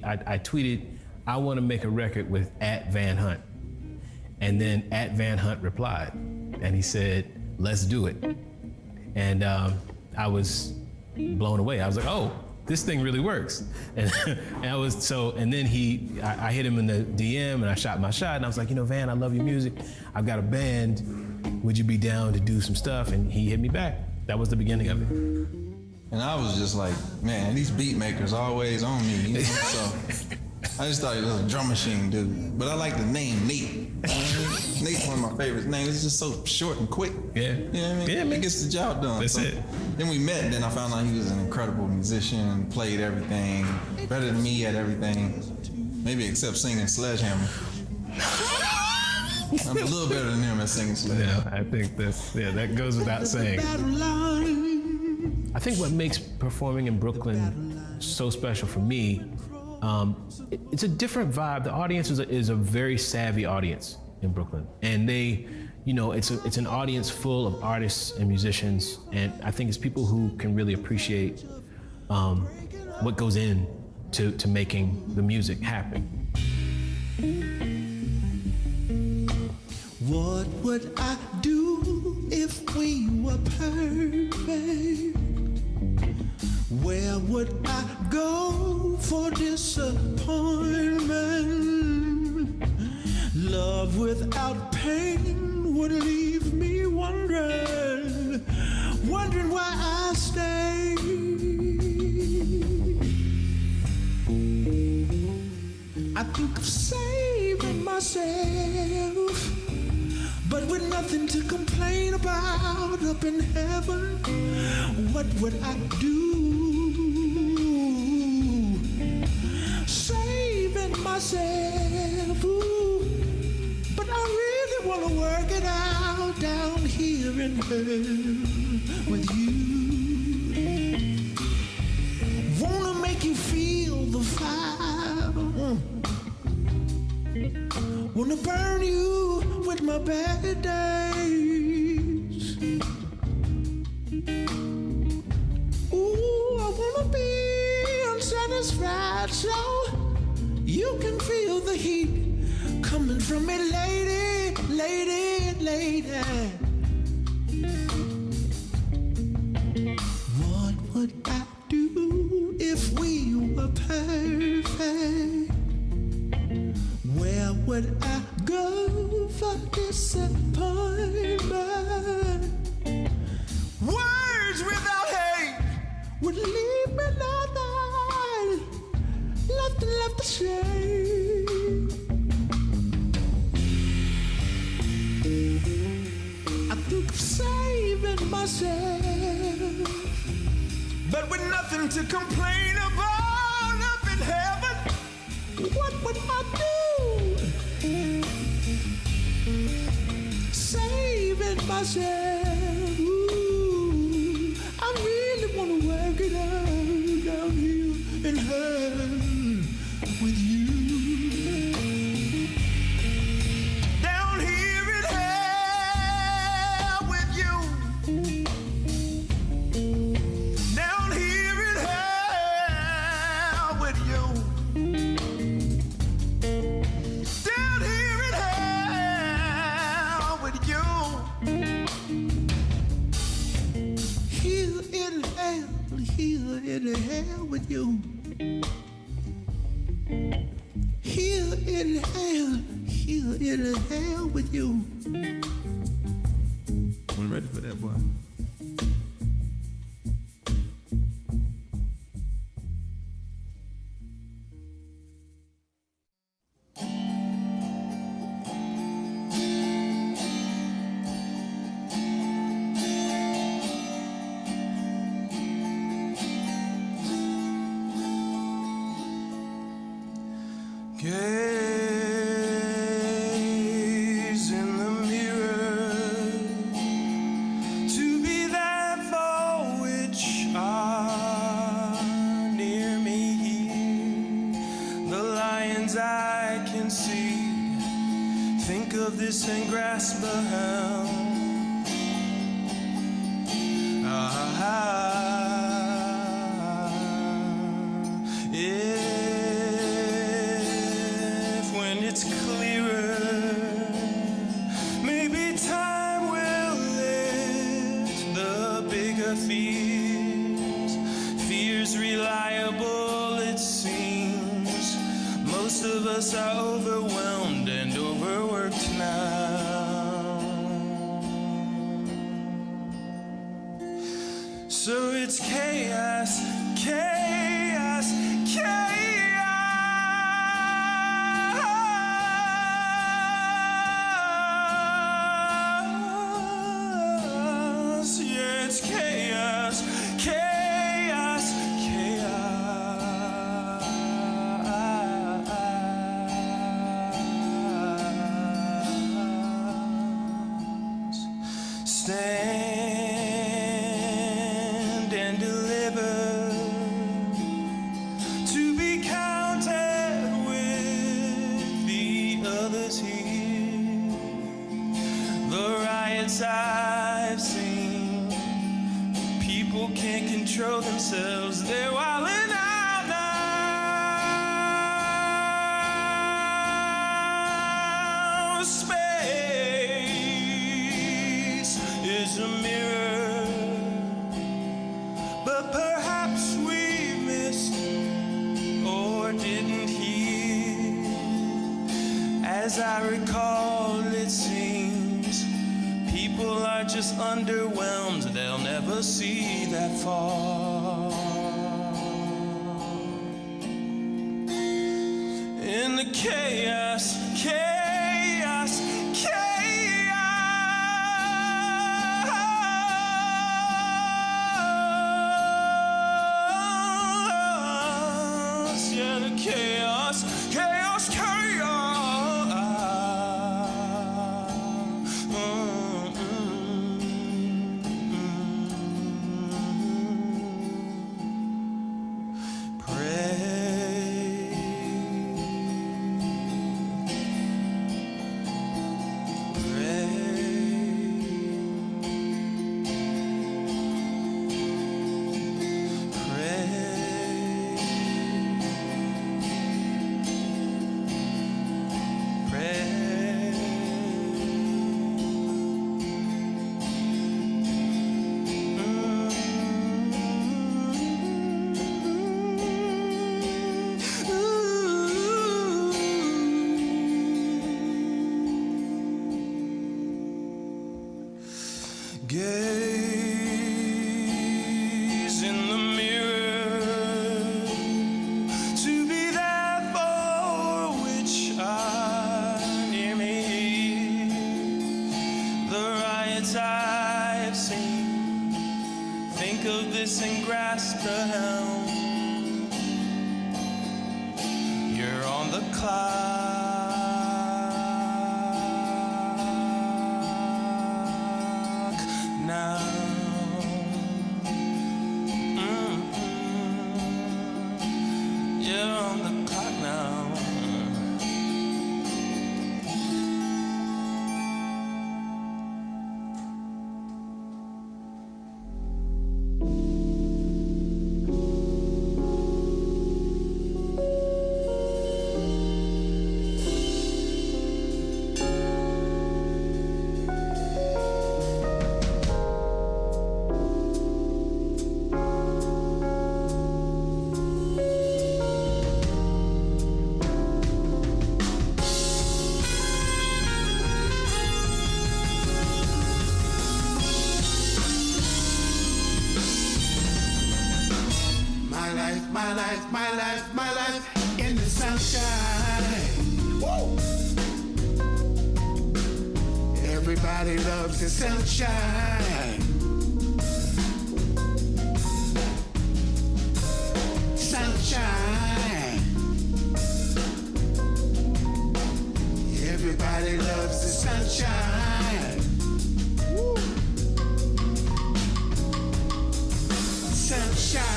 I tweeted, I want to make a record with @VanHunt. And then @VanHunt replied. And he said, let's do it. And I was blown away. I was like, oh, this thing really works. And and then I hit him in the DM and I shot my shot and I was like, Van, I love your music. I've got a band. Would you be down to do some stuff? And he hit me back. That was the beginning of it. And I was just like, man, these beat makers always on me, So I just thought he was a drum machine dude. But I like the name Nate. Nate's one of my favorite names. It's just so short and quick. Yeah. You know what I mean? Yeah, it gets the job done. That's it. Then we met, and then I found out he was an incredible musician, played everything, better than me at everything. Maybe except singing Sledgehammer. I'm a little better than him at singing Sledgehammer. Yeah, I think that goes without saying. I think what makes performing in Brooklyn so special for me, it's a different vibe. The audience is a very savvy audience in Brooklyn, and they, it's an audience full of artists and musicians, and I think it's people who can really appreciate what goes in to making the music happen. What would I do if we were perfect? Where would I go for disappointment? Love without pain would leave me wondering why I stay. I think of saving myself, but with nothing to complain about up in heaven, what would I do? Saving myself, ooh, but I really want to work it out down here in hell with you. Wanna make you feel the fire, wanna burn you with my bad days. Ooh, I wanna be unsatisfied so you can feel the heat coming from me, lady, lady, lady. What would I do if we were perfect? Where would I go for disappointment? Words without hate would leave me nothing left to say. I think of saving myself, but with nothing to complain about up in heaven, what would I do? Saving myself, ooh, I really want to work it out down here in hell with you. Down here in hell with you. Down here in hell with you. Down here in hell with you. Here in hell with you. Here in hell with you. We're ready for that, boy. Gaze in the mirror to be that for which are near me here. The lions I can see, think of this and grasp a helm. If when it's clearer, maybe time will lift the bigger fears. Fears reliable, it seems. Most of us are overwhelmed and overworked now. So it's chaos, chaos, chaos. Yeah, it's chaos, chaos, chaos. Stand and deliver, to be counted with the others here. The riots I've seen, people can't control themselves, they're wilding out now. Space is a mirror, but perhaps we As I recall, it seems people are just underwhelmed. They'll never see that far. In the chaos, chaos, chaos. Yeah, the chaos, chaos, chaos. Gaze in the mirror to be that for which I near me. The riots I've seen, think of this and grasp the helm. You're on the clock now. You're on the clock now. My life in the sunshine. Woo! Everybody loves the sunshine. Sunshine. Everybody loves the sunshine. Woo! Sunshine.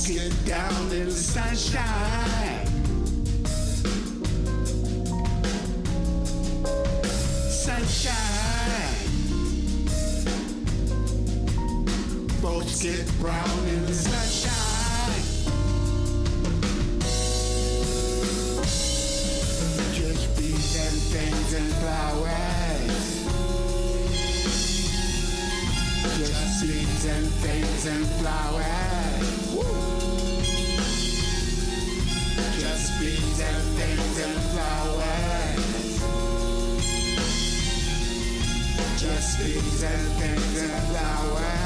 Get down in the sunshine. Sunshine. Boats get brown in the sunshine. Just bees and things and flowers. Just bees and things and flowers. Just bees and things and flowers. Just bees and things and flowers.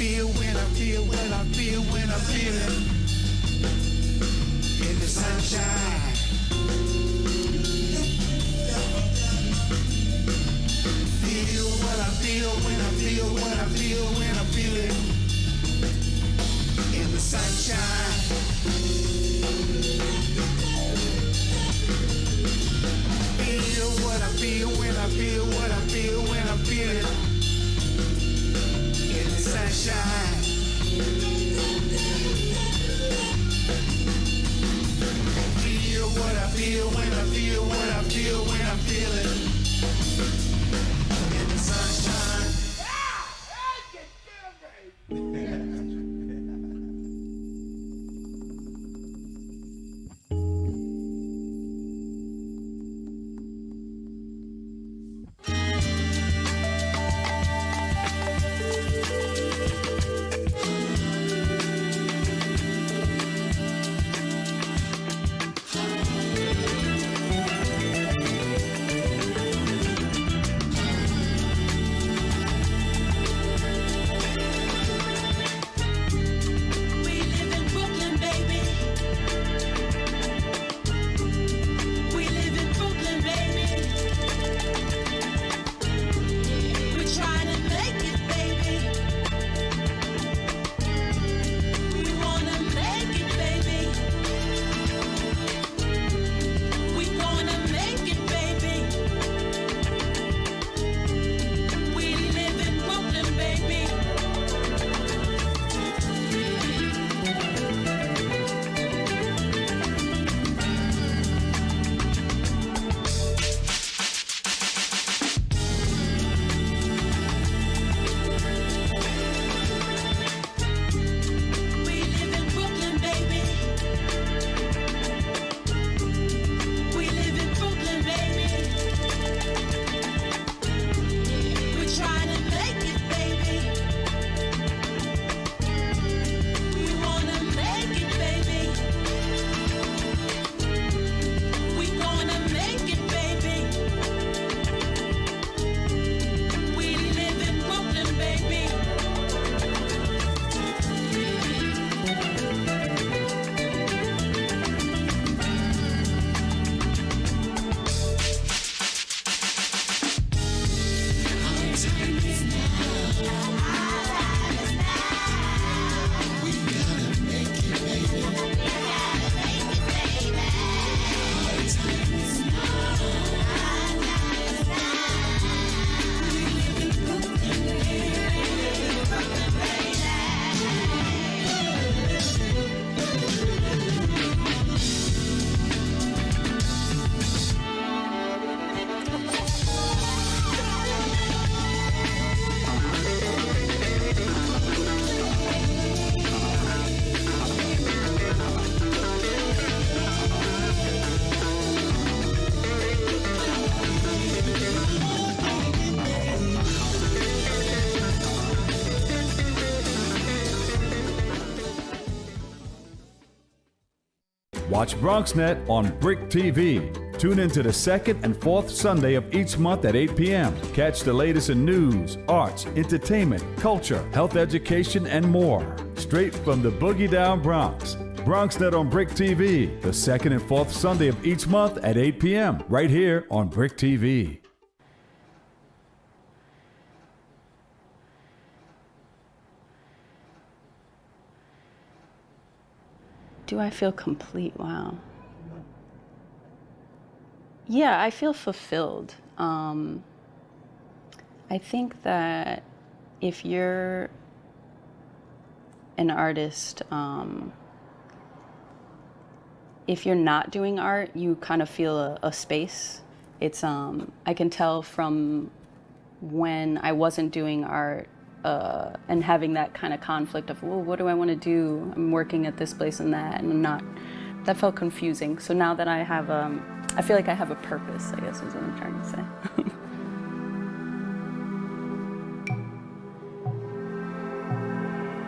feel, when I feel, when I feel, when I feel it. In the sunshine. Feel what I feel, when I feel, when I feel, when I feel it. In the sunshine. Feel what I feel, when I feel, what I feel, when I feel it. In the sunshine. Feel what I feel, when I feel, what I feel, when I feel it. In the sunshine. Watch BronxNet on BRIC TV. Tune into the second and fourth Sunday of each month at 8 p.m. Catch the latest in news, arts, entertainment, culture, health education, and more. Straight from the Boogie Down Bronx. BronxNet on BRIC TV, the second and fourth Sunday of each month at 8 p.m. right here on BRIC TV. Do I feel complete? Wow. Yeah, I feel fulfilled. I think that if you're an artist, if you're not doing art, you kind of feel a space. It's, I can tell from when I wasn't doing art, and having that kind of conflict of, well, what do I want to do? I'm working at this place and that, and I'm not. That felt confusing. So now that I have, I feel like I have a purpose, I guess is what I'm trying to say.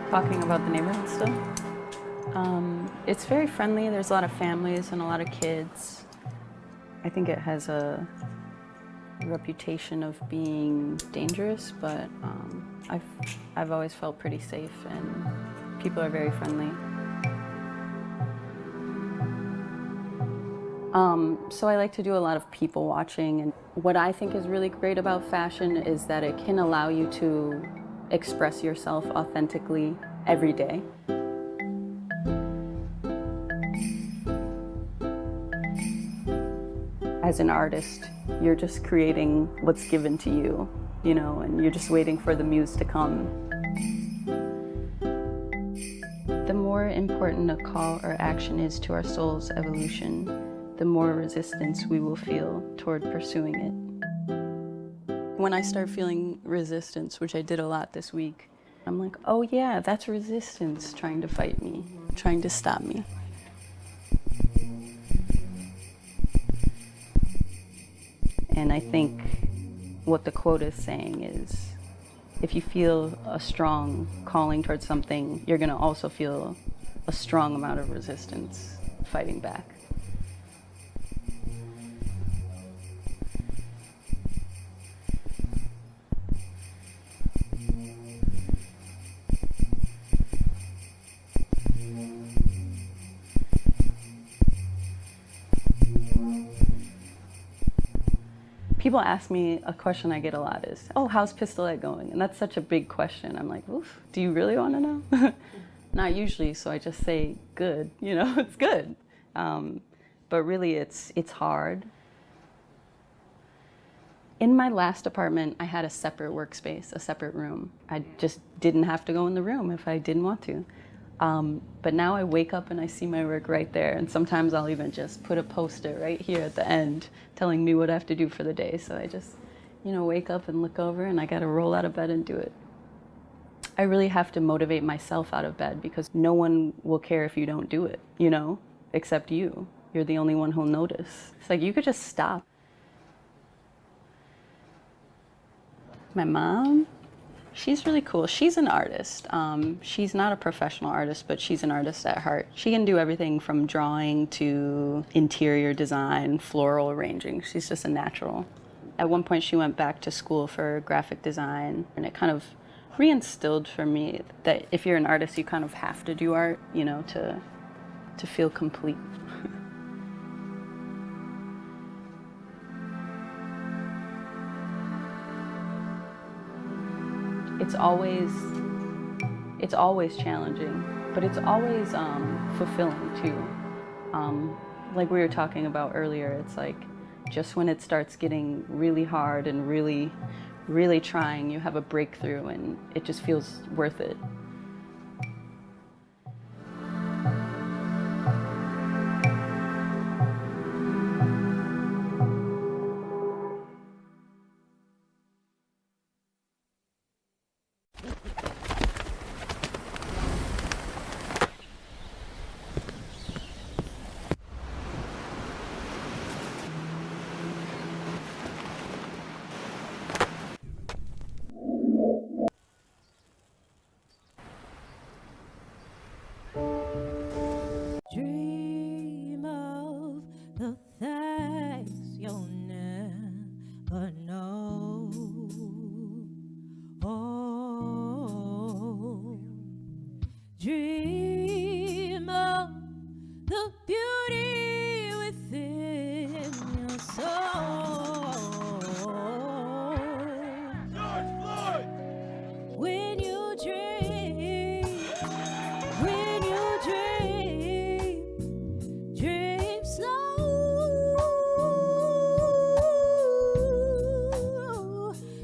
Talking about the neighborhood still. It's very friendly. There's a lot of families and a lot of kids. I think it has a reputation of being dangerous, but I've always felt pretty safe and people are very friendly. So I like to do a lot of people watching, and what I think is really great about fashion is that it can allow you to express yourself authentically every day. As an artist, you're just creating what's given to you, you know, and you're just waiting for the muse to come. The more important a call or action is to our soul's evolution, the more resistance we will feel toward pursuing it. When I start feeling resistance, which I did a lot this week, I'm like, oh yeah, that's resistance trying to fight me, trying to stop me. And I think what the quote is saying is, if you feel a strong calling towards something, you're gonna also feel a strong amount of resistance fighting back. People ask me, a question I get a lot is, oh, how's Pistolette going? And that's such a big question. I'm like, oof, do you really want to know? Not usually, so I just say good, you know, it's good. But really it's hard. In my last apartment, I had a separate workspace, a separate room. I just didn't have to go in the room if I didn't want to. But now I wake up and I see my work right there, and sometimes I'll even just put a poster right here at the end telling me what I have to do for the day. So I just, you know, wake up and look over and I gotta roll out of bed and do it. I really have to motivate myself out of bed because no one will care if you don't do it, you know, except you. You're the only one who'll notice. It's like you could just stop. My mom, she's really cool. She's an artist. She's not a professional artist, but she's an artist at heart. She can do everything from drawing to interior design, floral arranging. She's just a natural. At one point, she went back to school for graphic design, and it kind of reinstilled for me that if you're an artist, you kind of have to do art, you know, to feel complete. It's always challenging, but it's always fulfilling too. Like we were talking about earlier, it's like just when it starts getting really hard and really, really trying, you have a breakthrough and it just feels worth it. Dream of the things you'll never know. Oh, dream of the beauty within your soul. George Floyd! When you dream, when you dream, dream slow.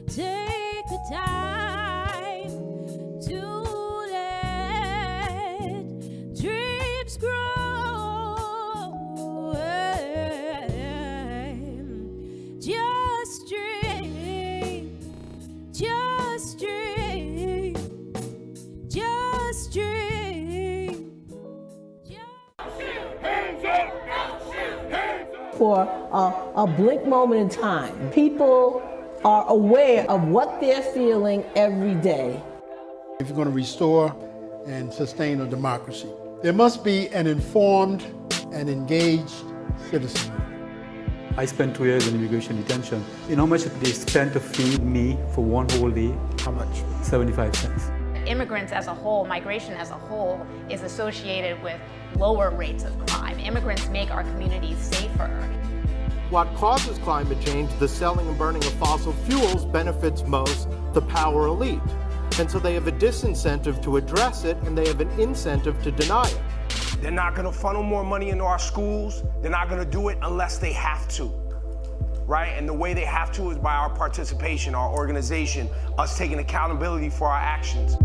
Take the time to let dreams grow. Just dream, just dream, just dream. For a blink moment in time, people are aware of what they're feeling every day. If you're going to restore and sustain a democracy, there must be an informed and engaged citizen. I spent 2 years in immigration detention. You know how much they spent to feed me for one whole day? How much? 75 cents. Immigrants as a whole, migration as a whole, is associated with lower rates of crime. Immigrants make our communities safer. What causes climate change, the selling and burning of fossil fuels, benefits most the power elite. And so they have a disincentive to address it, and they have an incentive to deny it. They're not gonna funnel more money into our schools. They're not gonna do it unless they have to, right? And the way they have to is by our participation, our organization, us taking accountability for our actions.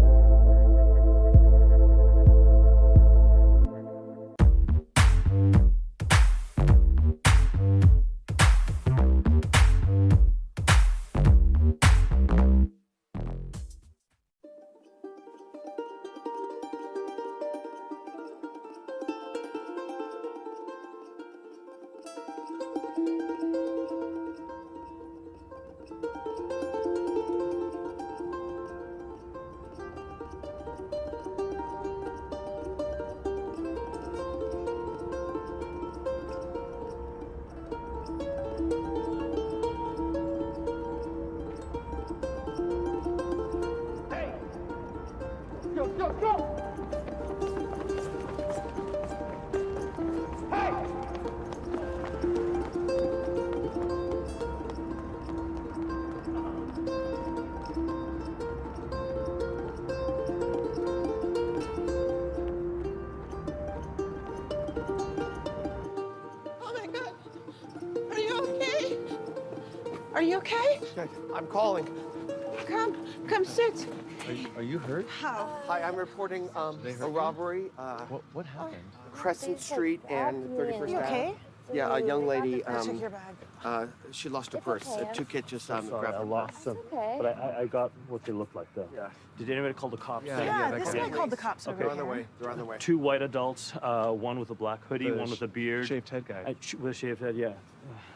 Are you okay? I'm calling. Come sit. Are you hurt? How? Hi, I'm reporting a robbery. What happened? Crescent Street and 31st You okay? Ave. Yeah, a young lady. Check your bag. She lost her purse. Two kids just grabbed I her. lost them, but I got what they looked like though. Yeah. Did anybody call the cops? Yeah, this guy called the cops over They're on their here. way. They're on their way. 2 white adults, one with a black hoodie, The one with a beard. shaved head guy. With a shaved head, yeah.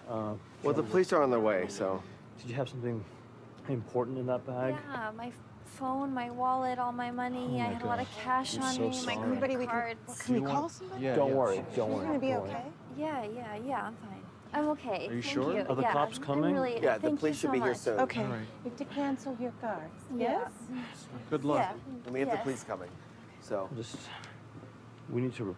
Well, the police are on their way, so. Did you have something important in that bag? Yeah, my phone, my wallet, all my money. I had a lot of cash on me, my sorry. credit cards. Can we call somebody? Don't worry, don't You're worry. gonna be don't worry. okay? Yeah, I'm fine. I'm okay. Are you Thank sure? You. Are the cops coming? I'm really, Yeah, the thank police you should so be here much. soon. Okay. All right. You have to cancel your cards. Yes. Good luck. Yeah. And we have the Yes. police coming, so. We need to.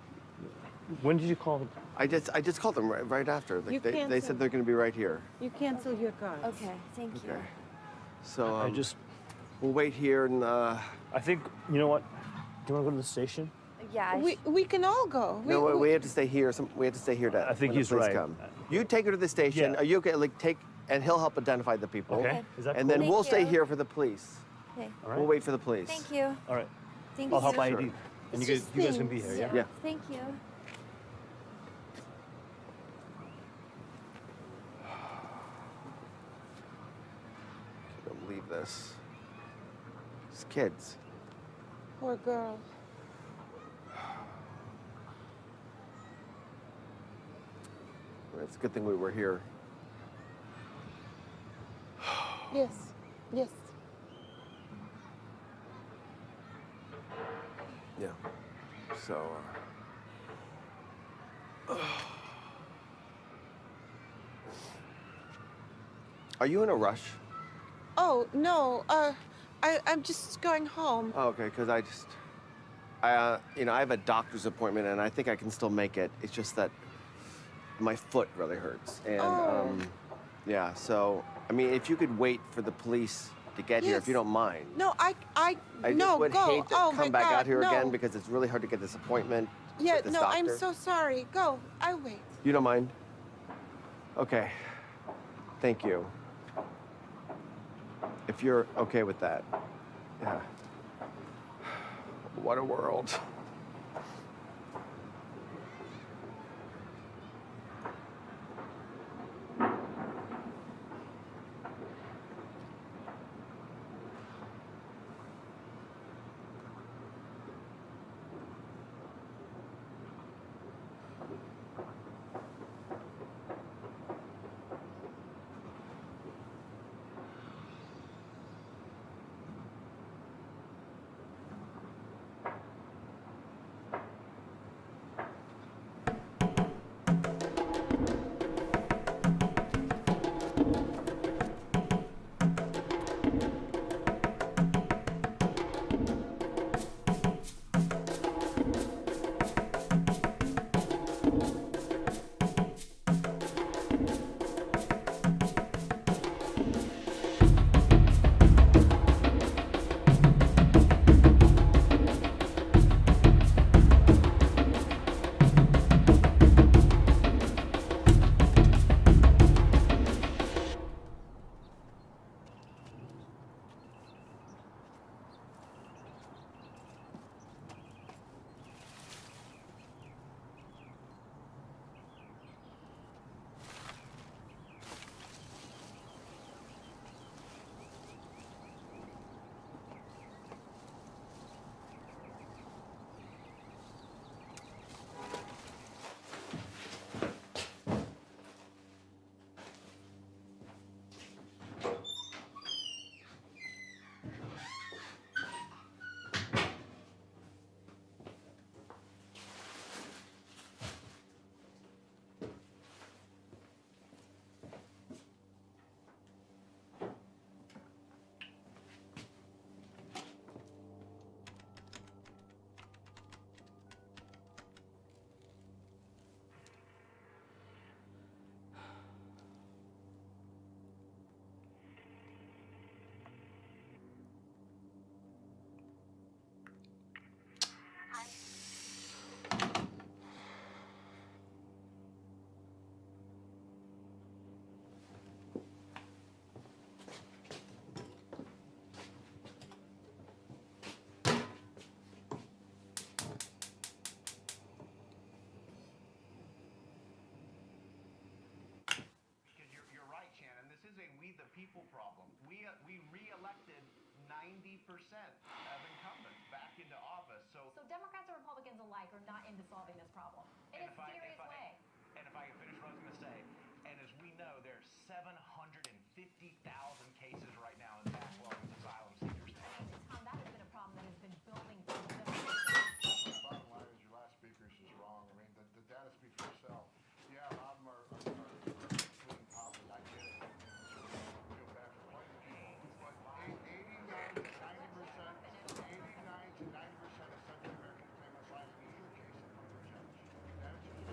When did you call them? I just called them right after. You They cancel. said they're going to be right here. You cancel your cards. Okay, thank you. Okay. So I just. We'll wait here and. I think you know what. Do you want to go to the station? Yeah. We can all go. No, we have to stay here. We have to stay here to. I think when the he's police right. Come. You take her to the station. Yeah. Are you okay? Like take, and he'll help identify the people. Okay. Is that And cool? then we'll Thank stay you. here for the police. Okay. All right. We'll wait for the police. Thank you. All right. Thank I'll you. help ID. Sure. And It's you guys just can be here, things. yeah? Yeah. Thank you. Don't believe this. It's kids. Poor girl. It's a good thing we were here. Yes. Yes. Yeah. So. Are you in a rush? Oh no. I'm just going home. Oh, okay, because I have a doctor's appointment and I think I can still make it. It's just that my foot really hurts. And, yeah, so, I mean, if you could wait for the police to get here, if you don't mind. No, I I no, just would go. hate to Oh my come back God, out here no. again because it's really hard to get this appointment. Yeah, with this no, I'm doctor. so sorry. Go. I wait. You don't mind? Okay. Thank you. If you're okay with that. Yeah. What a world. of incumbents back into office. So Democrats and Republicans alike are not into solving this problem in a serious way. And if I can finish what I was going to say, and as we know, there are 750,000 cases right now in backlog of asylum seekers. Tom, that has been a problem that has been building for the Bottom line is your last speaker is just wrong. I mean, the data speaks for itself. Yeah, a lot of them are fleeing poverty. I get it. I feel bad for playing people. But 89 to 90% of Central Americans claim asylum in either case in front of a judge. That's just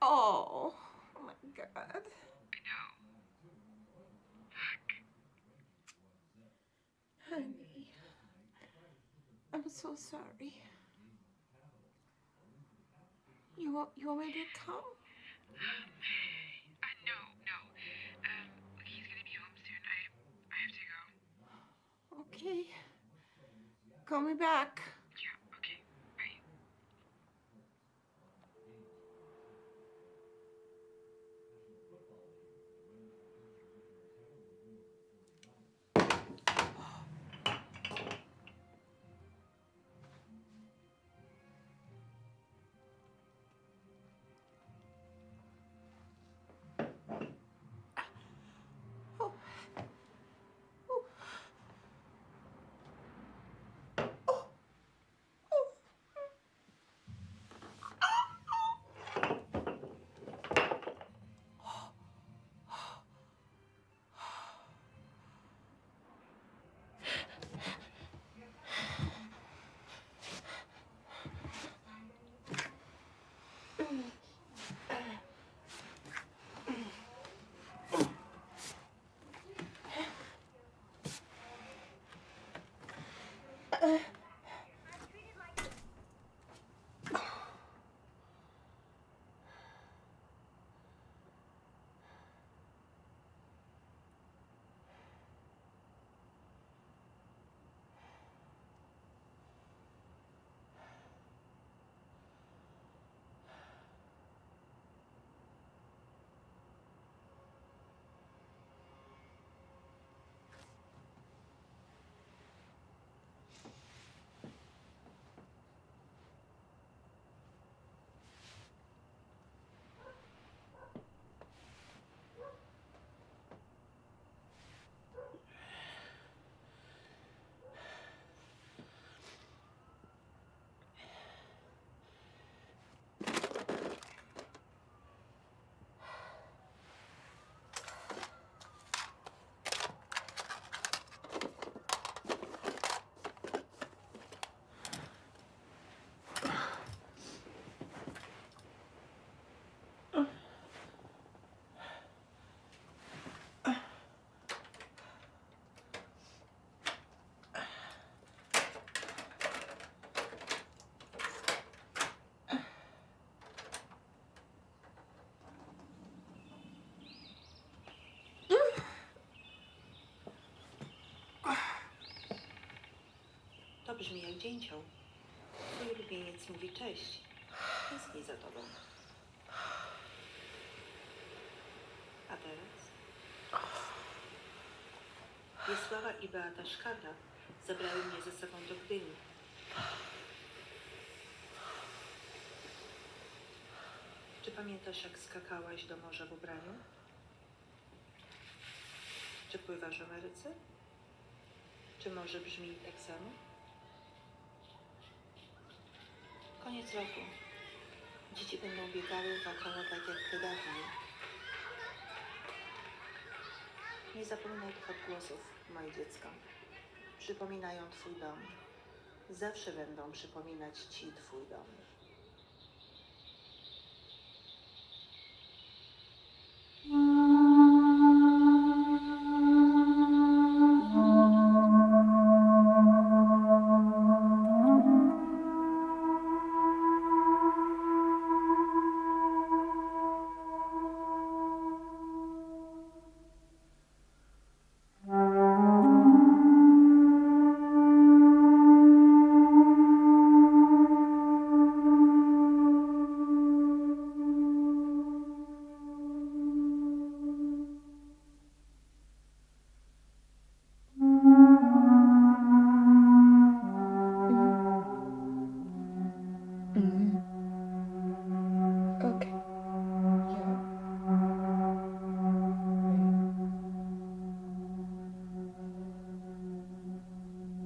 Oh my God. I know. Honey, I'm so sorry. You want me to come? No. He's gonna be home soon. I have to go. Okay. Call me back. Yeah, okay. Bye. brzmi jak dzięcioł. Twój ulubieniec mówi cześć. Tęskni za tobą. A teraz? Wiesława i Beata Szkada zabrały mnie ze sobą do Gdyni. Czy pamiętasz, jak skakałaś do morza w ubraniu? Czy pływasz w Ameryce? Czy może brzmi tak samo? Koniec roku. Dzieci będą biegały wokoło tak jak te dawniej. Nie zapominaj tych odgłosów, moje dziecko. Przypominają twój dom. Zawsze będą przypominać ci twój dom.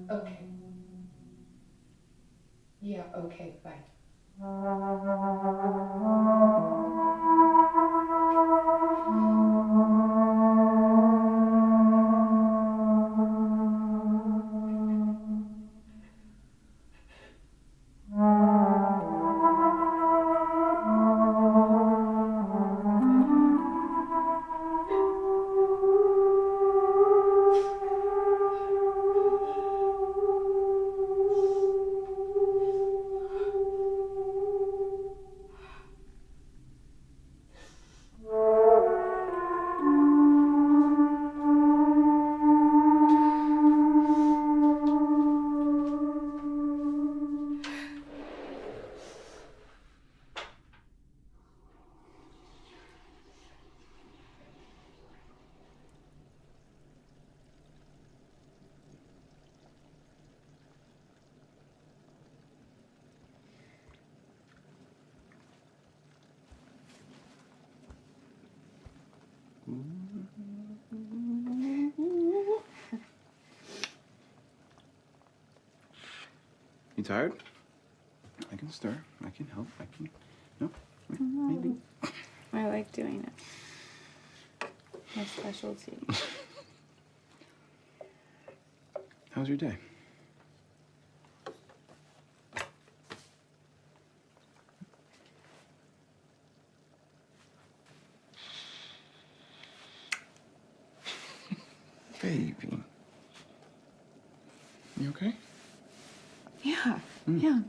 Okay. Yeah, okay, bye. You tired? I can stir. I can help. I can. No? Maybe. I like doing it. My specialty. How's your day? Baby. You okay? Yeah, yeah.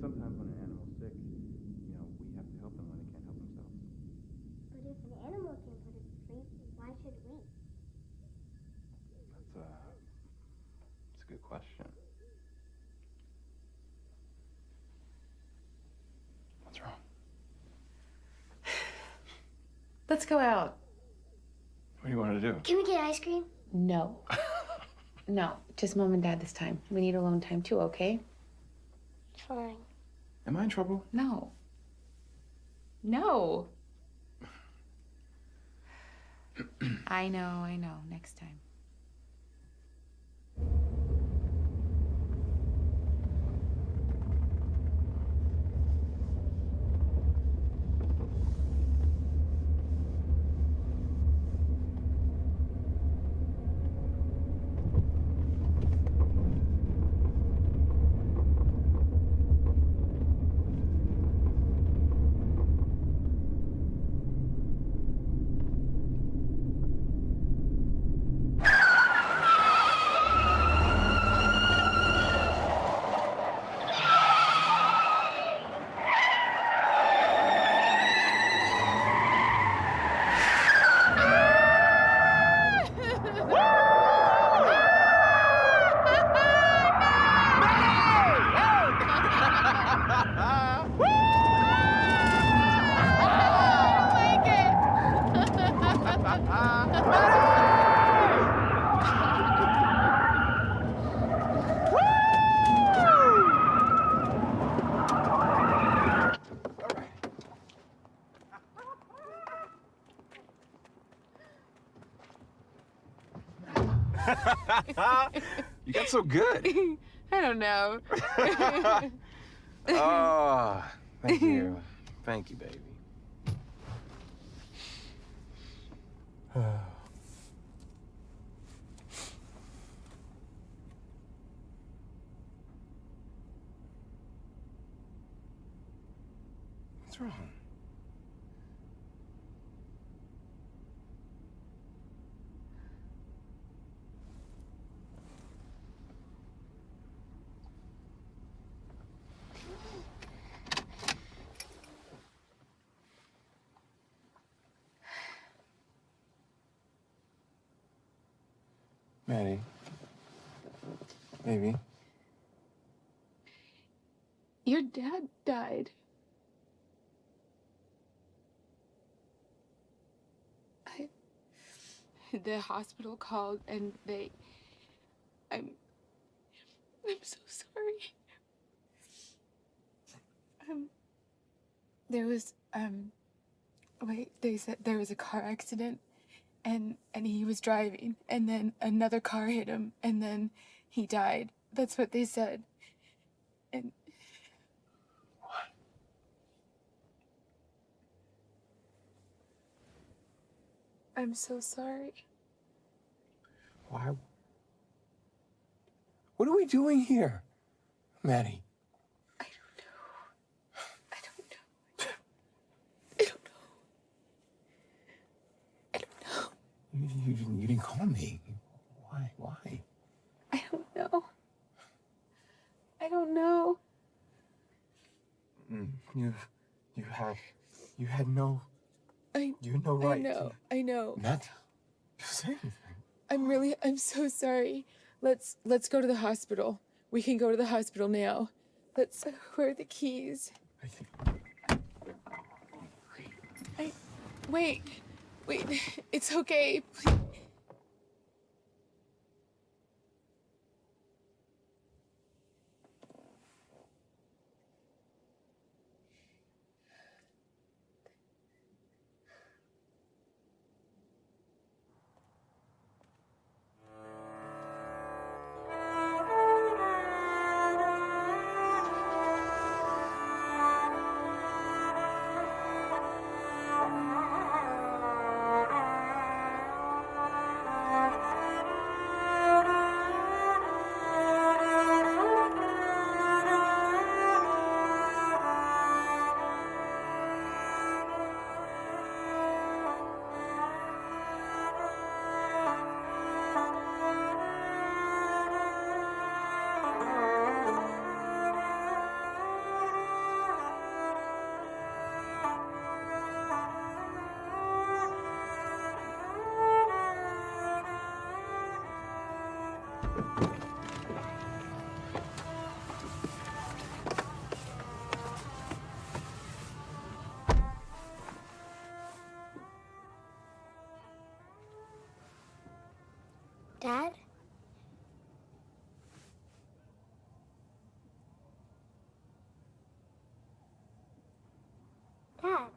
Sometimes when an animal's sick, you know, we have to help them when they can't help themselves. But if an animal can put it to sleep, why should we? That's a good question. What's wrong? Let's go out. What do you want to do? Can we get ice cream? No. No, just mom and dad this time. We need alone time too, okay? Fine. Am I in trouble? No. No. I know. Next time. You got so good. I don't know. Oh, thank you. Thank you, baby. What's wrong? Maddie. Baby. Your dad died. The hospital called and I'm so sorry. There was, they said there was a car accident and he was driving and then another car hit him and then he died. That's what they said. And What? I'm so sorry. Why? What are we doing here, Maddie? I don't know. You didn't call me. Why? I don't know. You had no right. I know. Not to say anything. I'm so sorry. Let's go to the hospital. We can go to the hospital now. Where are the keys? Wait. It's okay. Please. Dad? Dad?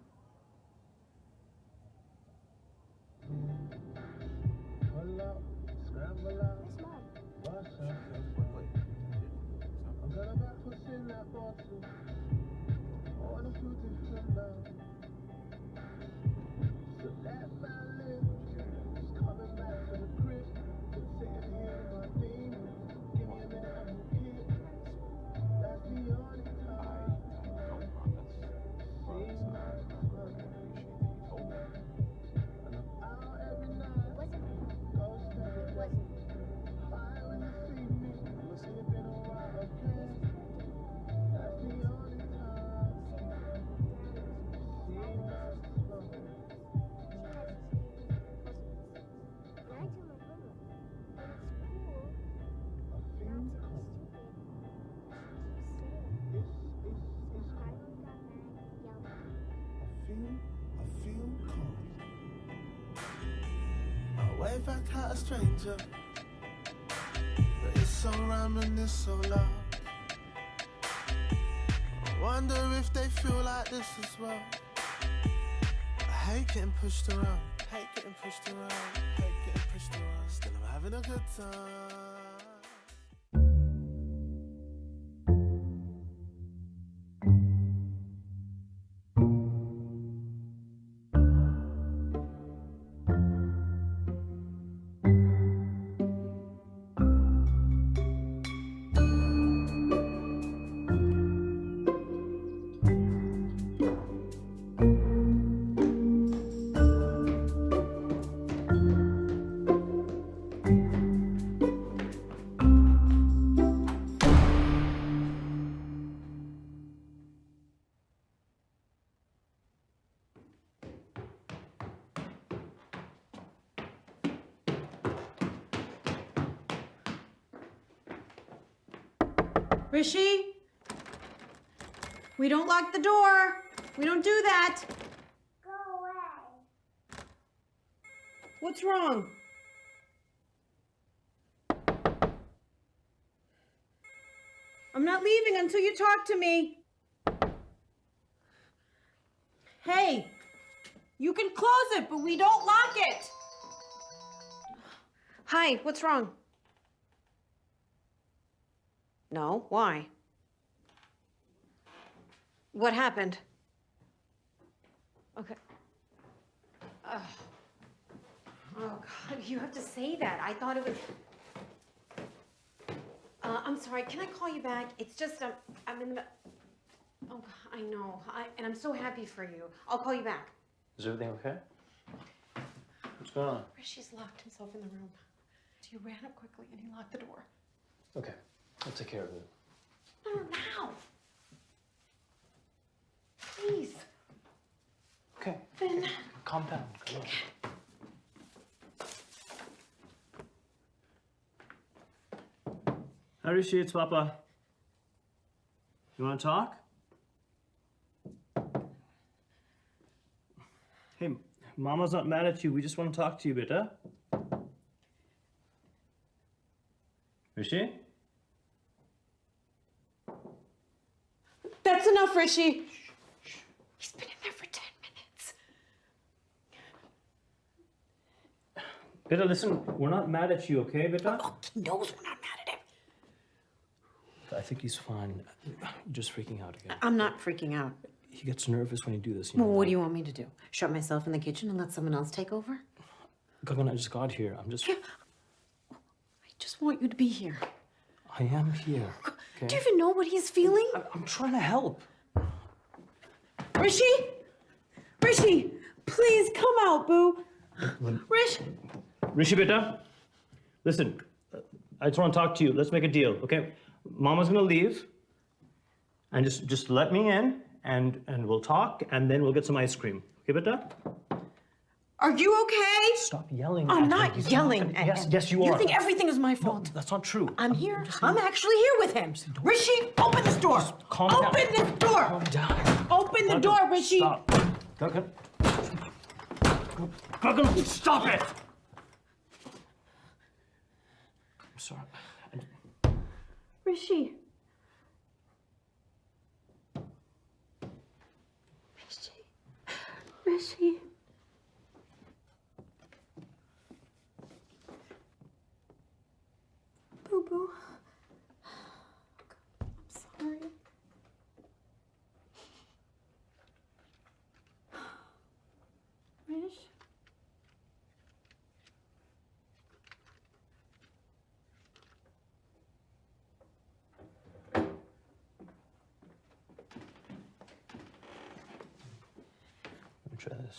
Way back at a stranger, but it's so rhyming, it's so loud. I wonder if they feel like this as well. I hate getting pushed around, hate getting pushed around, hate getting pushed to us, still I'm having a good time. Rishi? We don't lock the door. We don't do that. Go away. What's wrong? I'm not leaving until you talk to me. Hey, you can close it, but we don't lock it. Hi, what's wrong? No, why? What happened? Okay. Oh, God, you have to say that. I thought it was... I'm sorry, can I call you back? It's just, I'm in the... Oh, I know, and I'm so happy for you. I'll call you back. Is everything okay? What's going on? Rishi's locked himself in the room. So you ran up quickly and he locked the door. Okay, I'll take care of it. No, now. Please. Okay. Finn. Calm down. Come on. Hi, Rishi, it's Papa. You want to talk? Hey, Mama's not mad at you. We just want to talk to you, beta. Rishi? That's enough, Rishi. He's been in there for 10 minutes. Beta, listen, we're not mad at you, okay, beta? Oh, he knows we're not mad at him. I think he's fine. Just freaking out again. I'm not freaking out. He gets nervous when you do this. Well, what do you want me to do? Shut myself in the kitchen and let someone else take over? Gagan, I just got here. I'm just... I just want you to be here. I am here. Okay? Do you even know what he's feeling? I'm trying to help. Rishi? Rishi, please come out, boo. Rishi, beta, listen, I just want to talk to you. Let's make a deal, okay? Mama's gonna leave, and just let me in, and we'll talk, and then we'll get some ice cream. Okay, beta? Are you okay? Stop yelling. I'm at not him. yelling at Yes, him. yes, you are. You think everything is my fault? No, that's not true. I'm here. I'm actually here with him. Rishi, open this door. Calm down. Open this door. Calm down. Open the Gagan, door, Rishi. Stop. Gagan. Gagan, stop it. I'm sorry. Rishi. Rishi. Boo-boo. I'm sorry. Rish? Let me try this.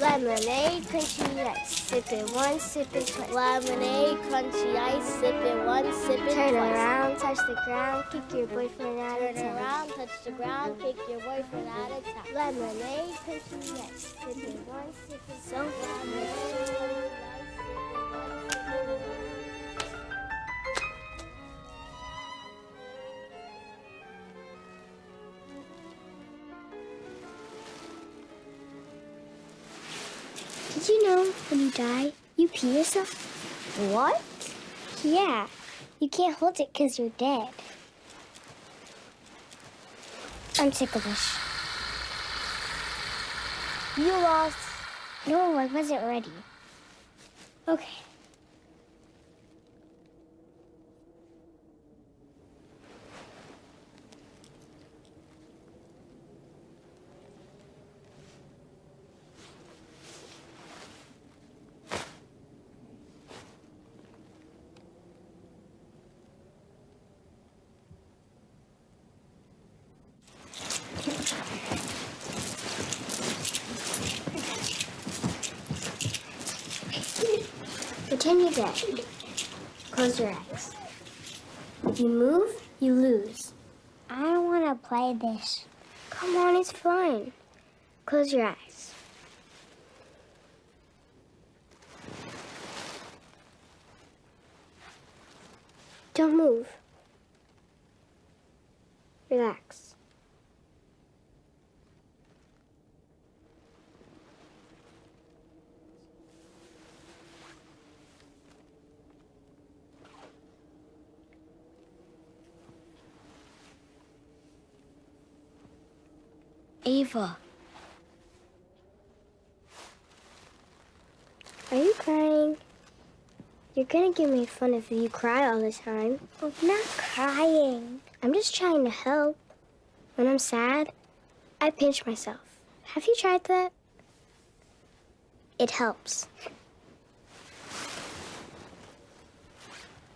Lemonade, crunchy ice. Sip it once, sip it twice. Lemonade, crunchy ice. Sip it once, sip it twice. Turn around, touch the ground, kick your boyfriend out of town. Turn around, touch the ground, kick your boyfriend out of town. Lemonade, crunchy ice. Sip it once, sip it so lemonade, crunchy ice. Sip it once, sip it twice. Did you know when you die, you pee yourself? What? Yeah. You can't hold it because you're dead. I'm ticklish. You lost. No, I wasn't ready. Okay. Pretend you're dead. Close your eyes. If you move, you lose. I don't want to play this. Come on, it's fine. Close your eyes. Don't move. Relax. Ava. Are you crying? You're gonna give me fun if you cry all the time. I'm not crying. I'm just trying to help. When I'm sad, I pinch myself. Have you tried that? It helps.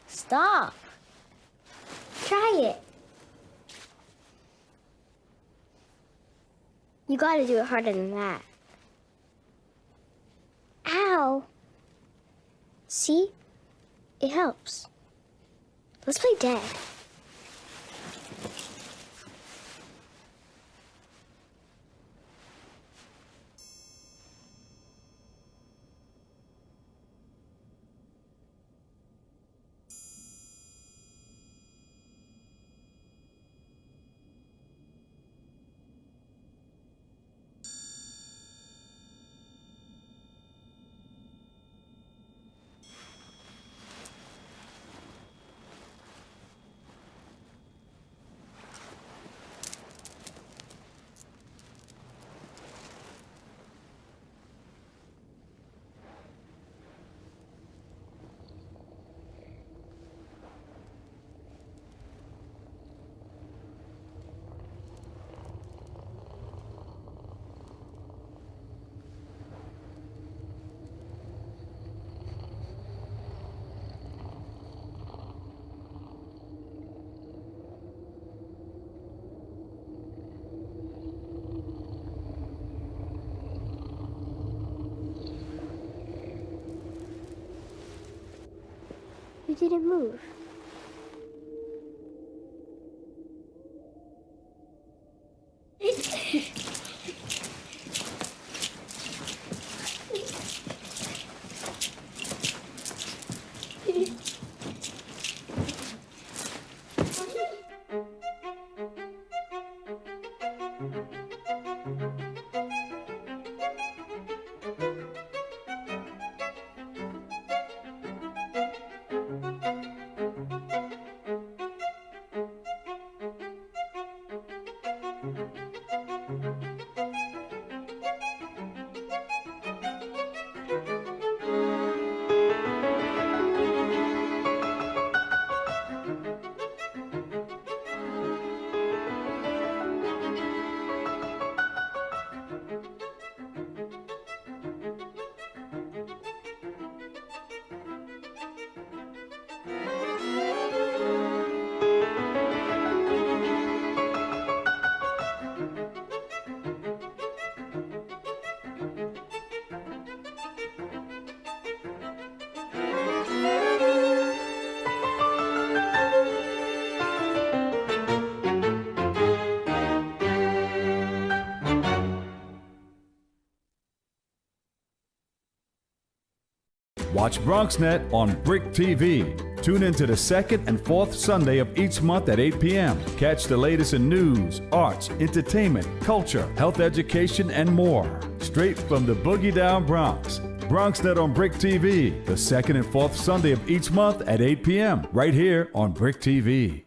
Stop. Try it. You gotta do it harder than that. Ow. See? It helps. Let's play dead. You didn't move. Watch BronxNet on BRIC TV. Tune in to the second and fourth Sunday of each month at 8 p.m. Catch the latest in news, arts, entertainment, culture, health education, and more. Straight from the Boogie Down Bronx. BronxNet on BRIC TV, the second and fourth Sunday of each month at 8 p.m. right here on BRIC TV.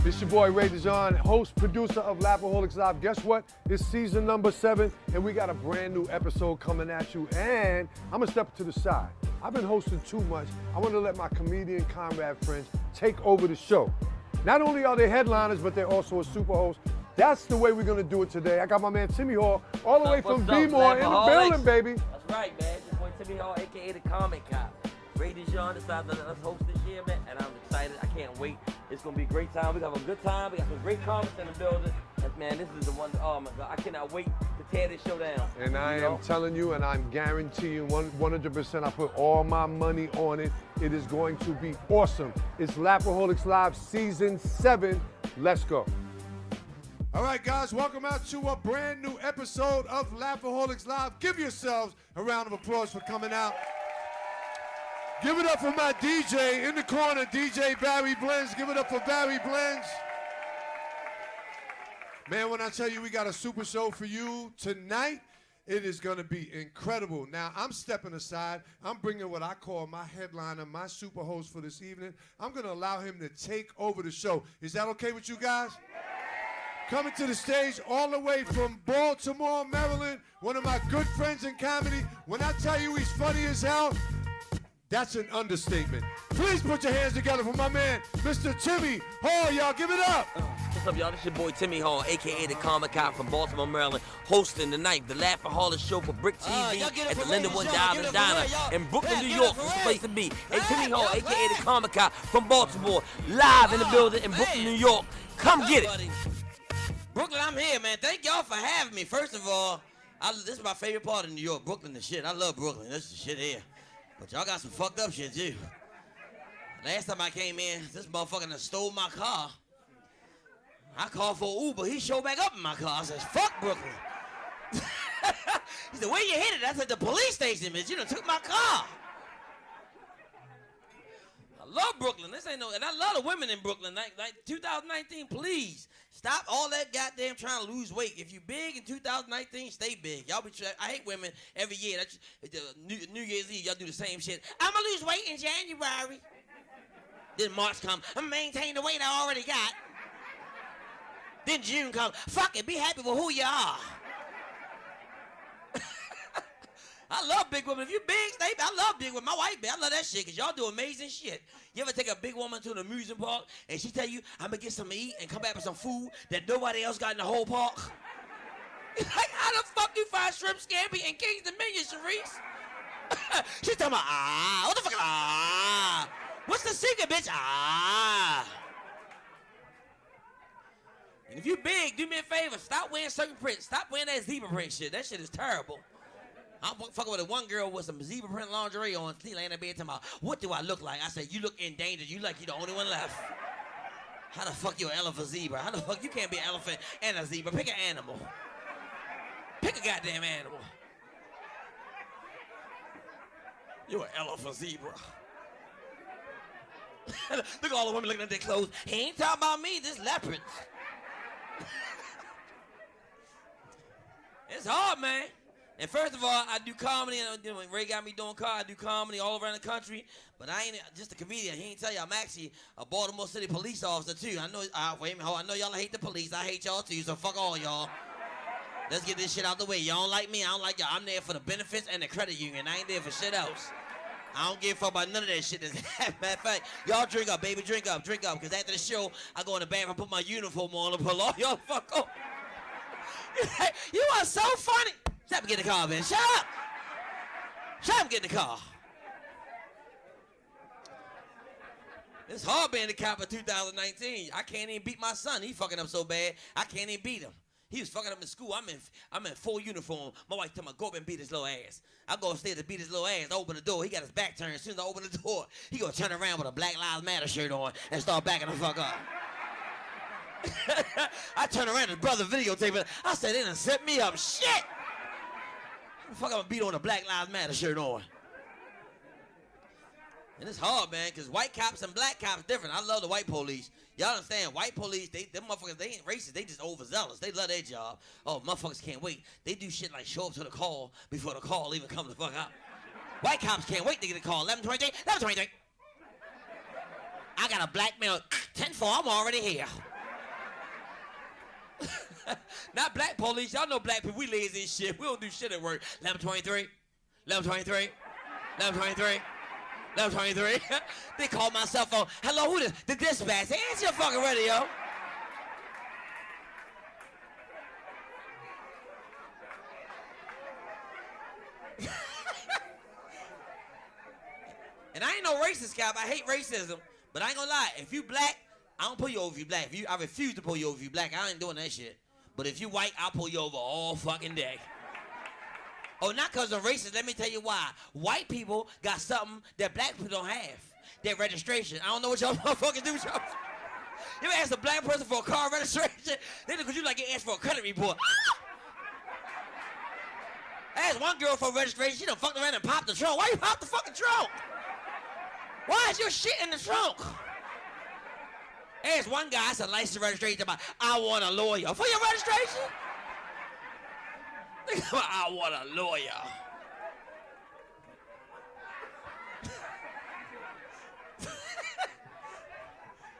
It's your boy Ray DeJean, host, producer of Lapaholics Live. Guess what? It's season number 7, and we got a brand new episode coming at you. And I'm gonna step to the side. I've been hosting too much. I want to let my comedian comrade friends take over the show. Not only are they headliners, but they're also a super host. That's the way we're gonna do it today. I got my man Timmy Hall, all the way from B-More in the building, baby. That's right, man. Your boy Timmy Hall, aka the Comic Cop. Ray DeJean decided to let us host this year, man, and I'm excited. I can't wait. It's gonna be a great time. We're gonna have a good time. We got some great comics in the building. And man, this is the one. Oh my God, I cannot wait to tear this show down. And I am telling you, and I'm guaranteeing 100%, I put all my money on it. It is going to be awesome. It's Lapaholics Live Season 7. Let's go. All right, guys, welcome out to a brand new episode of Lapaholics Live. Give yourselves a round of applause for coming out. Give it up for my DJ in the corner, DJ Barry Blends. Give it up for Barry Blends. Man, when I tell you we got a super show for you tonight, it is going to be incredible. Now, I'm stepping aside. I'm bringing what I call my headliner, my super host for this evening. I'm going to allow him to take over the show. Is that okay with you guys? Coming to the stage all the way from Baltimore, Maryland, one of my good friends in comedy. When I tell you he's funny as hell, that's an understatement. Please put your hands together for my man, Mr. Timmy Hall. Y'all give it up. What's up, y'all? This your boy Timmy Hall, aka the Comic Cop from Baltimore, Maryland, hosting tonight the Lapaholics show for BRIC TV at the Linda One Diamond Diner in Brooklyn, New York. This is the place to be. Hey, Timmy Hall, aka the Comic Cop from Baltimore, live in the building in Brooklyn, New York. Come get it. Brooklyn, I'm here, man. Thank y'all for having me. First of all, this is my favorite part of New York, Brooklyn and shit. I love Brooklyn. This is the shit here. But y'all got some fucked up shit, too. Last time I came in, this motherfucker done stole my car. I called for Uber. He showed back up in my car. I said, fuck Brooklyn. He said, where you headed? I said, the police station, bitch. You done took my car. I love Brooklyn. This ain't no, and I love the women in Brooklyn. Like 2019, please. Stop all that goddamn trying to lose weight. If you big in 2019, stay big. Y'all be I hate women every year. That's New Year's Eve, y'all do the same shit. I'm gonna lose weight in January. Then March come, I'm gonna maintain the weight I already got. Then June comes, fuck it, be happy with who you are. I love big women. If you big, stay big. I love big women. My wife, I love that shit because y'all do amazing shit. You ever take a big woman to an amusement park and she tell you, I'm going to get something to eat and come back with some food that nobody else got in the whole park? Like, how the fuck you find shrimp scampi and King's Dominion, Sharice? She's talking about, what the fuck, what's the secret, bitch? And if you big, do me a favor, stop wearing certain prints. Stop wearing that zebra print shit. That shit is terrible. I'm fucking with one girl with some zebra print lingerie on. She laying in bed talking about, what do I look like? I said, you look endangered. You like you're the only one left. How the fuck you an elephant zebra? How the fuck you can't be an elephant and a zebra? Pick an animal. Pick a goddamn animal. You're an elephant zebra. Look at all the women looking at their clothes. He ain't talking about me, this leopard. It's hard, man. And first of all, I do comedy, and Ray got me doing I do comedy all around the country, but I ain't just a comedian. He ain't tell you I'm actually a Baltimore City police officer too. I know, wait a minute, I know y'all hate the police. I hate y'all too, so fuck all y'all. Let's get this shit out the way. Y'all don't like me, I don't like y'all. I'm there for the benefits and the credit union. I ain't there for shit else. I don't give a fuck about none of that shit. Matter of fact, y'all drink up, baby, drink up, because after the show, I go in the bathroom, put my uniform on, and pull all y'all fuck up. You are so funny. Shut up and get in the car, man. Shut up. Shut up and get in the car. It's hard being the cop of 2019. I can't even beat my son. He fucking up so bad, I can't even beat him. He was fucking up in school. I'm in full uniform. My wife told me, go up and beat his little ass. I go upstairs to beat his little ass. I open the door. He got his back turned. As soon as I open the door, he gonna turn around with a Black Lives Matter shirt on and start backing the fuck up. I turn around, his brother videotaping. I said, they done set me up. Shit! What the fuck I'm gonna beat on a Black Lives Matter shirt on? And it's hard, man, because white cops and black cops different. I love the white police. Y'all understand? White police, them motherfuckers, they ain't racist. They just overzealous. They love their job. Oh, motherfuckers can't wait. They do shit like show up to the call before the call even comes the fuck out. White cops can't wait to get a call. 11:23, 11:23. I got a blackmail. 10-4, I'm already here. Not black police. Y'all know black people, we lazy as shit. We don't do shit at work. 11:23, 11:23, 11:23. 11:23. They call my cell phone. Hello, who this? The dispatch. Answer your fucking radio. And I ain't no racist cop. I hate racism. But I ain't gonna lie. If you black, I don't pull you over if you black. I refuse to pull you over if you black. I ain't doing that shit. But if you white, I'll pull you over all fucking day. Oh, not because I'm racist. Let me tell you why. White people got something that black people don't have. Their registration. I don't know what y'all motherfuckers do with y'all. You ever ask a black person for a car registration? They look at you like you asked for a credit report. I asked one girl for registration. She done fucked around and popped the trunk. Why you pop the fucking trunk? Why is your shit in the trunk? I asked one guy, I said, license registration. I want a lawyer. For your registration? I want a lawyer.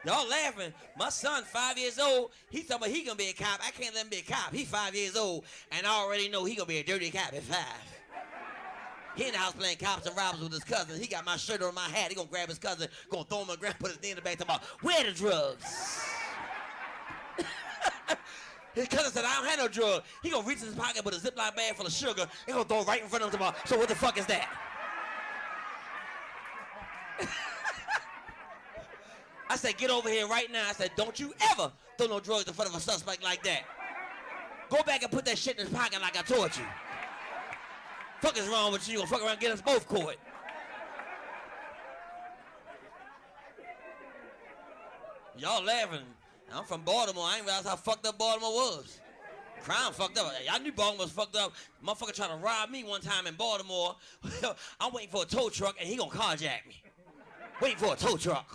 Y'all laughing. My son, 5 years old, he talking about he gonna be a cop. I can't let him be a cop. He 5 years old, and I already know he gonna be a dirty cop at 5. He in the house playing cops and robbers with his cousin. He got my shirt on my hat. He gonna grab his cousin, gonna throw him on the ground, put his knee in the back, talking about, where the drugs? His cousin said, I don't have no drug. He gonna reach in his pocket with a Ziploc bag full of sugar. He gonna throw it right in front of him tomorrow. So what the fuck is that? I said, get over here right now. I said, don't you ever throw no drugs in front of a suspect like that. Go back and put that shit in his pocket like I taught you. Fuck is wrong with you? You gonna fuck around and get us both caught. Y'all laughing. I'm from Baltimore. I ain't realize how fucked up Baltimore was. Crime fucked up. I knew Baltimore was fucked up. Motherfucker tried to rob me one time in Baltimore. I'm waiting for a tow truck and he gonna carjack me. Waiting for a tow truck.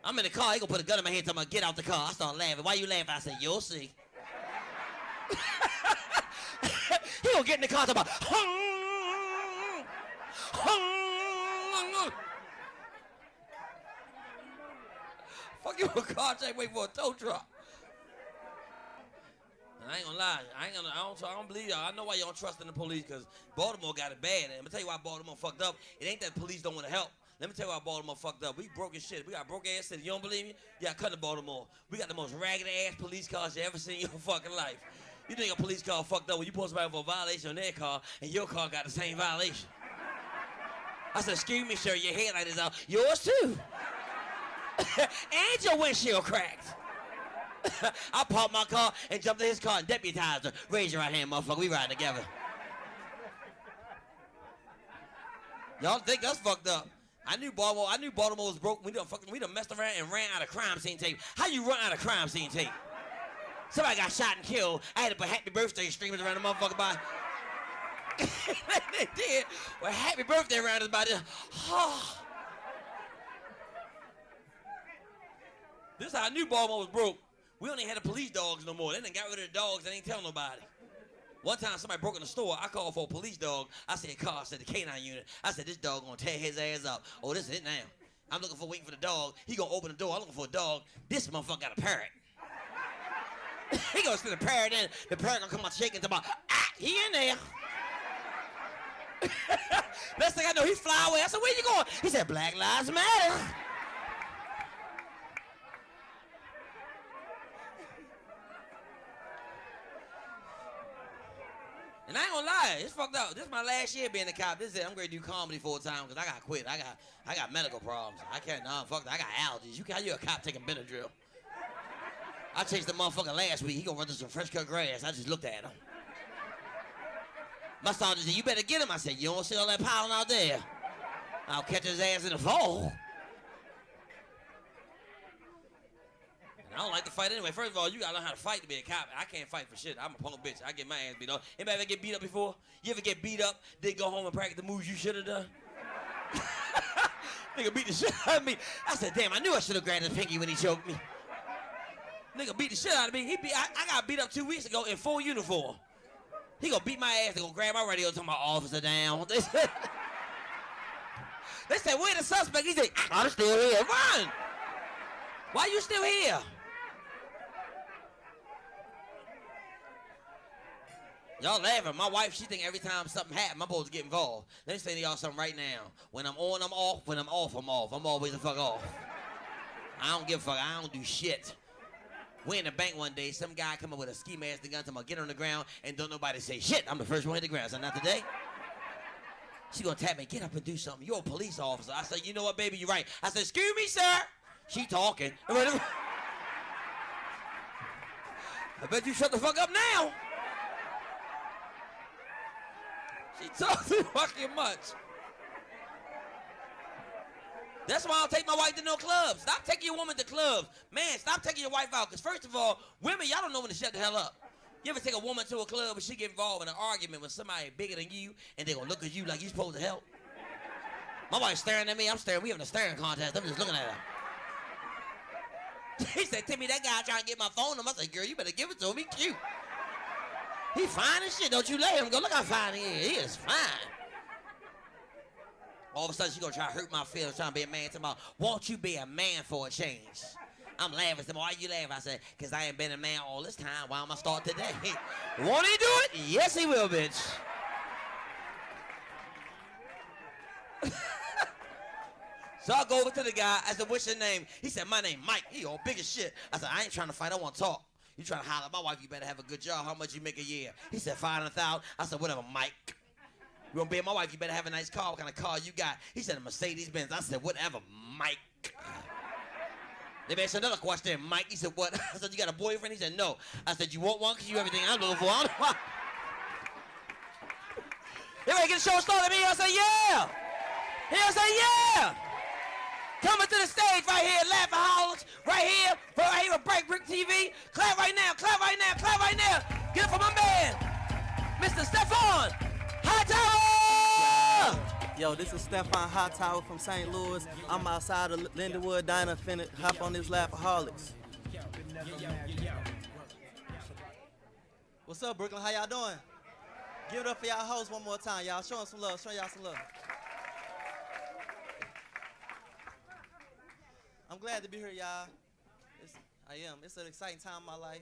I'm in the car. He gonna put a gun in my head and tell me, get out the car. I start laughing. Why you laughing? I said, you'll see. He gonna get in the car and talk about, fuck you, a carjack, wait for a tow truck. And I ain't gonna lie, I don't believe y'all. I know why y'all don't trust in the police, because Baltimore got it bad. And let me tell you why Baltimore fucked up. It ain't that police don't want to help. Let me tell you why Baltimore fucked up. We broke as shit. We got broke ass city. You don't believe me? Yeah, cut to Baltimore. We got the most ragged ass police cars you ever seen in your fucking life. You think a police car fucked up when you pull somebody for a violation on their car and your car got the same violation? I said, excuse me, sir, your headlight is out. Yours too. And your windshield cracked. I parked my car and jumped in his car and deputized her. Raise your right hand, motherfucker. We riding together. Y'all think us fucked up. I knew Baltimore was broke. We done messed around and ran out of crime scene tape. How you run out of crime scene tape? Somebody got shot and killed. I had to put happy birthday streamers around the motherfucker by. They did. Well, happy birthday around us by this. Oh. This is how I knew Baltimore was broke. We only had the police dogs no more. They done got rid of the dogs. They ain't tell nobody. One time somebody broke in the store. I called for a police dog. I said, Carl, I said, the canine unit. I said, this dog gonna tear his ass up. Oh, this is it now. I'm waiting for the dog. He gonna open the door. I'm looking for a dog. This motherfucker got a parrot. He gonna spit a parrot in. The parrot gonna come out shaking to my, he in there. Next thing I know, he fly away. I said, where you going? He said, Black Lives Matter. And I ain't gonna lie, it's fucked up. This is my last year being a cop. This is it. I'm gonna do comedy full time because I gotta quit. I got medical problems. I can't, fuck that. I got allergies. You a cop taking Benadryl. I chased the motherfucker last week. He gonna run through some fresh cut grass. I just looked at him. My sergeant said, you better get him. I said, you don't see all that piling out there. I'll catch his ass in the fall. I don't like to fight anyway. First of all, you gotta learn how to fight to be a cop. I can't fight for shit. I'm a punk bitch. I get my ass beat up. Anybody ever get beat up before? You ever get beat up, then go home and practice the moves you should have done? Nigga beat the shit out of me. I said, damn, I knew I should have grabbed his pinky when he choked me. Nigga beat the shit out of me. I got beat up 2 weeks ago in full uniform. He gonna beat my ass. They gonna grab my radio, talking about officer down. They said, where the suspect? He said, I'm still here. Run! Why you still here? Y'all laughing. My wife, she think every time something happens, I'm supposed to get involved. Let me say to y'all something right now. When I'm on, I'm off. When I'm off, I'm off. I'm always the fuck off. I don't give a fuck. I don't do shit. We in the bank one day. Some guy come up with a ski mask and gun to me, get on the ground, and don't nobody say shit. I'm the first one hit the ground. So not today. She gonna tap me, get up and do something. You're a police officer. I said, you know what, baby, you're right. I said, excuse me, sir. She talking. I bet you shut the fuck up now. She talks too fucking much. That's why I don't take my wife to no clubs. Stop taking your woman to clubs. Man, stop taking your wife out. Because first of all, women, y'all don't know when to shut the hell up. You ever take a woman to a club and she get involved in an argument with somebody bigger than you and they gonna look at you like you supposed to help? My wife's staring at me. I'm staring. We having a staring contest. I'm just looking at her. He said, Timmy, that guy trying to get my phone number. I said, girl, you better give it to him. He cute. He fine as shit. Don't you let him go. Look how fine he is. He is fine. All of a sudden, she gonna try to hurt my feelings, trying to be a man. Talking about, won't you be a man for a change? I'm laughing. Said, why you laughing? I said, because I ain't been a man all this time. Why am I start today? Won't he do it? Yes, he will, bitch. So I go over to the guy. I said, what's your name? He said, my name Mike. He all big as shit. I said, I ain't trying to fight. I want to talk. You trying to holler at my wife, you better have a good job. How much you make a year? He said, 500,000. I said, whatever, Mike. You want to be my wife, you better have a nice car. What kind of car you got? He said, a Mercedes-Benz. I said, whatever, Mike. They asked another question, Mike. He said, what? I said, you got a boyfriend? He said, no. I said, you want one? Because you everything I'm looking for. I don't know why. You ready to get the show started? Me? I said, yeah. He'll say, yeah. Coming to the stage right here, Laughaholics, right here with BRIC TV. Clap right now, clap right now, clap right now. Get it for my man, Mr. Stefan Hightower. Yo, this is Stefan Hightower from St. Louis. I'm outside of Lindenwood Diner, finna hop on this Laughaholics. What's up, Brooklyn? How y'all doing? Give it up for y'all hosts one more time, y'all. Show them some love, show y'all some love. I'm glad to be here, y'all. I am. It's an exciting time in my life.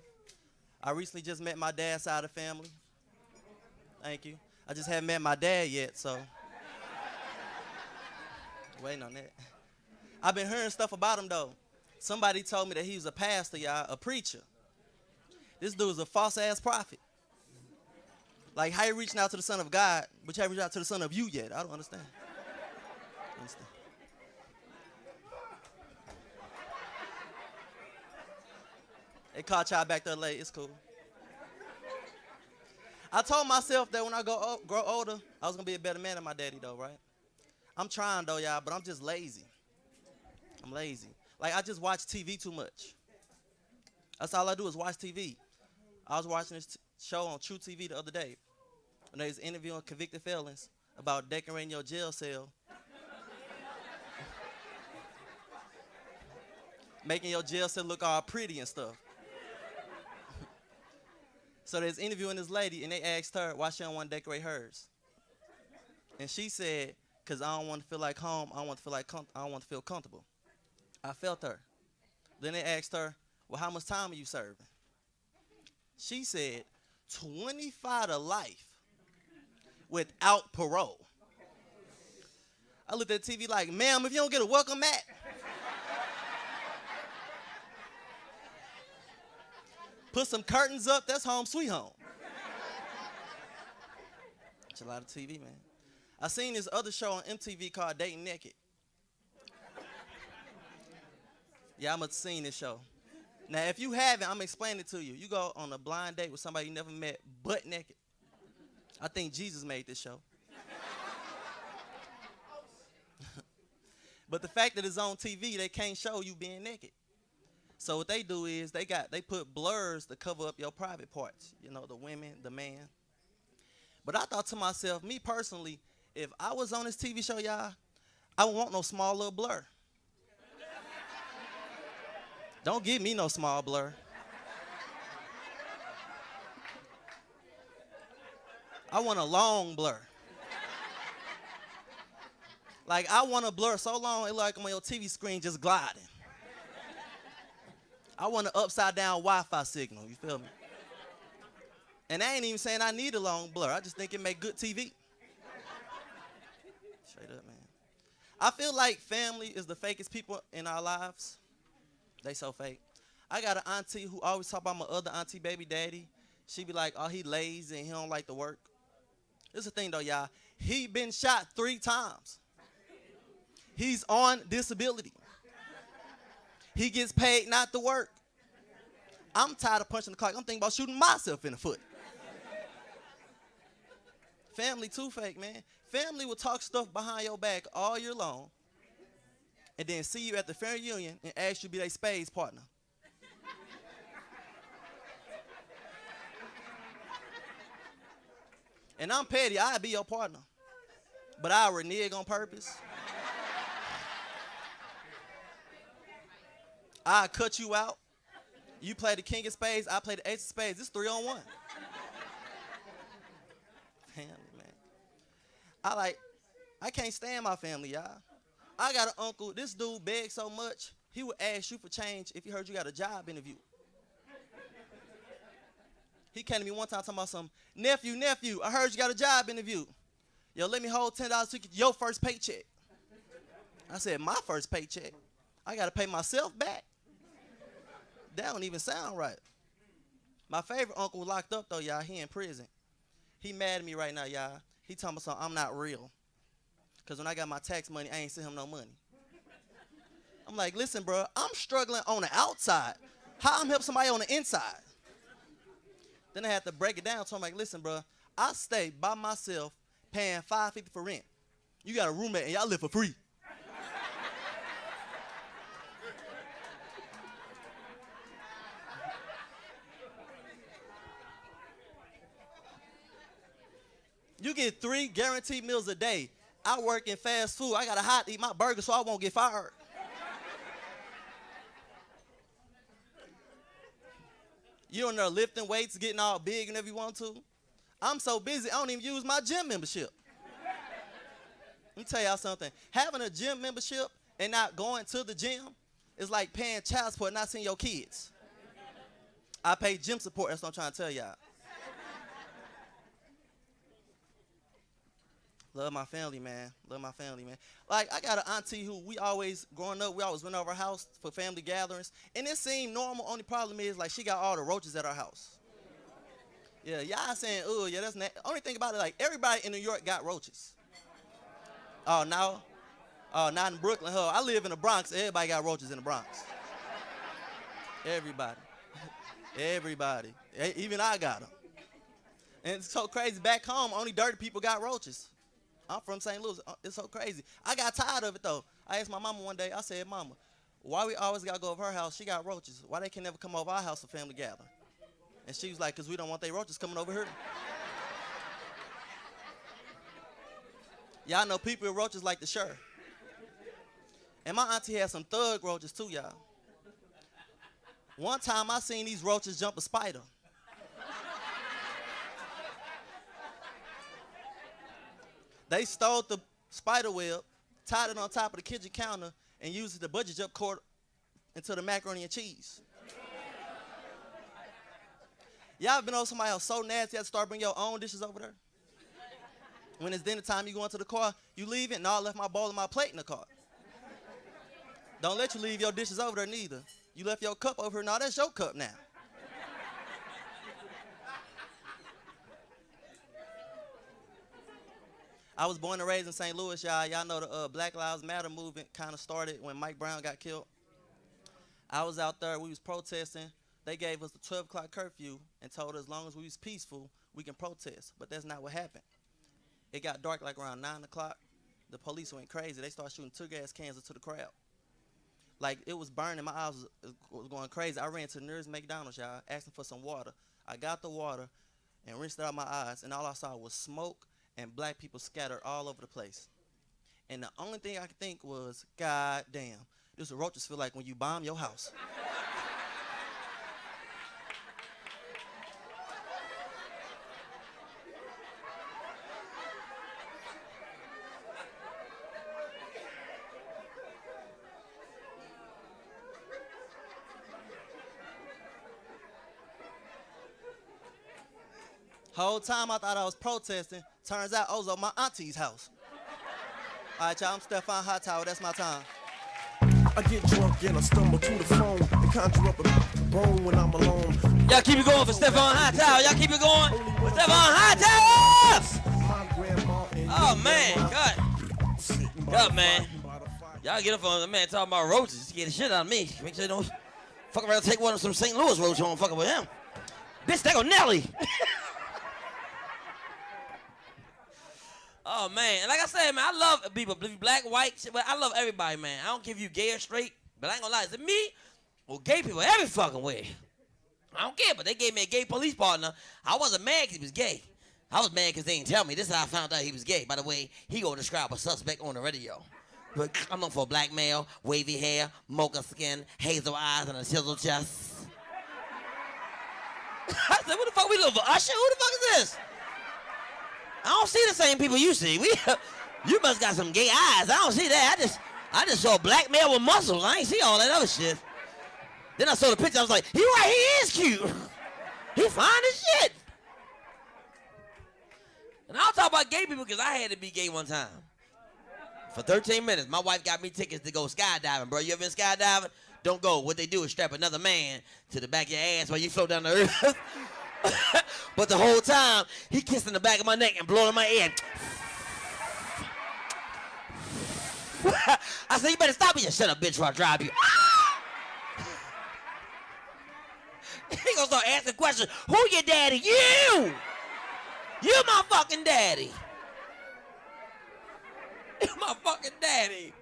I recently just met my dad's side of the family. Thank you. I just haven't met my dad yet, so. Waiting on that. I've been hearing stuff about him, though. Somebody told me that he was a pastor, y'all, a preacher. This dude's a false-ass prophet. Like, how you reaching out to the Son of God, but you haven't reached out to the Son of you yet? I don't understand. They caught y'all back there late. It's cool. I told myself that when I grow older, I was going to be a better man than my daddy, though, right? I'm trying, though, y'all, but I'm just lazy. I'm lazy. Like, I just watch TV too much. That's all I do is watch TV. I was watching this show on True TV the other day, and they was interviewing convicted felons about decorating your jail cell, making your jail cell look all pretty and stuff. So they was interviewing this lady, and they asked her why she don't want to decorate hers. And she said, because I don't want to feel like home, I don't want to feel comfortable. I felt her. Then they asked her, well, how much time are you serving? She said, 25 to life without parole. I looked at the TV like, ma'am, if you don't get a welcome mat. Put some curtains up, that's home sweet home. a lot of TV, man. I seen this other show on MTV called Dating Naked. Yeah, I must have seen this show. Now, if you haven't, I'm explaining it to you. You go on a blind date with somebody you never met, butt naked. I think Jesus made this show. But the fact that it's on TV, they can't show you being naked. So what they do is they put blurs to cover up your private parts. You know, the women, the man. But I thought to myself, me personally, if I was on this TV show, y'all, I wouldn't want no small little blur. Don't give me no small blur. I want a long blur. Like, I want a blur so long, it like on your TV screen just gliding. I want an upside down Wi-Fi signal, you feel me? And I ain't even saying I need a long blur. I just think it make good TV. Straight up, man. I feel like family is the fakest people in our lives. They so fake. I got an auntie who always talk about my other auntie baby daddy. She be like, oh, he lazy and he don't like to work. This is the thing though, y'all. He been shot 3 times. He's on disability. He gets paid not to work. I'm tired of punching the clock. I'm thinking about shooting myself in the foot. Family too fake, man. Family will talk stuff behind your back all year long and then see you at the family reunion and ask you to be their spades partner. And I'm petty, I'll be your partner. But I'll renege on purpose. I'll cut you out. You play the king of spades, I play the ace of spades. It's 3-on-1. Family, man. I can't stand my family, y'all. I got an uncle, this dude begged so much, he would ask you for change if he heard you got a job interview. He came to me one time talking about some, nephew, I heard you got a job interview. Yo, let me hold $10 to get your first paycheck. I said, my first paycheck? I got to pay myself back? That don't even sound right. My favorite uncle was locked up, though, y'all. He in prison. He mad at me right now, y'all. He talking about something, I'm not real. Because when I got my tax money, I ain't send him no money. I'm like, listen, bro, I'm struggling on the outside. How I'm helping somebody on the inside? Then I had to break it down. So I'm like, listen, bro, I stay by myself paying $5.50 for rent. You got a roommate and y'all live for free. You get 3 guaranteed meals a day. I work in fast food. I got to hide to eat my burger so I won't get fired. You in there lifting weights, getting all big whenever you want to. I'm so busy, I don't even use my gym membership. Let me tell y'all something. Having a gym membership and not going to the gym is like paying child support and not seeing your kids. I pay gym support, that's what I'm trying to tell y'all. Love my family, man. Love my family, man. Like, I got an auntie who growing up, we always went over her house for family gatherings. And it seemed normal. Only problem is, like, she got all the roaches at her house. Yeah, y'all saying, oh, yeah, that's not. Only thing about it, like, everybody in New York got roaches. Oh, no? Oh, not in Brooklyn. Huh? I live in the Bronx. Everybody got roaches in the Bronx. Everybody. Everybody. Even I got them. And it's so crazy. Back home, only dirty people got roaches. I'm from St. Louis. It's so crazy. I got tired of it, though. I asked my mama one day, I said, Mama, why we always got to go over her house? She got roaches. Why they can never come over our house for family gathering? And she was like, because we don't want their roaches coming over here. Y'all know people with roaches like the shirt. And my auntie had some thug roaches, too, y'all. One time I seen these roaches jump a spider. They stole the spider web, tied it on top of the kitchen counter, and used it to budget jump cord into the macaroni and cheese. Y'all been over somebody else so nasty you have to start bringing your own dishes over there? When it's dinner time, you go into the car, you leave it, no, I left my bowl and my plate in the car. Don't let you leave your dishes over there neither. You left your cup over here, no, that's your cup now. I was born and raised in St. Louis, y'all. Y'all know the Black Lives Matter movement kind of started when Mike Brown got killed. I was out there. We was protesting. They gave us the 12 o'clock curfew and told us as long as we was peaceful, we can protest. But that's not what happened. It got dark like around 9 o'clock. The police went crazy. They started shooting tear gas cans into the crowd. Like, it was burning. My eyes was going crazy. I ran to the nearest McDonald's, y'all, asking for some water. I got the water and rinsed out my eyes, and all I saw was smoke and black people scattered all over the place. And the only thing I could think was, God damn, this is what roaches feel like when you bomb your house. Whole time I thought I was protesting. Turns out I was at my auntie's house. All right, y'all, I'm Stefan Hightower. That's my time. I get drunk and I stumble to the phone and conjure up a bone when I'm alone. Y'all keep it going for Stefan Hightower. Y'all keep it going for Stefan Hightower. Oh, man. God, man. Y'all get up on the man talking about roaches. Just get the shit out of me. Make sure you don't fuck around and take one of some St. Louis roaches on fucking with him. Bitch, that go Nelly. Oh, man. And like I said, man, I love people, black, white, shit, but I love everybody, man. I don't care if you gay or straight, but I ain't gonna lie. Is it me or gay people every fucking way? I don't care, but they gave me a gay police partner. I wasn't mad because he was gay. I was mad because they didn't tell me. This is how I found out he was gay. By the way, he gonna describe a suspect on the radio. But I'm looking for a black male, wavy hair, mocha skin, hazel eyes, and a chisel chest. I said, what the fuck we looking for? Usher? Who the fuck is this? I don't see the same people you see. You must got some gay eyes. I don't see that. I just saw a black male with muscles. I ain't see all that other shit. Then I saw the picture. I was like, he is cute. He fine as shit. And I'll talk about gay people because I had to be gay one time. For 13 minutes, my wife got me tickets to go skydiving, bro. You ever been skydiving? Don't go. What they do is strap another man to the back of your ass while you float down the earth. But the whole time, he kissing the back of my neck and blowing in my ear. I said, you better stop me. You shut up, bitch, or I'll drive you. He gonna start asking questions. Who your daddy? You! You my fucking daddy. You my fucking daddy.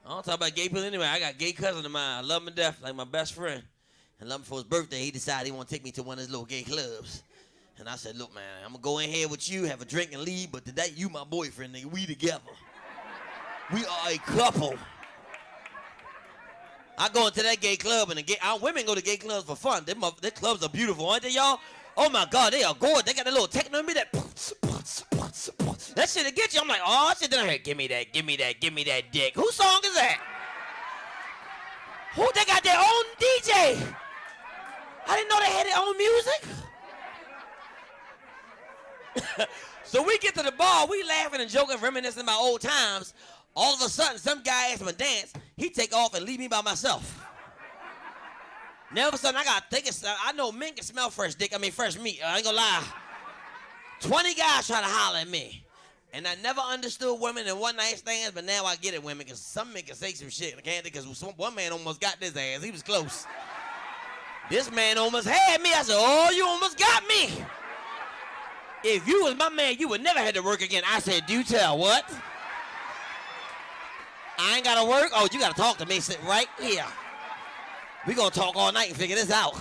I don't talk about gay people anyway. I got a gay cousin of mine. I love him to death, like my best friend. And love him for his birthday. He decided he want to take me to one of his little gay clubs. And I said, look, man, I'm going to go in here with you, have a drink and leave, but today you my boyfriend, nigga. We together. We are a couple. I go into that gay club, and our women go to gay clubs for fun. Their clubs are beautiful, aren't they, y'all? Oh, my God, they are gorgeous. They got that little techno in me that... That shit'll get you. I'm like, oh, shit, then I heard, give me that dick. Whose song is that? Who, they got their own DJ. I didn't know they had their own music. So we get to the bar, we laughing and joking, reminiscing about old times. All of a sudden, some guy asks him to dance. He take off and leave me by myself. Now all of a sudden, I got to think I know men can smell fresh meat. I ain't gonna lie. 20 guys try to holler at me. And I never understood women and one night stands, but now I get it, women, because some men can say some shit. Can't because one man almost got this ass. He was close. This man almost had me. I said, oh, you almost got me. If you was my man, you would never have to work again. I said, do tell, what? I ain't got to work? Oh, you got to talk to me. Sit right here. We going to talk all night and figure this out.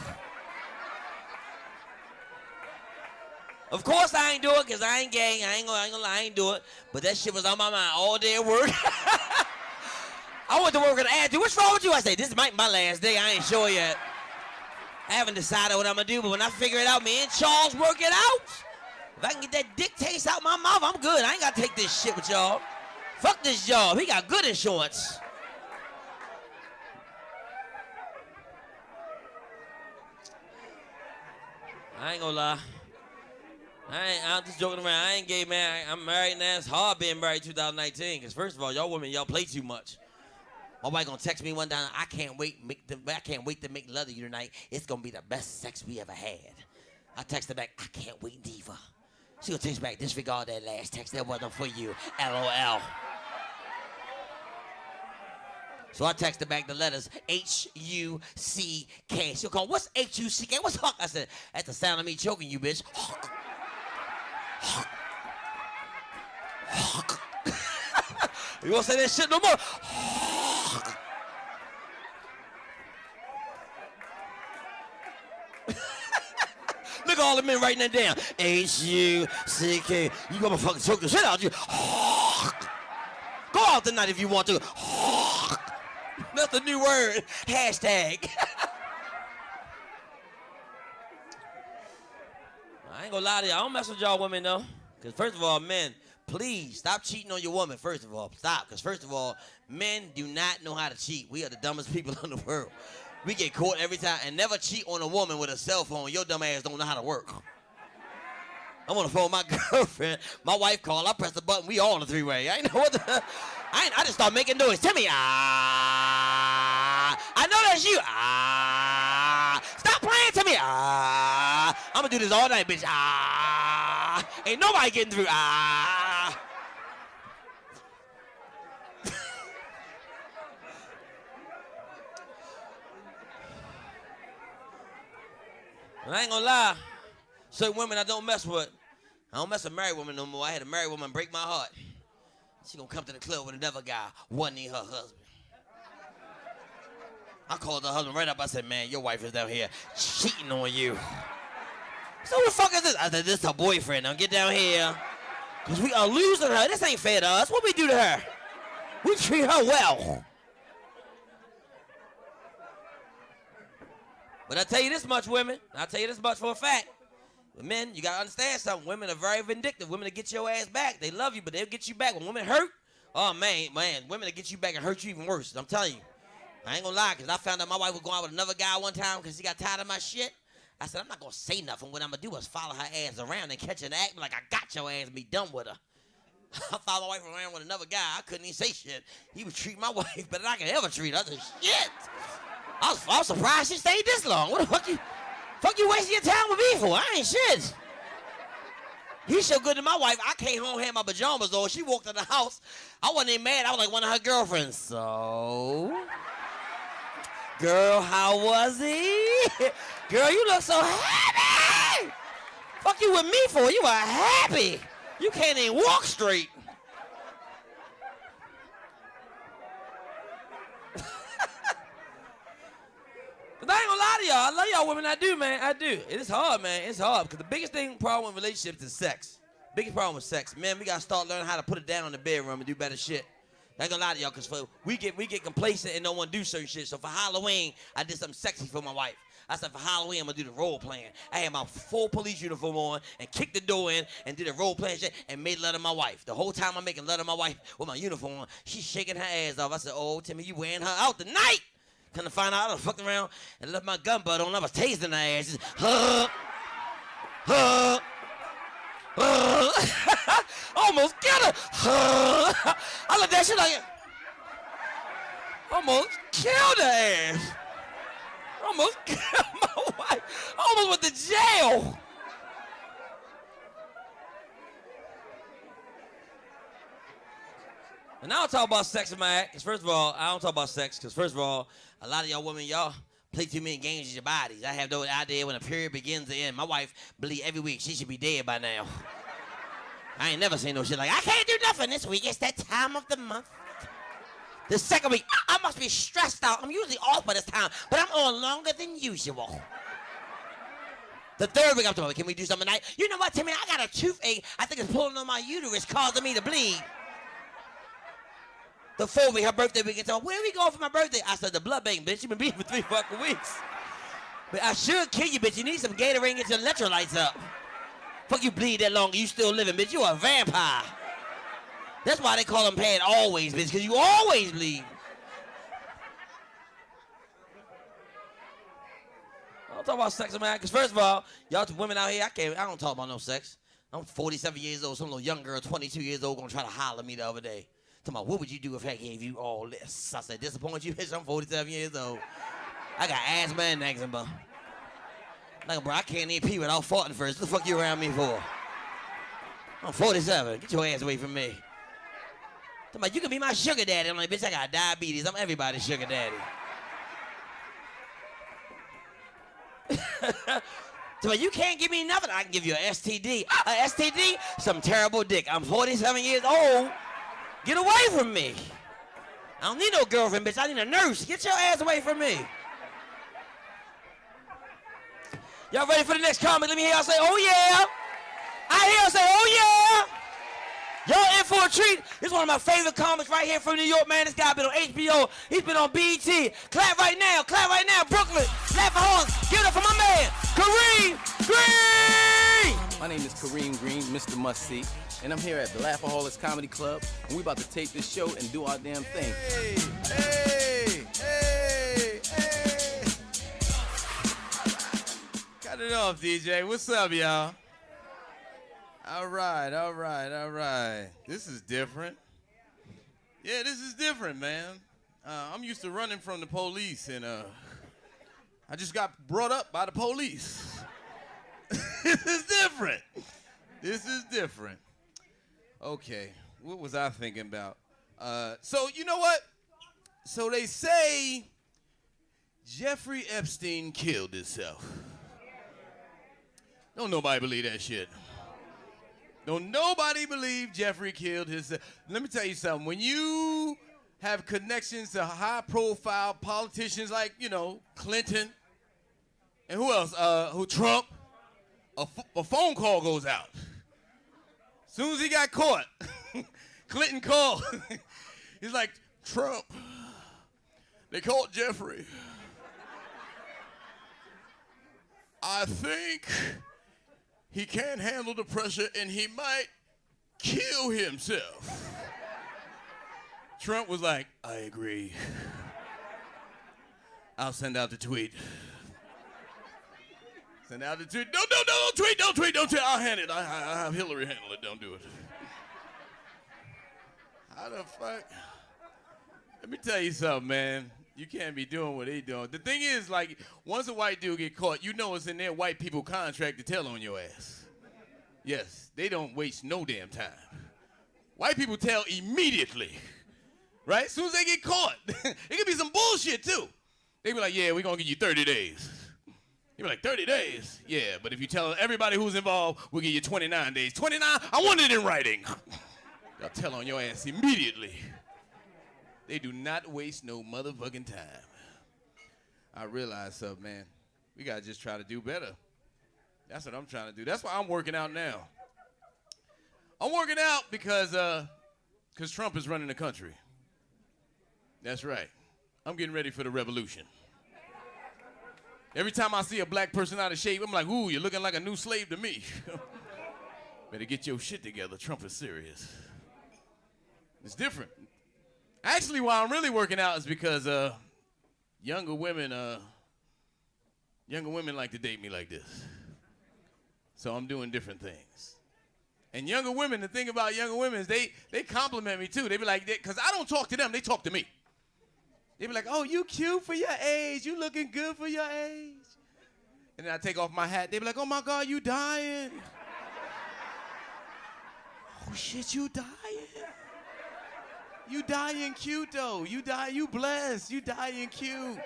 Of course I ain't do it because I ain't gay. I ain't gonna lie, I ain't do it. But that shit was on my mind all day at work. I went to work and asked you, what's wrong with you? I said, this might be my last day. I ain't sure yet. I haven't decided what I'm going to do, but when I figure it out, me and Charles work it out. If I can get that dick taste out my mouth, I'm good. I ain't got to take this shit with y'all. Fuck this job. He got good insurance. I ain't gonna lie. I'm just joking around. I ain't gay, man. I'm married now. It's hard being married 2019. Because first of all, y'all women, y'all play too much. My wife gonna text me one time. I can't wait to make love to you tonight. It's gonna be the best sex we ever had. I text her back. I can't wait, Diva. She gonna text back, disregard that last text, that wasn't for you, LOL. So I texted back the letters H-U-C-K. She'll call, what's H-U-C-K? What's huck? I said, that's the sound of me choking you, bitch. You won't say that shit no more. Look at all the men writing that down. H-U-C-K. You gonna fucking choke the shit out of you. Go out tonight if you want to. That's the new word. Hashtag. I ain't gonna lie to you. I don't mess with y'all women though. Because first of all, men, please stop cheating on your woman. First of all, stop. Because first of all, men do not know how to cheat. We are the dumbest people in the world. We get caught every time. And never cheat on a woman with a cell phone. Your dumb ass don't know how to work. I'm on the phone with my girlfriend. My wife called. I press the button. We all in a three-way. I ain't know what the... I just start making noise. Timmy, I know that's you. Stop playing, Timmy. I'm gonna do this all night, bitch. Ain't nobody getting through. And I ain't gonna lie. Certain women I don't mess with. I don't mess with married women no more. I had a married woman break my heart. She gonna come to the club with another guy, wasn't even her husband. I called her husband right up. I said, man, your wife is down here cheating on you. So who the fuck is this? I said, this is her boyfriend. Now get down here. Because we are losing her. This ain't fair to us. What we do to her? We treat her well. But I tell you this much, women. I tell you this much for a fact. But men, you gotta understand something. Women are very vindictive. Women that get your ass back. They love you, but they'll get you back. When women hurt, oh man, women that get you back and hurt you even worse. I'm telling you. I ain't gonna lie, because I found out my wife was going out with another guy one time because she got tired of my shit. I said, I'm not gonna say nothing. What I'm gonna do is follow her ass around and catch her and act like I got your ass and be done with her. I followed my wife around with another guy. I couldn't even say shit. He would treat my wife better than I could ever treat her. I said, shit. I was surprised she stayed this long. What the fuck you wasting your time with me for? I ain't shit. He's so good to my wife, I came home, had my pajamas on. She walked in the house. I wasn't even mad. I was like one of her girlfriends. So, girl, how was he? Girl, you look so happy. Fuck you with me for? You are happy. You can't even walk straight. But I ain't gonna lie to y'all. I love y'all women. I do, man. I do. It is hard, man. It's hard. Because the biggest problem with relationships is sex. Biggest problem with sex. Man, we gotta start learning how to put it down in the bedroom and do better shit. I ain't gonna lie to y'all, because we get complacent and don't want to do certain shit. So for Halloween, I did something sexy for my wife. I said, for Halloween, I'm gonna do the role playing. I had my full police uniform on and kicked the door in and did a role playing shit and made love to my wife. The whole time I'm making love to my wife with my uniform on, she's shaking her ass off. I said, oh, Timmy, you wearing her out tonight? Come to find out, I fucked around and left my gun butt on. I was tasting her ass. Just, almost got her. I looked at that shit like, almost killed her ass. Almost killed my wife. Almost went to jail. And I don't talk about sex in my act, because first of all, I don't talk about sex, because first of all, a lot of y'all women, y'all play too many games with your bodies. I have no idea when a period begins to end. My wife believe every week she should be dead by now. I ain't never seen no shit like, I can't do nothing this week. It's that time of the month. The second week, I must be stressed out. I'm usually off by this time, but I'm on longer than usual. The third week, I'm talking, can we do something tonight? You know what, Timmy? I got a toothache. I think it's pulling on my uterus, causing me to bleed. The fourth week, her birthday week, and where are we going for my birthday? I said, the blood bank, bitch. You been bleeding for 3 fucking weeks. But I should kill you, bitch. You need some Gatorade and get your electrolytes up. Fuck you bleed that long, you still living, bitch. You a vampire. That's why they call them pad always, bitch, because you always bleed. I don't talk about sex, man, because first of all, y'all women out here, I don't talk about no sex. I'm 47 years old, some little young girl, 22 years old, gonna try to holler at me the other day. Talking about, what would you do if I gave you all this? I said, disappoint you, bitch, I'm 47 years old. I got asthma and eczema. Like, bro, I can't even pee without farting first. What the fuck you around me for? I'm 47. Get your ass away from me. Talking about, you can be my sugar daddy. I'm like, bitch, I got diabetes. I'm everybody's sugar daddy. So you can't give me nothing. I can give you an STD. A STD? Some terrible dick. I'm 47 years old. Get away from me. I don't need no girlfriend, bitch. I need a nurse. Get your ass away from me. Y'all ready for the next comment? Let me hear y'all say, oh yeah. I hear y'all say, oh yeah. Y'all in for a treat. This is one of my favorite comics right here from New York, man. This guy been on HBO. He's been on BET. Clap right now. Clap right now. Brooklyn. Laugh at home. Give it up for my man, Kareem Green. My name is Kareem Green, Mr. Must See, and I'm here at the Laughaholics Comedy Club, and we about to tape this show and do our damn thing. Hey! Cut it off, DJ. What's up, y'all? All right. This is different. Yeah, this is different, man. I'm used to running from the police, and I just got brought up by the police. This is different. Okay, what was I thinking about? So, you know what? So they say Jeffrey Epstein killed himself. Don't nobody believe that shit. Don't nobody believe Jeffrey killed himself. Let me tell you something. When you have connections to high-profile politicians like, you know, Clinton, and who else? Trump, a phone call goes out. As soon as he got caught, Clinton called. He's like, Trump, they caught Jeffrey. I think he can't handle the pressure and he might kill himself. Trump was like, I agree. I'll send out the tweet. Send out the tweet. Don't tweet. I'll handle it. I have Hillary handle it. Don't do it. How the fuck? Let me tell you something, man. You can't be doing what they doing. The thing is, like, once a white dude get caught, you know it's in their white people contract to tell on your ass. Yes, they don't waste no damn time. White people tell immediately, right? As soon as they get caught. It could be some bullshit, too. They be like, yeah, we're going to give you 30 days. You be like, 30 days? Yeah, but if you tell everybody who's involved, we'll give you 29 days. 29? I want it in writing. They'll tell on your ass immediately. They do not waste no motherfucking time. I realize something, man. We got to just try to do better. That's what I'm trying to do. That's why I'm working out now. I'm working out because Trump is running the country. That's right. I'm getting ready for the revolution. Every time I see a black person out of shape, I'm like, ooh, you're looking like a new slave to me. Better get your shit together. Trump is serious. It's different. Actually, why I'm really working out is because younger women like to date me like this. So I'm doing different things. And younger women, the thing about younger women is they compliment me too. They be like, because I don't talk to them, they talk to me. They be like, oh, you cute for your age. You looking good for your age. And then I take off my hat. They be like, oh my God, you dying. Oh shit, you dying. You dying cute though. You blessed. You dying cute.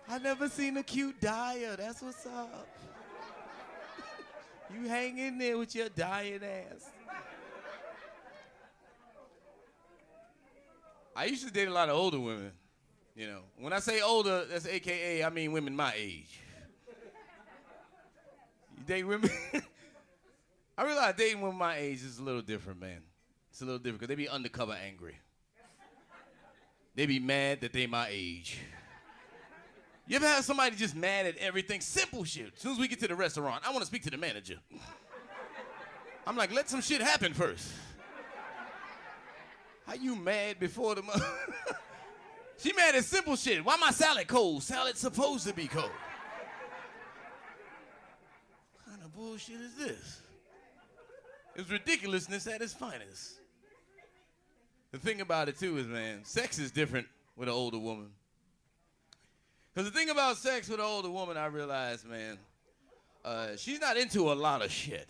I never seen a cute dyer. That's what's up. You hang in there with your dying ass. I used to date a lot of older women. You know, when I say older, that's AKA, I mean women my age. You date women? I realize dating women my age is a little different, man. It's a little different because they be undercover angry. They be mad that they my age. You ever have somebody just mad at everything? Simple shit. As soon as we get to the restaurant, I want to speak to the manager. I'm like, let some shit happen first. How you mad before the mother? She mad at simple shit. Why my salad cold? Salad's supposed to be cold. What kind of bullshit is this? It's ridiculousness at its finest. The thing about it too is, man, sex is different with an older woman. Because the thing about sex with an older woman, I realize, man, she's not into a lot of shit.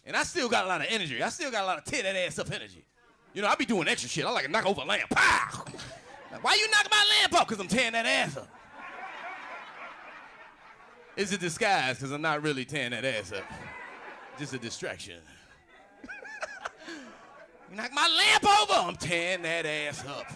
And I still got a lot of energy. I still got a lot of tear that ass up energy. You know, I be doing extra shit. I like to knock over a lamp. Pow! Like, why you knocking my lamp up? Because I'm tearing that ass up. It's a disguise because I'm not really tearing that ass up. Just a distraction. You knock my lamp over, I'm tearing that ass up.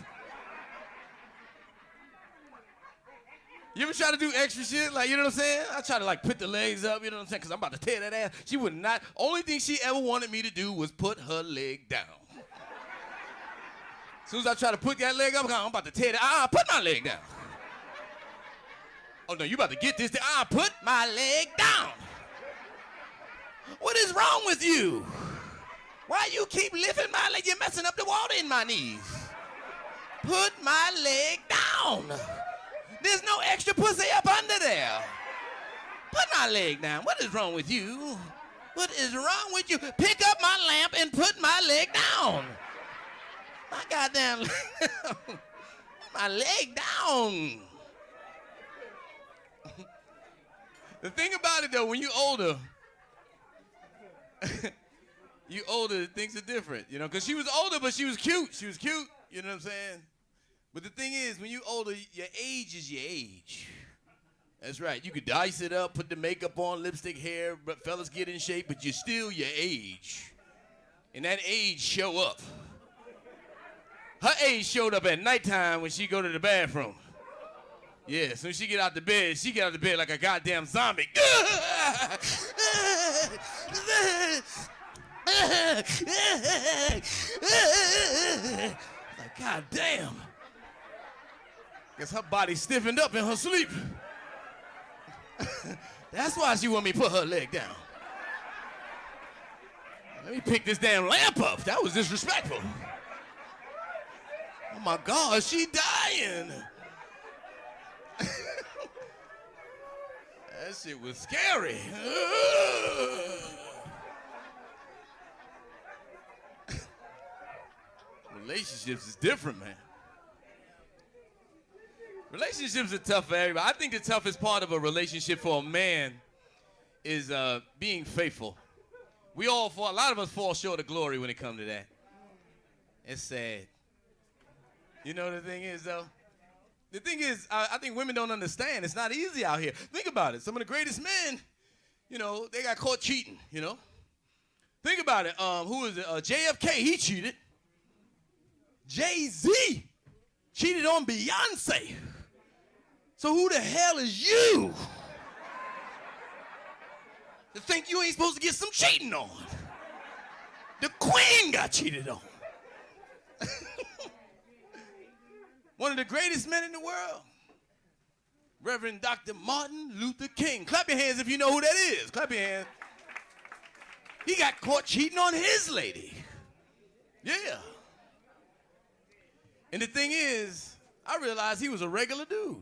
You ever try to do extra shit? Like, you know what I'm saying? I try to like put the legs up, you know what I'm saying? Because I'm about to tear that ass. She would not, only thing she ever wanted me to do was put her leg down. As soon as I try to put that leg up, I'm about to tear that. Put my leg down. Oh no, you about to get this. Put my leg down. What is wrong with you? Why you keep lifting my leg? You're messing up the water in my knees. Put my leg down. There's no extra pussy up under there. Put my leg down. What is wrong with you? What is wrong with you? Pick up my lamp and put my leg down. My goddamn leg down. My leg down. The thing about it though, when you older, things are different, you know, because she was older, but she was cute. She was cute, you know what I'm saying? But the thing is, when you older, your age is your age. That's right. You could dice it up, put the makeup on, lipstick, hair, but fellas get in shape, but you're still your age. And that age show up. Her age showed up at nighttime when she go to the bathroom. Yeah, as soon as she get out the bed, like a goddamn zombie. Like, goddamn. Guess her body stiffened up in her sleep. That's why she want me to put her leg down. Let me pick this damn lamp up. That was disrespectful. Oh my God, she dying. That shit was scary. Relationships is different, man. Relationships are tough for everybody. I think the toughest part of a relationship for a man is being faithful. A lot of us fall short of glory when it comes to that. It's sad. You know the thing is, though? The thing is, I think women don't understand. It's not easy out here. Think about it. Some of the greatest men, you know, they got caught cheating, you know? Think about it. Who is it? JFK, he cheated. Jay-Z cheated on Beyonce. So who the hell is you to think you ain't supposed to get some cheating on? The Queen got cheated on. One of the greatest men in the world, Reverend Dr. Martin Luther King. Clap your hands if you know who that is. Clap your hands. He got caught cheating on his lady. Yeah. And the thing is, I realized he was a regular dude.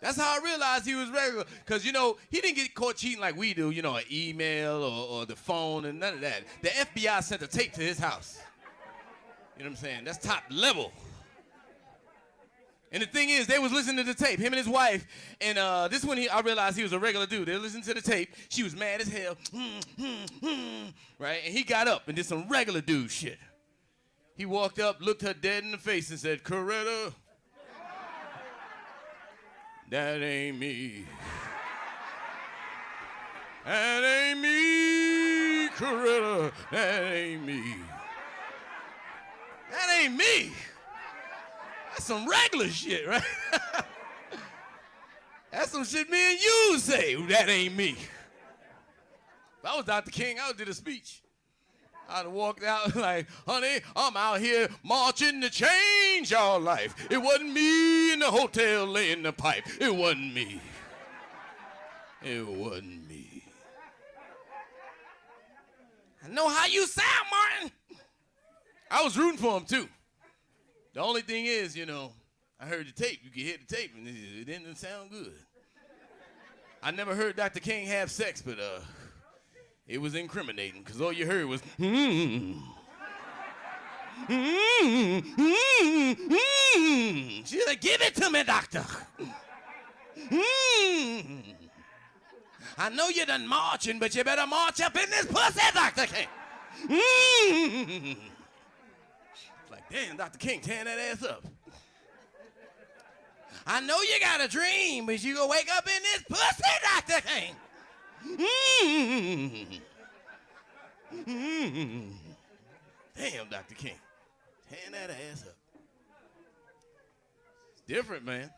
That's how I realized he was regular. Because, you know, he didn't get caught cheating like we do, you know, an email or the phone and none of that. The FBI sent a tape to his house. You know what I'm saying? That's top level. And the thing is, they was listening to the tape, him and his wife. And this one, I realized he was a regular dude. They listened to the tape. She was mad as hell. Right? And he got up and did some regular dude shit. He walked up, looked her dead in the face and said, "Coretta, that ain't me. That ain't me, Coretta. That ain't me. That ain't me." That's some regular shit, right? That's some shit me and you say. That ain't me. If I was Dr. King, I would do the speech. I'd have walked out like, "Honey, I'm out here marching to change your life. It wasn't me in the hotel laying the pipe. It wasn't me. It wasn't me." I know how you sound, Martin. I was rooting for him, too. The only thing is, you know, I heard the tape. You could hear the tape, and it didn't sound good. I never heard Dr. King have sex, but it was incriminating, because all you heard was, She was like, "Give it to me, doctor. I know you done marching, but you better march up in this pussy, Dr. King. Like, damn, Dr. King, tearing that ass up. I know you got a dream, but you gonna wake up in this pussy, Dr. King. Damn, Dr. King, tearing that ass up. It's different, man.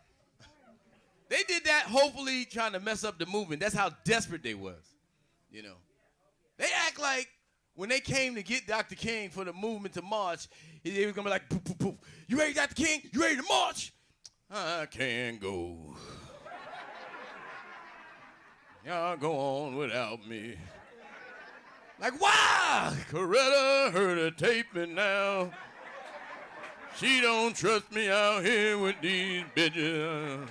They did that hopefully trying to mess up the movement. That's how desperate they was, you know. They act like when they came to get Dr. King for the movement to march, they was gonna be like, poof, poof, poof. You ready, Dr. King? You ready to march? I can't go. Y'all go on without me. Like, why? Coretta heard her taping now. She don't trust me out here with these bitches.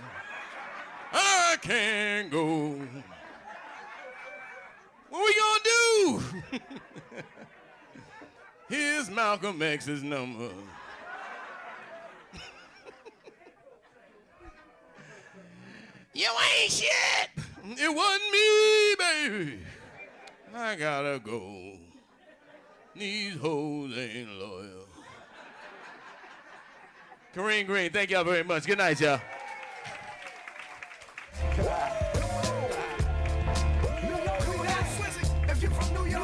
I can't go. What we gonna do? Here's Malcolm X's number. You ain't shit. It wasn't me, baby. I gotta go. These hoes ain't loyal. Kareem Green, thank y'all very much. Good night, y'all.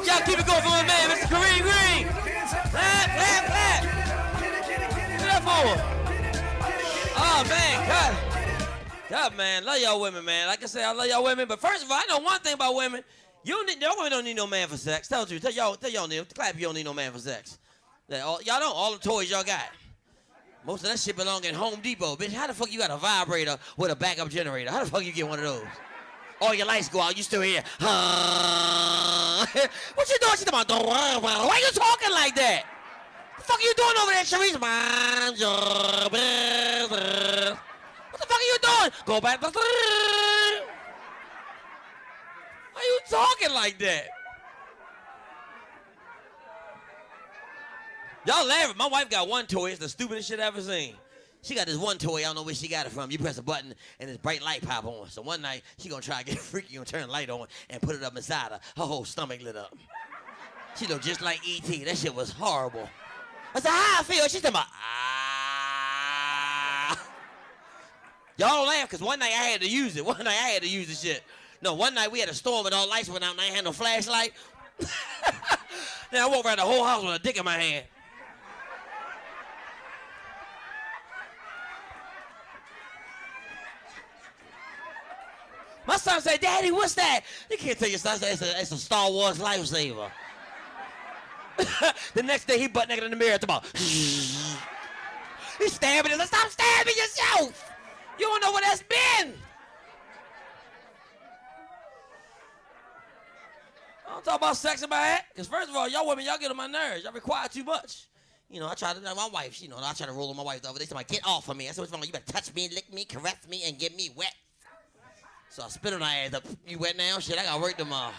Y'all keep it going for my man, Mr. Kareem Green. Clap, clap, clap. Give it up for him. Oh, man, God. God, man, love y'all women, man. Like I said, I love y'all women. But first of all, I know one thing about women. Y'all women don't need no man for sex. Tell the truth. Tell y'all, Neil. Clap if you don't need no man for sex. Y'all don't. All the toys y'all got. Most of that shit belong in Home Depot. Bitch, how the fuck you got a vibrator with a backup generator? How the fuck you get one of those? All your lights go out, you still here. What you doing? She's about, don't worry about it. Why you talking like that? What the fuck are you doing over there, Sharice? Mind your business. What the fuck are you doing? Go back. Why are you talking like that? Y'all laughing. My wife got one toy. It's the stupidest shit I ever seen. She got this one toy. I don't know where she got it from. You press a button and this bright light pop on. So one night, she gonna try to get freaky and turn the light on and put it up inside her. Her whole stomach lit up. She looked just like E.T. That shit was horrible. I said, how I feel? She's talking about, ah. Y'all don't laugh, because one night I had to use it. One night I had to use the shit. No, one night we had a storm and all lights went out and I ain't had no flashlight. Then I walked around the whole house with a dick in my hand. My son said, Daddy, what's that? You can't tell your son it's a Star Wars lifesaver. The next day he butt naked in the mirror about. He's stabbing it. Stop stabbing yourself. You don't know what that's been. I don't talk about sex in my head. Because first of all, y'all women, y'all get on my nerves. Y'all require too much. You know, I try to, my wife, you know, I try to roll on my wife the other day. She's like, get off of me. I said, what's wrong? You better touch me, lick me, caress me, and get me wet. So I spit on her ass. You wet now? Shit, I got work tomorrow.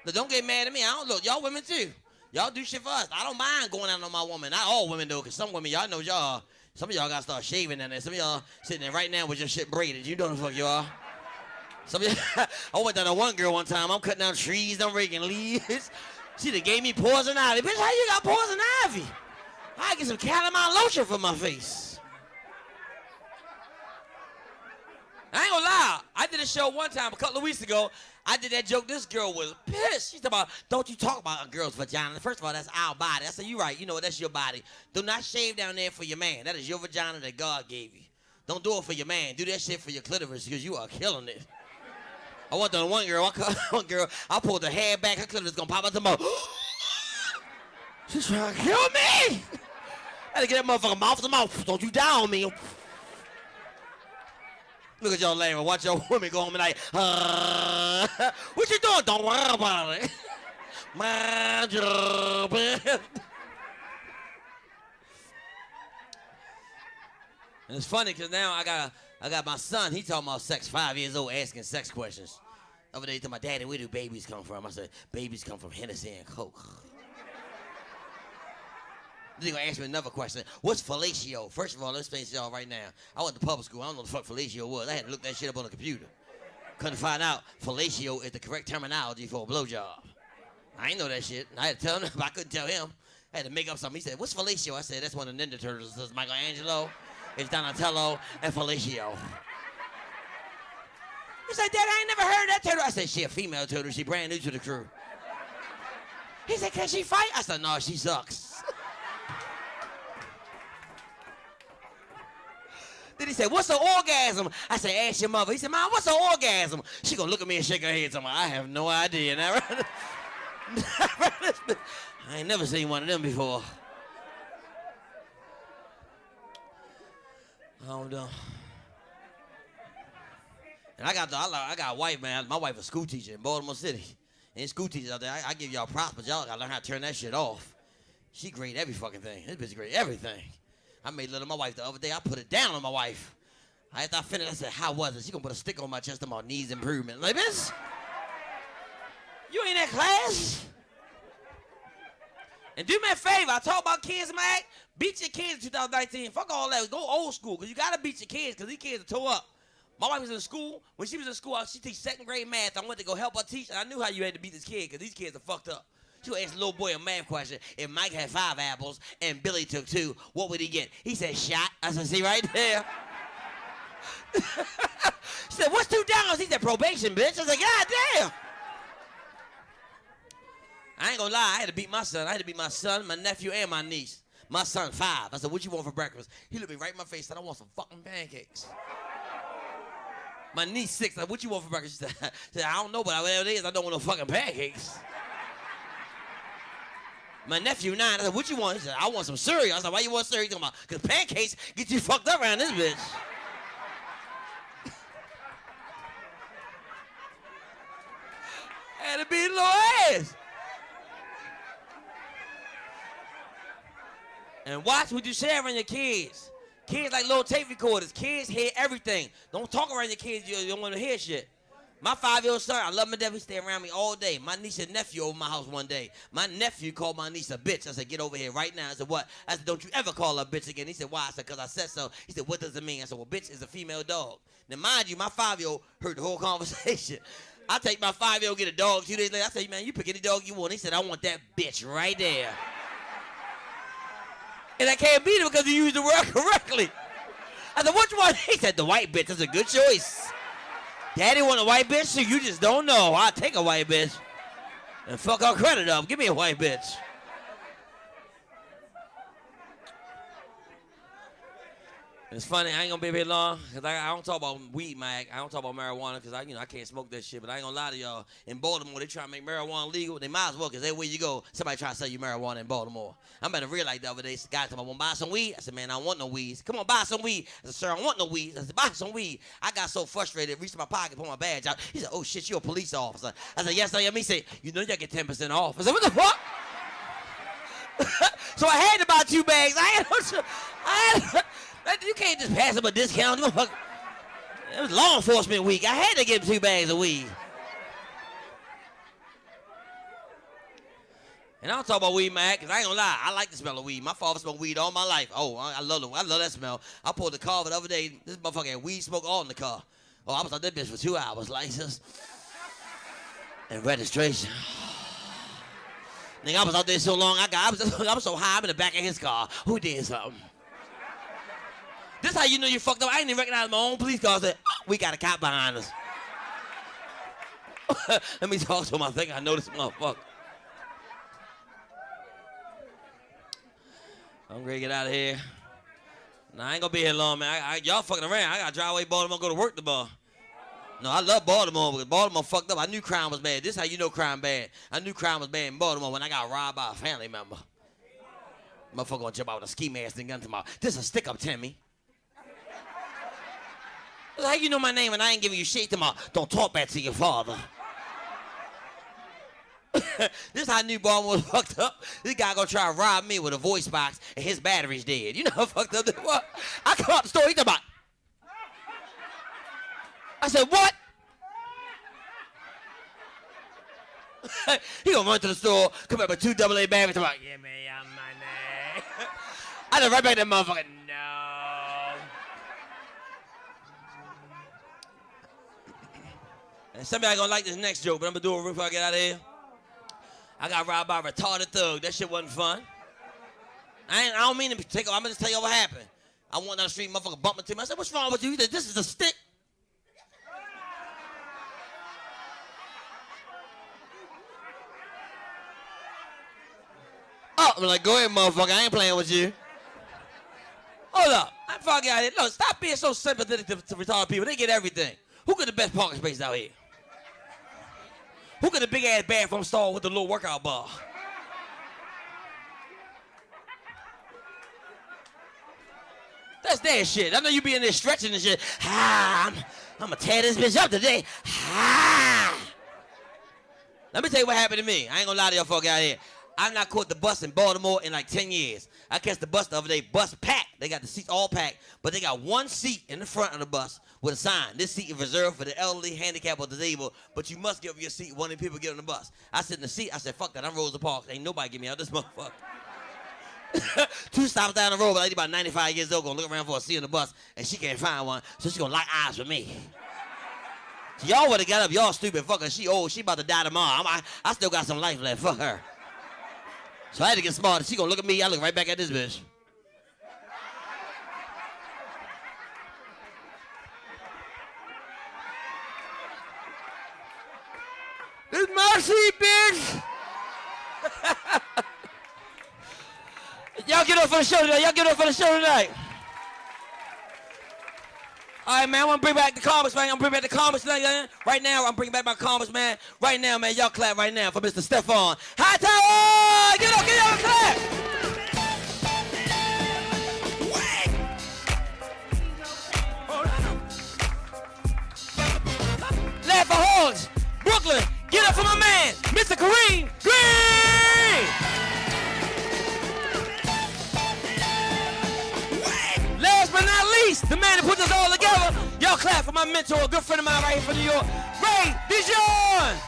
Look, don't get mad at me. I don't look. Y'all women too. Y'all do shit for us. I don't mind going out on my woman. Not all women though, because some women, y'all know y'all. Some of y'all got to start shaving down there. Some of y'all sitting there right now with your shit braided. You know the fuck you are. Some of y'all, I went down to one girl one time. I'm cutting down trees. I'm raking leaves. She done gave me poison ivy. Bitch, how you got poison ivy? I get some calamine lotion for my face. I ain't gonna lie. I did a show one time a couple of weeks ago. I did that joke. This girl was pissed. She's talking about, don't you talk about a girl's vagina. First of all, that's our body. I said, you right. You know what? That's your body. Do not shave down there for your man. That is your vagina that God gave you. Don't do it for your man. Do that shit for your clitoris because you are killing it. I went to one girl. I pulled the hair back. Her clitoris gonna pop out the mouth. She's trying to kill me. I had to get that motherfucker mouth to mouth. Don't you down me. Look at y'all laughing. Watch your women go home and like, what you doing? Don't worry about it. Mind your business. And it's funny because now I got my son. He talking about sex, 5 years old, asking sex questions. Over there, he told my daddy, where do babies come from? I said, babies come from Hennessy and Coke. Then gonna ask me another question. What's fellatio? First of all, let's face y'all right now. I went to public school. I don't know what the fuck fellatio was. I had to look that shit up on the computer. Couldn't find out fellatio is the correct terminology for a blowjob. I ain't know that shit. I had to tell him, but I couldn't tell him. I had to make up something. He said, what's fellatio? I said, that's one of the Ninja Turtles. It's Michelangelo, it's Donatello, and fellatio. He said, Dad, I ain't never heard of that turtle. I said, she a female turtle. She brand new to the crew. He said, can she fight? I said, no, she sucks. Then he said, what's an orgasm? I said, ask your mother. He said, Mom, what's an orgasm? She gonna look at me and shake her head. I'm like, I have no idea. Now, I ain't never seen one of them before. I don't know. And I got a wife, man. My wife is a school teacher in Baltimore City. And school teachers out there, I give y'all props, but y'all gotta learn how to turn that shit off. She grade every fucking thing. This bitch grade everything. I made love to my wife the other day. I put it down on my wife. After I finished, I said, how was it? She gonna put a stick on my chest and my needs improvement. Like, bitch, you ain't in class. And do me a favor, I talk about kids in my act. Beat your kids in 2019. Fuck all that. Go old school, because you gotta beat your kids, because these kids are tore up. My wife was in school. When she was in school, she teach second grade math. I went to go help her teach, and I knew how you had to beat this kid, because these kids are fucked up. She would ask the little boy a math question. If Mike had 5 apples and Billy took 2, what would he get? He said, shot. I said, see right there? She said, what's 2 downs? He said, probation, bitch. I said, God damn. I ain't gonna lie, I had to beat my son. I had to beat my son, my nephew, and my niece. My son, 5. I said, what you want for breakfast? He looked me right in my face and said, I want some fucking pancakes. My niece, 6. I said, what you want for breakfast? She said, I don't know, but whatever it is, I don't want no fucking pancakes. My nephew, 9. I said, what you want? He said, I want some cereal. I said, why you want cereal? He talking about, because pancakes get you fucked up around this bitch. Had to beat a little ass. And watch what you say around your kids. Kids like little tape recorders. Kids hear everything. Don't talk around your kids. You don't want to hear shit. My 5-year-old son, I love him to death. He stay around me all day. My niece and nephew over my house one day. My nephew called my niece a bitch. I said, get over here right now. I said, what? I said, don't you ever call her a bitch again. He said, why? I said, because I said so. He said, what does it mean? I said, well, bitch is a female dog. Now, mind you, my 5-year-old heard the whole conversation. I take my 5-year-old, get a dog 2 days later. I say, man, you pick any dog you want. He said, I want that bitch right there. And I can't beat him because he used the word correctly. I said, which one? He said, the white bitch. That's a good choice. Daddy want a white bitch? So you just don't know. I'll take a white bitch and fuck our credit up. Give me a white bitch. It's funny, I ain't gonna be here long, because I don't talk about weed, Mike. I don't talk about marijuana, because I can't smoke that shit, but I ain't gonna lie to y'all. In Baltimore, they try to make marijuana legal. They might as well, because everywhere you go, somebody try to sell you marijuana in Baltimore. I'm at a real light the other day. This guy told me, I want to buy some weed. I said, man, I don't want no weed. Come on, buy some weed. I said, sir, I don't want no weed. I said, buy some weed. I got so frustrated, reached in my pocket, pulled my badge out. He said, oh shit, you're a police officer. I said, yes, I am. He said, you know you get 10% off. I said, what the fuck? So I had to buy 2 bags. You can't just pass him a discount. It was law enforcement week. I had to get him 2 bags of weed. And I don't talk about weed, man, because I ain't gonna lie. I like the smell of weed. My father smoked weed all my life. Oh, I love that smell. I pulled the car the other day. This motherfucker had weed smoke all in the car. Oh, I was on that bitch for 2 hours. License and registration. Nigga, I was out there so long. I was so high. I'm in the back of his car. Who did something? This how you know you fucked up. I didn't even recognize my own police car. I said, oh, we got a cop behind us. Let me talk to him. I think I know this motherfucker. I'm ready to get out of here. Nah, I ain't gonna be here long, man. Y'all fucking around. I gotta drive away Baltimore and go to work tomorrow. No, I love Baltimore, because Baltimore fucked up. I knew crime was bad. This how you know crime bad. I knew crime was bad in Baltimore when I got robbed by a family member. Motherfucker gonna jump out with a ski mask and gun tomorrow. This is a stick up, Timmy. How you know my name and I ain't giving you shit tomorrow? Don't talk back to your father. This how I knew Baltimore was fucked up. This guy gonna try to rob me with a voice box and his battery's dead. You know how fucked up this was? I come out the store, he talking about. I said, what? He gonna run to the store, come back with 2 AA batteries, talking about, give me your money. I just right back to that motherfucker, no. And somebody gonna like this next joke, but I'm gonna do it real before I get out of here. I got robbed by a retarded thug. That shit wasn't fun. I don't mean to take off. I'm gonna just tell you what happened. I went down the street, motherfucker bumped into me. I said, what's wrong with you? He said, this is a stick. Oh, I'm like, go ahead, motherfucker. I ain't playing with you. Hold up. I'm fucking out here. Look, stop being so sympathetic to retarded people. They get everything. Who got the best parking space out here? Who got the big ass bathroom stall with the little workout bar? That's their shit. I know you be in there stretching and shit. I'm gonna tear this bitch up today. Let me tell you what happened to me. I ain't gonna lie to y'all folk out here. I've not caught the bus in Baltimore in like 10 years. I catch the bus the other day, bus packed. They got the seats all packed, but they got one seat in the front of the bus with a sign. This seat is reserved for the elderly, handicapped, or disabled, but you must give up your seat when the people get on the bus. I sit in the seat. I said, fuck that. I'm Rosa Parks. Ain't nobody get me out this motherfucker. 2 stops down the road, but lady about 95 years old gonna look around for a seat on the bus, and she can't find one, so she gonna lock eyes with me. So y'all would have got up. Y'all stupid. Fuck her. She old. She about to die tomorrow. I still got some life left. Fuck her. So I had to get smart. She gonna look at me. I look right back at this bitch. This is my seat, bitch. Y'all get up for the show tonight. Y'all get up for the show tonight. All right, man, I want to bring back the comics, man. I'm bringing back the comics tonight, man. Right now, I'm bringing back my comics, man. Right now, man, y'all clap right now for Mr. Stefan. High Tower! Get up, clap! Laugh for Horns, Brooklyn, get up for my man, Mr. Kareem Green! Last but not least, the man that put us all together. Y'all clap for my mentor, a good friend of mine right here from New York, Ray Dijon.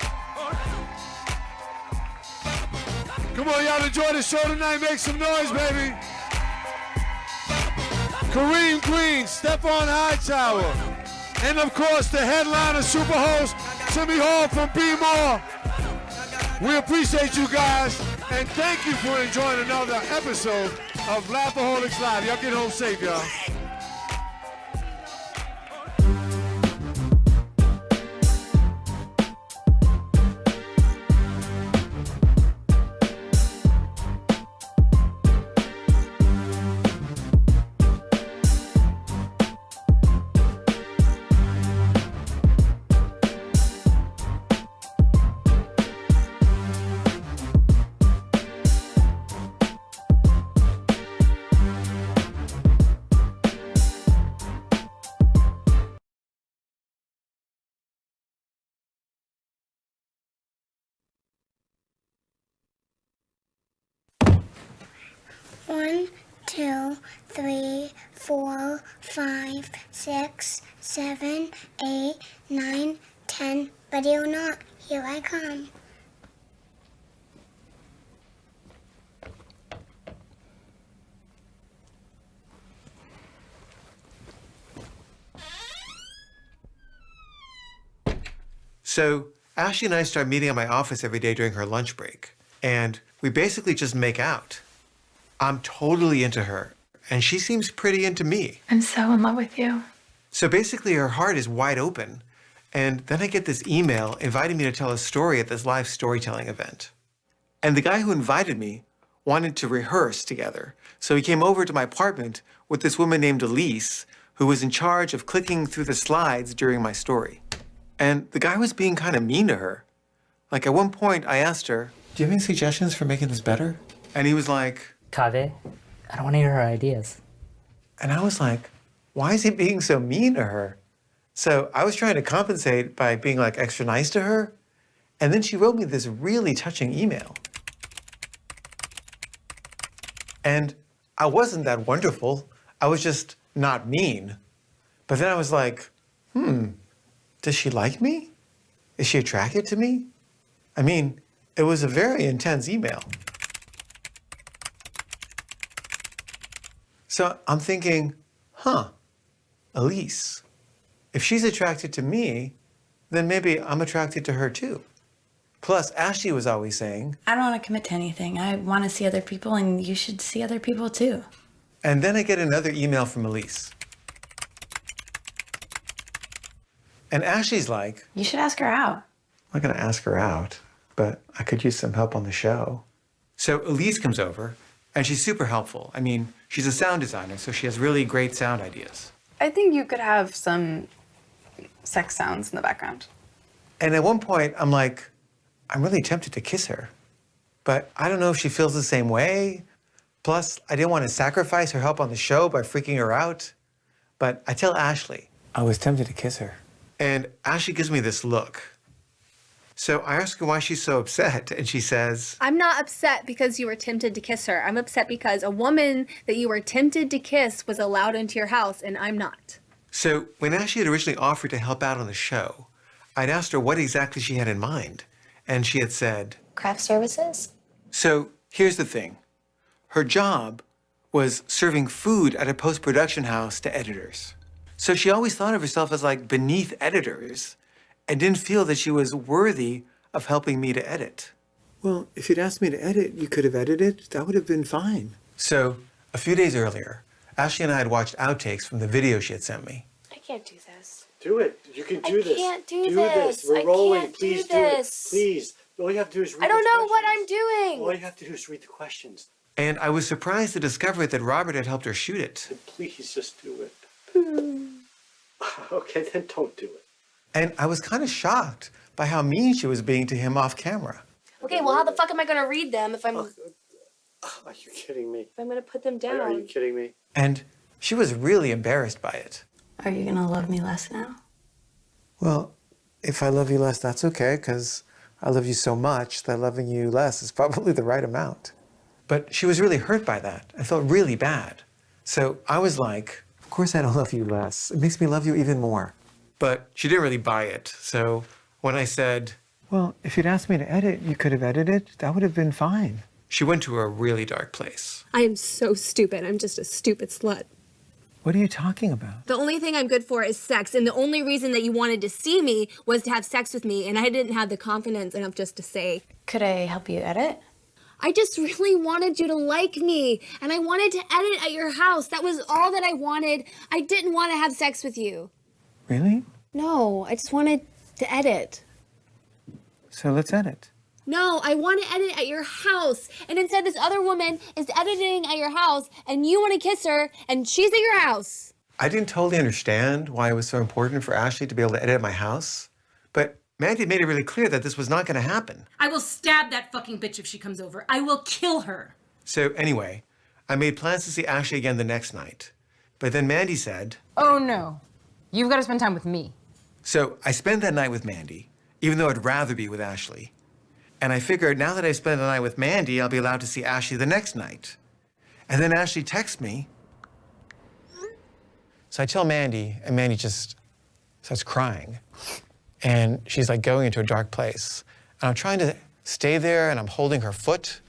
Come on, y'all enjoy the show tonight. Make some noise, baby. Kareem Green, Stefan Hightower, and of course the headliner, super host, Timmy Hall from B-More. We appreciate you guys, and thank you for enjoying another episode of Laughaholics Live. Y'all get home safe, y'all. One, 2, 3, 4, 5, 6, 7, 8, 9, 10. Ready or not, here I come. So Ashley and I start meeting at my office every day during her lunch break, and we basically just make out. I'm totally into her, and she seems pretty into me. I'm so in love with you. So basically her heart is wide open, and then I get this email inviting me to tell a story at this live storytelling event. And the guy who invited me wanted to rehearse together, so he came over to my apartment with this woman named Elise, who was in charge of clicking through the slides during my story. And the guy was being kind of mean to her. Like at one point I asked her, "Do you have any suggestions for making this better?" And he was like, Kaveh, I don't want to hear her ideas. and I was like, why is he being so mean to her? So I was trying to compensate by being like extra nice to her. And then she wrote me this really touching email. And I wasn't that wonderful. I was just not mean. But then I was like, does she like me? Is she attracted to me? I mean, it was a very intense email. So I'm thinking, Elise, if she's attracted to me, then maybe I'm attracted to her too. Plus, Ashley was always saying, I don't want to commit to anything. I want to see other people, and you should see other people too. and then I get another email from Elise. And Ashley's like, You should ask her out. I'm not gonna ask her out, but I could use some help on the show. So Elise comes over, and she's super helpful. I mean, she's a sound designer, so she has really great sound ideas. I think you could have some sex sounds in the background. And at one point, I'm like, I'm really tempted to kiss her, but I don't know if she feels the same way. Plus, I didn't want to sacrifice her help on the show by freaking her out. But I tell Ashley, I was tempted to kiss her. And Ashley gives me this look. So I ask her why she's so upset, and she says, I'm not upset because you were tempted to kiss her. I'm upset because a woman that you were tempted to kiss was allowed into your house, and I'm not. So when Ashley had originally offered to help out on the show, I'd asked her what exactly she had in mind. And she had said, Craft services? So here's the thing. Her job was serving food at a post-production house to editors. So she always thought of herself as like beneath editors and didn't feel that she was worthy of helping me to edit. Well, if you'd asked me to edit, you could have edited. That would have been fine. So a few days earlier, Ashley and I had watched outtakes from the video she had sent me. I can't do this. Do it. You can do this. I can't do Do this. this. We're I rolling. can't Please do do it. this. Please. All you have to do is read I don't the know what questions. I'm doing. All you have to do is read the questions. And I was surprised to discover that Robert had helped her shoot it. Please just do it. Okay, then don't do it. And I was kind of shocked by how mean she was being to him off camera. Okay, well, how the fuck am I gonna read them if I'm Are you kidding me? gonna put them down? Are you kidding me? And she was really embarrassed by it. Are you gonna love me less now? Well, if I love you less, that's okay, because I love you so much that loving you less is probably the right amount. But she was really hurt by that. I felt really bad. So I was like, of course I don't love you less. It makes me love you even more. But she didn't really buy it. So when I said, well, if you'd asked me to edit, you could have edited. That would have been fine. She went to a really dark place. I am so stupid. I'm just a stupid slut. What are you talking about? The only thing I'm good for is sex, and the only reason that you wanted to see me was to have sex with me, and I didn't have the confidence enough just to say. Could I help you edit? I just really wanted you to like me, and I wanted to edit at your house. That was all that I wanted. I didn't want to have sex with you. Really? No, I just wanted to edit. So let's edit. No, I want to edit at your house. And instead, this other woman is editing at your house, and you want to kiss her, and she's at your house. I didn't totally understand why it was so important for Ashley to be able to edit at my house, but Mandy made it really clear that this was not going to happen. I will stab that fucking bitch if she comes over. I will kill her. So anyway, I made plans to see Ashley again the next night. But then Mandy said, Oh no. You've got to spend time with me. so I spent that night with Mandy, even though I'd rather be with Ashley. And I figured now that I've spent the night with Mandy, I'll be allowed to see Ashley the next night. And then Ashley texts me. So I tell Mandy, and Mandy just starts crying. And she's like going into a dark place. And I'm trying to stay there, and I'm holding her foot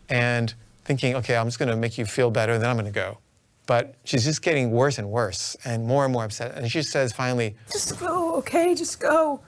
and thinking, okay, I'm just gonna make you feel better, and then I'm gonna go. But she's just getting worse and worse and more upset. And she says finally, Just go, okay? Just go.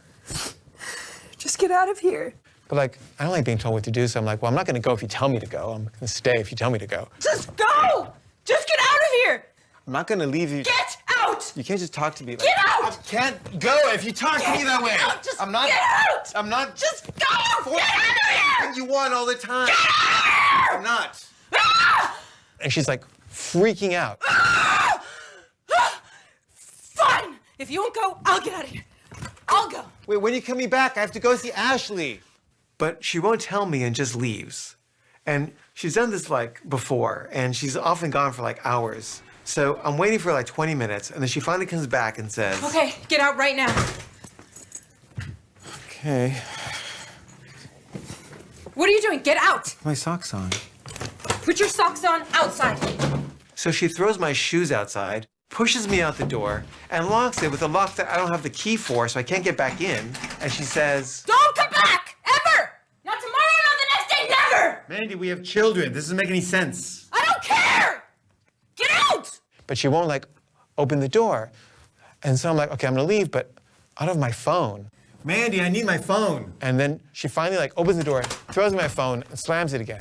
Just get out of here. but like, I don't like being told what to do, so I'm like, well, I'm not gonna go if you tell me to go. I'm gonna stay if you tell me to go. Just go! Just get out of here! I'm not gonna leave you. Get out! You can't just talk to me like Get out! I can't go if you talk to me that way. Out! Just I'm not. get out! I'm not. Just go! Get out of here! You want all the time. Get out of here! I'm not. Ah! And she's like freaking out. Ah! Ah! Fine! If you won't go, I'll get out of here. I'll go. Wait, when are you coming back? I have to go see Ashley. But she won't tell me and just leaves. And she's done this like before, and she's often gone for like hours. So I'm waiting for like 20 minutes, and then she finally comes back and says, Okay, get out right now. okay, What are you doing? Get out! my socks on. Put your socks on outside. So she throws my shoes outside, pushes me out the door, and locks it with a lock that I don't have the key for, so I can't get back in. And she says, Don't come back! Ever! Not tomorrow, not the next day, never! Mandy, we have children. This doesn't make any sense. I don't care! Get out! But she won't like open the door. And so I'm like, okay, I'm gonna leave, but I don't have my phone. Mandy, I need my phone. And then she finally like opens the door, throws me my phone, and slams it again.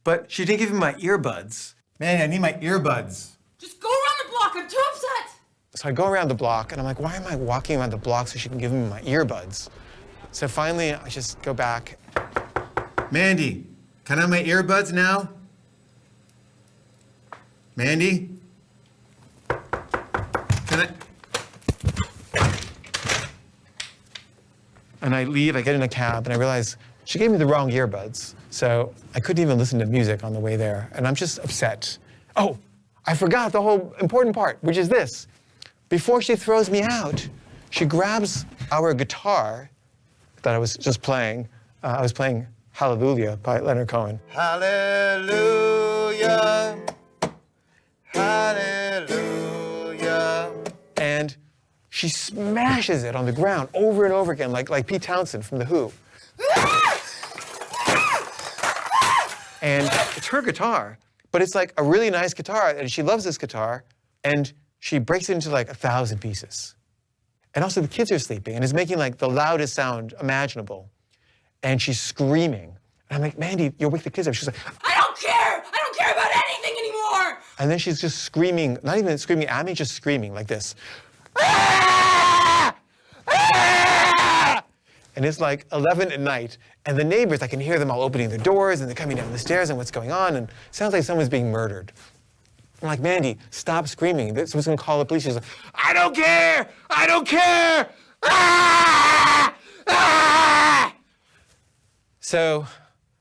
But she didn't give me my earbuds. Mandy, I need my earbuds. Just go around the block. I'm too upset. So I go around the block, and I'm like, why am I walking around the block so she can give me my earbuds? So finally, I just go back. Mandy, can I have my earbuds now? Mandy? Can I? And I leave, I get in a cab, and I realize she gave me the wrong earbuds. So I couldn't even listen to music on the way there, and I'm just upset. Oh, I forgot the whole important part, which is this. Before she throws me out, she grabs our guitar that I was just playing. I was playing Hallelujah by Leonard Cohen. Hallelujah, hallelujah. And she smashes it on the ground over and over again, like Pete Townsend from The Who. And it's her guitar, but it's like a really nice guitar, and she loves this guitar, and she breaks it into like 1,000 pieces. And also the kids are sleeping, and it's making like the loudest sound imaginable. And she's screaming. And I'm like, Mandy, you'll wake the kids up. She's like, I don't care. I don't care about anything anymore. and then she's just screaming, not even screaming at me, just screaming like this. And it's like 11 at night, and the neighbors, I can hear them all opening their doors, and they're coming down the stairs, and what's going on, and it sounds like someone's being murdered. I'm like, Mandy, stop screaming. Someone's gonna call the police. She's like, I don't care! I don't care! Ah! Ah! So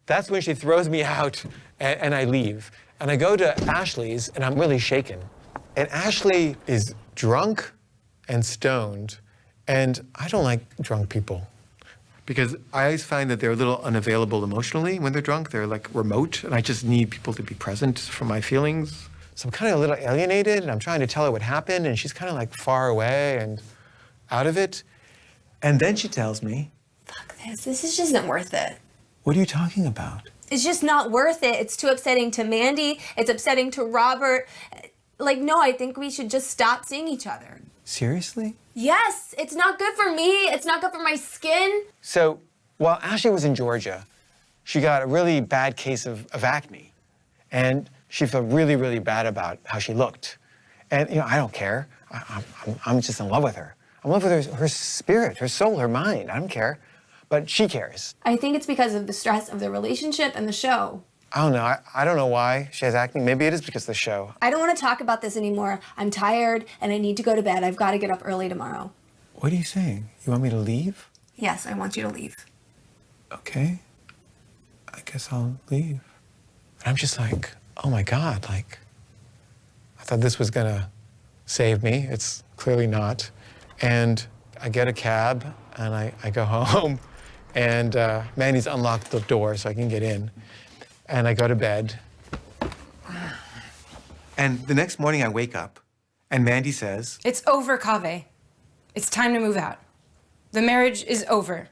that's when she throws me out, and I leave. And I go to Ashley's, and I'm really shaken. And Ashley is drunk and stoned, and I don't like drunk people. Because I always find that they're a little unavailable emotionally when they're drunk. They're like remote, and I just need people to be present for my feelings. So I'm kind of a little alienated, and I'm trying to tell her what happened, and she's kind of like far away and out of it. And then she tells me, Fuck this. This just isn't worth it. what are you talking about? It's just not worth it. It's too upsetting to Mandy. It's upsetting to Robert. Like, no, I think we should just stop seeing each other. Seriously? Yes, it's not good for me. It's not good for my skin. So while Ashley was in Georgia, she got a really bad case of acne. And she felt really, really bad about how she looked. And, you know, I don't care. I'm just in love with her. I'm in love with her spirit, her soul, her mind. I don't care. But she cares. I think it's because of the stress of the relationship and the show. I don't know. I don't know why she has acne. Maybe it is because of the show. I don't want to talk about this anymore. I'm tired and I need to go to bed. I've got to get up early tomorrow. What are you saying? You want me to leave? Yes, I want you to leave. Okay. I guess I'll leave. And I'm just like, oh my God, like, I thought this was gonna save me. It's clearly not. And I get a cab and I go home, and Mandy's unlocked the door so I can get in. And I go to bed. And the next morning I wake up and Mandy says, It's over, Kaveh. It's time to move out. The marriage is over.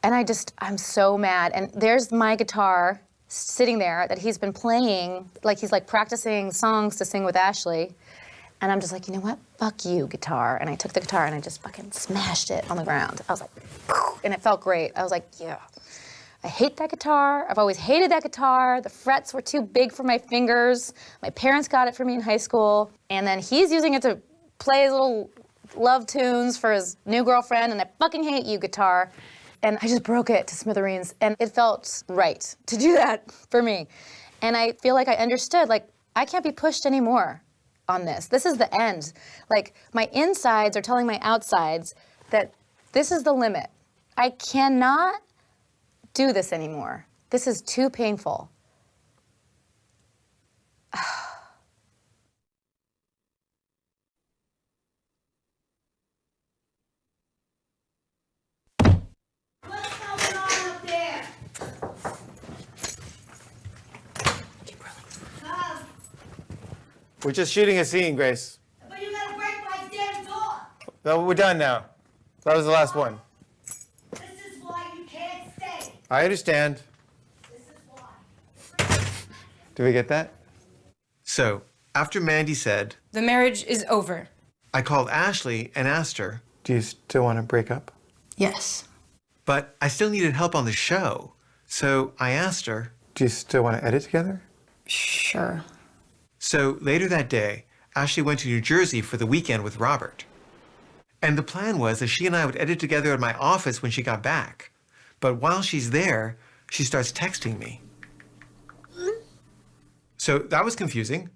And I'm so mad. And there's my guitar sitting there that he's been playing, like he's like practicing songs to sing with Ashley. And I'm just like, you know what? Fuck you, guitar. And I took the guitar and I just fucking smashed it on the ground. I was like, poof, and it felt great. I was like, yeah. I hate that guitar. I've always hated that guitar. The frets were too big for my fingers. My parents got it for me in high school. And then he's using it to play his little love tunes for his new girlfriend, and I fucking hate you, guitar. And I just broke it to smithereens, and it felt right to do that for me. And I feel like I understood, like, I can't be pushed anymore on this. This is the end. Like, my insides are telling my outsides that this is the limit. I cannot do this anymore. This is too painful. we're just shooting a scene, Grace. But you gotta break my damn door. No, we're done now. That was the last one. This is why you can't stay. I understand. This is why. Do we get that? So, after Mandy said, The marriage is over. I called Ashley and asked her, Do you still want to break up? Yes. But I still needed help on the show. So I asked her, do you still want to edit together? Sure. So later that day, Ashley went to New Jersey for the weekend with Robert. And the plan was that she and I would edit together at my office when she got back. But while she's there, she starts texting me. So that was confusing.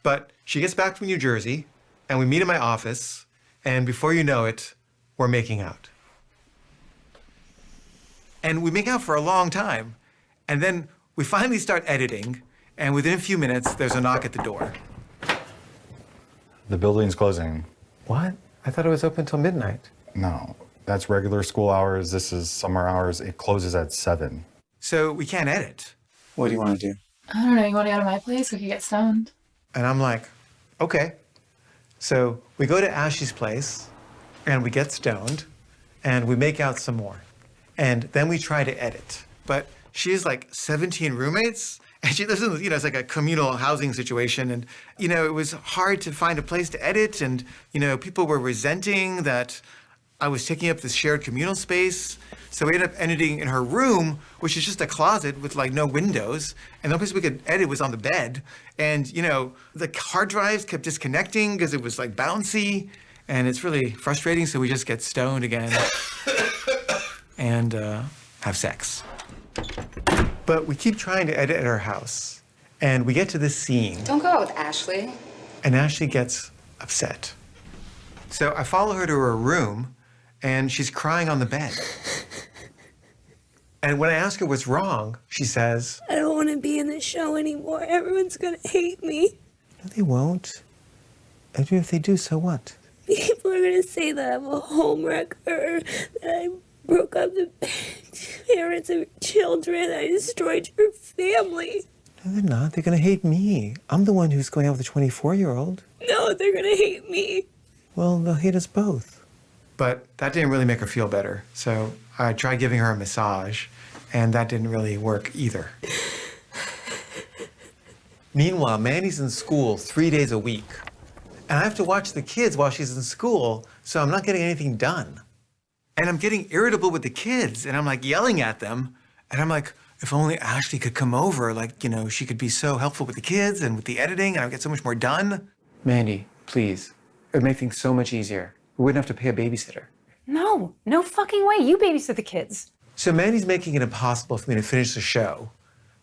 But she gets back from New Jersey, and we meet in my office, and before you know it, we're making out. And we make out for a long time, and then we finally start editing, and within a few minutes, there's a knock at the door. The building's closing. What? I thought it was open till midnight. No, that's regular school hours. This is summer hours. It closes at 7. So we can't edit. What do you want to do? I don't know. You want to go to my place? We could get stoned. And I'm like, okay. So we go to Ashley's place, and we get stoned, and we make out some more. And then we try to edit. But she has like 17 roommates, and she lives in, it's like a communal housing situation. And, it was hard to find a place to edit. And, people were resenting that I was taking up this shared communal space. So we ended up editing in her room, which is just a closet with like no windows. And the only place we could edit was on the bed. And, the hard drives kept disconnecting because it was like bouncy. And it's really frustrating. So we just get stoned again and have sex. But we keep trying to edit at her house. And we get to this scene. Don't go out with Ashley. And Ashley gets upset. So I follow her to her room, and she's crying on the bed. And when I ask her what's wrong, she says, I don't want to be in the show anymore. Everyone's going to hate me. no, they won't. And if they do, so what? People are going to say that I'm a homewrecker, that I broke up the parents of your children, I destroyed your family. No, they're not. They're going to hate me. I'm the one who's going out with a 24-year-old. No, they're going to hate me. Well, they'll hate us both. But that didn't really make her feel better. So I tried giving her a massage, and that didn't really work either. Meanwhile, Mandy's in school 3 days a week. And I have to watch the kids while she's in school, so I'm not getting anything done. And I'm getting irritable with the kids, and I'm like yelling at them. And I'm like, if only Ashley could come over, she could be so helpful with the kids and with the editing, and I'd get so much more done. Mandy, please. It would make things so much easier. We wouldn't have to pay a babysitter. No fucking way. You babysit the kids. So Mandy's making it impossible for me to finish the show,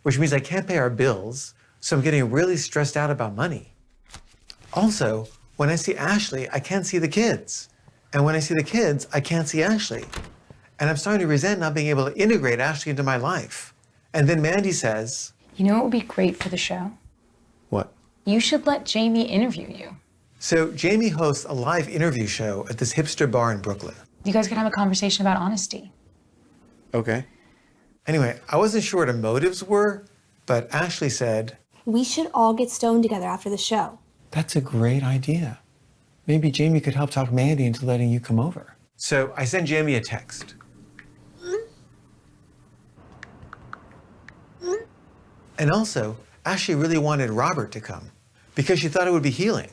which means I can't pay our bills, so I'm getting really stressed out about money. Also, when I see Ashley, I can't see the kids. And when I see the kids, I can't see Ashley. And I'm starting to resent not being able to integrate Ashley into my life. And then Mandy says, You know what would be great for the show? what? You should let Jamie interview you. So Jamie hosts a live interview show at this hipster bar in Brooklyn. You guys could have a conversation about honesty. Okay. Anyway, I wasn't sure what her motives were, but Ashley said, We should all get stoned together after the show. that's a great idea. Maybe Jamie could help talk Mandy into letting you come over. So I sent Jamie a text. And also, Ashley really wanted Robert to come because she thought it would be healing.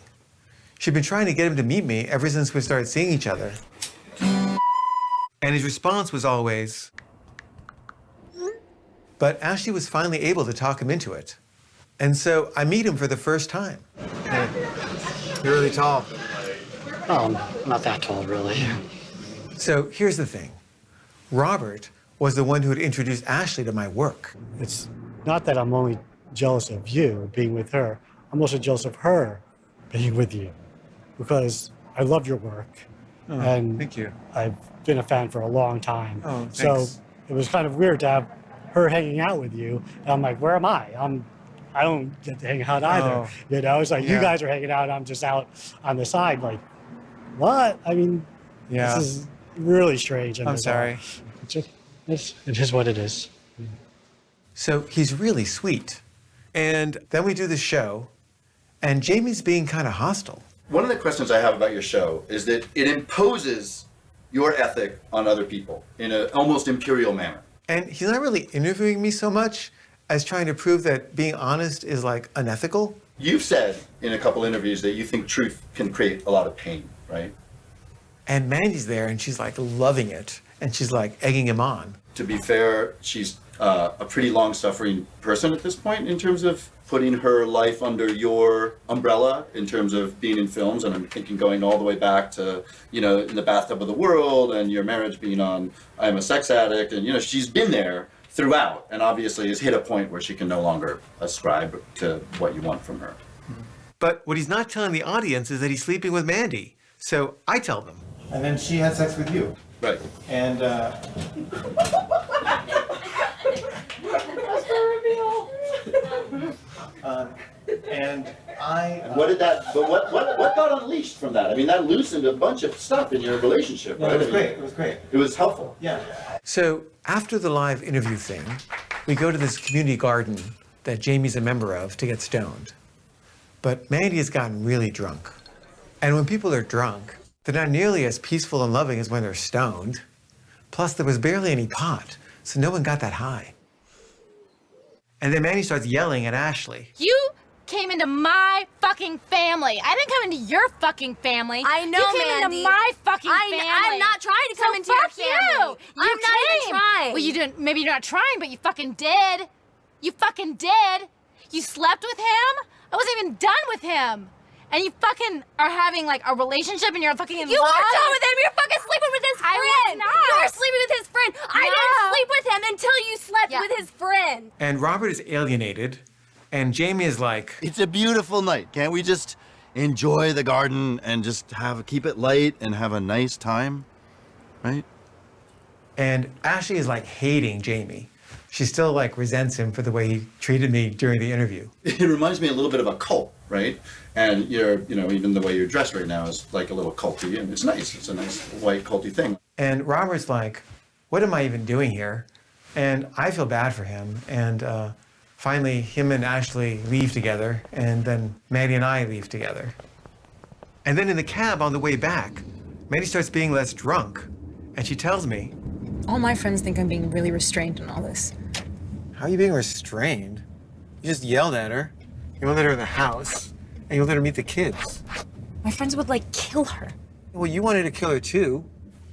She'd been trying to get him to meet me ever since we started seeing each other. And his response was always, but Ashley was finally able to talk him into it. And so I meet him for the first time. Hey, you're really tall. Oh, not that tall, really. So here's the thing. Robert was the one who had introduced Ashley to my work. It's not that I'm only jealous of you being with her. I'm also jealous of her being with you because I love your work. Oh, and thank you. I've been a fan for a long time. Oh, so thanks. it was kind of weird to have her hanging out with you. And I'm like, where am I? I don't get to hang out either. Oh, It's like you yeah. guys are hanging out. I'm just out on the side. Like, what? I mean, Yeah. this is really strange. and I'm bizarre. sorry. It is what it is. So he's really sweet. And then we do the show, and Jamie's being kind of hostile. One of the questions I have about your show is that it imposes your ethic on other people in an almost imperial manner. And he's not really interviewing me so much as trying to prove that being honest is like unethical. You've said in a couple interviews that you think truth can create a lot of pain, right? And Mandy's there, and she's like loving it, and she's like egging him on. To be fair, she's a pretty long-suffering person at this point in terms of putting her life under your umbrella in terms of being in films, and I'm thinking going all the way back to, you know, In the Bathtub of the World and your marriage being on I'm a Sex Addict, and, you know, she's been there throughout and obviously has hit a point where she can no longer ascribe to what you want from her. But what he's not telling the audience is that he's sleeping with Mandy. So I tell them. And then she had sex with you. Right. And That's the reveal. and I. And what did that? But what got unleashed from that? I mean, that loosened a bunch of stuff in your relationship, Yeah, right? it was great. It was great. It was helpful. Yeah. So after the live interview thing, we go to this community garden that Jamie's a member of to get stoned. But Mandy has gotten really drunk. And when people are drunk, they're not nearly as peaceful and loving as when they're stoned. Plus, there was barely any pot, so no one got that high. And then Mandy starts yelling at Ashley. You came into my fucking family. I didn't come into your fucking family. I know, you came Mandy. into my fucking family. I'm not trying to come into your fuck family. You. I'm not even trying. Well, you didn't. Maybe you're not trying, but you fucking did. You fucking did. You slept with him. I wasn't even done with him. And you fucking are having like a relationship and you're fucking in love. You were done with him. You're fucking sleeping with his friend. I was not. You were sleeping with his friend. I didn't sleep with him until you slept with his friend. And Robert is alienated, and Jamie is like, It's a beautiful night. Can't we just enjoy the garden and just keep it light and have a nice time, right? and Ashley is like hating Jamie. She still like resents him for the way he treated me during the interview. It reminds me a little bit of a cult, right? And even the way you're dressed right now is like a little culty, and it's nice. It's a nice white culty thing. And Robert's like, what am I even doing here? And I feel bad for him. And finally, him and Ashley leave together, and then Maddie and I leave together. And then in the cab on the way back, Maddie starts being less drunk, and she tells me, All my friends think I'm being really restrained in all this. how are you being restrained? You just yelled at her. You won't let her in the house, and you let her meet the kids. My friends would like kill her. Well, you wanted to kill her too.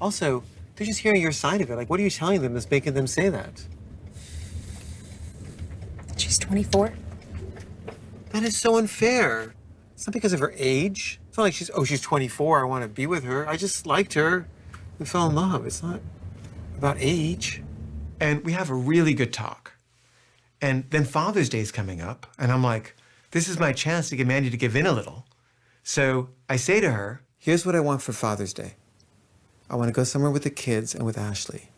Also, they're just hearing your side of it. Like, what are you telling them that's making them say that? She's 24. That is so unfair. It's not because of her age. It's not like she's 24, I want to be with her. I just liked her. We fell in love. It's not about age. And we have a really good talk. And then Father's Day's coming up, and I'm like, this is my chance to get Mandy to give in a little. So I say to her, here's what I want for Father's Day. I want to go somewhere with the kids and with Ashley.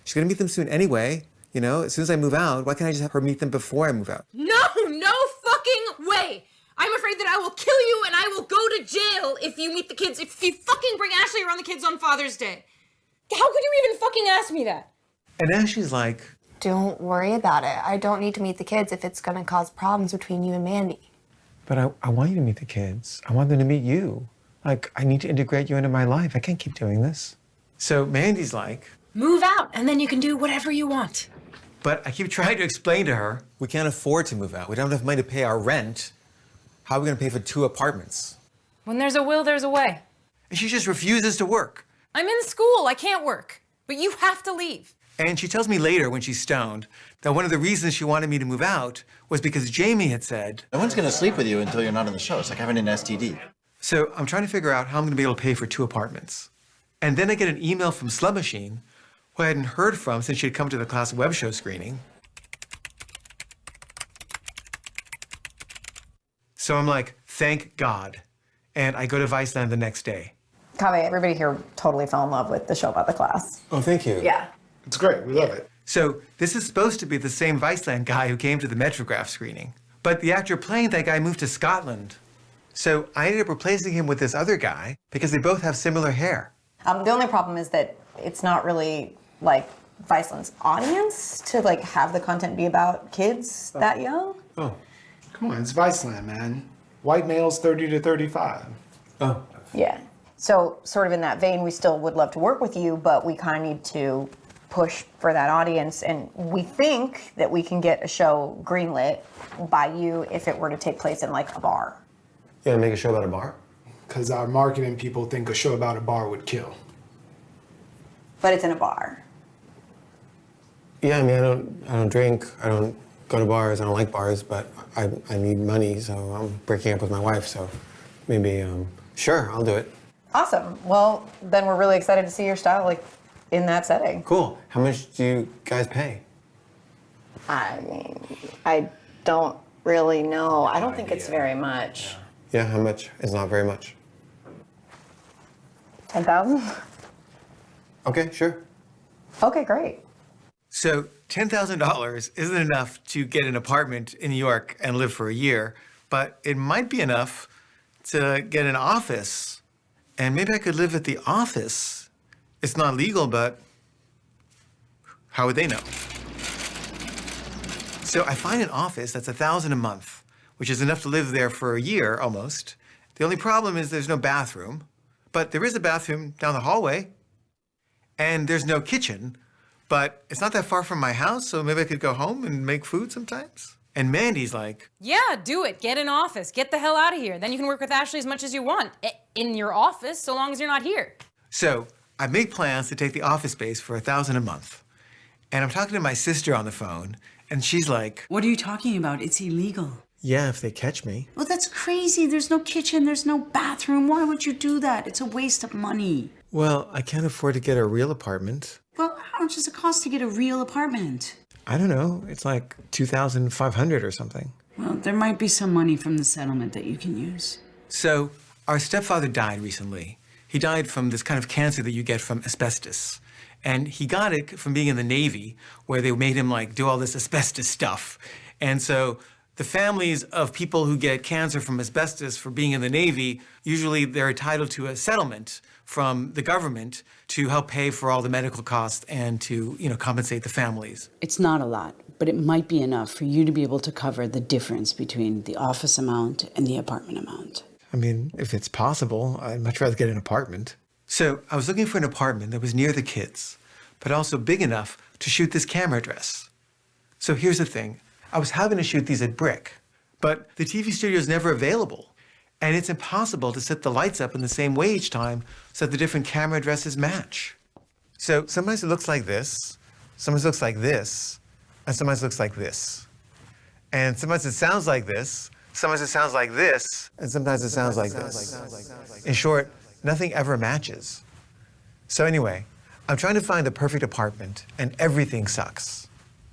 She's going to meet them soon anyway. You know, as soon as I move out, why can't I just have her meet them before I move out? No fucking way! I'm afraid that I will kill you and I will go to jail if you meet the kids, if you fucking bring Ashley around the kids on Father's Day. How could you even fucking ask me that? And Ashley's like, Don't worry about it. I don't need to meet the kids if it's gonna cause problems between you and Mandy. but I want you to meet the kids. I want them to meet you. Like, I need to integrate you into my life. I can't keep doing this. So Mandy's like, Move out and then you can do whatever you want. but I keep trying to explain to her, we can't afford to move out. We don't have enough money to pay our rent. How are we gonna pay for 2 apartments? When there's a will, there's a way. And she just refuses to work. I'm in school, I can't work. But you have to leave. And she tells me later when she's stoned that one of the reasons she wanted me to move out was because Jamie had said, No one's going to sleep with you until you're not in the show. It's like having an STD. So I'm trying to figure out how I'm gonna be able to pay for 2 apartments. And then I get an email from Slum Machine, who I hadn't heard from since she had come to the class web show screening. So I'm like, thank God. And I go to Viceland the next day. Kaveh, everybody here totally fell in love with the show about the class. Oh, thank you. Yeah. It's great. We love it. So this is supposed to be the same Viceland guy who came to the Metrograph screening. But the actor playing that guy moved to Scotland. So I ended up replacing him with this other guy because they both have similar hair. The only problem is that it's not really like Viceland's audience to like have the content be about kids that young. Oh, come on, it's Viceland, man. White males 30 to 35. Oh. Yeah. So sort of in that vein, we still would love to work with you, but we kind of need to push for that audience, and we think that we can get a show greenlit by you if it were to take place in like a bar. You gonna make a show about a bar? Because our marketing people think a show about a bar would kill. But it's in a bar. Yeah, I mean, I don't drink, I don't go to bars, I don't like bars, but I need money, so I'm breaking up with my wife, so maybe, sure, I'll do it. Awesome. Well, then we're really excited to see your style like in that setting. Cool. How much do you guys pay? I mean, I don't really know. I don't think it's very much. Yeah, how much? It's not very much. 10,000? Okay, sure. Okay, great. So $10,000 isn't enough to get an apartment in New York and live for a year, but it might be enough to get an office. And maybe I could live at the office. It's not legal, but how would they know? So I find an office that's $1,000 a month, which is enough to live there for a year almost. The only problem is there's no bathroom, but there is a bathroom down the hallway. And there's no kitchen, but it's not that far from my house, so maybe I could go home and make food sometimes. And Mandy's like, Yeah, do it. Get an office. Get the hell out of here. Then you can work with Ashley as much as you want in your office, so long as you're not here. so I make plans to take the office space for $1,000 a month. And I'm talking to my sister on the phone, and she's like, What are you talking about? It's illegal. yeah, if they catch me. Well, that's crazy. There's no kitchen, there's no bathroom. Why would you do that? It's a waste of money. Well, I can't afford to get a real apartment. Well, how much does it cost to get a real apartment? I don't know, it's like $2,500 or something. Well, there might be some money from the settlement that you can use. So our stepfather died recently. He died from this kind of cancer that you get from asbestos. And he got it from being in the Navy, where they made him like do all this asbestos stuff. And so the families of people who get cancer from asbestos for being in the Navy, usually they're entitled to a settlement from the government to help pay for all the medical costs and to, compensate the families. It's not a lot, but it might be enough for you to be able to cover the difference between the office amount and the apartment amount. I mean, if it's possible, I'd much rather get an apartment. So I was looking for an apartment that was near the kids, but also big enough to shoot this camera dress. So here's the thing. I was having to shoot these at BRIC, but the TV studio is never available. And it's impossible to set the lights up in the same way each time so that the different camera addresses match. So sometimes it looks like this, sometimes it looks like this, and sometimes it looks like this. And sometimes it sounds like this, sometimes it sounds like this, and sometimes it sounds like this. In short, nothing ever matches. So anyway, I'm trying to find the perfect apartment, and everything sucks.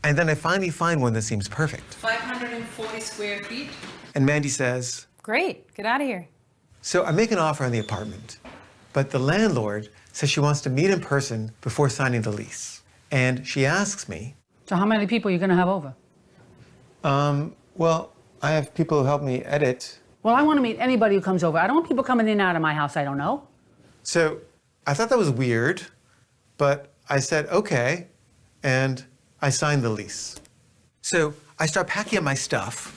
And then I finally find one that seems perfect. 540 square feet. And Mandy says, Great. Get out of here. so I make an offer on the apartment, but the landlord says she wants to meet in person before signing the lease. And she asks me, So how many people are you gonna have over? Well, I have people who help me edit. Well, I wanna meet anybody who comes over. I don't want people coming in and out of my house I don't know. So I thought that was weird, but I said, okay, and I signed the lease. So I start packing up my stuff,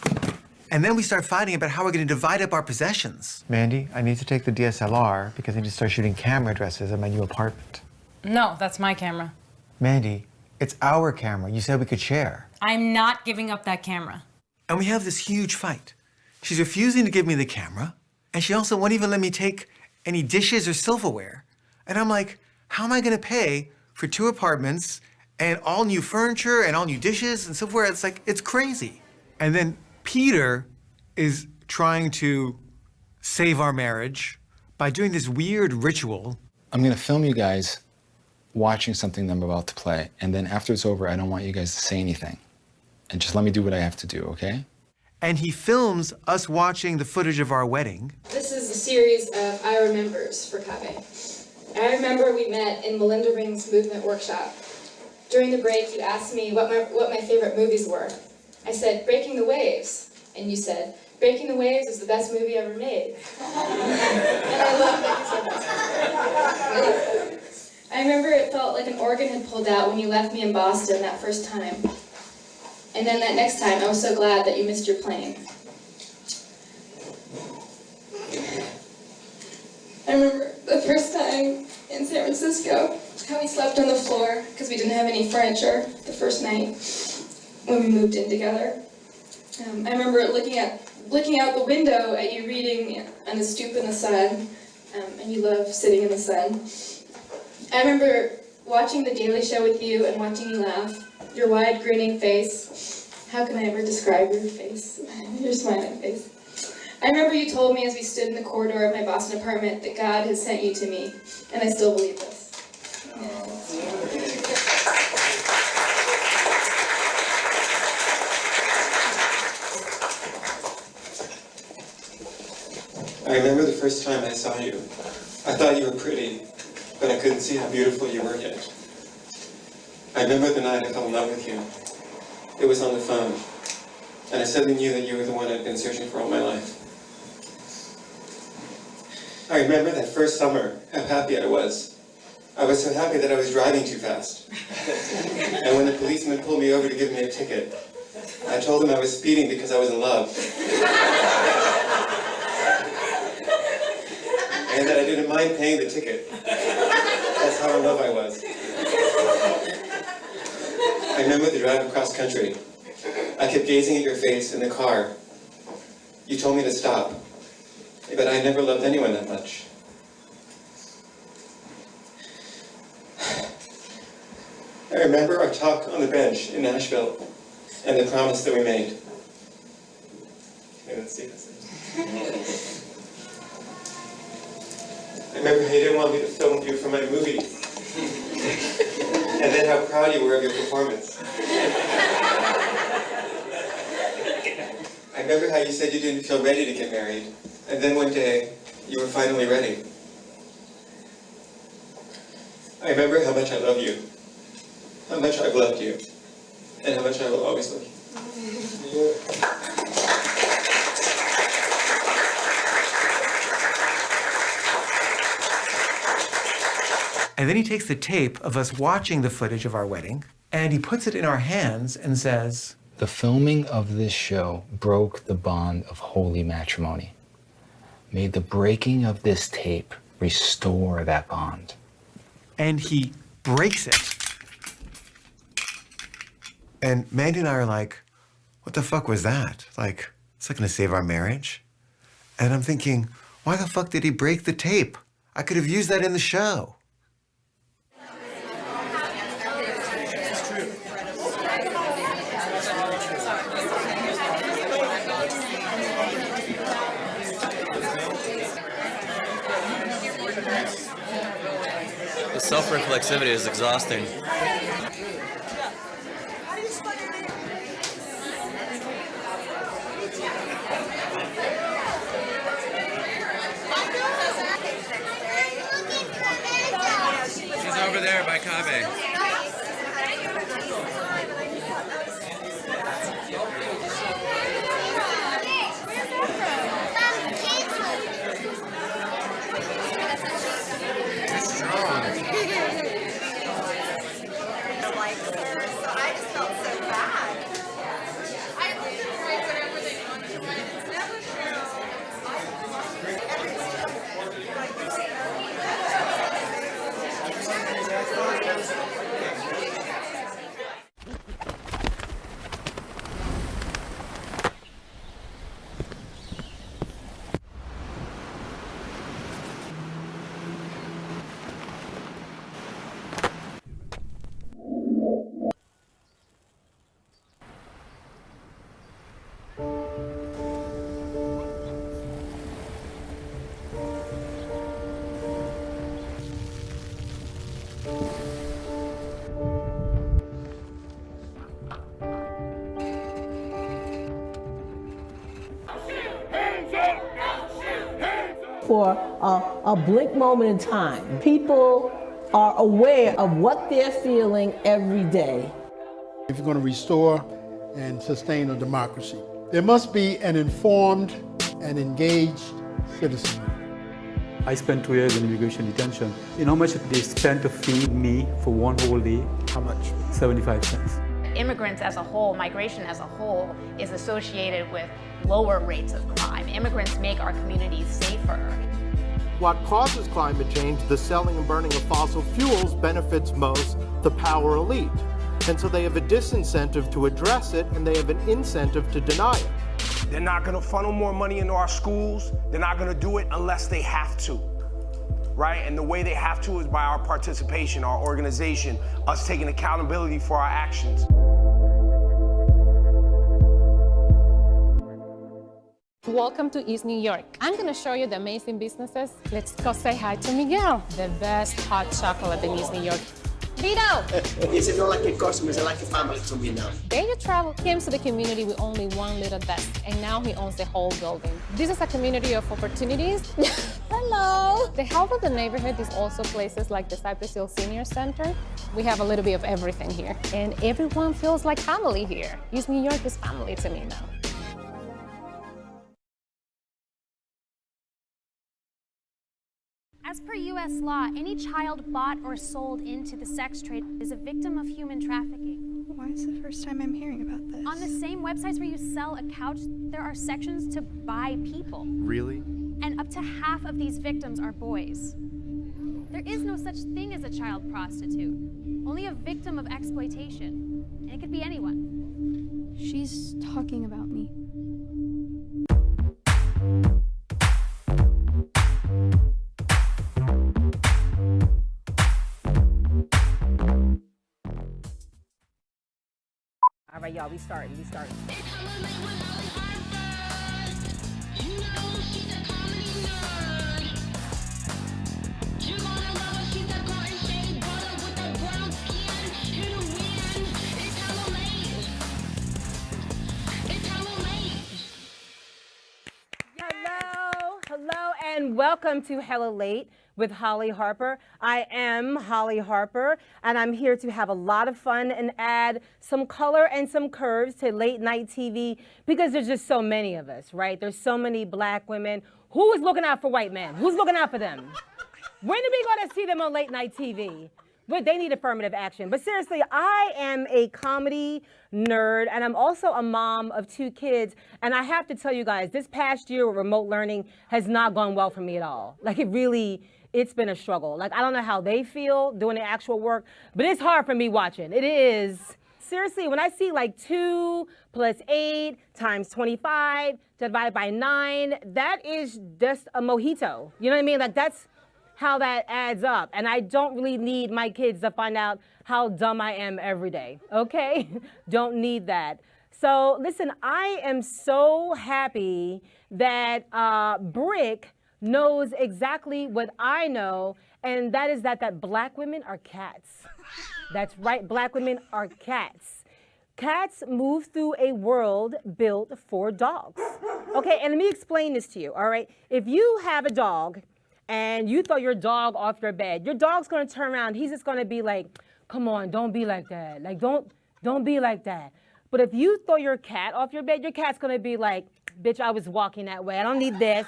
and then we start fighting about how we're gonna divide up our possessions. Mandy, I need to take the DSLR because I need to start shooting camera addresses at my new apartment. No, that's my camera. Mandy, it's our camera. You said we could share. I'm not giving up that camera. And we have this huge fight. She's refusing to give me the camera, and she also won't even let me take any dishes or silverware. And I'm like, how am I gonna pay for 2 apartments and all new furniture and all new dishes and silverware? It's like, it's crazy. And then Peter is trying to save our marriage by doing this weird ritual. I'm gonna film you guys watching something that I'm about to play, and then after it's over, I don't want you guys to say anything. And just let me do what I have to do, okay? And he films us watching the footage of our wedding. This is a series of I Remembers for Cave. I remember we met in Melinda Ring's movement workshop. During the break, you asked me what my favorite movies were. I said, Breaking the Waves. And you said, Breaking the Waves is the best movie ever made. And I love that you said that. I remember it felt like an organ had pulled out when you left me in Boston that first time. And then that next time, I was so glad that you missed your plane. I remember the first time in San Francisco, how we slept on the floor because we didn't have any furniture the first night when we moved in together. I remember looking out the window at you reading on the stoop in the sun, and you love sitting in the sun. I remember watching The Daily Show with you and watching you laugh, your wide grinning face. How can I ever describe your face? Your smiling face. I remember you told me as we stood in the corridor of my Boston apartment that God has sent you to me, and I still believe this. I remember the first time I saw you. I thought you were pretty, but I couldn't see how beautiful you were yet. I remember the night I fell in love with you. It was on the phone, and I suddenly knew that you were the one I'd been searching for all my life. I remember that first summer, how happy I was. I was so happy that I was driving too fast. And when the policeman pulled me over to give me a ticket, I told him I was speeding because I was in love. And that I didn't mind paying the ticket. That's how in love I was. I remember the drive across country. I kept gazing at your face in the car. You told me to stop, but I never loved anyone that much. I remember our talk on the bench in Nashville and the promise that we made. Okay, let's see this. I remember how you didn't want me to film you for my movie. And then how proud you were of your performance. I remember how you said you didn't feel ready to get married. And then one day, you were finally ready. I remember how much I love you. How much I've loved you. And how much I will always love you. And then he takes the tape of us watching the footage of our wedding, and he puts it in our hands and says, The filming of this show broke the bond of holy matrimony. May the breaking of this tape restore that bond. And he breaks it. And Mandy and I are like, what the fuck was that? Like, it's not gonna save our marriage. And I'm thinking, why the fuck did he break the tape? I could have used that in the show. The self-reflexivity is exhausting. She's over there by Kabe. For a blink moment in time, people are aware of what they're feeling every day. If you're going to restore and sustain a democracy, there must be an informed and engaged citizenry. I spent 2 years in immigration detention. You know how much they spent to feed me for one whole day? How much? 75 cents. Immigrants as a whole, migration as a whole, is associated with lower rates of crime. Immigrants make our communities safer. What causes climate change, the selling and burning of fossil fuels, benefits most the power elite. And so they have a disincentive to address it, and they have an incentive to deny it. They're not gonna funnel more money into our schools. They're not gonna do it unless they have to, right? And the way they have to is by our participation, our organization, us taking accountability for our actions. Welcome to East New York. I'm gonna show you the amazing businesses. Let's go say hi to Miguel, the best hot chocolate in East New York. Vito! It's not like a customer, it's like a family to me now. Daniel Travel came to the community with only one little desk, and now he owns the whole building. This is a community of opportunities. Hello! The health of the neighborhood is also places like the Cypress Hill Senior Center. We have a little bit of everything here, and everyone feels like family here. East New York is family to me now. As per U.S. law, any child bought or sold into the sex trade is a victim of human trafficking. Why is the first time I'm hearing about this? On the same websites where you sell a couch, there are sections to buy people. Really? And up to half of these victims are boys. There is no such thing as a child prostitute, only a victim of exploitation. And it could be anyone. She's talking about me. All right, y'all, we starting. Hello, and welcome to Hella Late with Holly Harper. I am Holly Harper, and I'm here to have a lot of fun and add some color and some curves to late night TV because there's just so many of us, right? There's so many black women. Who is looking out for white men? Who's looking out for them? When are we going to see them on late night TV? But they need affirmative action. But seriously, I am a comedy nerd, and I'm also a mom of 2 kids. And I have to tell you guys, this past year with remote learning has not gone well for me at all. Like it's been a struggle. Like I don't know how they feel doing the actual work, but it's hard for me watching. It is. Seriously, when I see like 2 plus 8 times 25 divided by 9, that is just a mojito. You know what I mean? Like that's how that adds up. And I don't really need my kids to find out how dumb I am every day, okay? Don't need that. So listen, I am so happy that BRIC knows exactly what I know, and that is that black women are cats. That's right, black women are cats. Cats move through a world built for dogs. Okay, and let me explain this to you, all right? If you have a dog, and you throw your dog off your bed, your dog's gonna turn around, he's just gonna be like, come on, don't be like that. Like, don't be like that. But if you throw your cat off your bed, your cat's gonna be like, bitch, I was walking that way, I don't need this.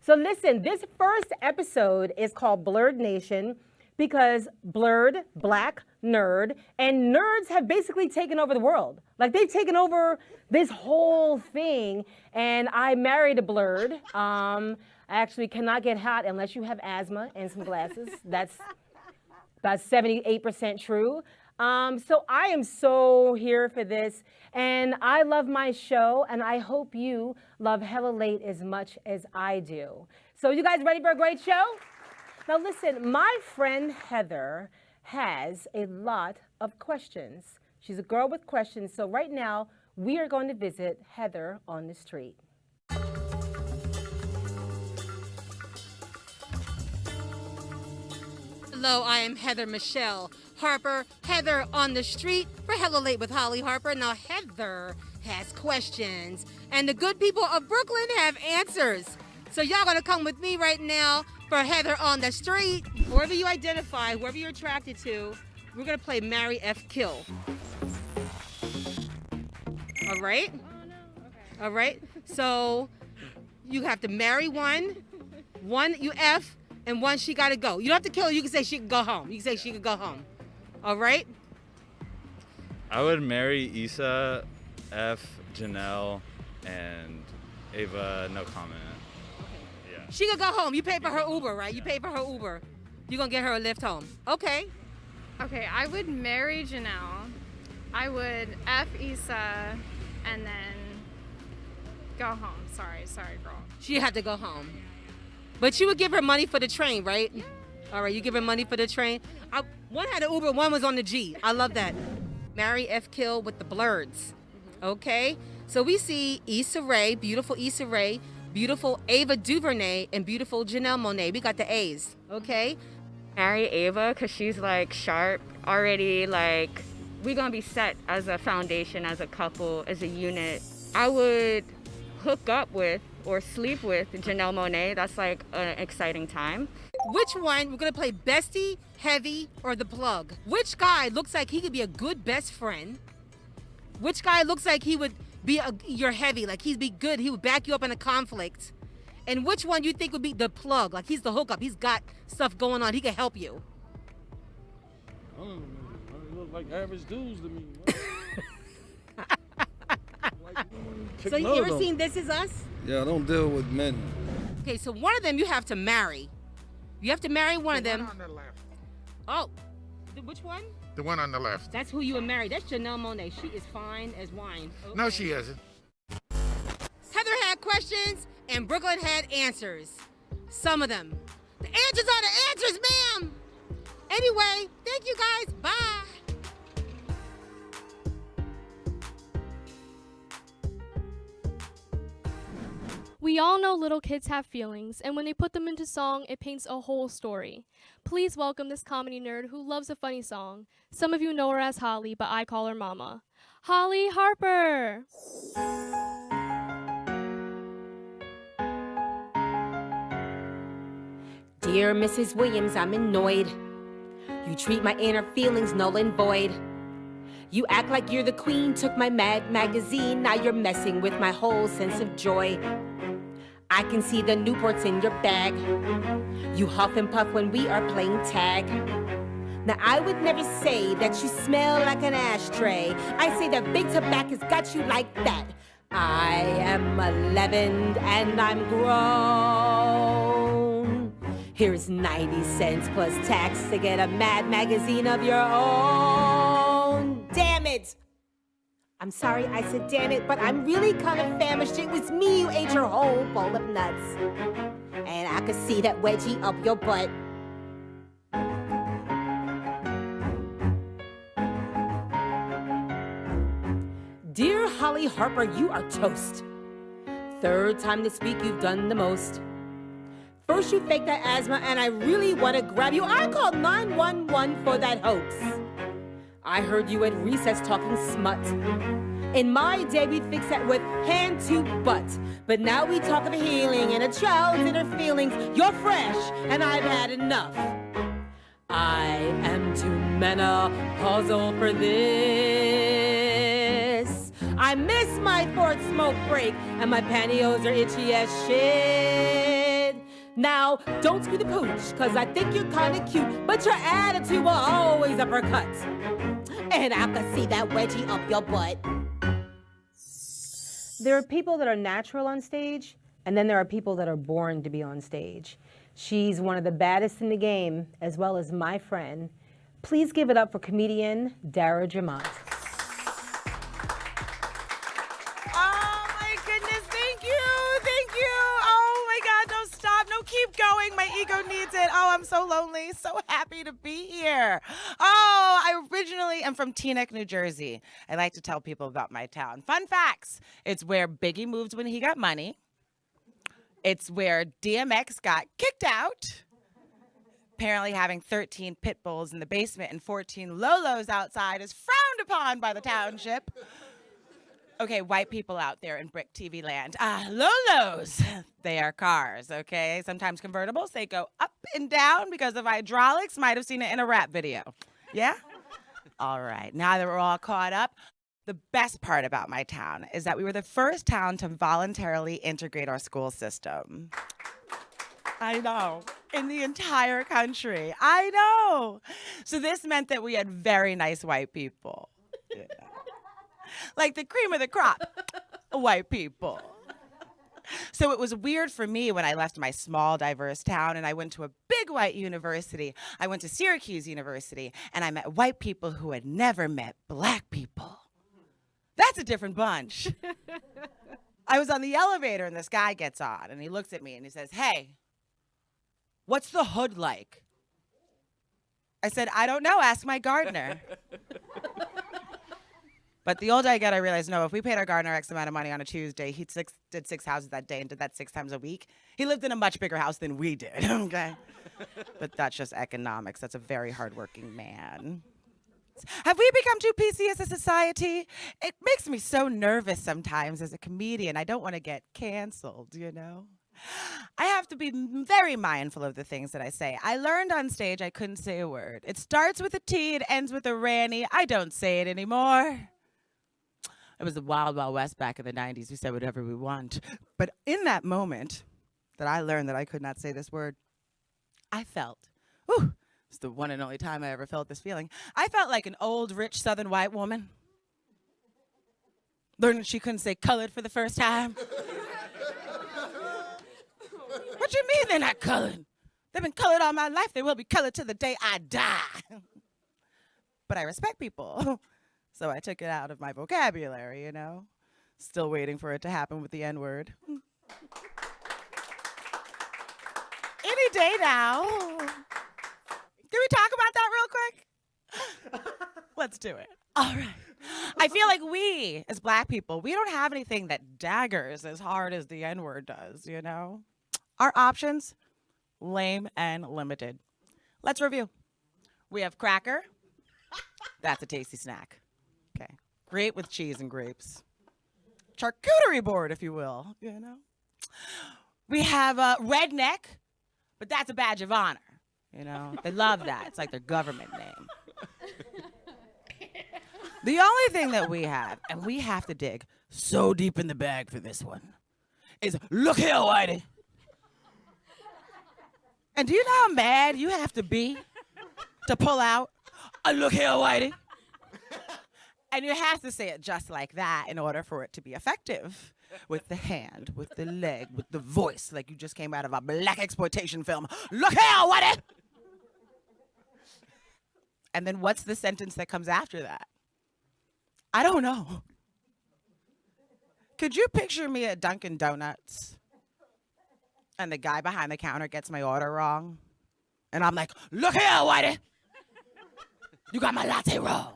So listen, this first episode is called Blurred Nation because blurred, black, nerd, and nerds have basically taken over the world. Like they've taken over this whole thing, and I married a blurred. I actually cannot get hot unless you have asthma and some glasses. That's about 78% true. So I am so here for this, and I love my show, and I hope you love Hella Late as much as I do. So you guys ready for a great show? Now listen, my friend Heather has a lot of questions. She's a girl with questions, so right now we are going to visit Heather on the street. Hello, I am Heather Michelle Harper, Heather on the street for Hella Late with Holly Harper. Now, Heather has questions, and the good people of Brooklyn have answers. So y'all gonna come with me right now for Heather on the street. Whoever you identify, whoever you're attracted to, we're gonna play Marry F Kill. All right? All right, so you have to marry one you F, and one she gotta go. You don't have to kill her, you can say she can go home. You can say she can go home. All right? I would marry Issa, F, Janelle, and Ava, no comment. Yeah. She gonna go home. You pay for her Uber, right? You pay for her Uber. You gonna get her a lift home. Okay. Okay, I would marry Janelle. I would F Issa and then go home. Sorry, girl. She had to go home. But you would give her money for the train, right? Yeah. All right, you give her money for the train. One had an Uber, one was on the G. I love that. Marry F Kill with the Blurds. Okay? So we see Issa Rae, beautiful Issa Rae, beautiful Ava DuVernay, and beautiful Janelle Monáe. We got the A's, okay? Marry Ava because she's like sharp already, like we're gonna be set as a foundation, as a couple, as a unit. I would hook up with or sleep with Janelle Monáe. That's like an exciting time. Which one, we're gonna play bestie, heavy, or the plug? Which guy looks like he could be a good best friend? Which guy looks like he would be your heavy, like he'd be good, he would back you up in a conflict? And which one you think would be the plug, like he's the hookup, he's got stuff going on, he can help you? I don't know, they look like average dudes to me. So you ever seen This Is Us? Yeah, I don't deal with men. Okay, so one of them you have to marry. You have to marry one of them. The one on the left. Oh, which one? The one on the left. That's who you would marry. That's Janelle Monáe. She is fine as wine. Okay. No, she isn't. Heather had questions and Brooklyn had answers. Some of them. The answers are the answers, ma'am. Anyway, thank you guys. Bye. We all know little kids have feelings, and when they put them into song, it paints a whole story. Please welcome this comedy nerd who loves a funny song. Some of you know her as Holly, but I call her Mama. Holly Harper! Dear Mrs. Williams, I'm annoyed. You treat my inner feelings null and void. You act like you're the queen, took my Mad magazine, now you're messing with my whole sense of joy. I can see the Newports in your bag. You huff and puff when we are playing tag. Now I would never say that you smell like an ashtray. I say that Big Tobacco's got you like that. I am 11 and I'm grown. Here's 90 cents plus tax to get a Mad magazine of your own. Damn it! I'm sorry I said damn it, but I'm really kind of famished. It was me who ate your whole bowl of nuts. And I could see that wedgie up your butt. Dear Holly Harper, you are toast. Third time this week you've done the most. First you faked that asthma and I really want to grab you. I called 911 for that hoax. I heard you at recess talking smut. In my day, we'd fix that with hand to butt. But now we talk of healing and a child's inner feelings. You're fresh, and I've had enough. I am too menopausal for this. I miss my fourth smoke break, and my pantyhose are itchy as shit. Now, don't screw the pooch, cause I think you're kinda cute, but your attitude will always uppercut. And I can see that wedgie up your butt. There are people that are natural on stage, and then there are people that are born to be on stage. She's one of the baddest in the game, as well as my friend. Please give it up for comedian Dara Jamont. Keep going. My ego needs it. Oh, I'm so lonely. So happy to be here. Oh, I originally am from Teaneck, New Jersey. I like to tell people about my town. Fun facts. It's where Biggie moved when he got money. It's where DMX got kicked out. Apparently having 13 pit bulls in the basement and 14 Lolos outside is frowned upon by the township. Okay, white people out there in BRIC TV land. Lolos, they are cars, okay? Sometimes convertibles, they go up and down because of hydraulics. Might have seen it in a rap video. Yeah? All right, now that we're all caught up, the best part about my town is that we were the first town to voluntarily integrate our school system. I know, in the entire country. I know. So this meant that we had very nice white people. Yeah. Like the cream of the crop, white people. So it was weird for me when I left my small, diverse town and I went to a big white university. I went to Syracuse University and I met white people who had never met black people. That's a different bunch. I was on the elevator and this guy gets on and he looks at me and he says, "Hey, what's the hood like?" I said, "I don't know, ask my gardener." But the older I get, I realize, no, if we paid our gardener X amount of money on a Tuesday, he did 6 houses that day and did that 6 times a week. He lived in a much bigger house than we did, okay? But that's just economics. That's a very hardworking man. Have we become too PC as a society? It makes me so nervous sometimes as a comedian. I don't want to get canceled, you know? I have to be very mindful of the things that I say. I learned on stage I couldn't say a word. It starts with a T, it ends with a Ranny. I don't say it anymore. It was the wild, wild west back in the 90s. We said whatever we want. But in that moment that I learned that I could not say this word, I felt, whew, it's the one and only time I ever felt this feeling. I felt like an old, rich, southern white woman learning she couldn't say colored for the first time. What you mean they're not colored? They've been colored all my life. They will be colored to the day I die. But I respect people. So I took it out of my vocabulary, you know? Still waiting for it to happen with the N-word. Any day now. Can we talk about that real quick? Let's do it. All right. I feel like we, as black people, we don't have anything that daggers as hard as the N-word does, you know? Our options, lame and limited. Let's review. We have cracker. That's a tasty snack. Okay. Great with cheese and grapes. Charcuterie board, if you will, you know? We have redneck, but that's a badge of honor, you know? They love that. It's like their government name. The only thing that we have, and we have to dig so deep in the bag for this one, is look here, Whitey. And do you know how mad you have to be to pull out a look here, Whitey? And you have to say it just like that in order for it to be effective. With the hand, with the leg, with the voice, like you just came out of a black exploitation film. Look here, Whitey! And then what's the sentence that comes after that? I don't know. Could you picture me at Dunkin' Donuts? And the guy behind the counter gets my order wrong. And I'm like, look here, Whitey! You got my latte wrong.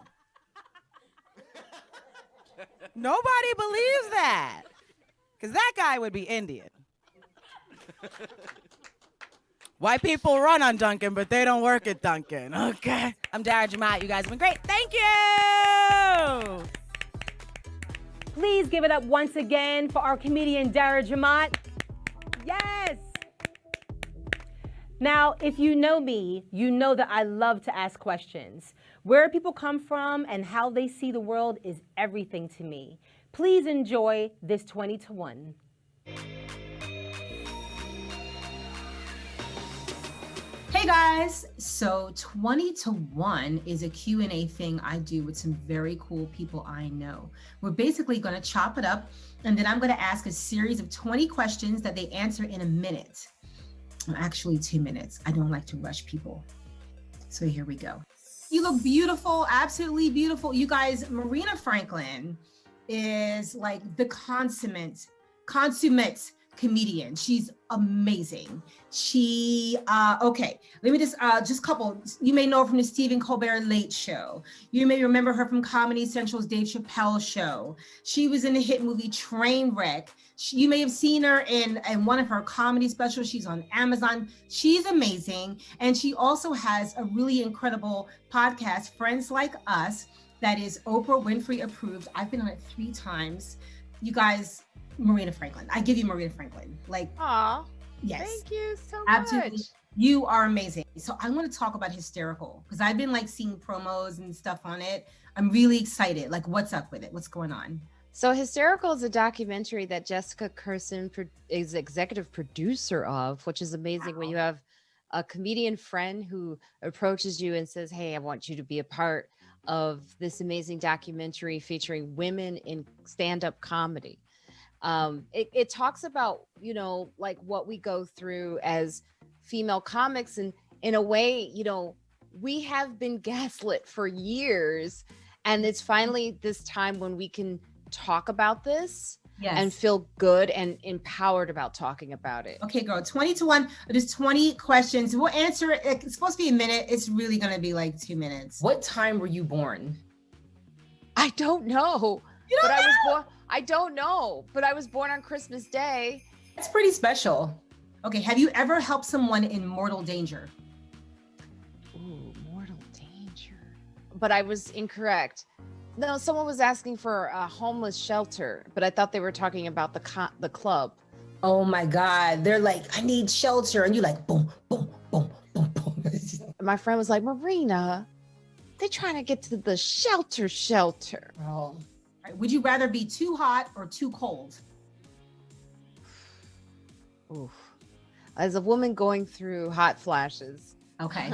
Nobody believes that. Because that guy would be Indian. White people run on Dunkin', but they don't work at Dunkin', okay? I'm Dara Jamaat. You guys have been great. Thank you! Please give it up once again for our comedian Dara Jamaat. Yes! Now, if you know me, you know that I love to ask questions. Where people come from and how they see the world is everything to me. Please enjoy this 20 to 1. Hey guys, so 20 to 1 is a Q&A thing I do with some very cool people I know. We're basically going to chop it up, and then I'm going to ask a series of 20 questions that they answer in a minute. Actually 2 minutes. I don't like to rush people. So here we go. You look beautiful, absolutely beautiful. You guys, Marina Franklin is like the consummate comedian. She's amazing. She, okay, let me just couple. You may know her from the Stephen Colbert Late Show. You may remember her from Comedy Central's Dave Chappelle Show. She was in the hit movie Trainwreck. You may have seen her in one of her comedy specials. She's on Amazon. She's amazing. And she also has a really incredible podcast, Friends Like Us, that is Oprah Winfrey approved. I've been on it 3 times. You guys, Marina Franklin. I give you Marina Franklin. Like, aw, yes. Thank you so Absolutely. much. You are amazing. So I want to talk about Hysterical because I've been like seeing promos and stuff on it. I'm really excited. Like, what's up with it? What's going on? So Hysterical is a documentary that Jessica Kirson is executive producer of, which is amazing. Wow. When you have a comedian friend who approaches you and says, hey, I want you to be a part of this amazing documentary featuring women in stand-up comedy. It talks about, you know, like what we go through as female comics, and in a way, you know, we have been gaslit for years, and it's finally this time when we can talk about this and feel good and empowered about talking about it. Okay, girl, 20-1. There's 20 questions. We'll answer it. It's supposed to be a minute. It's really gonna be like 2 minutes. What time were you born? I don't know. You don't know? I don't know, but I was born on Christmas Day. That's pretty special. Okay, have you ever helped someone in mortal danger? Ooh, mortal danger. But I was incorrect. No, someone was asking for a homeless shelter, but I thought they were talking about the club. Oh my God. They're like, I need shelter. And you're like, boom, boom, boom, boom, boom. My friend was like, Marina, they're trying to get to the shelter. Oh. All right, would you rather be too hot or too cold? Oof. As a woman going through hot flashes, okay,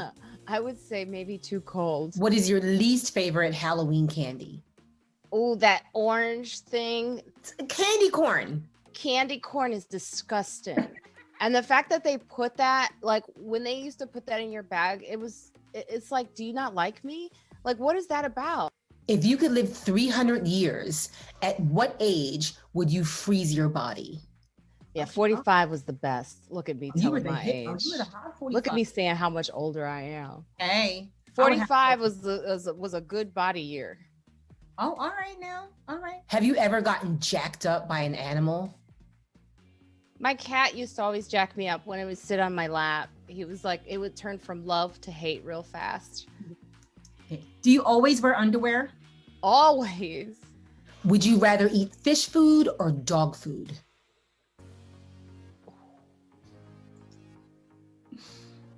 I would say maybe too cold. What is your least favorite Halloween candy? Oh, that orange thing. Candy corn. Candy corn is disgusting. And the fact that they put that, like when they used to put that in your bag, it's like, do you not like me? Like, what is that about? If you could live 300 years, at what age would you freeze your body? Yeah, 45 was the best. Look at me telling my age. You were the hot 45. Look at me saying how much older I am. Hey. 45 was a good body year. Oh, all right now. All right. Have you ever gotten jacked up by an animal? My cat used to always jack me up when it would sit on my lap. He was like, it would turn from love to hate real fast. Do you always wear underwear? Always. Would you rather eat fish food or dog food?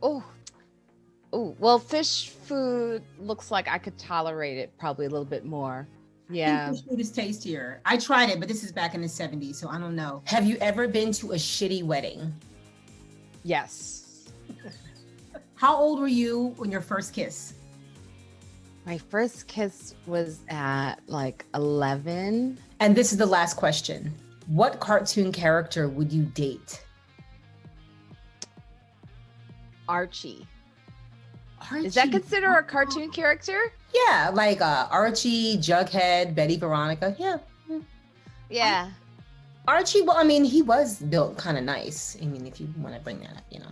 Oh, well, fish food looks like I could tolerate it probably a little bit more. Yeah. I think fish food is tastier. I tried it, but this is back in the 70s, so I don't know. Have you ever been to a shitty wedding? Yes. How old were you when your first kiss? My first kiss was at like 11. And this is the last question. What cartoon character would you date? Archie. Archie. Is that considered a cartoon character? Yeah, like Archie, Jughead, Betty, Veronica. Yeah. Yeah. Archie, well, I mean, he was built kind of nice. I mean, if you want to bring that up, you know.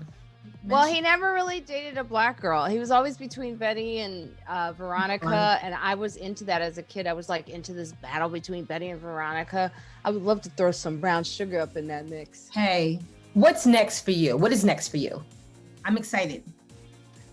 Well, he never really dated a black girl. He was always between Betty and Veronica, and I was into that as a kid. I was like into this battle between Betty and Veronica. I would love to throw some brown sugar up in that mix. Hey, what's next for you? What is next for you? I'm excited.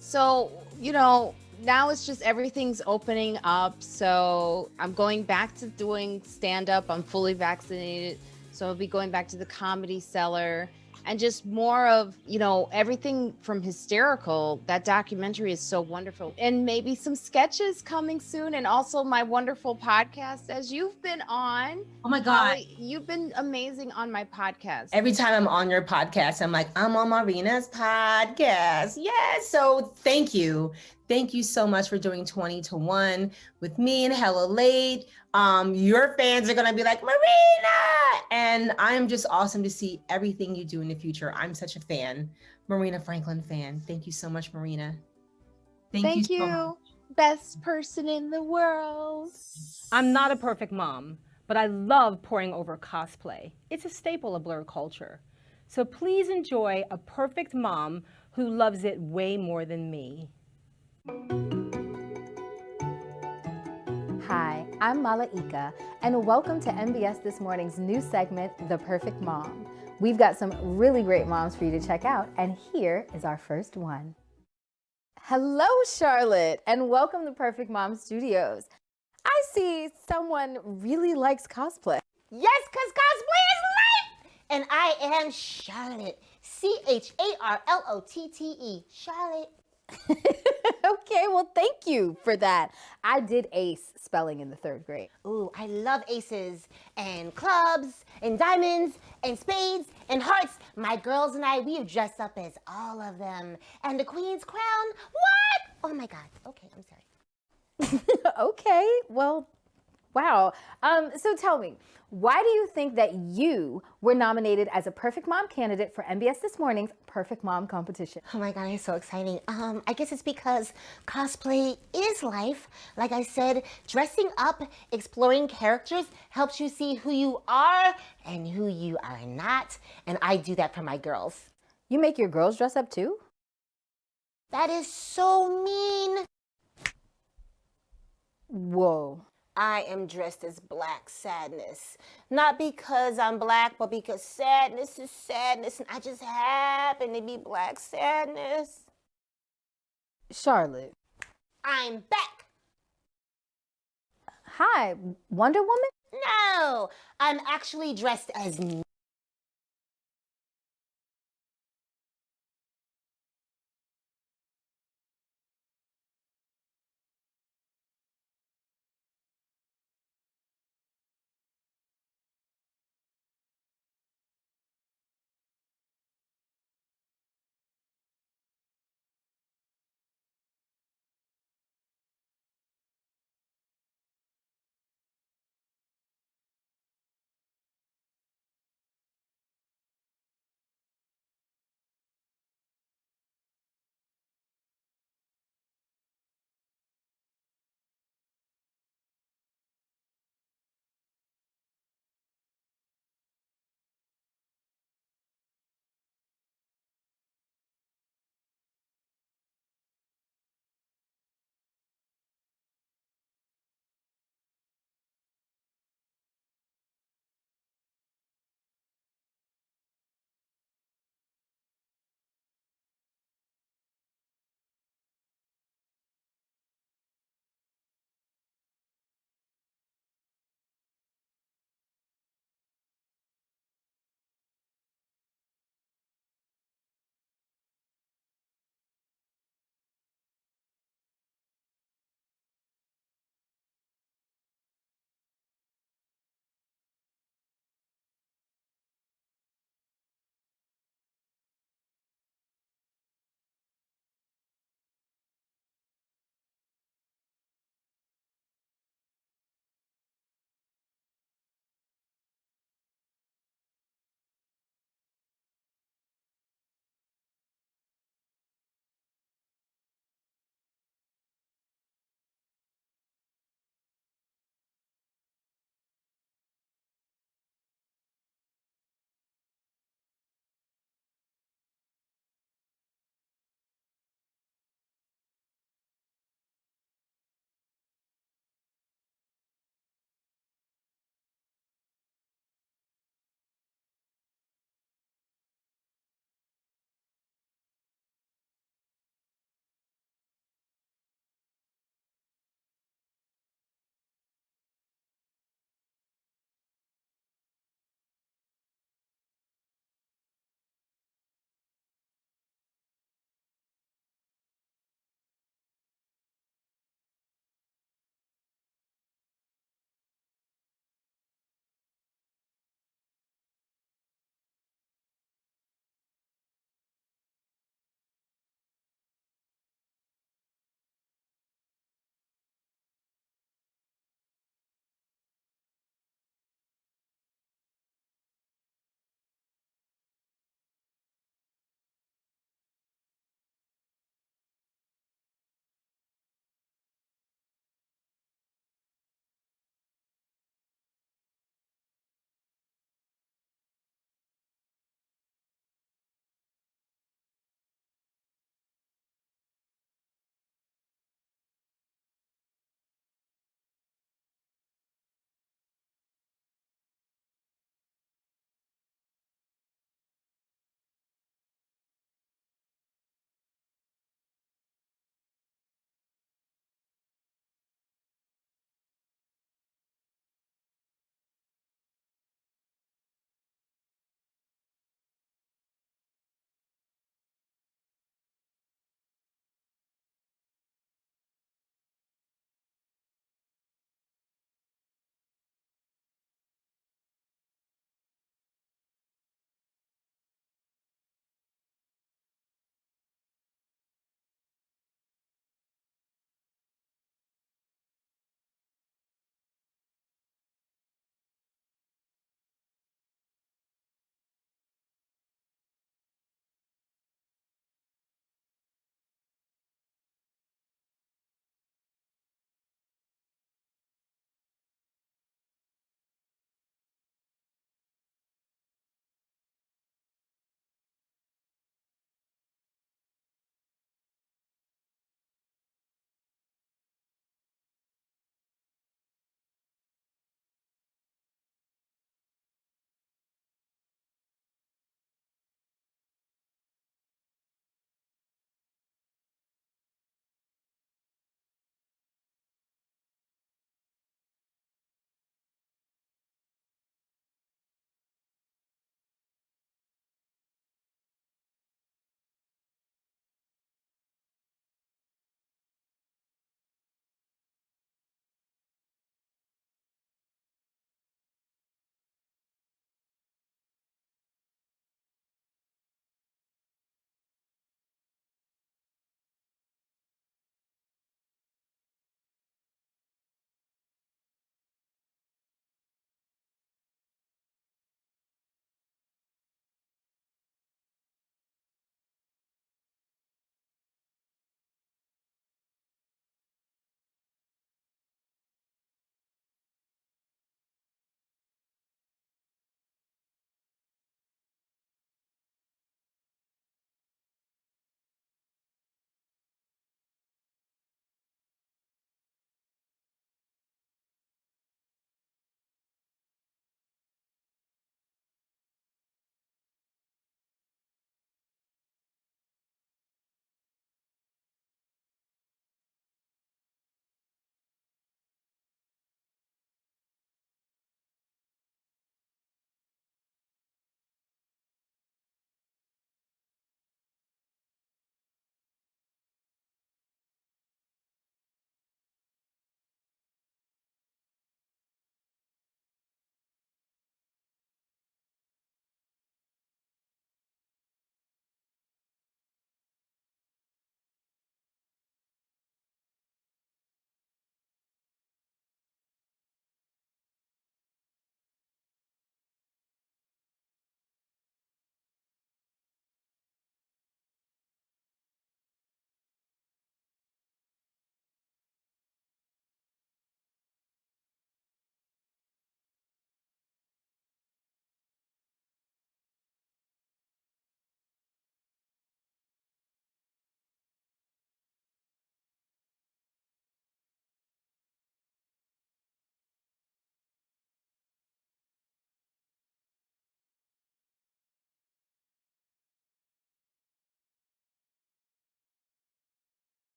So, you know, now it's just everything's opening up. So I'm going back to doing stand-up. I'm fully vaccinated. So I'll be going back to the Comedy Cellar. And just more of, you know, everything from Hysterical. That documentary is so wonderful. And maybe some sketches coming soon. And also my wonderful podcast, as you've been on. Oh my God. Holly, you've been amazing on my podcast. Every time I'm on your podcast, I'm like, I'm on Marina's podcast. Yes. So thank you. Thank you so much for doing 20-1 with me and Hella Late. Your fans are going to be like, Marina. And I'm just awesome to see everything you do in the future. I'm such a fan, Marina Franklin fan. Thank you so much, Marina. Thank you. So much. Best person in the world. I'm not a perfect mom, but I love poring over cosplay. It's a staple of Blur culture. So please enjoy a perfect mom who loves it way more than me. Hi, I'm Malaika, and welcome to MBS This Morning's new segment, The Perfect Mom. We've got some really great moms for you to check out, and here is our first one. Hello, Charlotte, and welcome to Perfect Mom Studios. I see someone really likes cosplay. Yes, because cosplay is life! And I am Charlotte, Charlotte, Charlotte. Okay, well, thank you for that. I did ace spelling in the 3rd grade. Ooh, I love aces and clubs and diamonds and spades and hearts. My girls and I, we have dressed up as all of them. And the Queen's crown, what? Oh my God. Okay, I'm sorry. Okay, well, Wow. So tell me, why do you think that you were nominated as a Perfect Mom candidate for MBS This Morning's Perfect Mom competition? Oh my God, it's so exciting. I guess it's because cosplay is life. Like I said, dressing up, exploring characters helps you see who you are and who you are not. And I do that for my girls. You make your girls dress up too? That is so mean. Whoa. I am dressed as Black Sadness. Not because I'm Black, but because sadness is sadness, and I just happen to be Black Sadness. Charlotte. I'm back. Hi, Wonder Woman? No, I'm actually dressed as